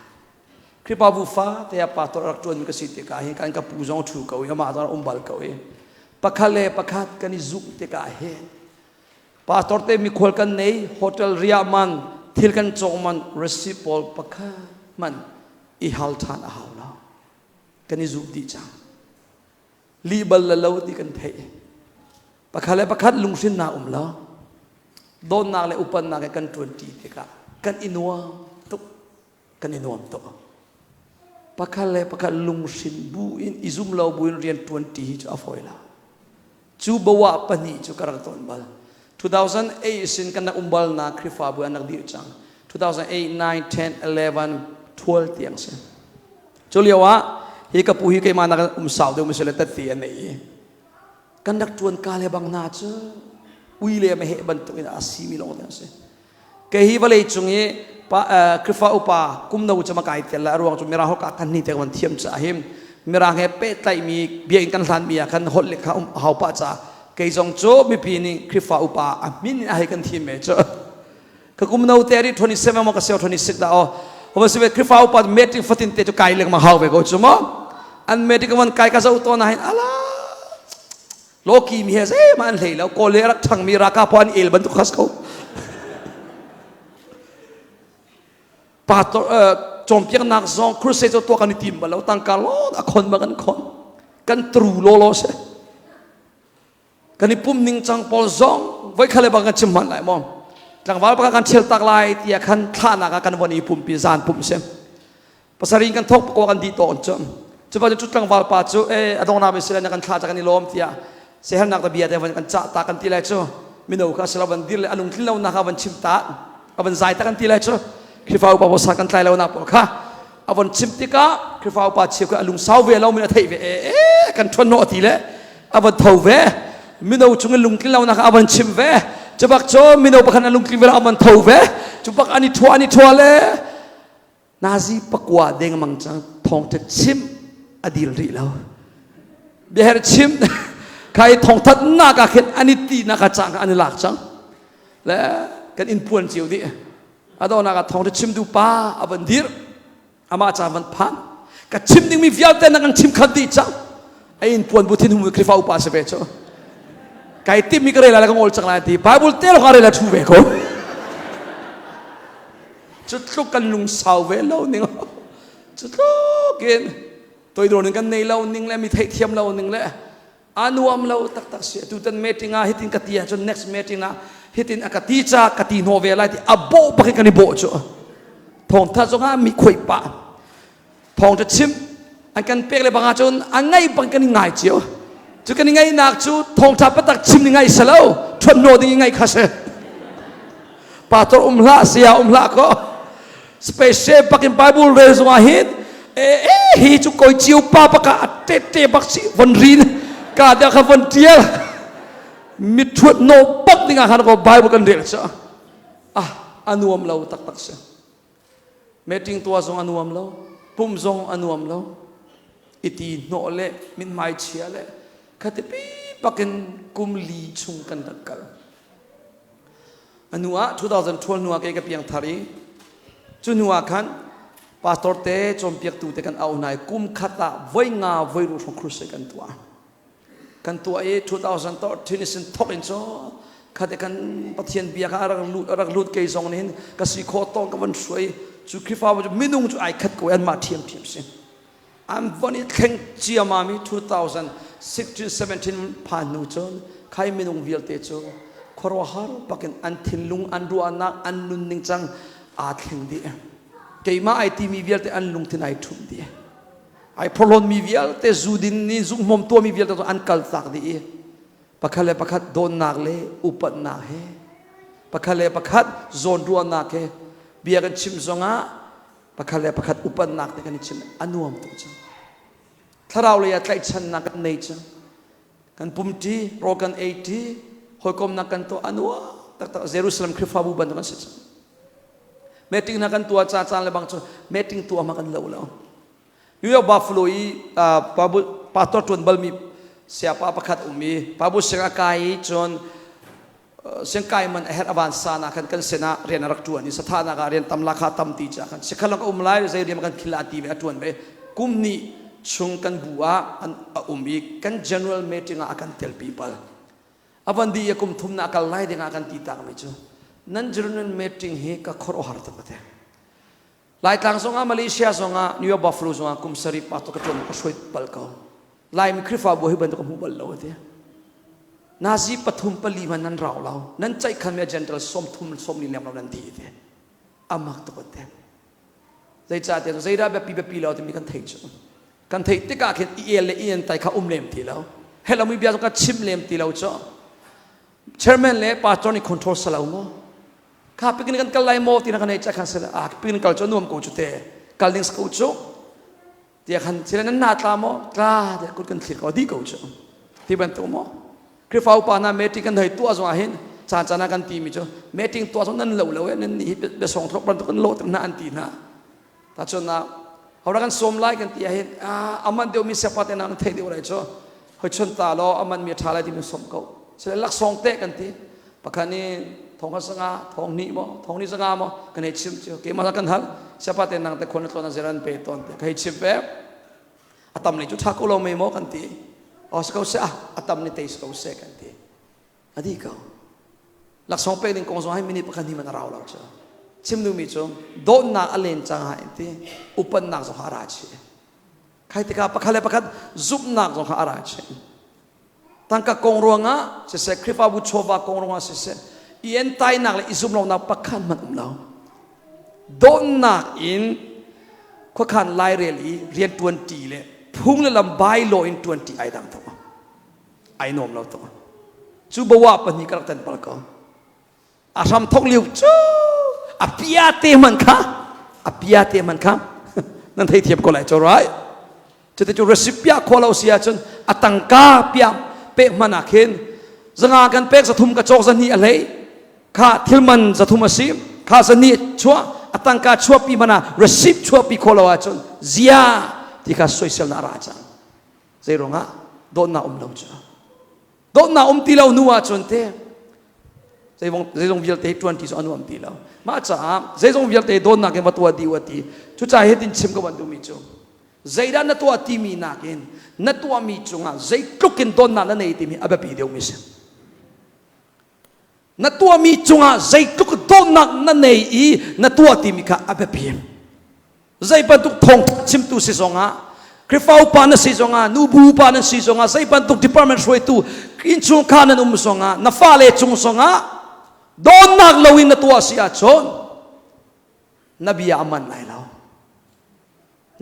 kripa bu fa te ya pa tor tuan mi ka si te ka he kan ka pu jong thu ko ya ma dar umbal ko e pakhale pakhat kan zoom te ka he pastor te mi khol kan nei hotel riaman thil kan chongman recipol pakha man i hal than a hawla kan zoom di chang libal la lo di kan thei pakhale pakhat lungsin na umla don na le upan na kan 20 tika kan inwa to kan inuam to pakhale pakhat lungsin bu in izum lo bu in rian 20 hi chu afoila chu bawa pani chu karak ton bal 2008 sin kan na umbal na krifa bu anak dir chang 2008 9 10 11 12 tiang se chuliawa hi ka pu hi ke mana kan saw de misele ta ti anei kan dak tuan ka le bang na chu ui le me he ban tu ina asimi long ta se ke hi vale chungi pa krifa upa kum no chama kai tel la ruang chu mera ho ka kan ni te wan thiam cha him mera he pe tai mi biang kan hlan mi kan hol le kha hau pa cha ke jong cho mi pi ni krifa upa amin a he kan thim me cho ka kum no te ri 27 mo ka se 26 da o ho se krifa upa metric 14 te chu kai le ma hau ve go chu mo an metric man kai ka zo to na hin ala loki mi he se man le lo ko le rak thang mi ra ka pon el ban tu khas ko pastor chom piak nak zong crusade to kan tim ba lo tang ka lo a khon ba kan tru lo se kan ni pum ning chang pol zong vai khale ba kan chim man lai mom tang wal ba kan chel tak lai tia kan thla na ka kan woni pum pi zan pum sem pasari kan thok ko kan di to chom chu ba chu tang wal pa chu adong na be sila na kan thla ta kan ni lom tia se han nak ta bia te kan cha ta kan ti lai chu mino ka sila ban dir le anung tlilau na ka ban chim ta aban zai ta kan ti lai chu krifau pa bosa kan tlai lau na pol kha aban chim ti ka krifau pa chiu ka alung sau ve lau mina thei ve kan thon no ti le aban thau ve mino chung lung tlilau na ka aban chim ve chubak cho mino pa kan alung tlilau aban thau ve chubak ani thua le nazi pakwa deng mang chang thong te chim adil ri lau beher chim kai thong that na ka khet ani ti na ka chang ani lak chang le kan in puan chiu di adona ka thong chim du pa aban dir ama cha van phan ka chim ding mi vial te na kan chim khat di chang ai in puan bu thin hu krifa upa se be cho kai ti mi kare la ka ngol chang la ti bible te lo ka re la thu ve ko chutluk kan lung sau ve lo ning chutluk gen tôi đồ nên cái này lâu ninh le mi thấy thiam lâu ninh le anuam lâu tak tak se tu tan meeting a hitin katia cho next meeting a hitin akati cha kati novel ai abo pa kan bo cho thong tha cho ha mi khoi pa thong cho chim an kan pek le banga chon an ngai bang kan ngai chiu chu kan ngai nak chu thong tha patak chim ni ngai salo thon no ding ngai khase pastor la sia la ko special pakin bible re zo hit hi chu koi chiu pa pa ka te bak si von rin ka da ka von tiel mi thuat no bak dinga han ko bible kan del cha anuam lo tak tak se meeting tua zong anuam lo pum zong anuam lo iti no le min mai chia le khate pi pakin kum li chung kan dakal anua 2012 nuwa ke ka piang thari chu nuwa khan ปาสตอร์เต้จอมเปียกตูเตกันเอาไหนกุมขัดละไว้งาไว้รู้ของครูเสกันตัว2013นี่สินทอกอินโซขัดกันปะเทียนเบียร์กันรักลุดเกยซองนี่กสิโคตองกับวันสวยจุคริฟ้าว่าจะไม่นุ่งจุไอขัดกูอันมาเทียมสิอันวันนี้แข่งเจียมามี2016-17ผ่านนู่นจนใครไม่นุ่งเวียลเตโจขรวหาปักอันทินลุงอันรัวนักอันนุนนิงจังอาแข่งดีเกี่ยมาไอทีมีเวียลเตอันลุงที่ไหนทุ่มดีไอพลอนมีเวียลเตจูดินนี่จุกมอมตัวมีเวียลเตตัวอันกัลตักดีปักขะเลปักขัดโดนนักเลอุปนักเฮปักขะเลปักขัดโซนรัวนักเฮเบียกันชิมซงะปักขะเลปักขัดอุปนักแต่กันชิมอนุมตัวจังถ้าเราเลยอยากใจฉันนักกันในจังกันปุ่มทีโรกันเอทีหอยกลมนักกันตัวอนุตักเยรูซาเล็มคริฟาบูบันตัวกันสิเมติงนักกันตัวจ้าเลยบางจุดเมติงตัวมากันแล้วยูยาบัฟโลอีปาตัวจวนบัลมีเสียป้าประคัดมีป้าบุษย์กายจนเสียงกายมันเฮดอวานซานากันเสนาเรียนรักจวนนี่สถานะการเรียนตำราคาตำตีจากกันเสียขันลงไล่ใจเรียนกันคิลาตีไปจวนไปกุมนี่ชงกันบัวอันมีกัน general meeting อากัน tell people อวันดีกุมทุมนักไล่dengan akan titang mejo nan general meeting he ka khoro har ta pate lai tang songa Malaysia songa New York Buffalo songa kum sari pato ka ton ko soit pal ka lai mi khrifa bo hi ban ko mu bal lo te nazi pathum pali man nan raw law nan chai khan me general som ni lem law nan ti te amak to pate zai cha te zai ra be pi law te mi kan thei chu kan thei te ka khen le tai kha lem ti law hela mi bia ka chim lem ti law cho chairman le pastor ni control salau mo ka pikin kan kalai mo ti na kan cha khan sala pikin kal cho nuam ko chu te kalings ko chu ti khan sila nan na tla mo tla de kut kan thil ko di ko chu ti ban to mo krifau pa na meeting kan thai tu azwa hin cha na kan ti mi chu meeting tu azwa nan lo nan ni be song throk ban to kan lo na an ti na ta chu na hora kan som lai kan ti hin aman deu mi sepa te na thai deu rai chu hoi chon ta lo aman mi tha lai ti mi som koเสร็จลักษณ์เตะกันทีปะคันนี้ทองสง่าทองนี่มั้งทองนี่สง่ามั้งกันให้ชิมเจ้าเกี่ยมากันฮัลเสียป้าเต็นนังแต่คนตัวนั้นเจริญเปย์ตอนแต่ให้ชิมแบบอัตมนี่จุดทักกุลไม่มั้งกันทีอ๋อสกาวเสียอัตมนี่เตะสกาวเสียกันทีอดีเขาลักษณ์เปย์นี่กงสงให้มินิปะคันนี้มันเราเจ้าชิมดูมิจงโดนนักอเลนจังหายทีอุปนักสงหาราชีใครที่กับปะคันเลยปะคันซุปนักสงหาราชีตั้งกับกองรวงอ่ะเสร็จคริฟาบุชวากองรวงอ่ะเสร็จอีเอ็นไตนักเลยอิซุมเรานักปักขันมันเราโดนนักอินข้อขันไล่เรียน20เลยพุ่งเลยลำบายโลอิน20ไอ้ดังตัวไอ้นมเราตัวจูบว่าปนิกรักเต็นปลกอาสามทกลิวจูอภิยาเตมันค่ะอภิยาเตมันค่ะนั่นให้เทียบกันเลยจ้าไรจะได้จูเรซิปียขอเราเสียจนอัตังกาเปียเป๊ะมันอาเข็นจะงากันเป๊กจะทุ่มกระจกจะนี่อะไรข้าทิลมันจะทุ่มมาซิมข้าจะนี่ชัวอัตังกาชัวปีมันเรซิปชัวปีขอเราจนเสียที่ข้าสวยเซลนาราจังใจร้องอ่ะโดนน่าเราจ้าโดนน่าตีเราหนัวจนเต้ใจจงวิลเต20ส่วนน่าตีเรามาจ้าใจจงวิลเตโดนน่าเก็บตัวดีวัตีชุดใจเห็นชิมกับวันดูมิจูใจด้านนัตัวทีมีนักเองนัตัวมีจงอ่ะใจลุกขึ้นต้นนั่นในทีมีอาแบบปีเดียวมิเช่นัตัวมีจงอ่ะใจลุกขึ้นต้นนั่นในนัตัวทีมีค่ะอาแบบปีใจปันตุกทองชิมตุสิจงอ่ะคริฟาวปานสิจงอ่ะนูบูปานสิจงอ่ะใจปันตุก department ช่วยตุอินจงข้านันจงอ่ะนัฟาเลจงจงอ่ะโดนนักเลวินนัตัวสิอาชนนบีอามันไหนแล้ว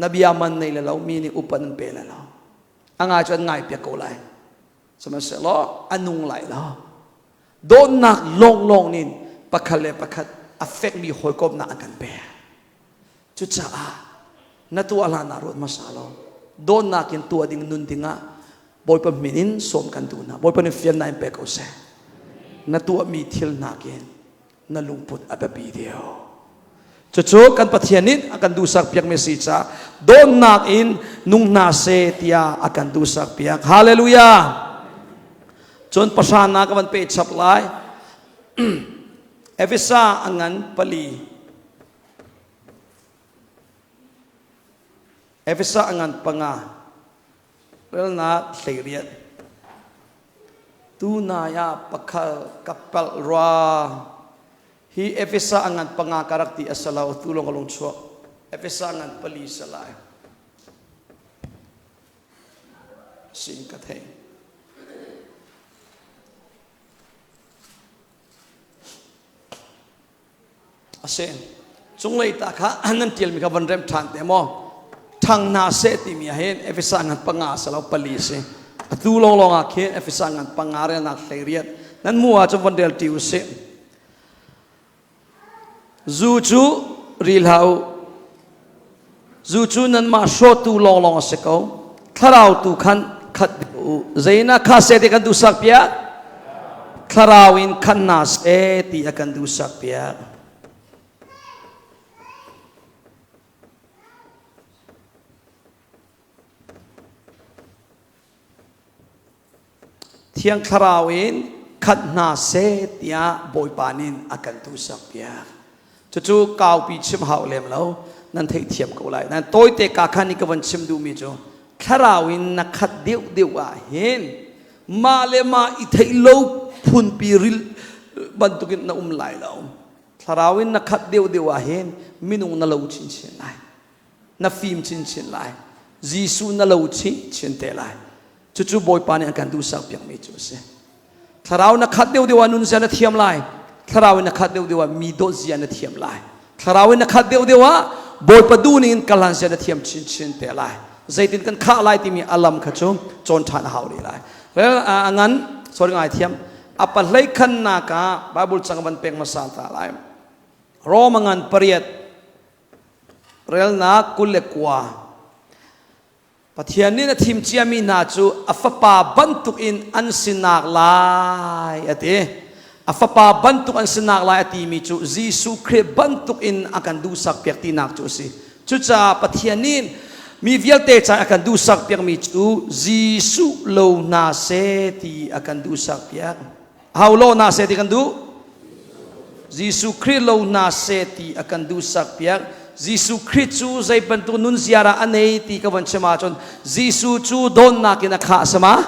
นบีอามันในเรามีนี่อุปนันเปล่าอังอาจจะง่ายเปียกโกไลสมัยเสร็จแล้วอันนุ่งไหลแล้วโดนนักลงนินปะคัลเลปะคัดอัฟเฟกมีหอยกบนักกันเปย์จุดจ้านัตัวลานารถมาสาลโดนนักยันตัวดิ่งนุนดิ่งอ่ะบอยปะมินินสมกันดูนะบอยปะนิฟิยนนายเปกเอาเสนัตัวมีทิลนักยันนัลุงพุทธอับปีเดียวจู่ๆกันปะเทียนินอากันดูสักเพียงเมสิจ้าโดนนักอินนุ่งนาเซติยาอากันดูสักเพียงฮาเลลูยาจนประชานากันเป็นฉับไล่เอฟิซาอังันปลี efisa angan panga rel na thleiriat tu na ya pakhal kapal ra hi efisa angan panga karakti asalau tulong kalong chua efisa angan pali salai singkat hai asen Zinglei ta kha anan tiel mi ka van rem than te mo thang na se ti mi hen efisa ngan panga salau pali se atu long long a khe efisa ngan panga re na thleiriat nan muwa cho van del tiu se zu chu ril hau zu chu nan ma sho tu long long se ko tharau tu khan khat zaina kha se te kan du sak pia tharawin khan na se ti akan du sak pia thiang tharawin khat na se tia boi panin akan tu sak pia chu kaw pi chim hau lem lo nan thei thiam ko lai nan toi te ka khani ka van chim du mi cho tharawin na khat deu deu a hen ma le ma I thei lo phun pi ril ban tukin na lai lo tharawin na khat deu deu a hen minung na lo chin chin lai na phim chin chin lai jisu na lo chin te lai chu boy pani akan du sak piang mi chu se tharau na khat deu deu anun se na thiam lai tharau na khat deu deu mi do zia na thiam lai tharau na khat deu deu boy pa du nin kalan se na thiam chin chin te lai zaitin kan kha lai ti mi alam kha chu chon than hau ri lai angan sorry ngai thiam apa hlei khan na ka bible chang ban pek ma sa ta lai rom angan pariat rel na kul kwa pathian ni na thim chiami na chu afapa bantuk in an sinak lai ate afapa bantuk an sinak lai ati mi chu jisu khrist bantuk in akan du sak pek ti nak chu si chu cha pathian ni mi vialte cha akan du sak pek mi chu jisu lo na se ti akan du sak pek how lo na se ti kan du jisu khrist lo na se ti akan du sak pek Jisu Christ chu zai bantu nun ziara anei ti ka ban chema chon Jisu chu don na kina kha sama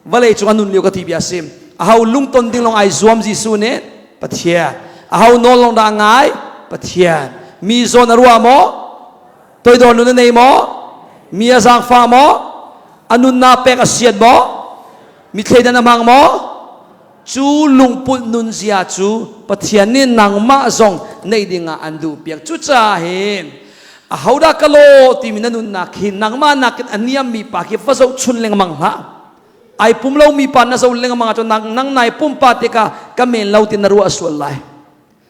vale chu anun liu ka ti bia sim ahau lung ton ding long ai zuam Jisu ne pathia ahau no long da ngai pathia mi zon arua mo toi don nun nei mo mi azang fa mo anun na pek asiat mo mi thleida na mang mo chu lungput nun zia chu pathian ni nangma zong nei dinga andu piak chu cha hen a hauda kalo ti minanun na khin nangma nakin aniam mi pa ki fazo chun leng mang ha ai pumlo mi pa na zo leng mang cho nang nai pum pa te ka kamen lo tin ru aswal lai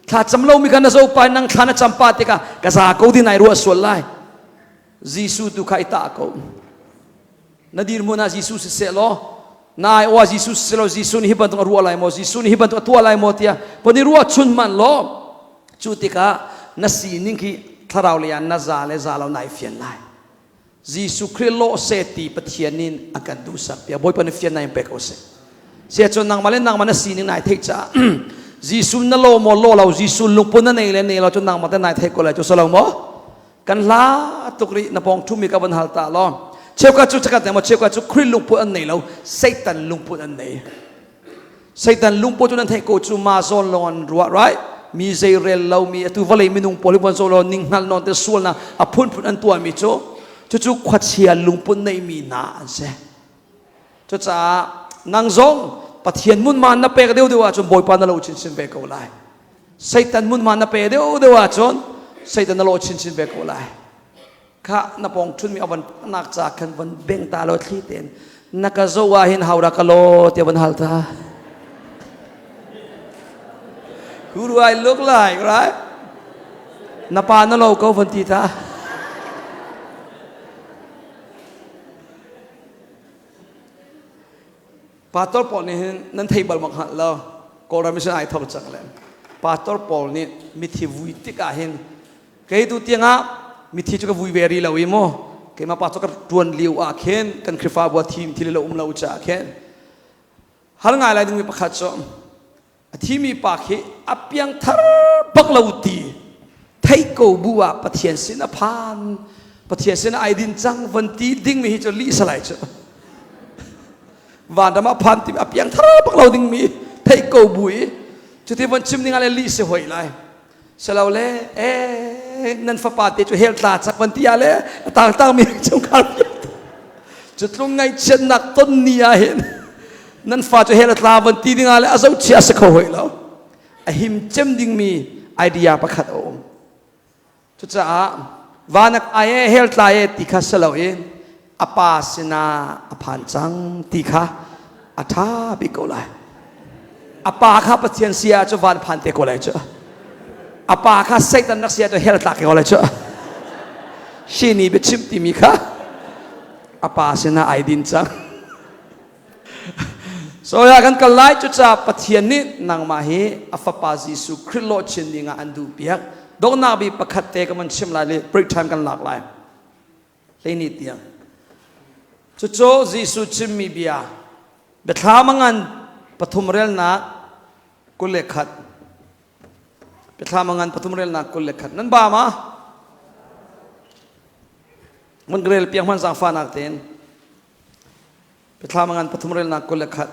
tha chamlo mi kana zo pa nang thana champa te ka za ko din ai ru aswal lai jisu tu khai ta ko nadir mo na jisu se lo nai wa Jesus selo Jesus ni hiban tu ruwa lai mo Jesus ni hiban tu tua lai mo tia poni ruwa chun man lo chutika nasi ningki tharau le na za le za lo nai fian lai Jesus Christ lo se ti pathianin akan du sak pia boy pan fian nai pe ko se chon nang malen nang mana si ning nai thei cha Jesus na lo mo lo lo Jesus lung pon na nei le nei lo chon nang mata nai thei ko la cho salo mo kan la tukri na pong thumi ka ban hal ta lo cheu ka chu chakat mo cheu ka chu khrin lung pu an nei lo satan lung pu an nei satan lung pu chu nan thei ko chu ma zon lon ruwa right mi zai rel lo mi tu vale mi nung poli bon zo lo ning hal non te sul na a phun phun an tua mi chu chu khwat chia lung pu nei mi na an se chu cha nang zong pathian mun man na pek deu dewa chu boy pa na lo chin chin be ko lai satan mun man na pe deu dewa chon satan na lo chin chin be ko lai kha na pong chun mi awan nak cha khan van beng ta lo thi ten nakazowa hin haura kalo te ban halta who do I look like right na pa na lo ko van ti ta pastor Paul ni nan thei bal mak ha lo ko ra mi sa ai thok chang le pastor Paul ni mi thi vui ti ka hin ke tu tianga mi thi chu ka vui veri lo i mo ke ma pa chu ka tuan liu a khen kan khrifa bo thim thil lo lo cha khen har ngai lai ding mi pakhat cho thi mi pa khi apyang thar bak lo ti thai ko buwa pathian sin a phan ปะเทียเสนไอดินจังวันตีดิ้งมีจะลีสลายเจ้าวันดมาพันติอภิยังทาราพวกเราดิ้งมีเทยโกบุยจุดที่วันชิมดิ้งอะไรลีเสียหวยไรเสลาเล่นันฟ้าปาเตจุเฮลตาสักวันที่อะไรต่างมีจงการจุดตรงไงเช่นนักต้นนี้เห็นนั่นฟ้าจุเฮลตาวันที่ดิ้งอะไรอาศัยเชียสเขาหวยแล้วหิมเจมดิ้งมีไอเดียประคัดโอมจุดจ้าวานักไอเฮลตาติคาเสลาอปาสนาอภันจังติคาอัฐาบิโกไลอปาข้าปเทียนเสียจะวันพันเตโกไลเจ้าอปาข้าเสกตันนักเสียจะเฮลตาเกโกไลเจ้าชีนีเป็นชิมติมีค่ะอปาสนาไอดินจังโซยากันกันไลจุดจ้าปเทียนนี้นางมาเฮอฟปาซิสุคริโลชินดิงอันดูเปียกดอกนาบีประคัตเตกันมันชิมลายเลยบริทามกันหลากหลายเลยนี่เตียงจุดโจจิสุชิมมีเบียเบทามังอันปฐุมเรลนักกุเลขัดเบทามังอันปฐุมเรลนักกุเลขัดนั่นบ้ามามันเกลียเปียงมันสังฟานักเต็นเบทามังอันปฐุมเรลนักกุเลขัด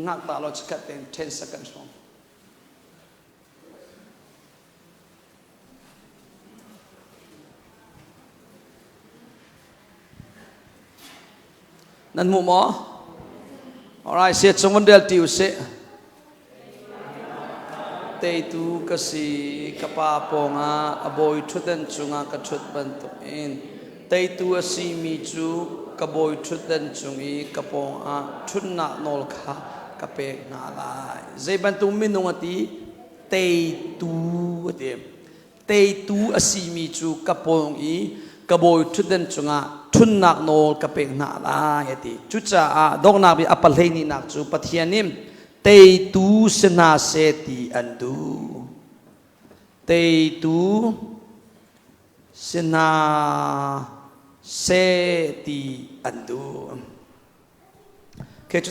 นักตาเราจะกัดเต็น10 seconds นั่นมุมอ๋อ alright เสียจงวันเดียวติวเสเตตูกสีกปาปงาอบอยชุดันจุงากชุดบันตุอินเตตูสีมีจูกบอยชุดันจุงอีกปงอาชุนนักนอลขากเปกนาลายเจบันตุมินุงตีเตตูเดมเตตูสีมีจูกปงอีกบอยชุดันจุงาทุนนักโนลกับเป็นนาลายติจุจ้าดอกนาบีอัปเลนีนักจูปะเทียนิมเตตูสนาเสติอันดูเตตูสนาเสติอันดูเคจุ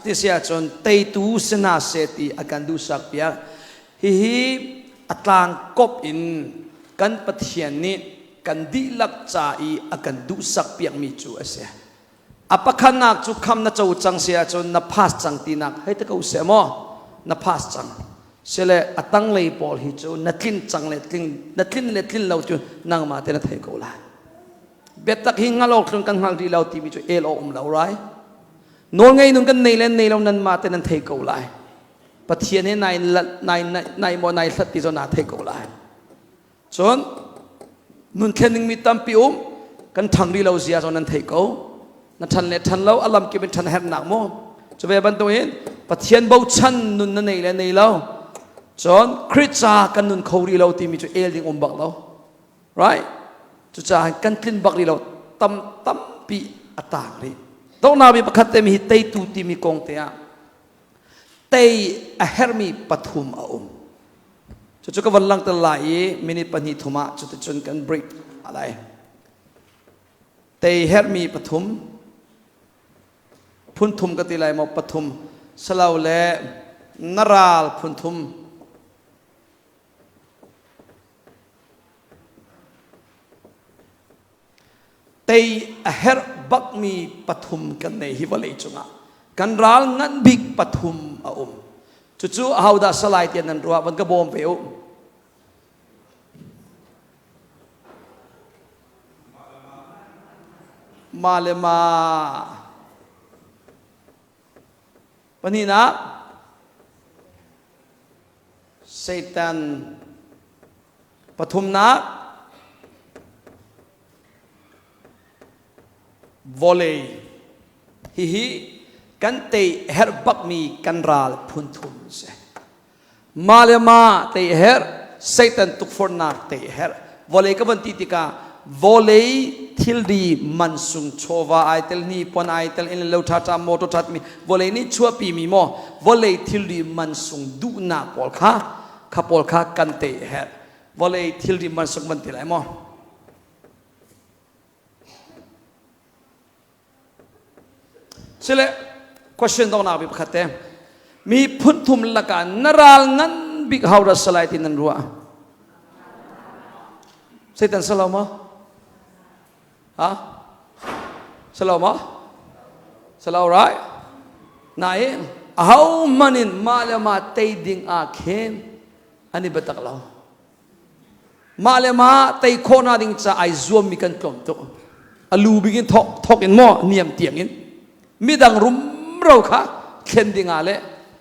ติเสียจนเตตูสนาเสติอาการดูสักเปียฮิอัตลางกบอินกันปะเทียนนี้กันดีลักจ่าอีอากันดูสักเปียกมีจูเสียอปะขันนักจูคำนัจจูจังเสียจนนับพาสจังตีนักให้ตะกูเสียมอนับพาสจังเสียเลยอตั้งเลยบอลฮิจูนัดลินจังเลยลินนัดลินเล็ดลินเราจูนางมาเตนัดให้กูละเบ็ดตักหิงเราครึ่งกันหักดีเราทีมีจูเอลอมเราไรโน่นไงนุ่งกันในเล่นในเรานั้นมาเตนัดให้กูละปะเทียนให้ในมอในสัตติจนาให้กูละจนนุ่นแค่นึงมีตั้มปิวกันทางดีเราเสียจนนั้นเทกูนั่นทันเล็ทันเราอารมณ์กิเป็นทันแหบหนักมั้งจะไปบรรทุกเห็นปะเทียนเบาชันนุ่นนั่นในเราจนคริสจากันนุ่นเขาดีเราที่มีจุเอลดิ้งบักเรา right จุจากันกลิ่นบักดีเราตั้มปีอัตตาเลยต้องนาบีประคัตเตมีเตยตูที่มีกองเตียเตยอเฮร์มีปฐุมอาจุดก็วันหลังตลาดมินิปัญหิธุมะจุดจนกันบริกอะไรเตยเฮร์มีปฐุมพุนทุมกติไลมาปฐุมสลาวเล่นราลพุนทุมเตยเฮร์บักมีปฐุมกันในฮิวาเลจุงะกันราลงันบิกปฐุมจู่ๆเอาดาสลายเตียนนันรัวมันก็บอมเปวมาเลมาปนีนะเซตันปฐุมนักวอลเลย์ฮิกันเตะเฮร์บักมีกันราลพุนทุนเสมาเลมาเตะเฮร์เซตันตุกฟอร์นักเตะเฮร์วอลเลย์ก็บันติติกาวอลเลย์ทิลดีมันสุงโชวาไอเตลนี่ปนไอเตลอินเลวทัตามโมโตทัตมีวอลเลย์นี่ชัวปีมีโมวอลเลย์ทิลดีมันสุงดูนาปอลค่ะข้าปอลค่ะกันเตะเฮร์วอลเลย์ทิลดีมันสุงมันติไรโมเสร็จquestion ต้องนาบิบขัดเต็มมีพุทธุมละกันนราลงัน big how ra salai tin nan ruwa Satan salama ha salama salau right nai how manin malama tay ding a khen ani batak law malama tay khona ding cha ai zuam mi kan klom to alu bigin thok in mo niam tiang in midang rum ro kha khen ding ale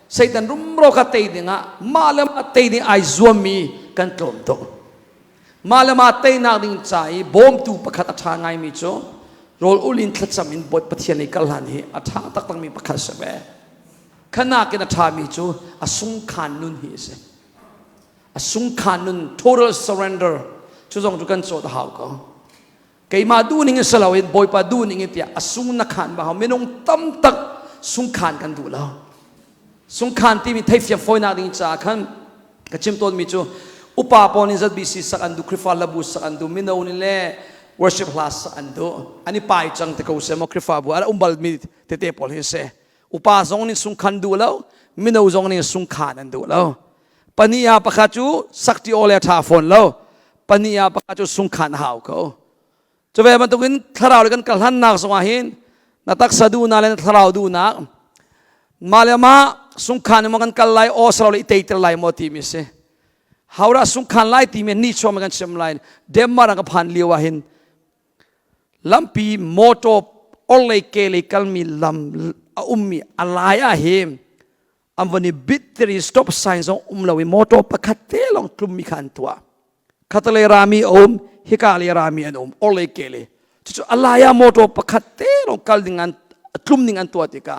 Satan rum ro kha tay ding a malama tay ding ai zuam mi kan klom to malama tay na ding chai bom tu pakhat atha ngai mi cho rol ulin thacham in bot pathian ni kalhan hi atha tak tak mi pakhat sabe khana ken atha mi chu asung khan nun hi se asung khan nun total surrender chu jong chu kan cho da haw ko kai ma du ning salawin boy pa du ning tia asung na khan ba menong tam tak sung khan kan du la sung khan ti mi thai fiam foi na ding cha khan ka chim ton mi chu upa pon in CEBC sak andu krifa labu sak andu mino ni le worship class sak andu ani pai chang te ko se mo krifa bu ala umbal mi te pol hi se upa zong ni sung khan du lo mino zong ni sung khan andu lo pania pakhachu sakti ole tha phone lo pania pakhachu sung khan haw ko chove man tukin tharau le kan kalhan nak songa hin natak sadu na le tharau du na malama sung khan mo kan kallai o salo le itei tel lai mo ti mi se haura sung khan lai ti me ni chom kan chem lai dem mara ka phan liwa hin lampi moto ole ke le kalmi lam ummi alaya him amwani bitri stop signs on umlawi moto pakhatte long klum mi khan tua khatale rami om hikali rami an ole kele chu alaya moto pakhatte long kaldingan klum ningan tua tika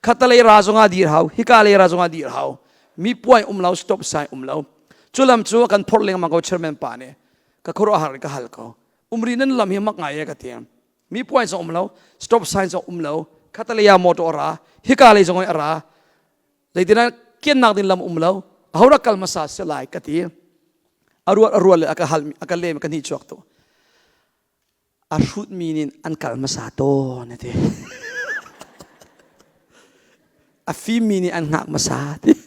khatale razonga dir haw hikali razonga dir haw mi point umlaw stop sign umlaw chulam chu kan phorleng ma ko chairman pa ne ka khoro har ka hal ko umri nan lam hi mak ngai ka tiam mi point so umlaw stop sign so umlaw khatale ya moto ra hikali jongoi ara Zaidina kian nak din lam umlaw ahora kalma sa selai kati arwal aka halmi aka lem kan hi chok to arhut minin an kalma sa to nete afi mini an ngak masa ti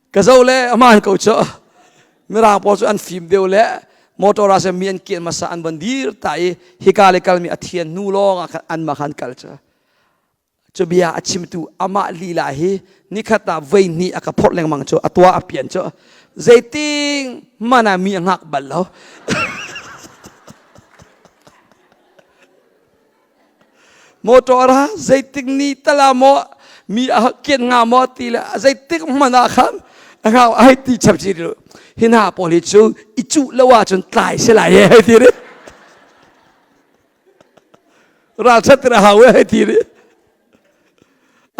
kazole aman ko cho mira po an film deule motora se mien kian masa an bandir tai hikale kalmi athian nu lo an makhan culture Chobia achim tu ama lila hi nikhata vai ni aka phot leng mang cho atwa apian cho zaiting mana mi ngak balo motora zaiting ni talamo mi akien nga mo tila zaiting mana kham nga ai ti chapchi ro hina poli chu ichu lawa chun tlai se la ye ti re ra chatra hawe ti re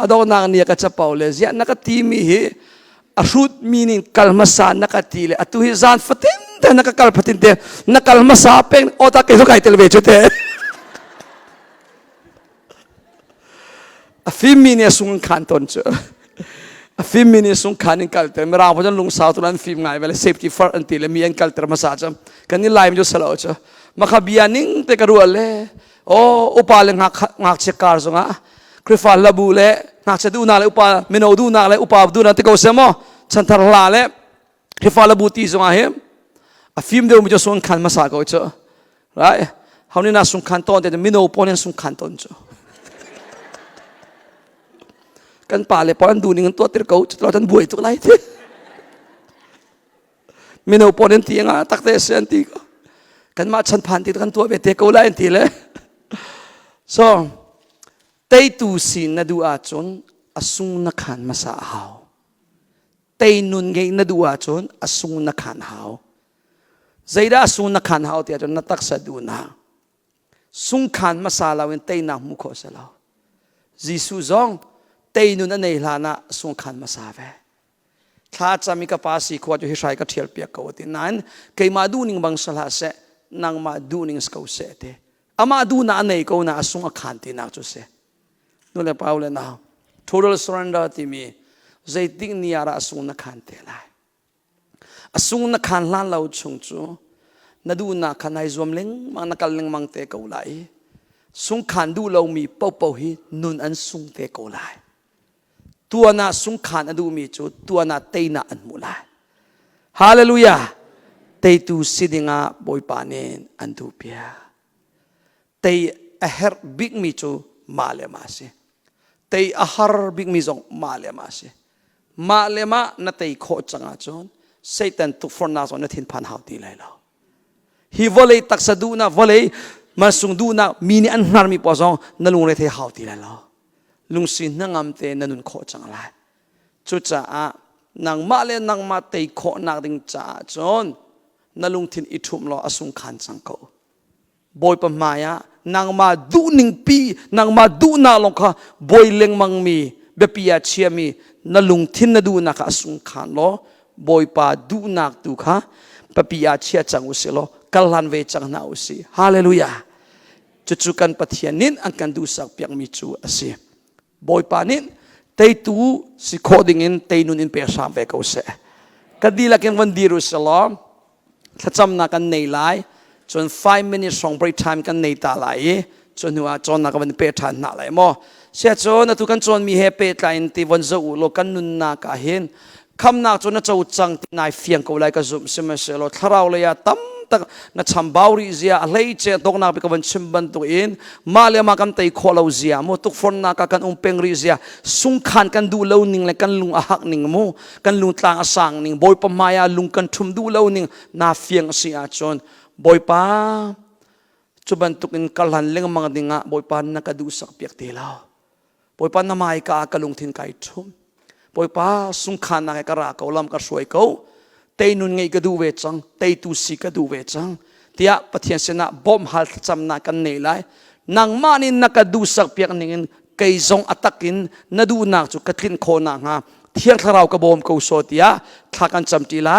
Ado nang niya ka chapaule zia nakatimi hi asut meaning kalmasa nakatile atu hi zan fatin de nakakal fatin de nakalmasa peng ota ke so kai telve chote a fimini sung kanton cho a fimini sung kanin kalter mera bojan lung south lan fim ngai vele safety for until mi en kalter masaja kan ni laim jo salo cho makabianing te karuale o upale ngak chekar zonga krifa labule nak chadu na le upa meno du na le upa du na te ko semo chantar la le krifa labuti zonga hem a film de mo jo sung kan masa ko cho right hawni na sung kan ton de meno ponen sung kan ton cho kan pale pon du ning to tir ko cho tan buai tu lai te meno ponen ti nga takte sen ti ko kan ma chan phan ti kan to be te ko lai ti le so Tay tu sin na dua chon asung na khan masa haw. Tay nun ngay na dua chon asung na khan haw. Zaida asung na khan haw tiya chon natak sa duna. Sung khan masa lawin tay na mukho sa law. Jisu zong tay nun anay lana asung khan masa ve. Tha chami ka pasi kuwa jo hishay ka thiyal piyak kawati. Nan kay maduning bang salase nang maduning skaw se te. Ama aduna anay ko na asung akhan tinak jo se. Nule Paule now. Total surrender to me. Zaiting niara asung na khan te lai. Asung na khan lan lau chung chu. Nadu na kanay zuamling mang nakaling mang te kau lai. Sung khan du lau mi pau pau hi nun an sung te kau lai. ตัวน่ะสุงขานอดูมีจุตัวน่ะเตยน่ะอันมุลาฮาเลลูยาเตยตูสิดิงาบอยปานินอันดูเปียเตยอาหารบิ๊กมีจูมาเลมาสิเตยอาหารบิ๊กมีจงมาเลมาสิมาเลมานาเตยโคจังอาจนเซตันตุกฟอนนาจนนาทินพันหาวตีเลยแล้วฮีวอลเลยตักสะดูนะวอลเลยมาสุงดูนะมีนี่อันนาร์มีปอซองนั่นลุงเลยเทหาวตีเลยแล้วลุงสินังอัมเตนันนุนโคจังไรจุดจ้านางมาเลนางมาเตยโคนักดิงจ้าจนนั่นลุงทินอิทุมรออสุงขันสังเขาบอยปมายานางมาดูนิงปีนางมาดูนาลงค่ะบอยเลงมังมีเบปียาเชียมีนั่นลุงทินนดูนักอสุงขันโลบอยปาดูนักดูค่ะเบปียาเชียจังอุสิโลกัลลันเวจังนาอุสิฮาเลลูยาจุดจุกันปะเทียนินอันกันดูสักเปียงมิจูอสิบอยปานินเตยตูสิโคดิงินเตยนุนินเปียสามเวกอุเสกัดดีละกันวันดีรุสลอมถ้าจำนักกันในไลจน5 minutes สอง break time กันในตาไหลจนหัวจนนักวันเปิดทานหน้าไหลมอเสียจนนัทุกันจนมีเฮเปิดไลน์ที่วันจะอุโลกันนุนนักเห็นคำนักจนนักจะอุจังที่นายเฟียงกูไลก็ซุ่มซิมเสลทาราเลยตั้มตักนักชำบาวริเซียเลยเจตกนักไปกับวันชิมบันตัวอินมาเลยมากันเตยโคลาวเซียมุตุกฟอนนักกันอุปงริเซียสุงขันกันดูเลวนิ่งเลยกันลุงอาหักนิ่งมูกันลุงตางอาสังนิ่งบอยปมายาลุงกันทุ่มดูเลวนิ่งนาเฟียงเสียจนบอยป้าจุบันตุกินกัลหันเลี้ยงมังดิงะบอยป้านักดูสักเปียกเตลาบอยป้านามายกากลุงทินไก่ทุ่มบอยป้าสุงขันนักกระรากเอาลำกระสวยเขาเตยนุนไงก็ดูเวจังเตยตุสีก็ดูเวจังเดียปะเทียนเสนาบอมหัลจำนักกันเนลัยนางมานินนักดูสักเปียกนิ่งไก่จงอัตักินนัดูนักจุกกระทินโคนังฮะเที่ยงทาราวกระบอมเขาโซเดียทักกันจำจีไล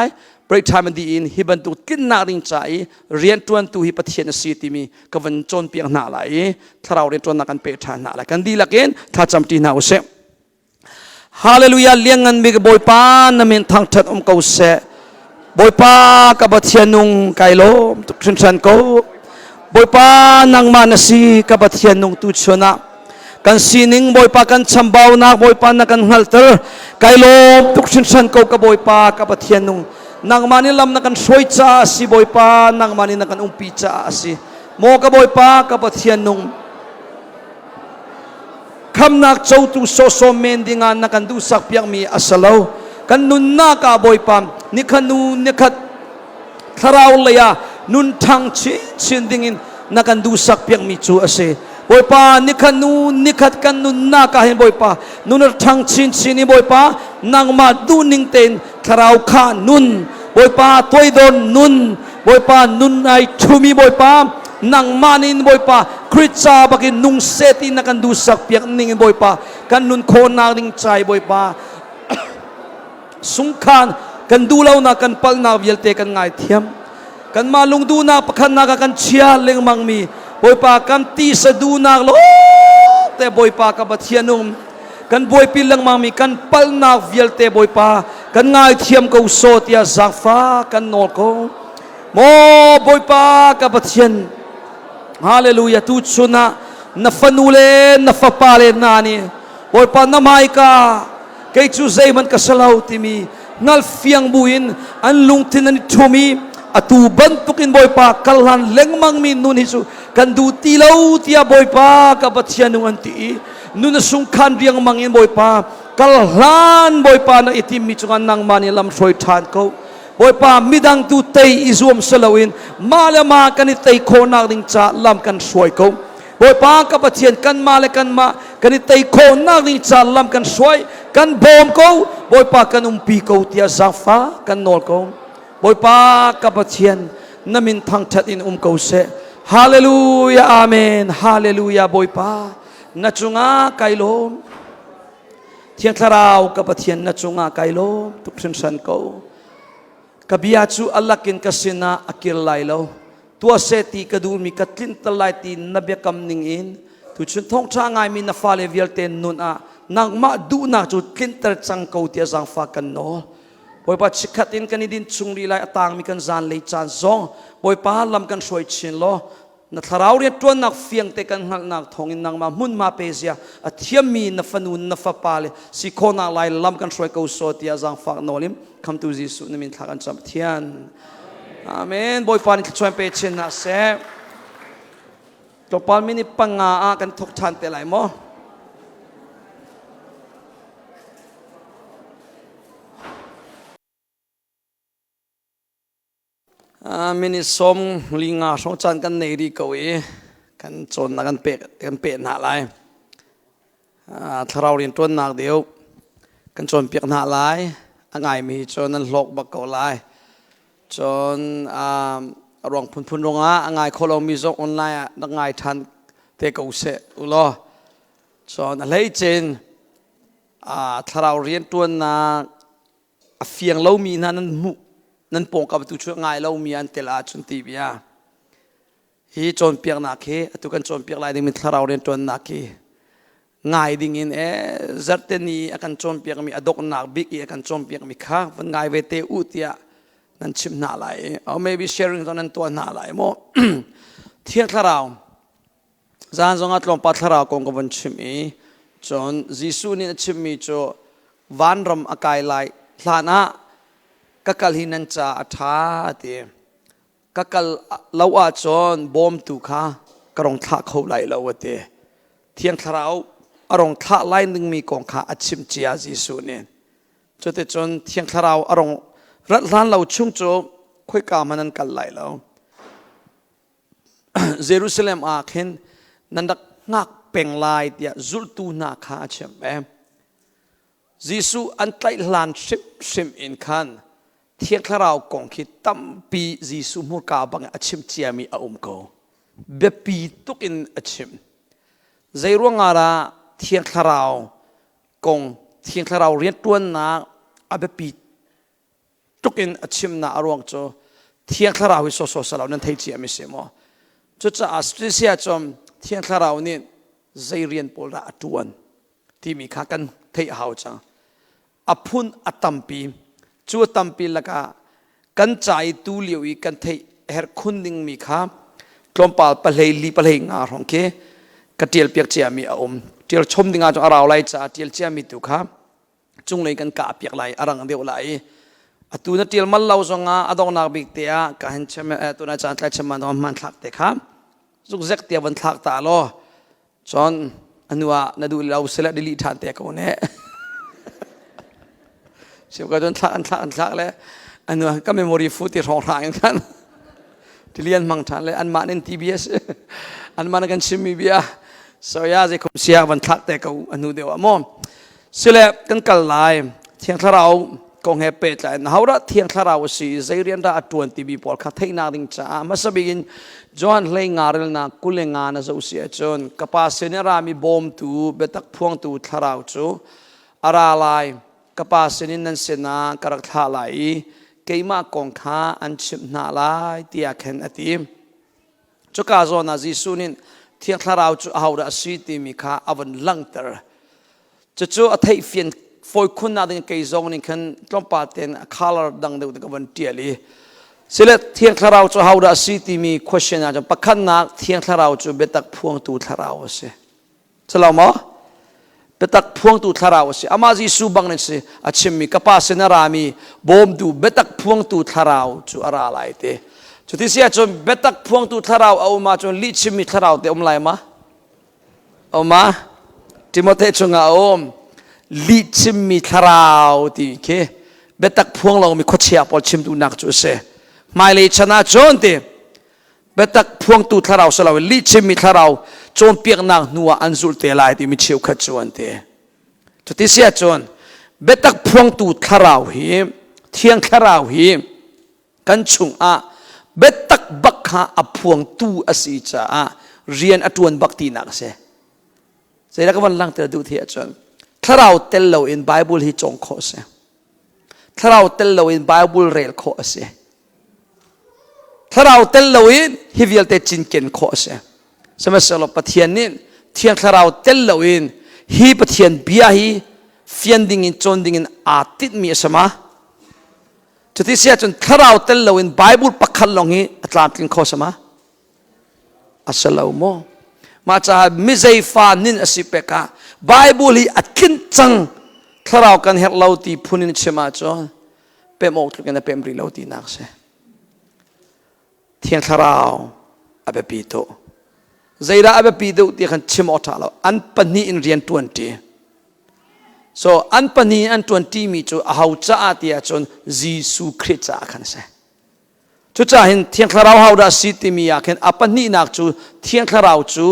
break time di in hiban tu kin na ring chai rian tuan tu hi pathian si ti mi ka van chon piang na lai tharau ren ton na kan pe tha na la kan di laken tha cham ti na use hallelujah liangan mi boy pa na men thang that kau se boy pa ka pathian nung kai lo tu thin san ko boy pa nang ma na si ka pathian nung tu chona kan sining boy pa kan chambau na boy pa na kan ngalter kai lo tu thin san ko ka boy pa ka pathian nung nang mani lam na kan soi cha si boy pa nang mani na kan umpi cha si mo ka boy pa ka pathian nung kham nak chau tu so mendinga na kan du sak piang mi asalo kan nun na ka boy pa ni khanu ni khat tharau leya nun thang chi chin dingin na kan du sak piang mi chu ase boy pa ni khanu ni khat kan nun na ka hen boy pa nun thang chin ni boy pa nang ma du ning ten tharau kha nun boy pa toy don nun boy pa nun ai thumi boy pa nang manin boy pa kritsa bakin nung seti na kan du sak piak ning boy pa kan nun khona ring chai boy pa sungkhan kan du law na kan pal na vialte kan ngai thiam kan malung du na pakhan na ka kan chia leng mang mi boy pa kan ti sa du na lo te boy pa ka bathianum kan boy pilang mang mi kan pal na vialte boy pa kan ngai thiam ko so tia zakfa kan nol ko mo boy pa ka bathian hallelujah tu chuna na fanule na fapale nani boy pa na mai ka kay chu zay man kasalaw timi ngal fiang buin an lung tinan thumi atu bantukin boy pa kalhan lengmang min nun hisu kan du tilaw tia boy pa ka bathian nung anti nun sungkhan riang mangin boy pa kalhan boy pa na itim mi chungan nang mani lam soi than ko boy pa midang tu tei izum salawin malama kan tei khona ring cha lam kan soi ko boy pa ka pathian kan male kan ma kan tei khona ring cha lam kan soi kan bom ko boy pa kan umpi ko tia zafa kan nol ko boy pa ka pathian namin thang that in ko se hallelujah amen hallelujah boy pa na chunga kailom thiang tharau ka pathian na chunga kailo tukhin san ko kabia chu alakin kasina akil lailo tua seti kadu mi katlin talai ti nabekam ning in tu chun thong cha ngai mi na fale vialten nun a nang ma du na chu tlinter chang ko tia jang fa kan no boy pa chikhatin kanidin chungri lai atang mi kan zan lei chan zong boy pa lam kan soi chin lo na tharau ria tuan nak fiang te kan hal nak thongin nang ma mun ma pezia a thiami na fanun na fapale si khona lai lam kan throi ko so tia jang fak nolim come to Jesus na min thakan cham thian amen boy pan ki choi pe chen na se to pal mini panga a kan thok than te lai mo mini som linga song chan kan nei ri ko e kan chon na kan pe na lai tharau rin ton nak deu kan chon pek na lai angai mi chon an lok ba ko lai chon rong phun ronga angai kholo mi zo online na ngai than te ko se ulo chon a lei chen tharau rin ton na a fiang lo mi na nan mu nan pong ka tu chu ngai lo mi an tel a chun ti bia hi chon piak na ke atu kan chon piak lai ding min tharau ren ton na ke ngai ding in zarteni akan chon piak mi adok nak big i akan chon piak mi kha van ngai ve te u tia nan chim na lai or maybe sharing ton nan to na lai mo thiang tharau zan zong atlom pa tharau kong ka van chim i chon jisu ni chim mi cho van ram akai lai hlana kakal hinan cha atha te kakal lawa chon bom tu kha karong tha khau lai lawa te thiang tharau arong tha lai ning mi kong kha achim chia jisu ne chote chon thiang tharau arong rat lan lo chung cho khoi ka manan kal lai lo Jerusalem a khen nandak ngak peng lai tia zul tu na kha chem em jisu an tlai hlan shim in khan thiang tharau kong khi tam pi jisu mur ka bang achim chiami a ko be pi tukin achim zairunga ra thiang tharau kong thiang tharau rian tuan na a be pi tukin achim na arong cho thiang tharau so salau nan thei chiami se mo chu cha Australia chom thiang tharau ni zairian polra atuan ti mi kha kan thei hau cha aphun atampi chu tampi laka kan chai tu liwi kan thei her khunding mi kha tlompal palhei li palhei nga rong ke katiel piak chiami a tiel chom dinga cho araw lai cha tiel chiami tu kha chunglei kan ka piak lai arang deu lai atuna tiel mal lau zonga adong nak bik te a ka han chem atuna chan tla chama no man thak te kha zuk zek te van thak ta lo chon anua nadu lau sela dili than te ko ne siêu cái tuần thắc lẽ anh nói cái memory food thì rong ràng kan thì liên mang thằng lẽ anh mang lên TBS anh mang cái chinmi bia so ya gì cũng xia vẫn thắcแต่câu anh nói điều à mom xí lẽ cái cái lại thiang tharau kong he pet lại nào đó thiang tharau si dây riêng ra tuần TV Paul khát thấy na ding cha mà sao begin John lay ngarel na kulenga na zo si chon kapasene rami bom tu betak phuang tu tharau chu ara lai kapasenin nan sena karak tha lai keima kong kha an chim na lai tia khen ati chuka zo na jisunin thiang tharau chu hauda si ti mi kha avan langter chu athei fian foi khun na ding ke zong ni khan tlompa ten color dang de ka van tiali sele thiang tharau chu hauda si ti mi question a pakhan na thiang tharau chu betak phuang tu tharau se chalama betak phuang tu tharau se amaji su bang ne se achim mi kapasena rami bom du betak phuang tu tharau chu ara lai te chu ti sia chu betak phuang tu tharau au ma chu li chim mi tharau te lai ma oma Timothy chunga li chim mi tharau ti ke betak phuang lo mi khochia pol chim tu nak chu se mai le chana chon te betak phuang tu tharau salaw li chim mi tharau chon piak nak nuwa anzul te lai ti mi chiu khat chuan te chu ti sia chon betak phuang tu tharau hi thiang tharau hi kan chung a betak bakha a phuang tu asi cha a rian atuan bakti nak se sei la ka van lang te du thi a chon tharau tel lo in Bible hi chong kho se tharau tel lo in Bible rel kho se tharau tel lo in hi vial te chin ken kho se semasalo pathian nin thiang tharau tel lo in hi pathian bia hi fian ding in chon ding in atit mi sama chuti sia chon tharau tel lo in Bible pakhal long hi atlantin kho sama อาศัยโมมาจากมิเซฟานินอสิเปกะไบเบิลฮีอัดกินจังถ้าเรากันเห็นเราตีพูนินเชมาจ้ะเป็นโมกกันเป็นรีเราตีนักเสเทียงถ้าเราอาเบปีโตใจเราอาเบปีโตที่ขันชิมอท่าเราอันปนีอินเรียน20 so อันปนีอัน20มีจ้ะเอาจ้าที่จนยิสุคริสต์จ้าขันเสจุดจ้าเห็นเทียงถ้าเราเอาได้สิทธิมีอยากเห็นอัปนีนักจูเทียงถ้าเราจู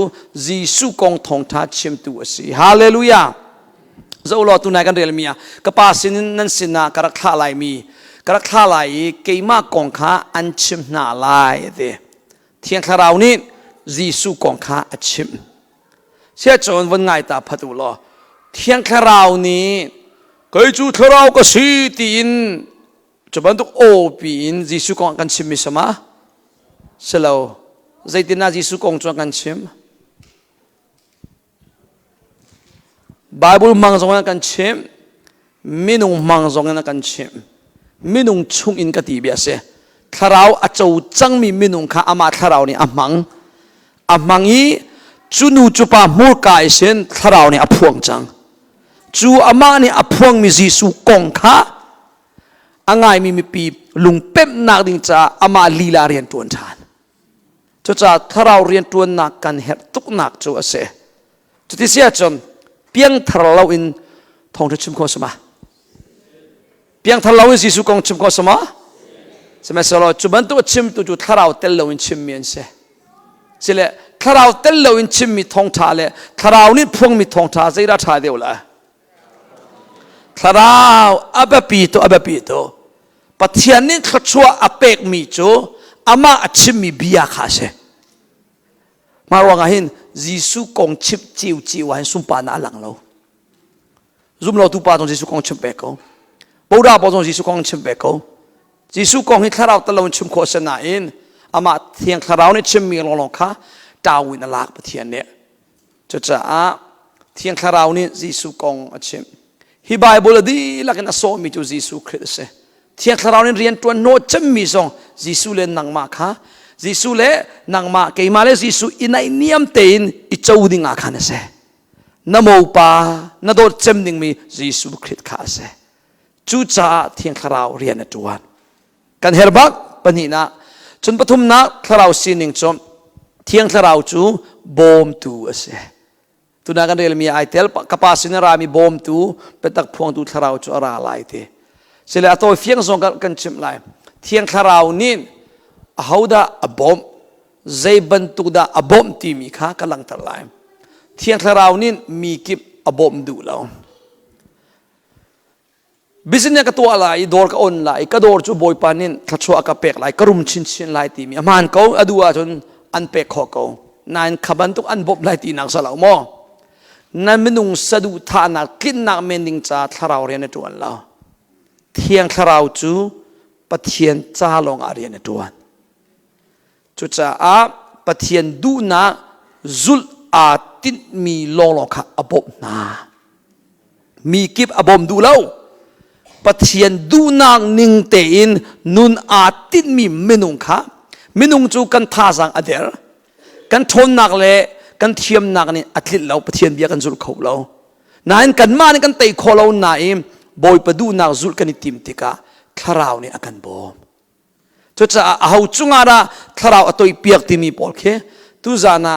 ยิสุกงทงทัดชิมตัวสิฮาเลลูยาจะอุลอตุนายกันเรียลมีกับภาษินันสินะกระทั่งลายมีกระทั่งลายเกี่ยมากองข้าอันชิมนาลายเดเทียงถ้าเรานี่ยิสุกองข้าอันชิมเชื่อจนวันไงตาพัดุลอเทียงถ้าเรานี่เคยจูถ้าเราก็สิตินจะบันทุกโอปีนยิสุกองกันชิมมิสมาเสลาใจตินายิสุกองจงกันชิมไบเบิลมังจงกันชิมมินุงมังจงกันชิมมินุงชุงอินกติเบียเสถ้าเราอาจจะจังมีมินุงข้าอามาถ้าเราเนี่ยอามังอีจูนูจูปามูกายเส้นถ้าเราเนี่ยอพวงจังจูอามาเนี่ยอพวงมียิสุกองข้าง่ายมีปีลุงเป็มนักดิ่งจ้าอามาลีลาเรียนตัวทานจ้าถ้าเราเรียนตัวนักกันเห็ดทุกนักจูเสจุดที่เสียจนเพียงถ้าเราอินทองชิมข้อสมาเพียงถ้าเราอินยิสุกงชิมข้อสมาสมัยสโลจุบันตัวชิมตัวจุถ้าเราเตลเราอินชิมมีนเสสิเลถ้าเราเตลเราอินชิมมีทองทาเลถ้าเรานี่พวงมีทองทาใจเราทาเดียวละถ้าเราอับปีโตปะเทียนนี่ขชัวอเปกมีจูอามาชิมมีบิยาคาเสมารวงหินยิสุกงชิบจิววันสุปานาหลังเราซุ่มเราตุปาตรงยิสุกงชิมเปกบูดาปตรงยิสุกงชิมเปกยิสุกงหินถ้าเราตะลงชิมโคสนาอินอามาเทียงถ้าเราเนี่ยชิมมีลงค่ะดาวินลักปะเทียนเนี่ยจะเทียงถ้าเราเนี่ยยิสุกงชิมฮิบายบุลดีลักนัสโซมีจูยิสุคริสต์เทียงถ้าเราเนี่ยเรียนตัวโนจำมีซองยิสุเลนังมาค่ะยิสุเลนังมาเกี่ยมาเลยิสุอินัยนิยมเตินอิจาวดิ่งอาคานะเสนโมปานโดดจำดิ่งมียิสุคริสต์ข้าเสจูจ่าเทียงถ้าเราเรียนตัวกันเฮร์บักปนินะจนปฐุมนักถ้าเราสินิงจอมเทียงถ้าเราจูบอมตัวเสตุนักกันเรียนมีไอเทลกับภาษินรามีบอมตัวเป็นตักพวงตัวถ้าเราจูอะไรไลเตเสร็จแล้วตัวเฟียงส่งกันชิมไลเทียงถ้าเรานี่เอาดาอบอมใจบรรทุกดาอบอมที่มีข้ากำลังทลายเทียงถ้าเรานี่มีกิบอบอมดูแล้วบิสเนสก็ตัวอะไรดอร์ก็อ่อนไหลก็ดอร์จูบอยปานินถ้าชัวร์ก็เปกไหลก็รุมชินไหลที่มีมันเขาอดูจนอันเปกข้อเขานั่นขับรรทุกอันบอบไหลที่นักสลาวมอนั่นไม่นุ่งสะดุท่านักกินนักเมนิงจ้าถ้าเราเรียนในตัวเราเทียงถ้าเราจูปะเทียนจ้าลงอาเรียนในตัวจุดจ้าปะเทียนดูนะจุลอาติดมีลงค่ะอบอบนามีกิบอบอมดูแล้วปะเทียนดูนางนิงเตอินนุนอาติดมีเมนุงค่ะเมนุงจูกันท่าสังอเดรกันทนนักเล่กันเทียมนักนี่อัดลิดเราปะเทียนเบียกันจุลเขาเรานายกันมานี่กันเตะโคเรานายบอยประดูนักจุลกันนิติมติกาถ้าเราเนี่ยอากันบอมจุดจะเอาจุงอาระถ้าเราตัวเปียกที่มีพอลเคตุจานะ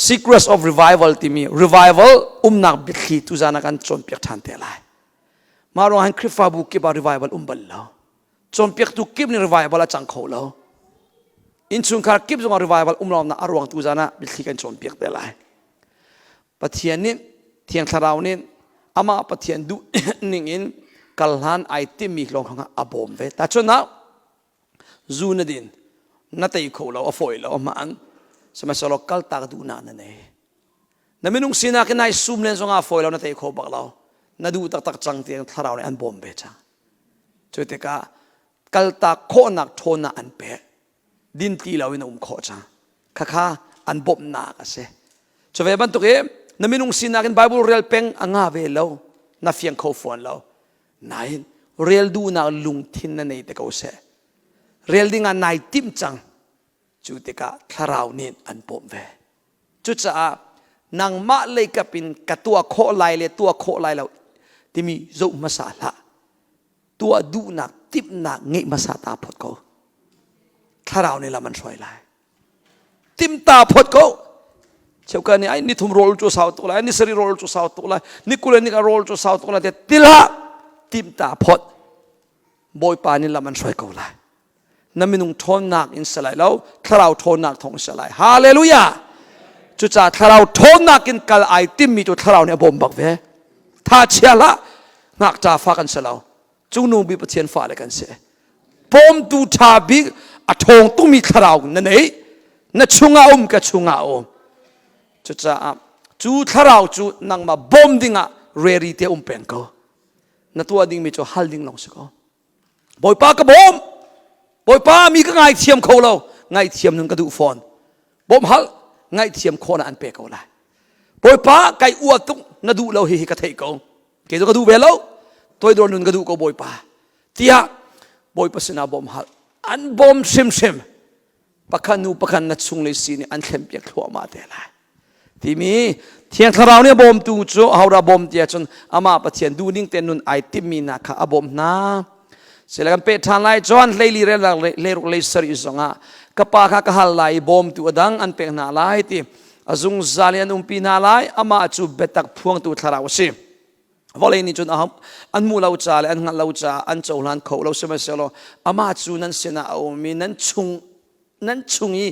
secrets of revival ที่มี revival นักบิดขีตุจานะกันจนเปียกทันเตลัยมาลองให้คริสฟาบุกิบา revival บัลแล้วจนเปียกตุกิบนี่ revival ละจังเขาแล้วอินชุนคากิบจง revival เรานะอารวงตุจานะบิดขีกันจนเปียกเตลัยปะเทียนนี่เทียงถ้าเรานี่อามาปะเทียนดูนิ่งอินกัลฮันไอติมีลงของอบอมเวแต่ชนนะจูนดินนัตติโคเราอฟอยเรามันสมัยสโลกัลตากดูนานั่นเองนั่นไม่นุ่งสินักนายซูมเลนส่งอฟอยเรานัตติโคบักเรานั่นดูตักจังเตียงถ้าเราเนี่ยอันบอมเบจ้าช่วยเตกะกัลตาโคนักโทนาอันเปดินตีเราอินโคจ้าข้าอันบอมนากันเสช่วยบันทุกเอ๋นั่นไม่นุ่งสินักไบเบิลเรียลเป็งอ่างาเวเรานับเฟียงเขาฟอนเรานายเรียลดูนาลุงทินนั่นเองแต่เขาเสเรียลดิ้งนายติมจัง จูติกะทาราวนินอันปมเวจุดจ้านางมะเลยกับเป็นกะตัวโคไลเลยตัวโคไลเราที่มีจุมาสาละตัวดูหนักติบหนักเงยมาสาตาพดเขาทาราวนี่ละมันช่วยไล่ติมตาพดเขาเชื่อกันนี่ไอ้นี่ทุ่มโรลจูสาวตัวไรนี่สรีโรลจูสาวตัวไรนี่กุเลนี่ก็โรลจูสาวตัวไรแต่ติละติมตาพดบอยปานี่ละมันช่วยเขาไล่นั่นมีนุ่งทนหนักอินสไลแล้วถ้าเราทนหนักทงสไลฮาเลลูยาจุดจ้าถ้าเราทนหนักกินกัลไอติมมีจุดถ้าเราเนี่ยบ่มบักเวถ้าเชื่อละหนักจ่าฟ้ากันสลาวจุนูบีประเทียนฟ้าเลยกันเสียบ่มดูชาบิอัทงต้องมีถ้าเรานั่นเองนั่นชุงอาอมกับชุงอาอมจุดจ้าจูถ้าเราจูนั่งมาบ่มดิ่งอะเรรีเตอเป็นก็นั่นตัวดิ่งมีจุดฮัลดิ่งลงสิก็บ่อยปากกับบ่มบอยป้ามีก็ไงเทียมเขาเราไงเทียมนึงกระดูกฟอนบ่มฮัลไงเทียมคนอันเปกเอาละบอยป้าไก่อวดตุ้งนาดูเราเฮกระเทกเอาเกี่ยวกับกระดูกเบลเราตัวโดนนึงกระดูกก็บอยป้าเทียบอยป้าสนาบ่มฮัลอันบ่มซิมปักขันูปักขันนัดซุงเลยสินี่อันเข็มเปียกทั่วมาเท่าไรที่มีเทียงทาราวเนี่ยบ่มตูจูเอาเราบ่มเดียจนอามาปะเทียนดูนิ่งเต็นนุนไอติมีนะค่ะบ่มนะเสร็จแล้วกันเปิดทางไล่จอนเลยลีเรลเลยรุกเลยสริสงะกับปากข้าหัลไล่บอมตัวดังอันเป็นนาไล่ที่อาจุงซาลียนปีนาไล่อามาจูเบตักพวงตัวทาราวสิวอลเลนี่จนอันมูลาวจ่าเลยอันหันลาวจ่าอันโจลันเขาเราเสมาเสลอามาจูนั้นเสนาเอามีนั้นชุงอี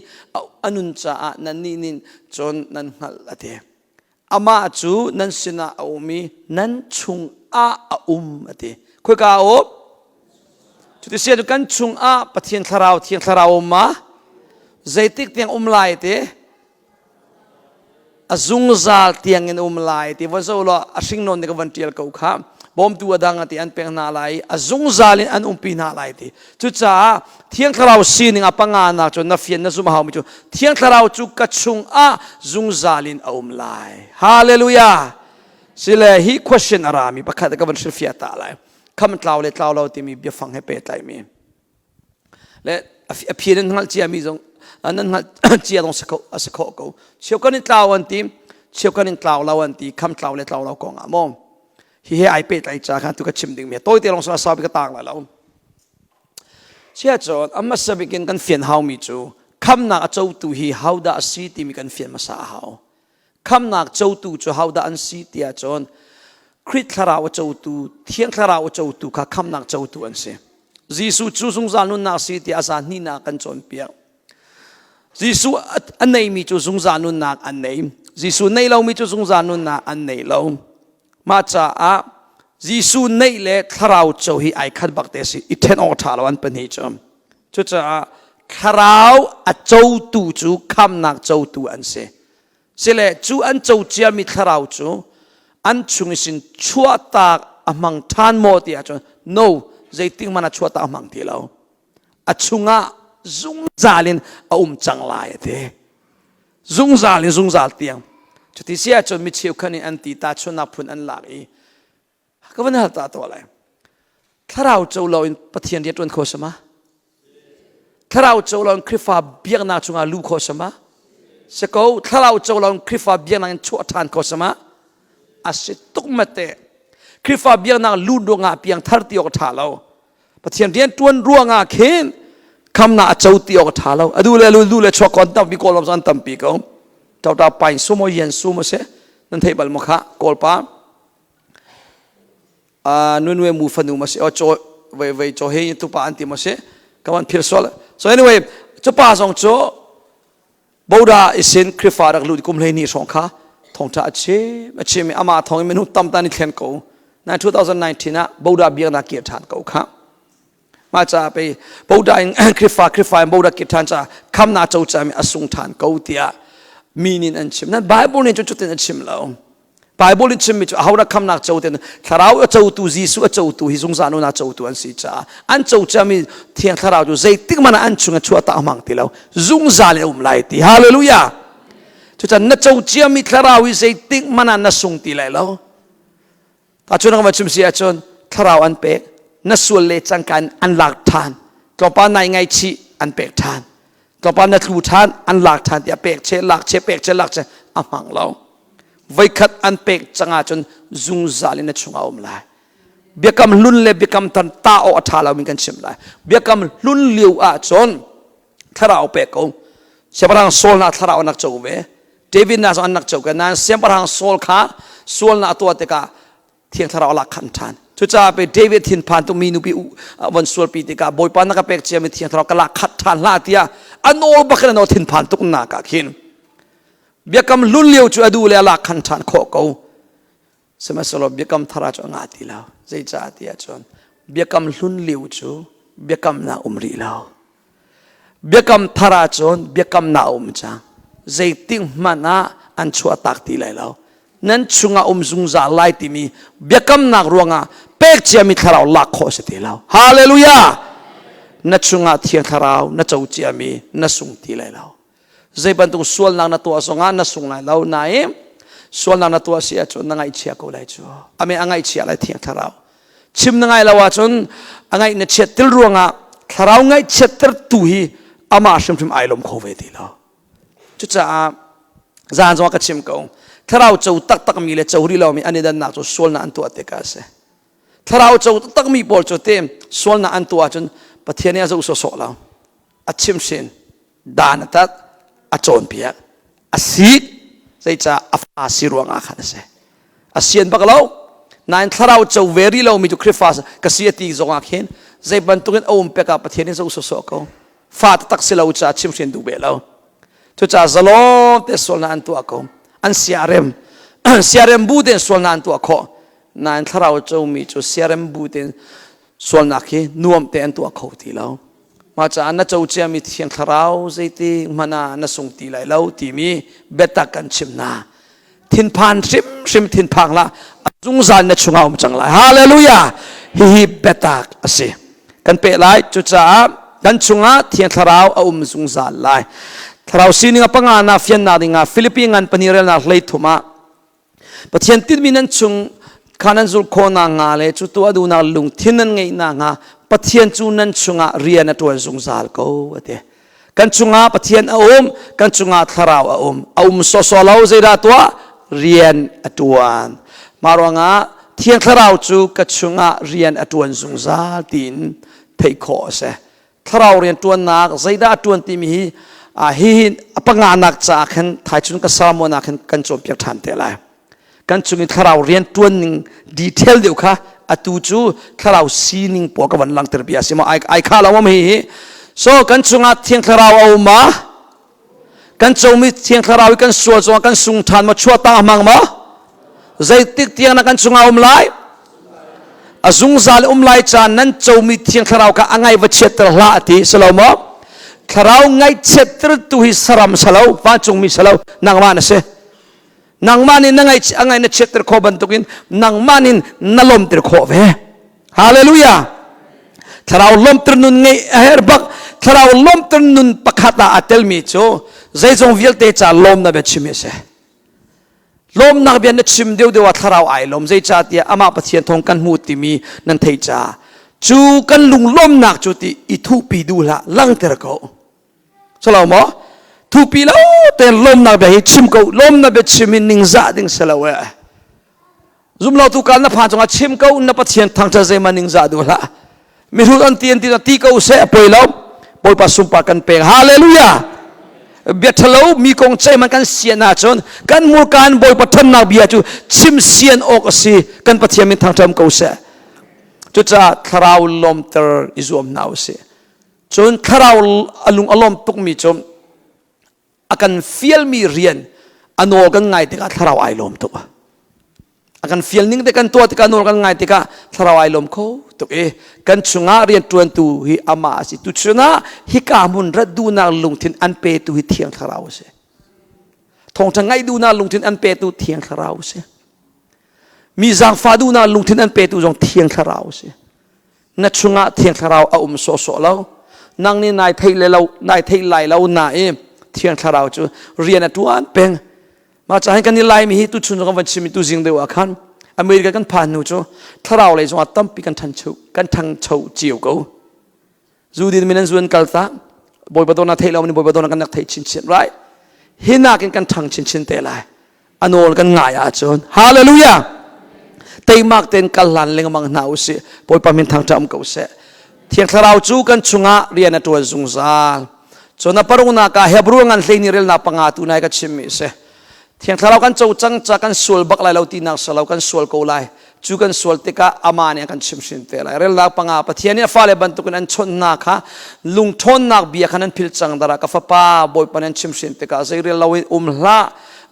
อันุนจ่านั้นนี่จนนั้นหัลละเดอามาจูนั้นเสนาเอามีนั้นชุงอาเดคุยกันเอาจุดเสียดูกันชุงปะเทียนทาราวมาใจติกเตียงไลเตจุงซาลเตียงเงินไลเตวันเสาร์ละสิ่งนนท์กับวันเทียลเขาข้ามบอมตัวดังที่อันเป็นนาไลจุงซาลินอันปีนาไลเตจุดจ้าเทียงทาราวซีนิงปังงานนักจนนับเฟียนนับสุมาหามิจูเทียงทาราวจุกชุงจุงซาลินไลฮาเลลูยาสิเลฮี question อารามีประคัตกับวันศิลฟิยาตาไลคำกล่าวเลยกล่าวเราที่มีเบียฟังให้เปิดใจมีและเพียงนั้นเจียมีตรงนั้นเจียตรงสกเขาเชื่อกันในกล่าววันที่เชื่อกันในกล่าวเราวันที่คำกล่าวเลยกล่าวเรากองอ่ะมองที่ให้ไอเปิดใจจากการตุกชิมดิ่งเมียตัวที่ลงสารสาบิกต่างแล้วเชื่อจอดอามาสบิกินกันเฟียนเฮามีจูคำนักเจ้าตัวฮีเฮาดาสีที่มีกันเฟียนมาสาเฮาคำนักเจ้าตัวจูเฮาดาอันสีที่จอนคริสทาราวเจ้าตูเทียงทาราวเจ้าตูข้าคำนักเจ้าตูอันเสียยิสุจูสงสารนุนนักสิที่อาสานี่นักกันจนเปียยิสุอันไหนมีจูสงสารนุนนักอันไหนยิสุในเรามีจูสงสารนุนนักอันไหนเรามาจากยิสุในเล่ทาราวเจ้าฮีไอคัดบักเตสิอิเทนอทารวันเป็นเหตุจุดจะทาราวเจ้าตูจูคำนักเจ้าตูอันเสียเสร็จจูอันเจ้าเจียมีทาราวจูอันชุงสินชัวตากอมังทานโมติอาจารย์ no ใจติ้งมันชัวตากอมังทีเราอัชุงะจุงซาลินจังลายเถจุงซาลเตียงจุดที่เสียจนมิเชียวคันอันตีตาชนนับพุนอันหลักอีก็วันนั้นตาตัวอะไรถ้าเราเจ้าเราอินปะเทียนเดียดวนโคสมาถ้าเราเจ้าเราคริฟาเบียงนาจุงอาลูโคสมาสกูถ้าเราเจ้าเราคริฟาเบียงนาชัวทานโคสมาอาศัยตุกมาเตะคริฟาเบียงนางลูดวงอาเปียงทาร์ติออกท่าเราปะเทียนเรียนตวนรัวงาเข็นคำนาเจ้าตีออกท่าเราดูเลยชอบคนตั้มมีกอลสันตั้มปีเขาเจ้าตาไปสมยันสมเสนั่นเทบัลมขะกอลปานุ่นเวมูฟันูมาเสโจเวโจเฮยตุปาอันติมาเสกำมันพิรสวล so anyway จะป้าสองโจบูดาอิสินคริฟารักลูดกุมเลนีสองข้าทงท่าเชื่อมีอามาทงมีนุตั้มตานิเทียนกูใน2019นะบูดาเบียงนักเกียรติทานกูครับมาจากไปบูดาคริฟาบูดาเกียรติทานจะคำนาเจ้าจะมีอสุงทานกูเตียมีนินอันชิมนั่นไบเบิลนี่จุดๆอันชิมแล้วไบเบิลนี่ชิมมีจุดเขาได้คำนักเจ้าเตียนถ้าเราเจ้าตัวยิสุเจ้าตัวฮิสงสารนุนาเจ้าตัวอันสิจ้าอันเจ้าจะมีเทียนถ้าเราอยู่ใจติ๊กมันอันชุงชัวตามังตีแล้วซุงซาเลไลตีฮาเลลูยาจุดนั้นนักเจ้าเจียมีทาราวิเศษติ๊กมันนักส่งตีเลยแล้วถ้าจุดนั้นมาชิมเสียจนทาราอันเป็กนักส่วนเล็กจังการอันหลักทานกลบปานในไงชีอันเป็กทาน ต่อไปนัดรูทานอันหลักทานเดียเป็กเชหลักเชเป็กเชหลักเชอามังเราไว้ขัดอันเป็กจังอาจนจุงซาลินชงเอาไลเบียกำลุ่นเล็บเบียกำตันตาออัฐาเรามีกันชิมไลเบียกำลุ่นเลี้ยวอาจนถ้าเราเป็กเอาเสียบรังโซลนาถ้าเรานักโจเวเดวิดน่าจะนักโจกันนั้นเสียบรังโซลขาโซลนาตัวเตกาเทียงถ้าเราหลักขันทานทุจ้าไปเดวิดทินผ่านตุมีนุปีวันส่วนปีติกาบอยปานักเป็กเจียมีเทียงทรอกละขัดทานลาเตียอันโอบักนันโอทินผ่านตุกนักขินเบียกำลุ่นเลี้ยวจูอดูเลละขันทานโคกูสมัยสลบเบียกำทาราจงอาติแล้วใจจ้าเตียจนเบียกำลุ่นเลี้ยวจูเบียกำนาอุมรีแล้วเบียกำทาราจนเบียกำนาอุมจังใจติ้งมันนะอันชัวตักตีเลยแล้วนั้นชุงอาอุมซุงซาไลติมีเบียกำนักรวงอาเป็กเจียมิทาราวลักโคสติแล้วฮาเลลูยานัชุงอาเทียงทาราวนัเจ้าเจียมีนัสุงตีเลยแล้วใจบันตุส่วนนางนัตัวสงานัสุงเลยแล้วนายส่วนนางนัตัวเสียจนนางไอเชียกูเลยจูอเมอังไอเชียเลยเทียงทาราวชิมนางไอละว่าจนอังไอเนเชติลรวงอาทาราวไงเชติลตุฮีอามาชิมชิมไอลมโคเวติแล้วจุดจ้าจานจงกัชิมกูถ้าเราเจ้าตักมีเลยเจ้าที่เรามีอันนี้ดันนักจะส่วนนั้นตัวเตกาเสถ้าเราเจ้าตักมีบอลจะเต็มส่วนนั้นตัวจนประเทศนี้จะอุศสเราอัดชิมสินดานตัดอัดโจนเปียกอัดซีดใจจะอัฟอาศิรวงอาขันเสอัดเสียนบักเรานั่นถ้าเราเจ้าเวรีเรามีจุคริฟาสกษีตีจงอาเข็นใจบรรทุกเอาเปียกประเทศนี้จะอุศสเขาฟาดตักสิเราจะชิมสินดูเบลเราทุกจะจะล้อเตส่วนนั้นตัวเขาอันเสียเร็มบูเดนส่วนนั้นตัวข้อนั่นถ้าเราจะมีจุเสียเร็มบูเดนส่วนนักนวมเต็นตัวเขาทีแล้วมาจากนั้นจะจะมีเทียงถ้าเราใจตีมันน่าส่งตีไหลแล้วที่มีเบตักกันชิมนาทินพานชิมทินพังละจุงซานนัชงเอาจังไรฮาเลลูยาฮิเบตักสิกันเปล่าจุจ้ากันจุงอาเทียงถ้าเราเอาจุงซานไลถ้าเราสิ่งนี้ปังงานนาฟิยนนาดิงาฟิลิปปินส์ปนิเรลนาเลยทุมาปะเทียนติดมินันจุงขานันจุลโคนางาเลยจุดตัวดูนาลุงทินันไงนางาปะเทียนจุนันจุงาเรียนตัวจุงซาลโกวะเตกันจุงาปะเทียนอาอุมกันจุงาทาราวอาอุมโซโซลาวเจดาตัวเรียนตัวมารวงาเทียนทาราวจูกันจุงาเรียนตัวจุงซาลตินเทโคเสทาราวเรียนตัวนักเจดาตัวติมีฮิปังงานักจากขันถ่ายจุนกษามนักขันกันจมเปียกทันเตลัยกันจุนถ้าเราเรียนตัวนึงดีเทลเดียวค่ะอตูจูถ้าเราซีนิงปวกวันหลังเตอร์เบียสิมาไอข้าเราไม่เห็นโซกันจุงอาเทียงถ้าเราเอามากันจงมีเทียงถ้าเรากันสวดจงกันสุงทานมาชั่วตามังมาใจติดเทียงนักกันจุงอาไลอาจุงซาลไลจานนั้นจงมีเทียงถ้าเรากันไงวัชเชตร์ละที่สลามะถ้าเราไงเชตร์ตุหิสรามสลาวฟ้าจงมีสลาวนางมานะเสนางมานินนางไงนเชตร์ขบันตุกินนางมานินนลมตร์ขบเวฮาเลลูยาถ้าเราลมตร์นุนไงเฮร์บักถ้าเราลมตร์นุนปักฮัตาอัตเตลมิโจใจจงวิลเตจ่าลมนับชิมิเสลมนับเบียนชิมเดียวเดียวถ้าเราไอลมใจจ่าที่อามาปะเทียนทงกันมูติมีนันเทจ่าจูกันลุงลมนักจุติอิทุปีดูละลังเตระเขาสลาวมอทุปีแล้วแต่ลมนักเบียชิมเขาลมนับเบียชิมินิงซาดิงสลาวะซุมเราทุกันนับผ่านจงอาชิมเขานับปะเทียนทางจะเจมานิงซาดูละมีรู้อันเตียนตีเขาเสียไปแล้วปอยปัสสุมปากันเป็นฮาเลลูยาเบียทะเลมีกองใจมันกันเสียนาจนกันมูการบอยปัทนนาเบียจูชิมเสียนออกสิกันปะเทียนมีทางจำเขาเสียจุดจะทาราวลมเตอร์อิจวมนาวเสียจนทาราวอลุงอลมตุกมีจมอากันฟิลมีเรียนอันโนกันไงที่กาทาราวไอลมตุกอากันฟิลนิ่งที่กันตัวที่กันโนกันไงที่กาทาราวไอลมเขาตุกกันชงาเรียนตัวตัวฮิอามาสิตุชนะฮิกามุนรัดดูนาลุงทินอันเปตุฮิเทียงทาราวเสียทงจังไงดูนาลุงทินอันเปตุเทียงทาราวเสียมีจังฟาดูนาลุงทินอันเปตุจงเทียงทาราวเสียนัชงะเทียงทาราวอาโซโซแล้วนางนี่นายไทยเรานายไทยไหลเรานายเทียงทาราวจูเรียนตัวอันเป็นมาจากให้กันนี่ไล่มีฮิตุชุนกันวันชิมิตุจิงเดียวกันอเมริกากันผ่านนูจูทาราวเลยจงอัตตั้มปีกันทันชูกันทังชูจิ๋วกูจูดินมินันส่วนกัลตา บอยบดอนนาเทลมันบอยบดอนกันนักเทชินชินไรหินักกันทางชินชินเตลัยอันโนกันง่ายอาจารย์ฮาเลลูยาเตยมากเต็นกัลลันเลงมังนาอุสิบอยปามินทางจำกูเสเทียงทราวจูกันชุงะเรียนตัวจุงซาจนนับปรุงนักเฮบรูงันเลนิเรลนับปังอาตุนายกับชิมิเสเทียงทราวกันจูจังจักันสวลบักไลเราตีนักสลาวกันสวลกูไลจูกันสวลติกะอามาเนี่ยกันชิมชินเตลัยเรลนับปังอาปะเทียนี่ฟ้าเลบันตุกันอันชนนักฮะลุงทนนักเบียขันนันพิลจังดารักฟ้าป้าบอยปานันชิมชินติกะใจเรลเราละ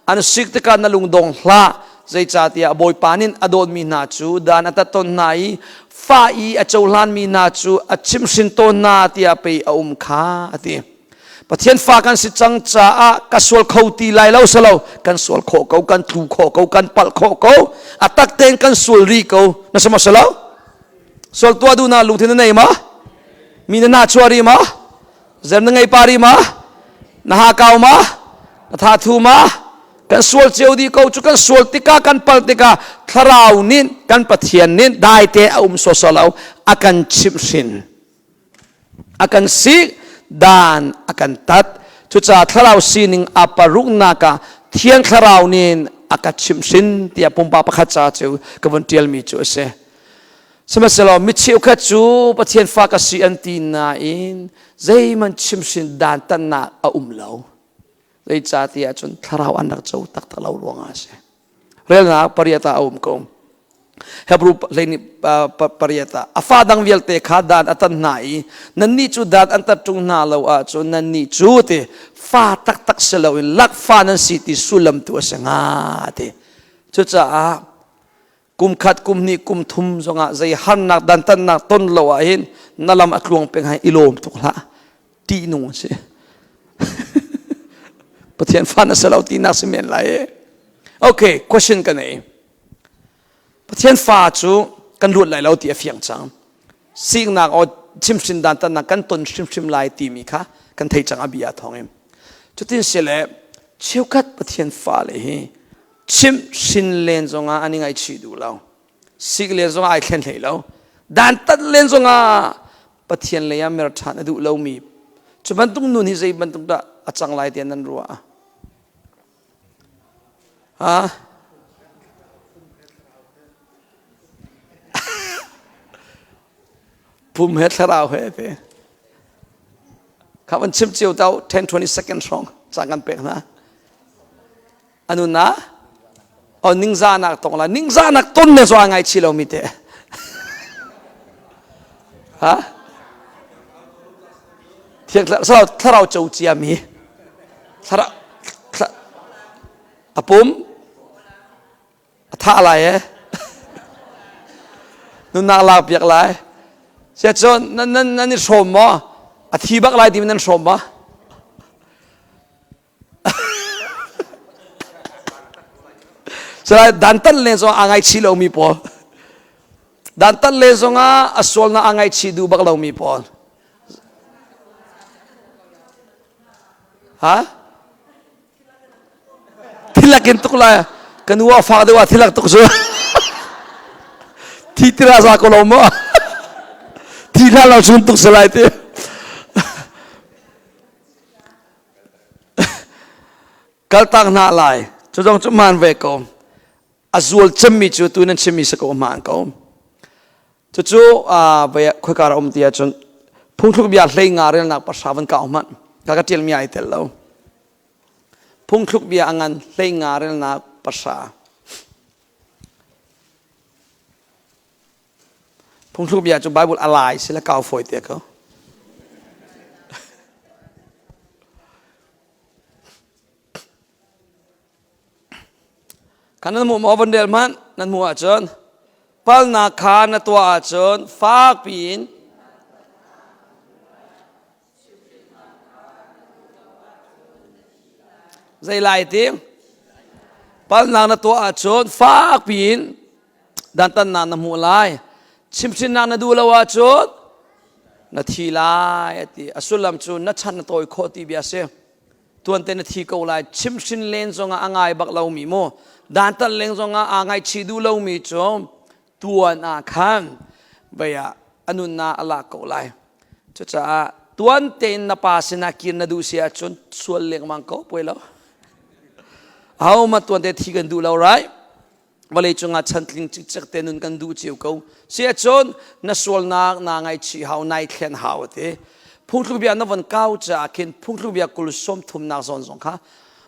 อันสิกติกะนัลุงดงละใจจ่าเตียบอยปานินอดอนมีนาจูดานอัตตนนายฟ้าอีอเจ้าลานมีนาจูอชิมชินโตนาเตียไปขาอติปะเทียนฟ้ากันสิจังจ่ากันสวลเขาตีไลเล่าสลาวกันสวลโคเขากันทูโคเขากันปัลโคเขาอัตักเตงกันสวลรีเขานั่นสมัสลาวสวลตัวดูน่าลุงที่นั่นไงมามีน่าชัวรีมาเจมนั่งไงปารีมาน่าหาเกามาน่าทาทูมากันสวลเจียวดีเขาจุกันสวลติกากันปัลติกาทราวนินกันปะเทียนนินได้เตะสสลาวอากันชิมชินอากันซีดานอากันตัดจุดจ่าทราวซีนิงอาปารุกนากาเทียงทราวนินอากันชิมชินเตียปุ่มปาปะขัดจ่าเจียวกับวันเทียลมีจูเสสมัยเรามิเชียวขัดจูปะเทียนฟ้ากสีอันตีนาอินใจมันชิมชินดานตันนาเลาใจจ่าเตียจนทราวอันนักเจ้าตักตะเลาลวงอาเสเรื่องนักปริยัติกงเฮบรูเลนิปริยัติอาฟาดังเวลเตขาดานอัตันไหนนั่นนี่จูดานอันตัดจุงนาเลาอาจนนั่นนี่จูเตฟ้าตักเสลาวินลักฟ้านั้นสิติสุลัมตัวเสงาเตจุจ่ากุมขัดกุมนี่กุมทุมจงอาใจหันนักดันตันนักต้นเลาอินนั่นลำอักลวงเป็นให้อิโลมตุกละตีนุ่งเสปะเทียนฟ้านั้นเสลาตีนักสิเมนไลโอเค question กันเองประเทศฟ้าจูกันรุดไหลเราตีเฟียงจังสิ่งนักเอาชิมชินดานตันนักกันต้นชิมไหลตีมีค่ะกันไทยจังอภิญาทองเองจุดที่เสร็จเชี่ยวกัดประเทศฟ้าเลยชิมชินเลนจงอันนี้ไงชีดูเราสิ่งเลนจงไอเข็นเลยเราดานตัดเลนจงประเทศเลยยังไม่รัฐานดูเรามีจุดบันตุงนู่นที่ใจบันตุงได้อาจังไหลเตียนนั้นรัวฮะภูมิเหตุเราเหตุครับมันชิมเจียวเต้า10-20 seconds รองจากกันเป็กนะอันนู้นนะอ๋อนิ่งซานักตรงละนิ่งซานักต้นเนี่ยส่วนไงชิลเรามีเตะฮะเที่ยงถ้าเราเจ้าเจียมีถ้าอาปุ่มท่าอะไรนู่นนาลาเปียกไรเสียจนนั่นนี่ชมมั้งอธิบักไรที่มันนั่นชมมั้งสลายดันตันเลนซองอ่างไอชีเรามีพอดันตันเลนซองอ่ะสวลน่ะอ่างไอชีดูบักเรามีพอฮะที่ลักกินตุกเลยกันว่าฟังดูว่าที่ลักตุกซัวที่ที่ราซาโคลอมที่นั่นเราชุนตุกสลายเตะกัลตังนาลายจุดจงจุมันเวกอมอาจวลชิมิจูตัวนั้นชิมิสกอมันกอมจู่เวคุยการอมเตียจนพุ่งทุกอย่างเลยงานเรื่องนักประชาวันเก่ามันก็เทียมมีไอเตลแล้วพุ่งทุกอย่างงานเลยงานเรื่องนักประชาพุ่งทุกอย่างจุดไบเบิลอะไรสิแล้วก้าวฝอยเตียเขาขันนั้นมัววันเดียมันนั้นมัวอาจารย์พัลนาคานตัวอาจารย์ฟากปีนใจลายทิ้งพัลนาตัวอาจารย์ฟากปีนดันตันนานมัวลายชิมชินนานดูละว่าจดนาทีลายที่อสุลัมจูนัชชันตัวโคติบิอาเซตัวนั้นนาทีก็ลายชิมชินเลนซงอ่างไงบักเรามีโมดันตันเลนซงอ่างไงชีดูเรามีจอมตัวนาคันเบียอนุนาอลาก็ลายจะตัว ตัวเต็นนับภาษณากินนัดูเสียจนส่วนเล็กมังก็ป่วยแล้วเอามาตัวเต็นที่กันดูเราไรวันเลยจงอาชันลิงจิกจักเต็นุนกันดูเจียวเขาเสียจนนัสวลนักนางไอชีหาวนายแคนหาวเตพุ่งทุกอย่างนับวันเก้าจะกินพุ่งทุกอย่างกุลสมทุมนาซอนสงค่ะ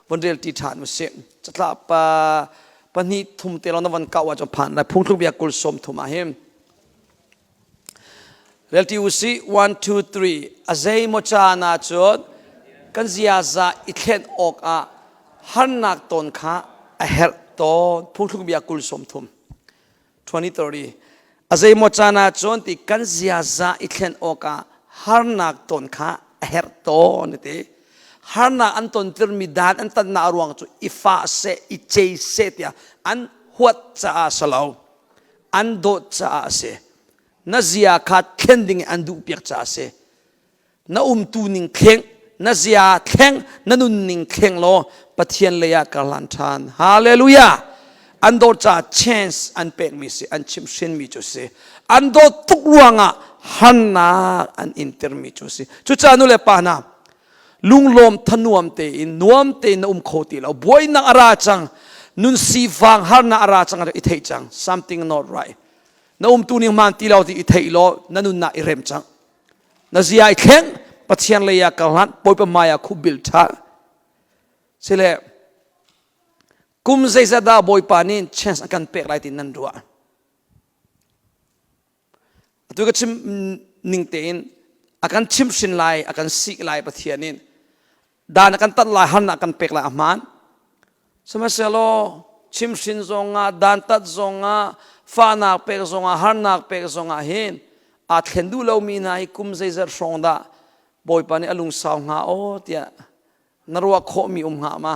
วันเรียลติฐานมุสเซจะกลับปนิทุมเตลนับวันเก้าว่าจะผ่านได้พุ่งทุกอย่างกุลสมทุมมาเฮมเรียลติอุสิ one two three อาเซย์โมจานาจดกันเสียซาอิเทนออกฮันนักตนค่ะเฮร์ตอนพุ่งทุกอย่างกุลสมทุม2030อาเซย์โมจานาจดที่กันเสียซาอิเทนออกฮาร์นักตนข้าเฮร์ตอนนี่ทีฮาร์นักอันตนที่มีดานอันตันนารวงจู่อิฟ้าเสอิเจเสตียอันหัวจ้าสลาวอันโดจ้าเสน่าเสียขาดเข่งดิ่งอันดูเปียกจ้าเสน่าตูนิ่งเข่งน่าเสียเข่งน่านุ่นนิ่งเข่งโลปะเทียนเลยกาลันทานฮาเลลูยาอันโดจ้า chance อันเป็กมิเสอันชิมชินมิจุเสอันโดทุกรวงฮันนักอันอินเตอร์มิจูสิจุดจานุเลปานาลุงลมทนวมเตอินนวมเตนอุมโคติเราบวยนักอาราจังนุนสีฟังฮันนักอาราจังอิเทจัง something not right นอุมตูนิมันตีเราที่อิเทโลนันุนนักอิเรมจังนาเซียอิเข่งปัจจัยเลยกาลันปอยปมายาคุบิลท่าเสเลกุมเซซาดาบอยปานิน chance อาการเปกไรตินันรัวตัวก็ชิมนิ่งเต็นอาการชิมสินไลอาการสิกไลปะเทียนินดานอาการตัดไลหันอาการเปกไลอามันสมัยเสลชิมสินซงาดานตัดซงาฟ้านักเปกซงาหันนักเปกซงาเห็นอาจเห็นดูเรามีนายกุมใจจะส่งดาบอยปานี่อลุงสาวงาโอ้เตียนรัวโคมีงามา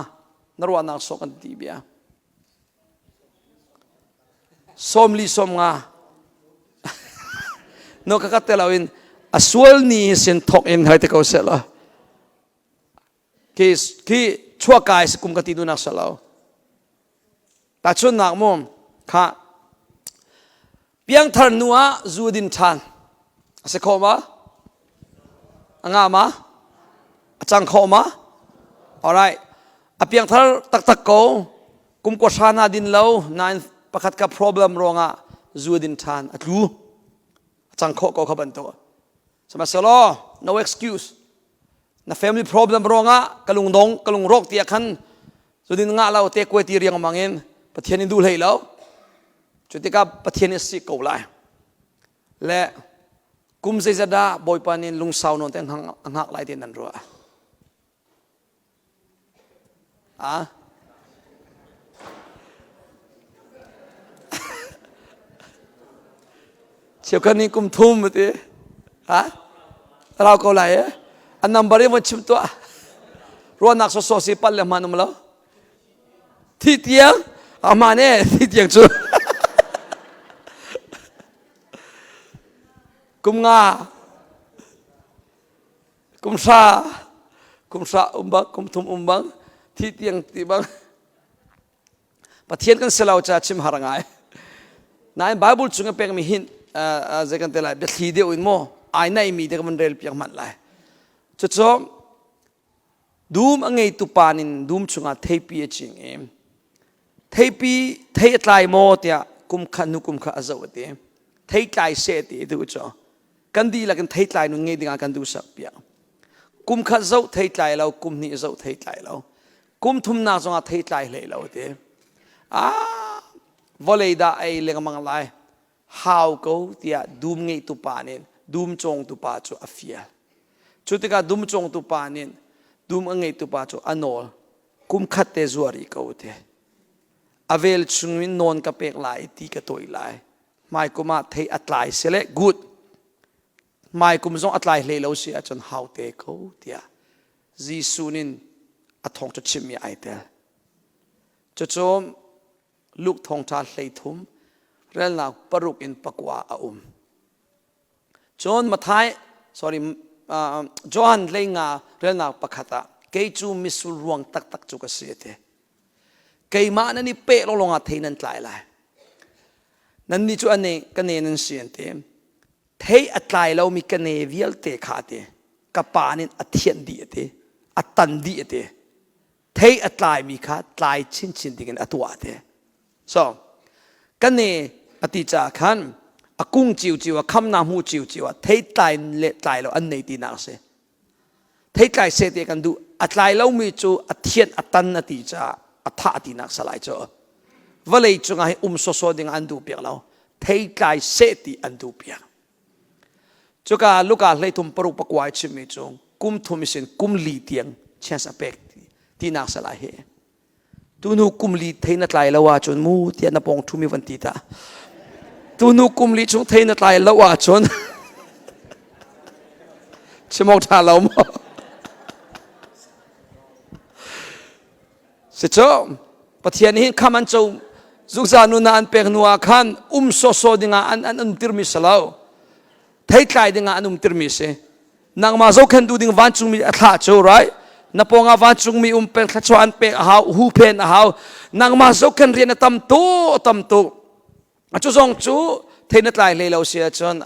นรัวนักสกันตีเบียสมลีสมงานกกัดเตลาวินอสวลนี่สินทอกอินให้เตเขาเสละที่ชั่วกายสกุมกติดูนักเสลาแต่ชนนักมุมค่ะเพียงทารนัวจูดินชันเสกเข้ามาอ่างมาจังเข้ามา alright เพียงทารตักเขากุมกษานาดินเล่านั่นประคัดกับ problem รองจูดินชันอัดรู้จังโคก็ขบันตัวสมัยเสลอ no excuse นะ family problem รองกะลุงดงกะลุงโรคเตียขันสุดินงะเราเตะกวยตีเรียงมังเงินปะเทียนดูเลยแล้วจุดที่กับปะเทียนสิกเอาไลและกุมเซซาดาบอยปานินลุงสาวนนเต็นหักไล่เตียนนั่นรัวเชี่ยวกันนี่กุมทุ่มมาทีเราก็ไหลอันนั้นบริวารชิมตัวรัวนักโซซีปัลเลมานุมแล้วที่เตียงอามาเนี่ยที่เตียงจูกุมงากุมซาบังกุมทุ่มบังที่เตียงที่บังปะเทียนกันเสลาจะชิมหารังไงนายไบเบิลจุงเป็นมีหินจะกันเตลายเด็กที่เดียวอินโมไอ้นายมีเด็กมันเรียลเปียกมันเลยจุดจบดูมอังไงตุปานินดูมจุงอาเทปีจริงเองเทปีเทตายโมเตียกุมขันนุกุมขันอาจาวเตียเทตายเสตีดูจ้ะกันดีละกันเทตายนุ่งเงยดิ่งกันดูสักเปียกุมขันเจ้าเทตายเรากุมนี่เจ้าเทตายเรากุมทุ่มนาจงอาเทตายเลยเราเตียวอลเลย์ได้ไอเลี้ยงมังไลhow go dia dum ngai tu panin dum chong tu pa chu afia chutika dum chong tu panin dum ngai tu pa chu anol kum khatte zuari ko the avel chungwin non ka pek lai ti ka toi lai mai kuma thei atlai sele good mai kum zong atlai hle lo sia chon how te ko dia jisunin athong chu chimi aitel chochom luk thong tha hlei thumเรื่องเราปรุกอินปกว่าอุ้มจนมาท้าย sorry จอห์นเลงาเรื่องเราปกติเกยจูมิสุรวงตักจูกเสียเตเกยมานั่นนี่เป๊ะลงอาเทนันตายเลยนั่นนี่จูอันนี้กันเนนันเสียเตเทอัตายเรามีกันเนวิลเตขาเต กับปานินอัเทียนดีเตอัตันดีเตเทอัตลายมีค่ะตายชินติกันอัตัวเตsoกันเนี่ยปฏิจจาขันอากุ้งจิวคำนามูจิวเทตายเละตายแล้วอันไหนตีนักเสเทตายเสตีกันดูอัตลายแล้วมีจูอัเทียนอัตันนติจาอัฐาตีนักสลายจูว่าเลยจูงให้โซดิ่งอันดูเปียกแล้วเทตายเสตีอันดูเปียกจูกาลูกาเลยทุ่มปรุปกวายชิมิจงกุมทุ่มิสินกุมลีเตียงเช่นสเปกตีนักสลายเหตูนูกุมลีเทนัตไลละว่าจนมูเตียนนปองทุมีวันตีตาตูนูกุมลีจงเทนัตไลละว่าจนชิมองทาเราหมดเสร็จแล้วปะเทียนนี้ข้ามันจะจุกจานุนานเปกนัวขันโซดิงอันติรมิสลาวเทไลดิงอันติรมิสนางมาโซคันดูดิงวันจุมีอัฐาโจไรนับปองอาวันจุงมีเป็นขจวนเปะหาวหูเพนหาวนางมาสุกันเรียนตั้มตุจุจงจูเทนัตไลเลยเราเสียจน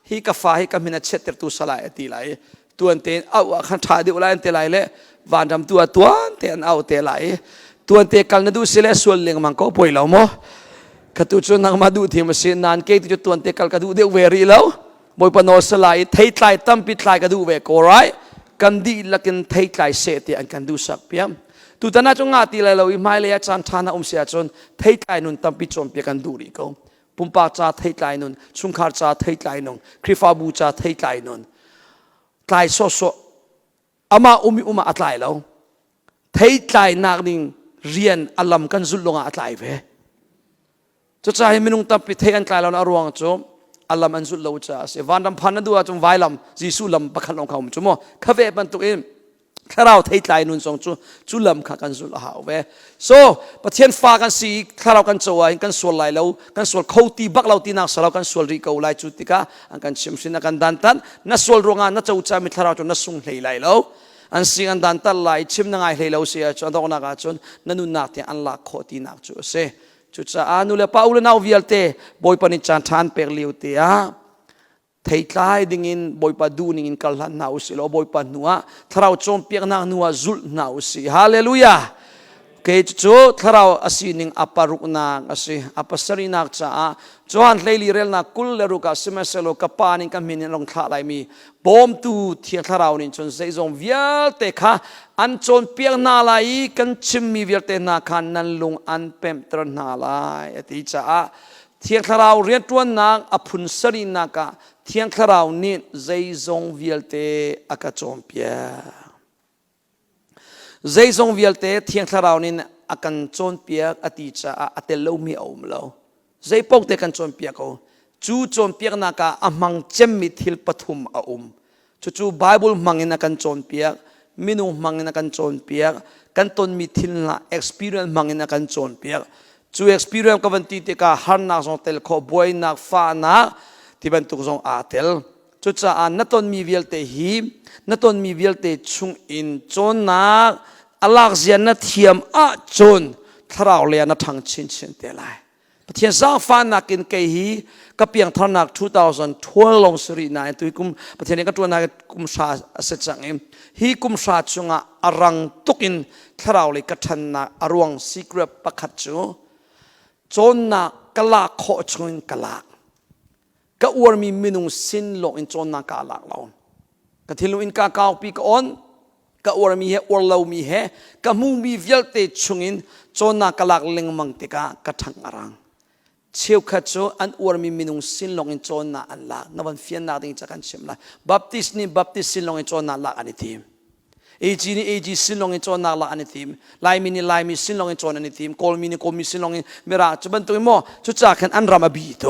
ฮิกฟ้าฮิกมินาเชตตุสลายตีไลตัวเตียนเอาขันชาดิวไลเตไลเล่วันดำตัวเตียนเอาเตไลตัวเตียนกันนดูเสลส่วนเลี้ยงมันก็ป่วยแล้วมั้งขตุจนนางมาดูที่มันเสียนานเกตุจตัวเตียนกันกระดูเดียวเวรีแล้วบ่อยปนอสลายเทไลตั้มปิดไลกระดูเวกอไรกันดีลักนเทไลเสตีอันกันดูสักเพียงตุตนาจงอาตีเลยเราอิมาเลยจันทานาเสียจนเทไลนุนตั้มปิจอมเปียกันดูริโกปุ่มปาจ่าเทไลนุนชุงคาร์จ่าเทไลนุนคริฟาบูจ่าเทไลนุนไลโซอามาอุมาอัตไลแล้วเทไลนักนิ่งเรียนอัลลัมกันสุดลงอัตไลเวจะใจมินุงตั้มปิเทกันไลแล้วนะรวงจอมอัลลัมอันสุดเลวจ้าเสวันดำพันนัดูอาจงไวลัมจีสุลัมปักขันลงเขาจุโมข้าเวบันตุอิมข้าเราเทไลนุนทรงจุลัมข้ากันสุดหาเวโซปะเทียนฟ้ากันสีข้าเรากันโจวกันส่วนไหลแล้วกันส่วนเขาตีบักเราตีนักสเรากันส่วนริโกไหลจุติกาอันกันชิมสินกันดันตันนัส่วนโรงงานนัเจ้าจ้ามิข้าเราจนนัสุงไหลแล้วอันสิ่งอันดันตันไหลชิมนังไงไหลแล้วเสียจนต้องนักจนนันุนนักที่อันลักโคตีนักจุเสจุดจ้าอนุเลปาอุลนาวิลเตบอยปนิจันทานเปรลิวเตียเทยไลดิ่งอินบอยปดูนิ่งอินกัลลันนาอุสิโลบอยปนัวทาราวจอมเปียกนักนัวจุลนาอุสิฮาเลลูยาเกจูทาราวอสินิงอปารุกนักอสิอปัสรินักจ้าจวนเลลีเรลนักกุลเลรุกาสิเมเซโลกับปานิงกับมินิลงท่าไรมีบอมตูเทียทาราวนินจนเซซงเวียลเตค่ะอันจนเปียกนาไลกันชิมมีเวียลเตนาคันนันลุงอันเป็มตรนาไลติจ้าเทียทาราวเรียนตัวนักอภุนสรินักเทียงคราวนี้ใจทรงวิลเตอากาจอมเปียใจทรงวิลเตเทียงคราวนี้อากันจอมเปียอติจ้าอเตลลูมีเอามแล้วใจปกเตกันจอมเปียเขาจูจอมเปียนักอามังเจมมิทิลปฐุมเอาจู่ไบเบิลมังอินักันจอมเปียมินุมังอินักันจอมเปียกันต้นมิทิลนะ experience มังอินักันจอมเปียจู่ experience กับวันที่เตกาฮันนักสองเตลขบวยนักฟ้านักที่เป็นตุกทรงอาเทลจุดจ้านัตอนมีวิลเตฮีนัตอนมีวิลเตชุงอินจนนักอลักเซียนนัทเทียมจนทาราวเลียนัทางชินเตลัยประเทศสร้างฟ้านักกินเกฮีกับเพียงทานัก2012ลงสรีนายตัวกุมประเทศนี้ก็ตัวนักกุมชาเสจังเองฮีกุมชาจงอารังตุกินทาราวเลยกัทันนักอรวงสิกรบประคัตจูจนนักกลาโคชงกลาก็อวดมีมินุงสินลงอินจนนักกาลักเราก็ที่ลุอินกาเกาปีกอนก็อวดมีเหอวดเรามีเหก็มูมีเวลเตชงอินจนนักกาลักเล็งมังติกากระทังอรังเชี่ยวขัดโจอันอวดมีมินุงสินลงอินจนนักอันลักนับวันเฟียนนักดิ้งจากกันเชื่อมละบัพติสนี่บัพติสสินลงอินจนนักลักอันนี้ทีมเอจีนี่เอจีสินลงอินจนนักลักอันนี้ทีมไลมินี่ไลมิสินลงอินจนอันนี้ทีมโคลมินี่โคลมิสินลงอินเมราจะบรรทุกมั่วชุดจากกันอันรามาบีโต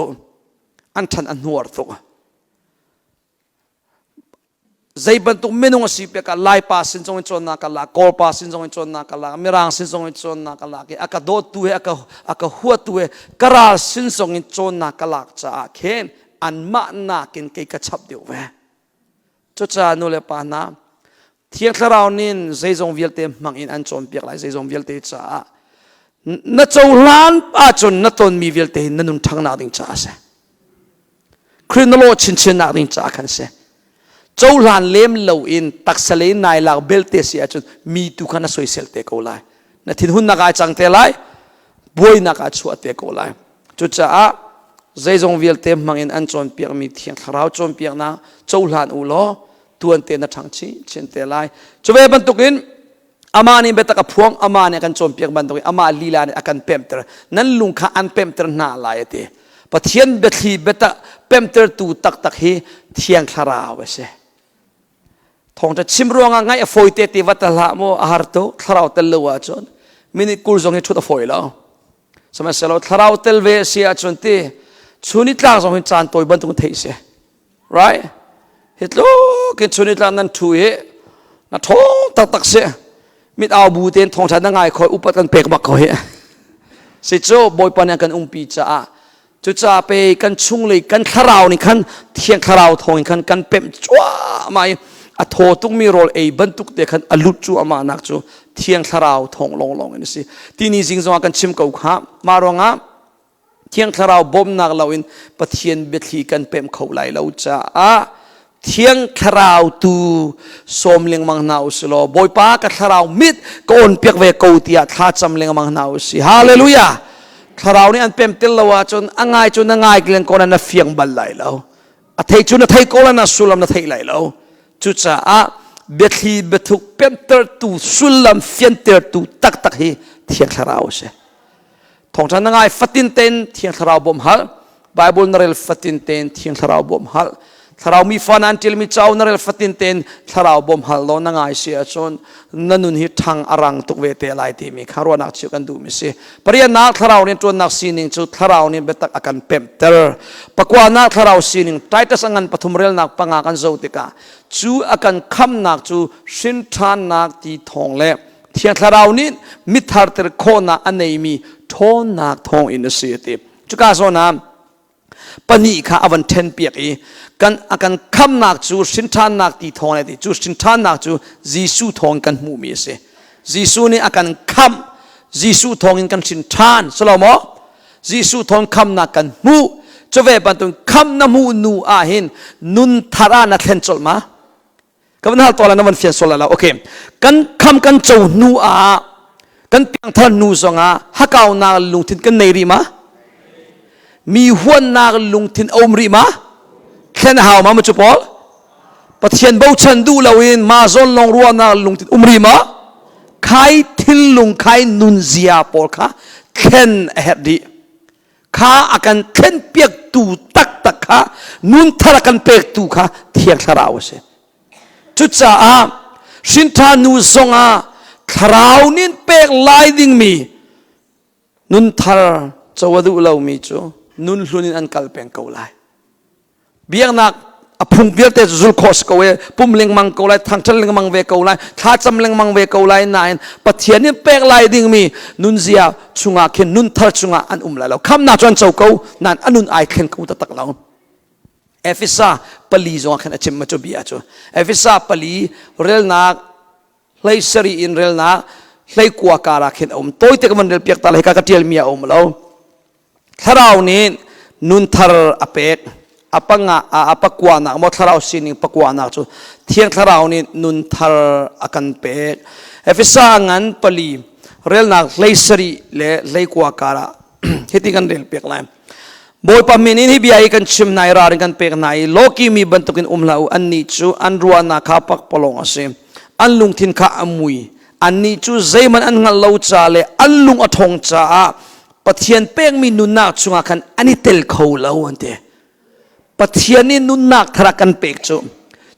อันทันอันหัวตัวใจบรรทุกเมนูสิเปียกไล่ปาสินทรงอินจนนักลักโคลปาสินทรงอินจนนักลักเมรางสินทรงอินจนนักลักอากาศโดดตัวอากาศหัวตัวกระราสินทรงอินจนนักลักจะเข็นอันมาหนักกินเกยกระชับเดียวเวจุดจ้าโนเลปานาเที่ยงคราวนี้ใจทรงวิลเตมังอินอันจนเปียกไล่ใจทรงวิลเตจ้านัดเจ้าล้านอาจนนัดตนมีวิลเตนันนุนทางนาดิ่งจ้าเสครินโลชินนักดิ่งจ้ากันเส เจ้าหลานเลี้ยมเหลาอินตักสเลนายหลักเบลเตเสียจนมีตุขันสวยเซลเตโกไลนาทินหุ่นนักอาจังเตไลบวยนักอาชัวเตโกไลจุดจ้าใจจงเวลเต็มมังอินอันจนเปียกมีเทียงคราวจนเปียกนะเจ้าหลานอุโลตัวเตนทั้งชีเช่นเตไลจะเวบรรทุกินอามานี่เบตกับพวงอามาเนี่ยกันจนเปียกบรรทุกินอามาลีลาเนี่ยกันเต็มเตอร์นั้นลุงข้าอันเต็มเตอร์น่าลายเตปะเทียนเบทีเบตเต็มเตอร์ตูตักฮีเทียงคราวเสทองจะชิมรวงง่ายฝอยเตติวัตละโมอาหารโตทาราวเตลวัวจนมินิกุลจงให้ชุดฝอยแล้วสมัยเสร็จแล้วทาราวเตลเวเสียจนที่ชุนิตลางจงให้จานตัวบรรทุกเทเส right เหตุโลกินชุนิตลางนั้นถุยน่ะทองตักเสมิดเอาบูเตนทองฉันง่ายคอยอุปกันเปกบักคอยสิโจบอยปันยังกันปีจ้าจุจ้าไปกันชุ่งเลยกันทาราวนี่ขันเทียงทาราวทองขันกันเต็มจ้าไม่อโทตุกมีโรลบรรทุกเด็กขันอลุจูอามานักจูเทียงทาราวทองลงนี่สิที่นี่จริงๆกันชิมกับข้ามารองะเทียงทาราวบ่มนักเราอินปะเทียนเบทีกันเต็มเขาไหลเราจ้าเทียงทาราวตูสมเลียงมังนาอุสโลบอยป้ากับทาราวมิดก็อนเปียกเวกูเตียท่าจำเลียงมังนาอุสิฮาเลลูยาทาราวนี่อันเป็นเตลว่าจนง่ายจนง่ายเกลียนคนนั้นเฟียงบัลไหลแล้วอัฐิจนอัฐิโกลันสุลัมอัฐิไหลแล้วจุดจ้าเบทีเบทุกเป็นเตอร์ตูสุลัมเฟียนเตอร์ตูตักฮีเทียงทาราวเสทองฉันง่ายฟัดตินเตนเทียงทาราวบ่มฮัลไบเบิลนเรลฟัดตินเตนเทียงทาราวบ่มฮัลทาราวมีฟันอันจิลมีเจ้านเรลฟัดตินเตนทาราวบ่มฮัลโลนง่ายเสียจนนั่นนุนฮิทางอรังตุกเวเตไลที่มีคารวนักชิวกันดูมิสิปริยนักทาราวนี่ตัวนักซีนิงจุดทาราวนี่เบตักอาการเป็มเตอร์ปกว่านักทาราวซีนิงไตรตัสงันปฐุมเรลนักปังอากันโจติกาจูอาการคำนักจูสินทานนักที่ทองเล่เทียงทาราวนี่มิทาร์เตอร์โคนาอันไหนมีทองนักทองอินเสียติจุกาโซนามปนิข้าอวันเทนเปียกีกันอาการคำนักจูสินทานนักที่ทองเลยจูสินทานนักจูจีสูทองกันมูมีเสจีสูนี่อาการคำจีสูทองกันสินทานสโลโมจีสูทองคำนักกันมูจะเวบันตุนคำน้ำมูนูอาหินนุนทารานักเห็นจลมาก็วันนั้นตัวเรานั้นวันเฟียนโซลาแล้วโอเคกันคำกันจูนูอากันเปียงทานนูสงาฮักเอานาลุงทินกันในริมามีหัวนาลุงทินอมริมาแค่หาวมาไม่จุปอลปะเทียนเบาชันดูลาวินมาซอนลงรัวนาลุงทินอมริมาใครทิลลุงใครนุนเซียปอลค่ะแค่เฮดีข้าอาการแค่เปียกตูตักค่ะนุนทารากันเปียกตูค่ะเทียงทาราวเสจุดจ้าสินทานูสงาทาราวนินเปียกลายดิ่งมีนุนทาราจะวัดูเรามีจูนุนลุนินอันกัลเปียงเขาไลเบียงนักอพุงเบียเตจุลโคสเขาเวปุ่มเล็งมังเขาไลทางชันเล็งมังเวเขาไลท้าจำเล็งมังเวเขาไลนายปะเทียนนี่เปียกลายดิ่งมีนุนเสียชุงอาเข็นนุนทาร์ชุงอาอันไลเราคำนาจวนเจ้าเขานั่นอันนุนไอเข็นเขาตักเราเอฟิซาปลีจงขันชิมมาจูบีอาจูเอฟิซาปลีเรลนักไลสรีอินเรลนักไลกัวการาขันตัวที่กำมันเรลเปียกตาไลกากระเทียมมีอาเราทาราวนี้นุนทาร์อเปกอปังอาปกวานักมอทาราวสินิงปกวานักจูเทียงทาราวนี้นุนทาร์อากันเปกเอฟิซางันปลีเรลนักไลสรีเลไลกัวการาเฮติกันเรลเปียกไลบอยปามินิฮิบีไอกันชิมนายราริกันเปกนายโลกีมีบรรทุกินลาวอันนี้จูอันรัวนาคาปักปลงอาเซอันลุงทินข้าอมุยอันนี้จูใจมันอันงันลาวจ่าเลอันลุงอทงจ่าปะเทียนเป้งมีนุนนักจุงอาคันอันนี้เตลเขาลาวอันเดปะเทียนนี่นุนนักทารักันเปก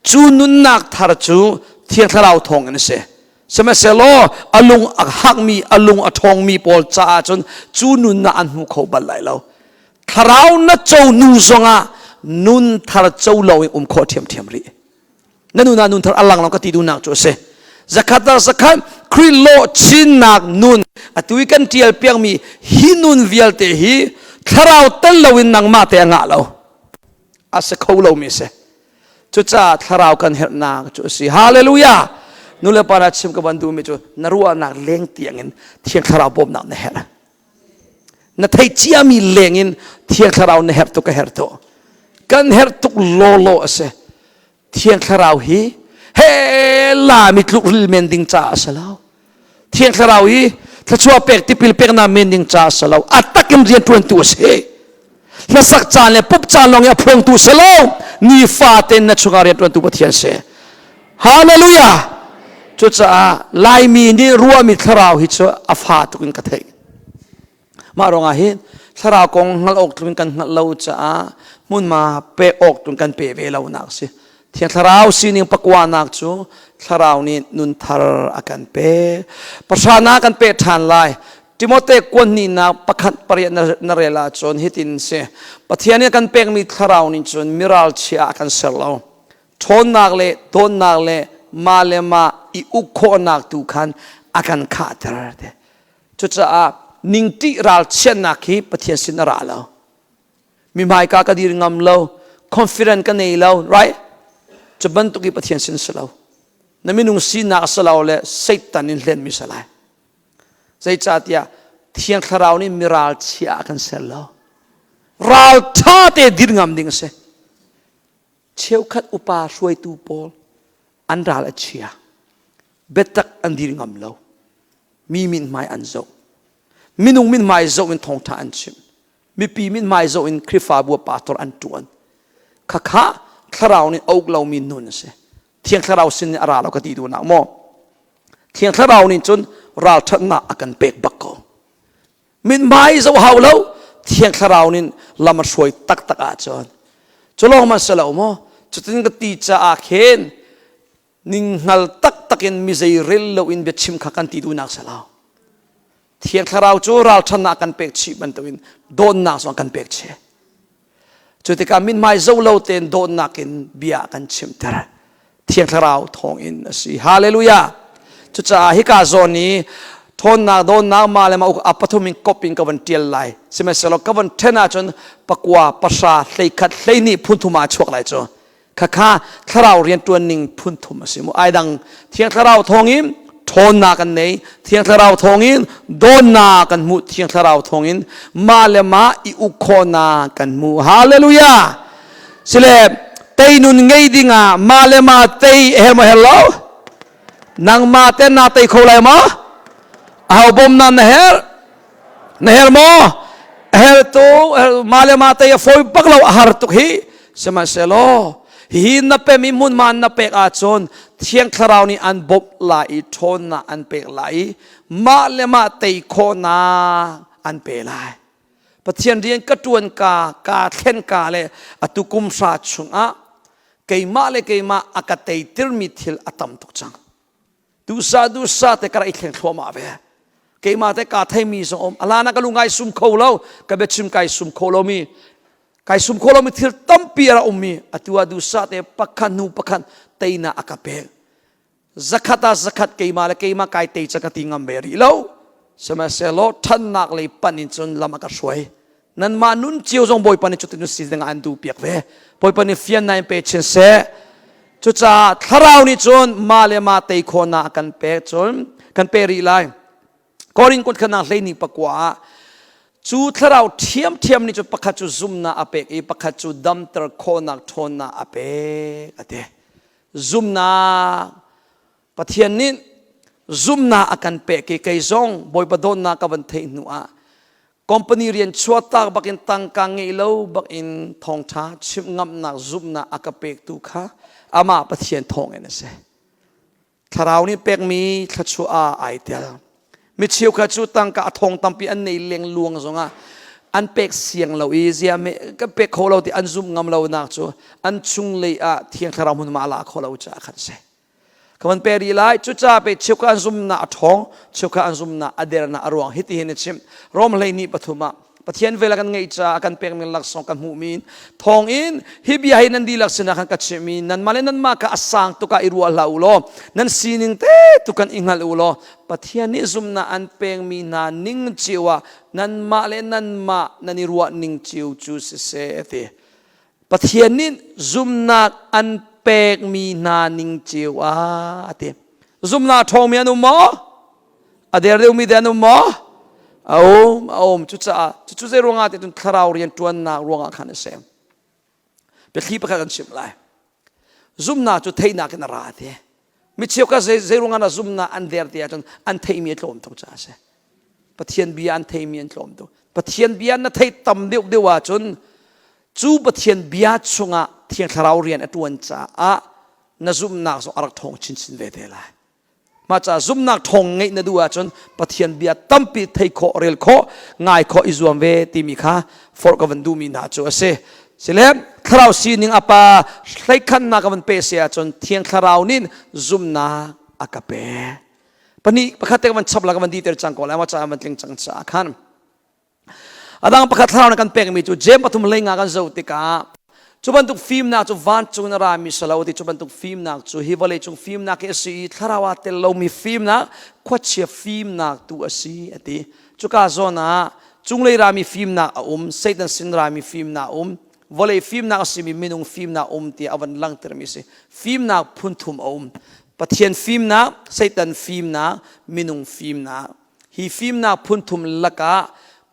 จูนุนนักทาร์จูเทียนทาราวทองอันเสสมัยเซโลอลุงหักมีอลุงอทองมีปอลจ่าจนจูนุนนักอันหูเขาบัลไลแล้วทาราวนัดเจ้านูซงานุนทารเจ้าเราเองขอเทียมรีนั่นนุนทารอัลลังเราก็ตีดูนักจูเสzakatคริโลชินนักนุนอตุยกันเทียลเปียงมีฮินุนวิลเตฮีทาราวเตลวินนังมาเตงะเราอาศัยเขาเรามีเสจุดจ้าทาราวกันเห็นนักจุดสิฮาเลลูยานุเลปาราชิมกับบันดูมีจุดนรัวนักเลี้ยงเตียงเงินเทียงทาราวบ่มนักเนเหรนัทไทเจียมีเลี้ยงเงินเทียงทาราวเนเหรตุกเฮรตุกันเฮรตุกโลเส เทียงคาราวฮีเฮลามิตลุกริลเมนดิงจ้าสลาวเทียงคาราวฮีถ้าชัวเป็กที่พิลเป็กนาเมนดิงจ้าสลาวอัตตะกิมเรียนทวนตัวเสแล้วสักจานเลยปุ๊บจานลองอย่าพงตัวสลาวนี่ฟาเต็นนัชงาเรียนทวนตัวเทียนเสฮาเลลูยาจุดจ้าลายมีนี่รัวมิคาราวฮิชัวอัฟาตุกินกระเทยมารองอาหินคาราวกงหัลอกตุกินกันหัลเลวจ้ามุนมาเปอกตุกินกันเปเวลาวนักสิเทียนคาราวสินิงปักวานักจูคาราวนี่นุนทาร์อากันเปประชานากันเปทานไลติโมเตกวนนี่นาปักขัดปริยนเรลาจนฮิตินเสปะเทียนนี่กันเปกมีคาราวนี่จนมิรัลเชียกันเซลล์ทนนักเล่โดนนักเล่มาเลมาอิอุโคนักตุขันอากันขาดเดจุดจ้านิงติรัลเชนนักฮีปะเทียนสินรัลล์มีหมายกากระดิงงำเราคอนฟิเดนกันในเรา right จะบรรทุกปะเทียนสินสลาวนั่นไม่นุ่งสีนักสลาวเลยเซตันินเล่นมิสลายใจจัดยาเทียนคาราวนี่มิรัลเชียกันเสลาวรัลท่าเตดิงงำดิ่งเสเชี่ยวขัดอุปาช่วยตูโปลอันรัลเชียเบตักอันดิงงำเรามีมินไม้อันโจมินุ่งมินไม้โจอินทองท่าอันชิมมีปีมินไม้โจอินคริฟาบัวปาตอร์อันจวนข้าข้าคาราวนี่เอาเรามีนุนเสเทียงคาราวสินอาราเราก็ดีดูนักโมเทียงคาราวนี่จนรัลทันนักกันเป็กบักโกมินไม้โจหาวเราเทียงคาราวนี่ลำมาช่วยตักตักอาจารย์จะลองมาสลาวโมจะถึงกตีจะอาเคนนิ่งหัลตักตักินมิเซริลเราอินเบชิมขักันตีดูนักสลาวเทียงคาราวจูรัลทันนักกันเป็กชีบันตัวอินโดนนักสวงกันเป็กเชจุดที่การมินไม้เจ้าเราเต็นโดนนักินเบียกันชิมเตอร์เทียงคาราวทองอินสิฮาเลลูยาจุดจ้าฮิกาโซนี้ทนนักโดนนักมาเลยมาอุปทุมิงกบินกับวันเทียนไลสิเมสโลกับวันเทน่าจนปักว่าภาษาเลยขัดเลยนี่พุนทุมาชวกไลจนข้าข้าคาราวเรียนตัวหนึ่งพุนทุมาสิมุไอดังเทียงคาราวทองอินทนนักกันเนี่ยเทียงคาราวทองอินโดนนักกันมุเทียงคาราวทองอินมาเลยมาอิอุโคนากันมุฮาเลลูยาสิเลเตยนุนไงดิ่งมาเลยมาเตยเฮมาเฮลโลนังมาเตนาเตยโคไลมาเอาบอมนันเฮลโมเฮลตูมาเลยมาเตยฟอยปักเราอาหารตุกฮีสมาเซโลฮีนับเป็นมิมุนมันนับเป็นอาจนเทียงคาราวนี่อันบบไหลทนนะอันเปกไหลมาเลมาเตยโคนาอันเปกไหลปะเทียนเรียนกระตวนกาเข่นกาเลยอตุกุมชาชุงอะเกยมาเลยเกยมาอากาเตยติรมิทิลอัตมตุจังดูซาแต่กระไรเข่งขัวมาเวเกยมาแต่กาไทยมีสมอลานักลุงไงซุมโคเรากระเบชิมไก่ซุมโคเรามีไก่ซุมโคเรามีทิลตั้มปีระอุมีอตัวดูซาแต่ปักขันนูปักขันเตยนาอากาเปzakat kay mala kay ma kay tay zakat ingam beri lo sama selo than nak le panin chun lama ka shoi nan ma nun chiu jong boy panin chutin si dang an du piak ve boy panin fian nai pe chen se chu cha tharau ni chun ma le ma tay khona kan pe chun kan pe ri lai korin kun khana hlei ni pakwa chu tharau thiam ni chu pakha chu zum na apek e pakha chu dam tar khona thona apek ate zum naปะเทียนนี้ซุ่มนาอาการเปะเกยซองบอยประดอนนากับวันเทนัวคอมพานีเรียนชัวตากบักอินตังกังเอโลบักอินทองท้าชิมงับนักซุ่มนาอากาเปกตุค่ะอามาปะเทียนทองเอ็นเซ่ถ้าเรานี่เปกมีขชัวไอเดียมิเชียวขชัวตังกะทองตัมปีอันในเลี้ยงลวงซงอ่ะอันเปกเสียงเราเอเซียเมก็เปกเขาเราที่อันซุ่มงับเรานักชัวอันชุงเลยอ่ะเทียงถ้าเราหุ่นมาลาเขาเราจะขันเซ่คำเปรีไลจุดจ้าไปเชื่อกันซุมนาทองเชื่อกันซุมนาอเดรนาอรวงฮิติเห็นชิมรอมเลยนี่ปฐุมะปะเทียนเวลากันไงจ้ากันเปรมิลักษณ์กันหูมีนทองอินฮิบยาให้นันดีลักษณะกันกัจฉิมีนันมาเลนันมากะสังตุกะอิรัวลาอุโลนันซีนิงเตตุกันอิงฮัลอุโลปะเทียนนี่ซุมนาอันเปรมีนานิงจิวะนันมาเลนันมานันอิรัวนิงจิวจูสเซเตปะเทียนนี่ซุมนาอันเปกมีนานิงจิวาเตซุมนาทองมีอนุมออเดรเดวมีเดนุมอเอาจุดเซรวงอาติตุนคราวเรียนจวนนารวงอาคันเซมเป็นขี้ประกันชิมไล zoom na chu thei na kan ra te mi chiu ka zerunga na zoom na an der tia chon an thei mi tlom thong cha se pathian bia an thei mi an tlom tu pathian bia na thei tam deuh dewa chon chu pathian bia chunga thiang tharau rian atuan cha a na zoom na so arak thong chin chin ve te lai ma cha zoom nak thong ngei na duwa chon pathian bia tampi thei kho rel kho ngai kho izuam ve ti mi kha for ka van du mi na chu ase silem tharau si ning apa hlai khan na ka van pe sia chon thiang tharau nin zoom na akape pani pakhat ka van chap la ka van di ter chang ko la ma cha man tling chang cha khan adang pakhat tharau na kan pek mi chu jem pathum lenga kan zo ti ka chuban tuk film na chu van chu na ra mi salo ti chuban tuk film na chu hi vale chung film na ke si tharawa te lo mi film na khwachia film na tu asi ati chuka zona chunglei ra mi film na satan sin ra mi film na vale film na asi mi minung film na ti awan lang ter mi se film na phunthum pathian film na satan film na minung film na hi film na phunthum laka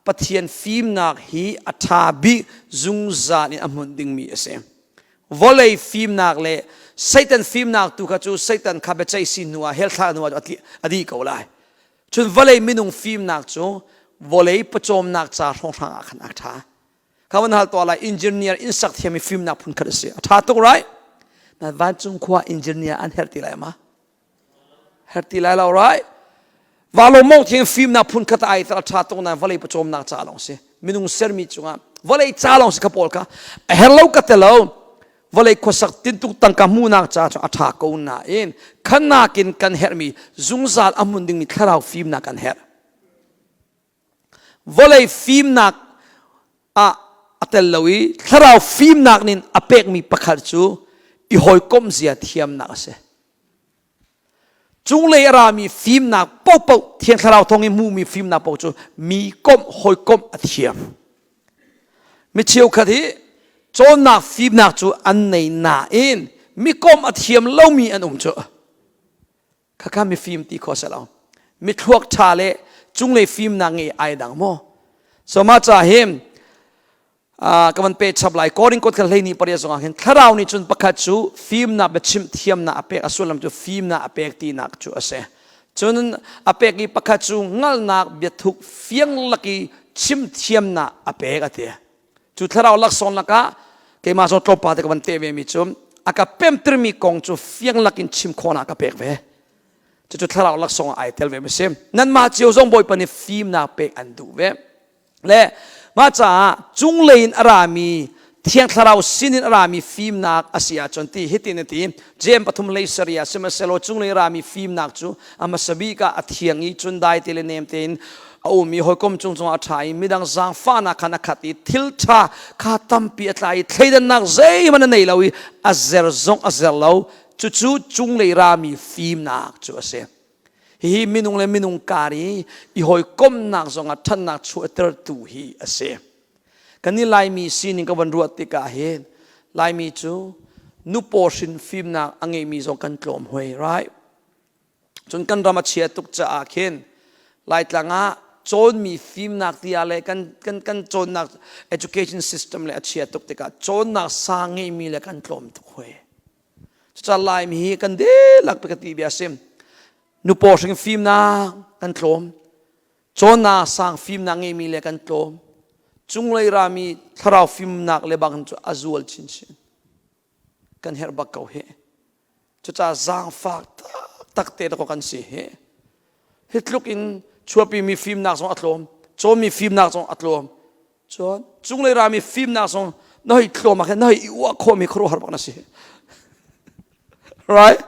pathian film nak hi athabi zungza ni amun ding mi ase volei film nak le satan film nak tu kha chu satan kha be chai sin nuwa hel tha nuwa adi ko lai chun volei minung film nak chu volei pachom nak cha thong thang a khanak tha kawan hal to la engineer insak themi film nak phun khar se atha to right na van chung khwa engineer an herti lai ma herti lai la right valo mong thiang film na phun khata ai tra tha to na valei pachom na cha long se minung sermi chunga valei cha long se kapol ka hello ka telo valei khosak tin tuk tang ka mu na cha cha atha ko na in khanna kin kan hermi zungzal amun ding mi tharau film na kan her valei film na a atel lowi tharau film nak nin apek mi pakhar chu I hoi kom zia thiam na se Zunglei mi film na po thiang tharau thong mu mi film na po chu mi kom hoi kom athiam mi chiu khati chon na film na chu an nei na in mi kom athiam lo mi an chu kha mi film ti kho salo mi thuak tha le zunglei film na nge ai dang mo so ma cha him kaman pe chablai koring kot khalei ni paria zonga hen tharau ni chun pakhat chu film na bechim thiam na apek asulam chu film na apek ti nak chu ase chun apek ni pakhat chu ngal nak bethuk fiang laki chim thiam na apek ate chu tharau lak son laka ke ma so topa te kaman te ve mi chum aka pem trmi kong chu fiang lakin chim khona ka pek ve chu tharau lak song ai tel ve me sem nan ma chiu zong boy pani film na pek an du ve le ma cha chunglein arami thiang tharau sinin arami film nak asia chonti hitinati jem pathum leisaria semaselo chunglein arami film nak chu amasabi ka athiangi chundai tele nem ten au mi hoikom chung chung athai midang zang fana khana khati thiltha kha tampi atlai thleidan nak zai man nei lawi azer zong azer lo chu chunglein arami film nak chu ase hi minung le minung kari I hoi kom nak zonga than nak chu ter tu hi ase kani lai mi sin ka wan ruat ti ka hen lai mi chu nu portion film nak ange mi zong kan tlom hoi right chun kan rama chia tuk cha a khen lai tlanga chon mi film nak ti ale kan chon nak education system le chia tuk ti ka chon nak sang nge mi le kan tlom tu hoi cha lai mi hi kan de lak pe ka ti bia sem nu portion film na kan tlom chon na sang film na nge mi le kan tlom chunglei rami tharau film nak le bang chu azul chin chin kan her bak ko he chu cha zang fak tak te ko kan si he hit look in chuapi mi film nak song atlom chon mi film nak song atlom chon chunglei rami film nak song noi tlom ma noi wa kho mi khro har bak na si right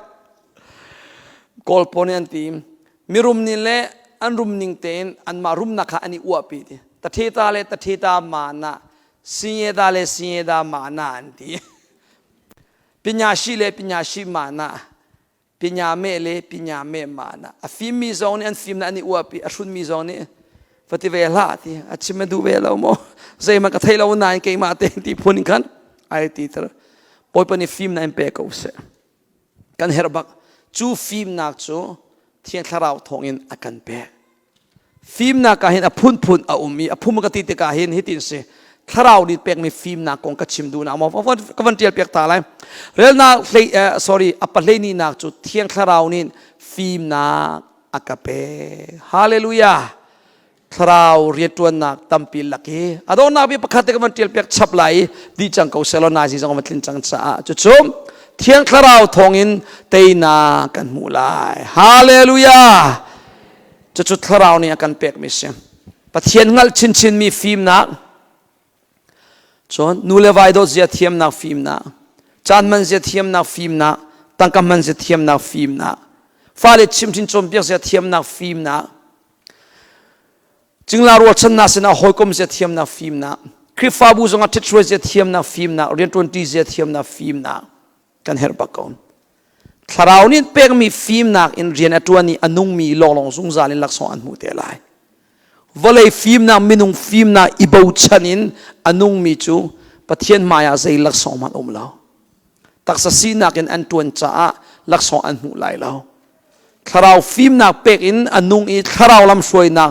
kol ponian tim mirum ni le anrum ning ten an ma rum na kha ani uapi ti ta theta le ta theta mana sieda le sieda mana anti pinya shi le pinya shi mana pinya me mana a film mi zone an film na ani uapi a shun mi zone fati ve la ti a chime du ve lo mo zai ma ka thai lo na ke ma te ti phonin kan ai ti ter poi pani film na empe ko se kan herbak chu film nak chu thian tharau thongin akan pe film na ka hin a phun a umi a phum ka ti te ka hin hitin se ถ้าเราดิเปียกมีฟิล์มนักกงกระชิมดูนะมองว่าก็วันเดียร์เปียกตาอะไรเรื่องนักsorry อัปเปเลนี่นักจุดเที่ยงถ้าเรานี่ฟิล์มนักอากาเปฮาเลลูยาถ้าเราเรียนตัวนักตั้มปีลักเฮอดอนนักบิปขัดกันวันเดียร์เปียกฉับไหลดีจังเขาเซลนาจีจังมันลินจังจ้าจุดชมเที่ยงถ้าเราทองอินเตยนากันมูลายฮาเลลูยาจุดถ้าเรานี่กันเปียกมิเสียปะเทียนงัลชินมีฟิล์มนักจนนูเลวายโดเสียเทียมนักฟิล์มนักจานมันเสียเทียมนักฟิล์มนักตั้งกำมันเสียเทียมนักฟิล์มนักฟ้าเล็ดชิมชินจมเปียกเสียเทียมนักฟิล์มนักจึงลารวดชนะเสนาหอยกลมเสียเทียมนักฟิล์มนักคริสฟ้าบูซงอัดช่วยเสียเทียมนักฟิล์มนักเรียนตวนตีเสียเทียมนักฟิล์มนักกันเฮร์บักอนถ้าเรานี่เปียกมีฟิล์มนักอินเรียนตัวนี้อนุมีลองซุงซาลินลักษณะอันมุเตลัยวลัยฟิล์มนักมินุงฟิล์มนักอิบาวชันินอนุมีจูปะเทียนมายาใจลักษณะมันอมแล้วตักษสีนักอินอันตวนจ้าลักษณะอันมุไลแล้วถ้าเราฟิล์มนักเปียกอินอนุอีถ้าเราลำสวยนัก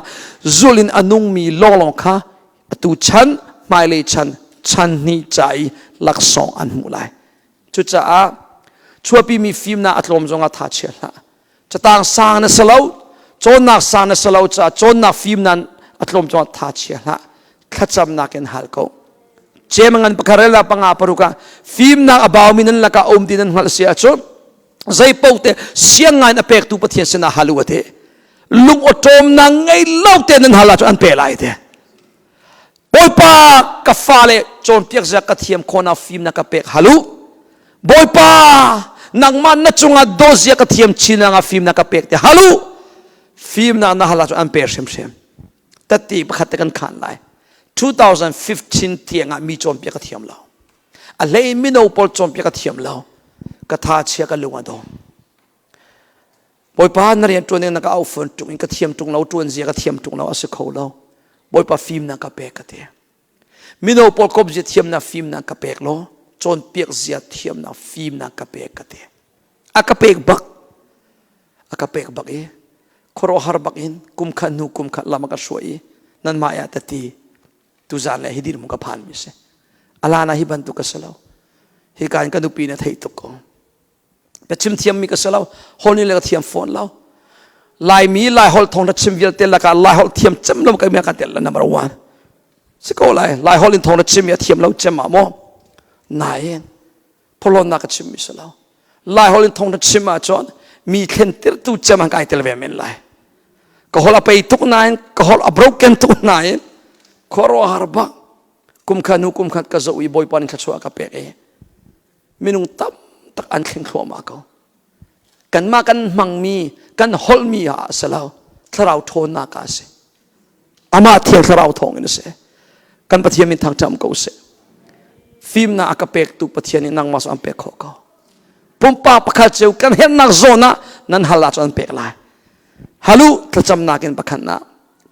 จุลินอนุมีลองค่ะตูชันไม่เลยชันนี่ใจลักษณะอันมุไลจุดจ้าช่วยปีมีฟิล์มนักอัตลมจงอัฐาเชละจะต่างสร้างในสลาวจนนักสร้างในสลาวจ้าจนนักฟิล์มนั้นอัตลมจงอัฐาเชละขัดจำนักเอ็นฮัลโกเจมันกันปะคาร์เลาปังอาปรุกะฟิล์มนักบ่าวมินันละกะอมดินันฮัลเสียจุดใจเป้าเตะเสียงงานอเปกตุปฏิเสนาฮัลวะเตลุงอดมนังไงเล่าเตนันฮัลละจุอันเปล่าเตบอยปากะฟาเลจนเปียกจะกระเทียมคนเอาฟิล์มนักกะเปกฮัลุบอยปานังมันนัดจงอัดโดเสียกระเทียมชินังอาฟิล์มนักกะเปกเตฮัลุฟิล์มนักฮัลละจุอันเปเชมตัดตีปะขัดกันขันไล2015 เที่ยงมีจอมเปียกเทียมเราอะไรไม่โนปอลจอมเปียกเทียมเรากระทาเชียกันลุงอดมบอยป้านักเรียนตัวนึงนักเอาฝนจุงกระเทียมจุงเราตัวนี้กระเทียมจุงเราอาศัยเขาเราบอยป้าฟิล์มนักกระเปกกันเถอะไม่โนปอลกบจะเทียมนักฟิล์มนักกระเปกเราจอมเปียกจะเทียมนักฟิล์มนักกระเปกกันเถอะอากระเปกบักครอหารบักอินกุมขันลามกระสวยนั่นมายาตตีตุจานเลยฮิดินมุกพานมิเสอาลานาฮิบันตุกสลาวฮิการกันดูปีนะไทยตุกแต่ชิมเทียมมีกสลาวฮอลนี่เลยก็เทียมฟอนเราลายมีลายฮอลทองทัชิมวิลเตลละกันลายฮอลเทียมจำเราก็มีกันเตลละนับวันสิก็ลายฮอลอินทองทัชิมยาเทียมเราจำมาโมนายพลนักชิมมิสลาวลายฮอลอินทองทัชิมมาจอนมีเข็นเตลตุจำมันกันเตลเวมินลายก็ฮอลไปทุกนายก็ฮอลอับรกกันทุกนายคอรอฮาร์บักกุมขันกะจะอุยบอยปานิขชัวกับเปเอมินุงตักอันเข่งขัวมาเขากันมากันมังมีกันฮอลมีฮะสลาวทาราวโทนนักาเสอามาเทียงทาราวทองอินเสกันปะเทียมินทางจำเขาเสฟิล์มน่ะอากาเปกตุปะเทียนินังมาสอันเปกเขาปุ่มปาปะขัดเจ้ากันเห็นนักโซน่ะนั่นฮัลลัดอันเปกลายฮัลโหลทจำนักอินปะขันน่ะ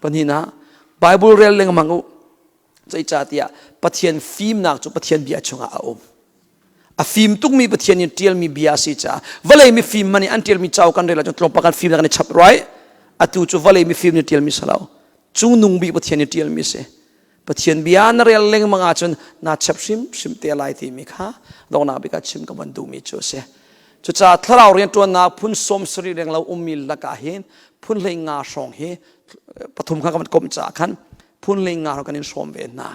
ปะนี่นะไบเบิลเรียนเรื่องมังอุใจจ่าเตียปะเทียนฟิล์มนักจุปะเทียนเบียชงอาอมa film tung mi pathian ni tial mi biasi cha valai mi film mani antial mi chau kan rela tlom pakan film kan chap roi atu chu valai mi film ni tial mi salau chu nung bi pathian ni tial mi se pathian bian rel leng manga chun na chap sim te lai ti mi kha dona bi ka chim ka bandu mi chu se chu cha tharau rian to na phun som sri reng lau umil la ka hin phun le nga song he pathum kha ka kom cha khan phun le nga kan in som ve na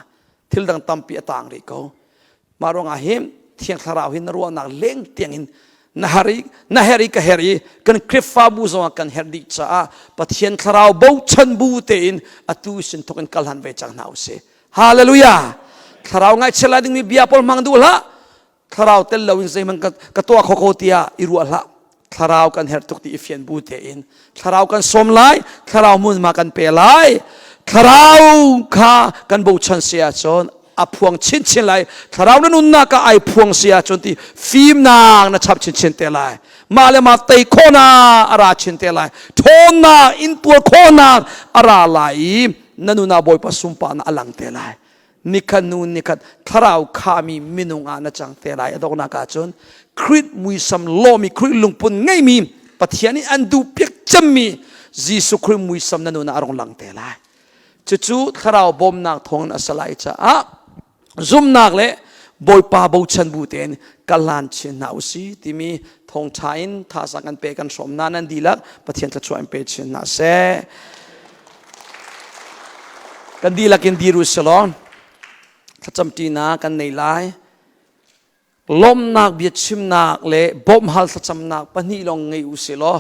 thil dang tampi atang ri ko maronga hemเที่ยงทาราวหินรัวนักเลี้ยงเตียงหินนาฮาริกะเฮรีกันคริฟฟ้าบูซงกันเฮริจ้าปะเทียนทาราวบูชันบูเตินอตุสินทุกันกัลหันเวจังนาวเสฮาเลลูยาทาราวไงเชลาดิมีเบียปอลมังดูละทาราวเตลลาวินเซมันกตัวโคโคติยาอิรัวละทาราวกันเฮรตุกติอิฟยันบูเตินทาราวกันสมไลทาราวมุนมากันเปลายทาราวข้ากันบูชันเสียจนอาพวงชินชินไลถ้าเรานั้นนุ่นนักไอพวงเสียจนที่ฟิล์มนางนะชับชินชินเตลัยมาเลยมาเตยโคนาอาราชินเตลัยโทนาอินตัวโคนาอาราไลนั่นนุ่นบอยปัสสุมปานะอลังเตลัยนิคันนูนนิคันถ้าเราขามีมินุงอานะจังเตลัยดอกนักจนคริสมุยสัมโลมีคริสลุงปุ่นไงมีปะเทียนี่อันดูเปียกจำมีจีสุคริสมุยสัมนั่นนุ่นอารมณ์ลังเตลัยจู่ๆถ้าเราบ่มนักทองนัสไลจ้า zoom nak le boy pa bo chan bu ten kalan chin na usi timi thong thain tha sangan pe kan som na nan dilak pathian tla chuan pe chin na se kan dilak in diru salon thacham ti na kan nei lai lom nak bia chim nak le bom hal thacham nak pani long ngei usilo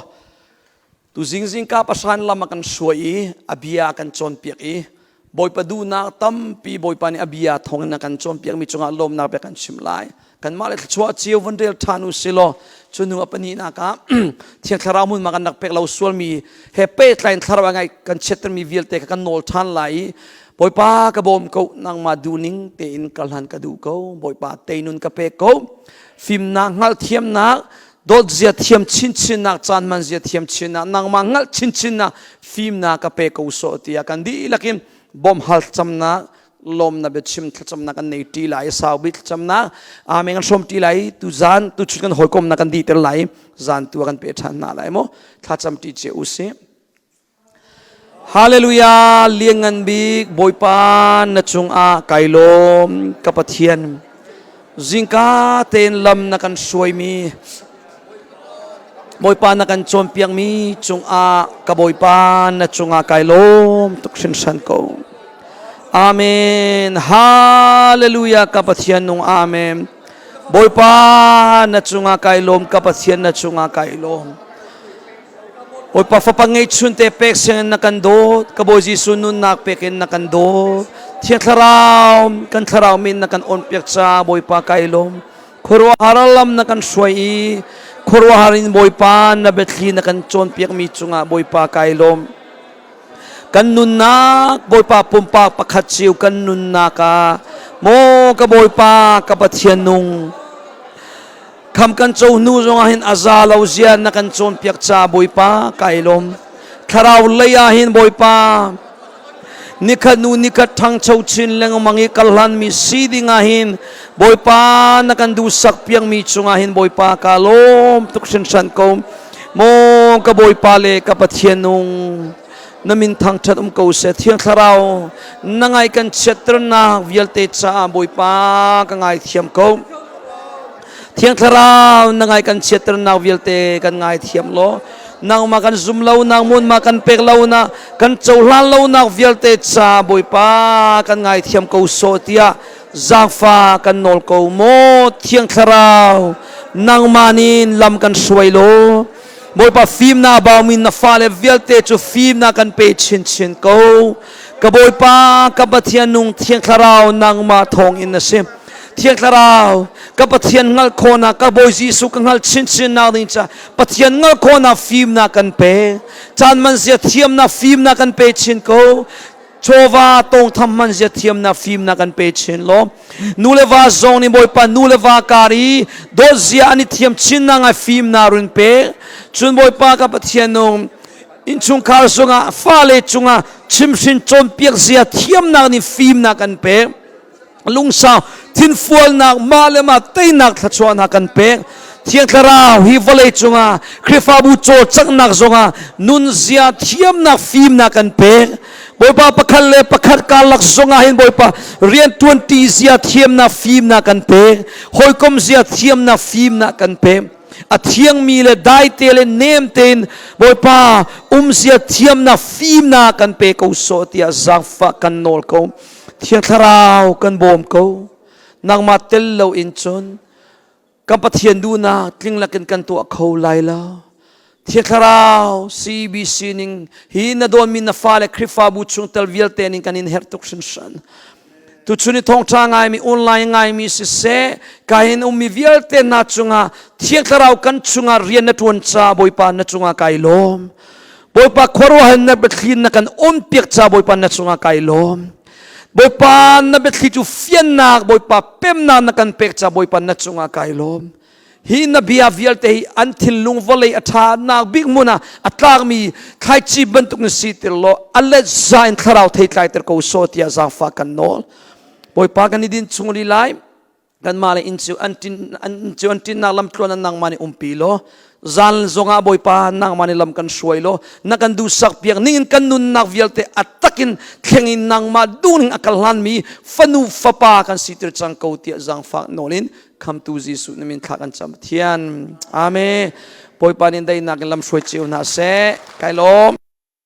tu jing ka pasan lama kan suai abia kan chon piak i boy padu na tam pi boy pani abia thong na kan chom piak mi chunga lom na pe kan chimlai kan male chua chiu vandel thanu silo chunu apani na ka thiang tharamun ma kan nak pek lau sual mi he pe tlain tharawa ngai kan chetr mi vilte kan nol than lai boy pa ka bom ko nang ma duning te in kalhan ka du ko boy pa te nun ka pe ko phim na ngal thiam na dot zia thiam chin nak chan man zia thiam chin na nang ma ngal chin na phim na ka pe ko so tia kan di lakin bom hal chamna lom na bechim chamna kan nei ti lai sau bit chamna a mengan som ti lai tu zan tu chukan hoikom na kan di tel lai zan tu kan pe than na lai mo tha cham ti che usi hallelujah liangan big boypan na chung a kailom kapathian zingka ten lam na kan suai mi boypan na kan chompiang mi chung a kaboypan na chung a kailom tuksin san ko amen hallelujah kapathian nung amen boypan na chung a kailom kapathian na chung a kailom oy pa fapangay chunte pek sen na kandot kaboy jisun nun nak pekin na kandot thiang tharaw min na kan on pek cha boy pa kailom khurwa haralam na kan suai khurwa harin boy pa na betli na kan chon pek mi chunga boy pa kailom kan nun nak boy pa pumpa pakhat chiu kan nun naka mo ka boy pa kapathian nung kam kan chou nu zong ahin azalo zian na kan chon piak cha boy pa kailom tharaw leya hin boy pa nikhat nu nikhat thang chou chin leng mangi kalhan mi siding ahin boy pa na kan du sak piang mi chunga hin boy pa kalom tuksen san ko mo ka boy pa le kapathian nung namin thang that ko se thiang tharaw nangai kan chetr na vialte cha boy pa ka ngai thiam ko thiang tharaw nangai kan chetr na vialte kan ngai thiam lo nang ma kan zum lo nang mun ma kan pek lo na kan choulan lo na vialte cha boy pa kan ngai thiam ko so tia zakfa kan nol ko mo thiang tharaw nang manin lam kan suai lo boy pa phim na ba min na fale vialte chu phim na kan pe chin ko ka boy pa ka bathian nung thiang tharaw nang ma thong in na sim thiang tharaw ka pathian ngal khona ka boy jisu ka ngal chin na ding cha pathian ngal khona phim na kan pe chan man zia thiam na phim na kan pe chin ko chowa tong tham man zia thiam na phim na kan pe chin lo nuleva zong ni boy pa nuleva kari do zia ani thiam chin na nga phim na run pe chun boy pa ka pathian nong in chung khar songa fale chunga chimsin chom piak zia thiam na ni phim na kan pe lung sao tin fual nak malema tei nak thachwa na kan pe thiang tharaw hi volei chunga khrifa bu cho chak nak zonga nun zia thiam na phim na kan pe boy pa pakhal le pakhat ka lak zonga hin boy pa rian 20 zia thiam na phim na kan pe hoikom zia thiam na phim na kan pe a thiang mi le dai te le nem ten boy pa zia thiam na phim na kan pe ko so tia zakfa kan nol ko thiang tharaw kan bom ko nang matel lo in chon kan pathian du na tling lakin kan tu akho lai la thiang tharaw CEBC ning hi na don min na fale khrifa bu chung tel vial te ning kan in hertuk san tu chuni thong cha ngai mi online ngai mi se kain mi vial te na chunga thiang tharaw kan chunga rian na tuan cha boy pa na chunga kailom boy pa khoro han na bethlin na kan piak cha boy pa na chunga kailom boy pa na betli tu fian nak boy pa pem na kan pek cha boy pa na chunga kailom hi na bia vial te hi anthil lung volei atha na big muna atlak mi khai chi bantuk na sitil lo alle zain tharau thei tlai ter ko so tia za fa kan nol boy pa kan idin chungli lai kan male inchu antin na lam tlon nang mani umpilo zal zonga boy pa nang mani lam kan suai lo na kan du sak piak ning kan nun nak vial te atak takin thlengin nang ma duning akalhan mi fanu fapa kan sitir chang ko tia zang fa nolin kham tu jisu namin thakan cham thian amen poi panin dai nak lam shoi chiu na se kailom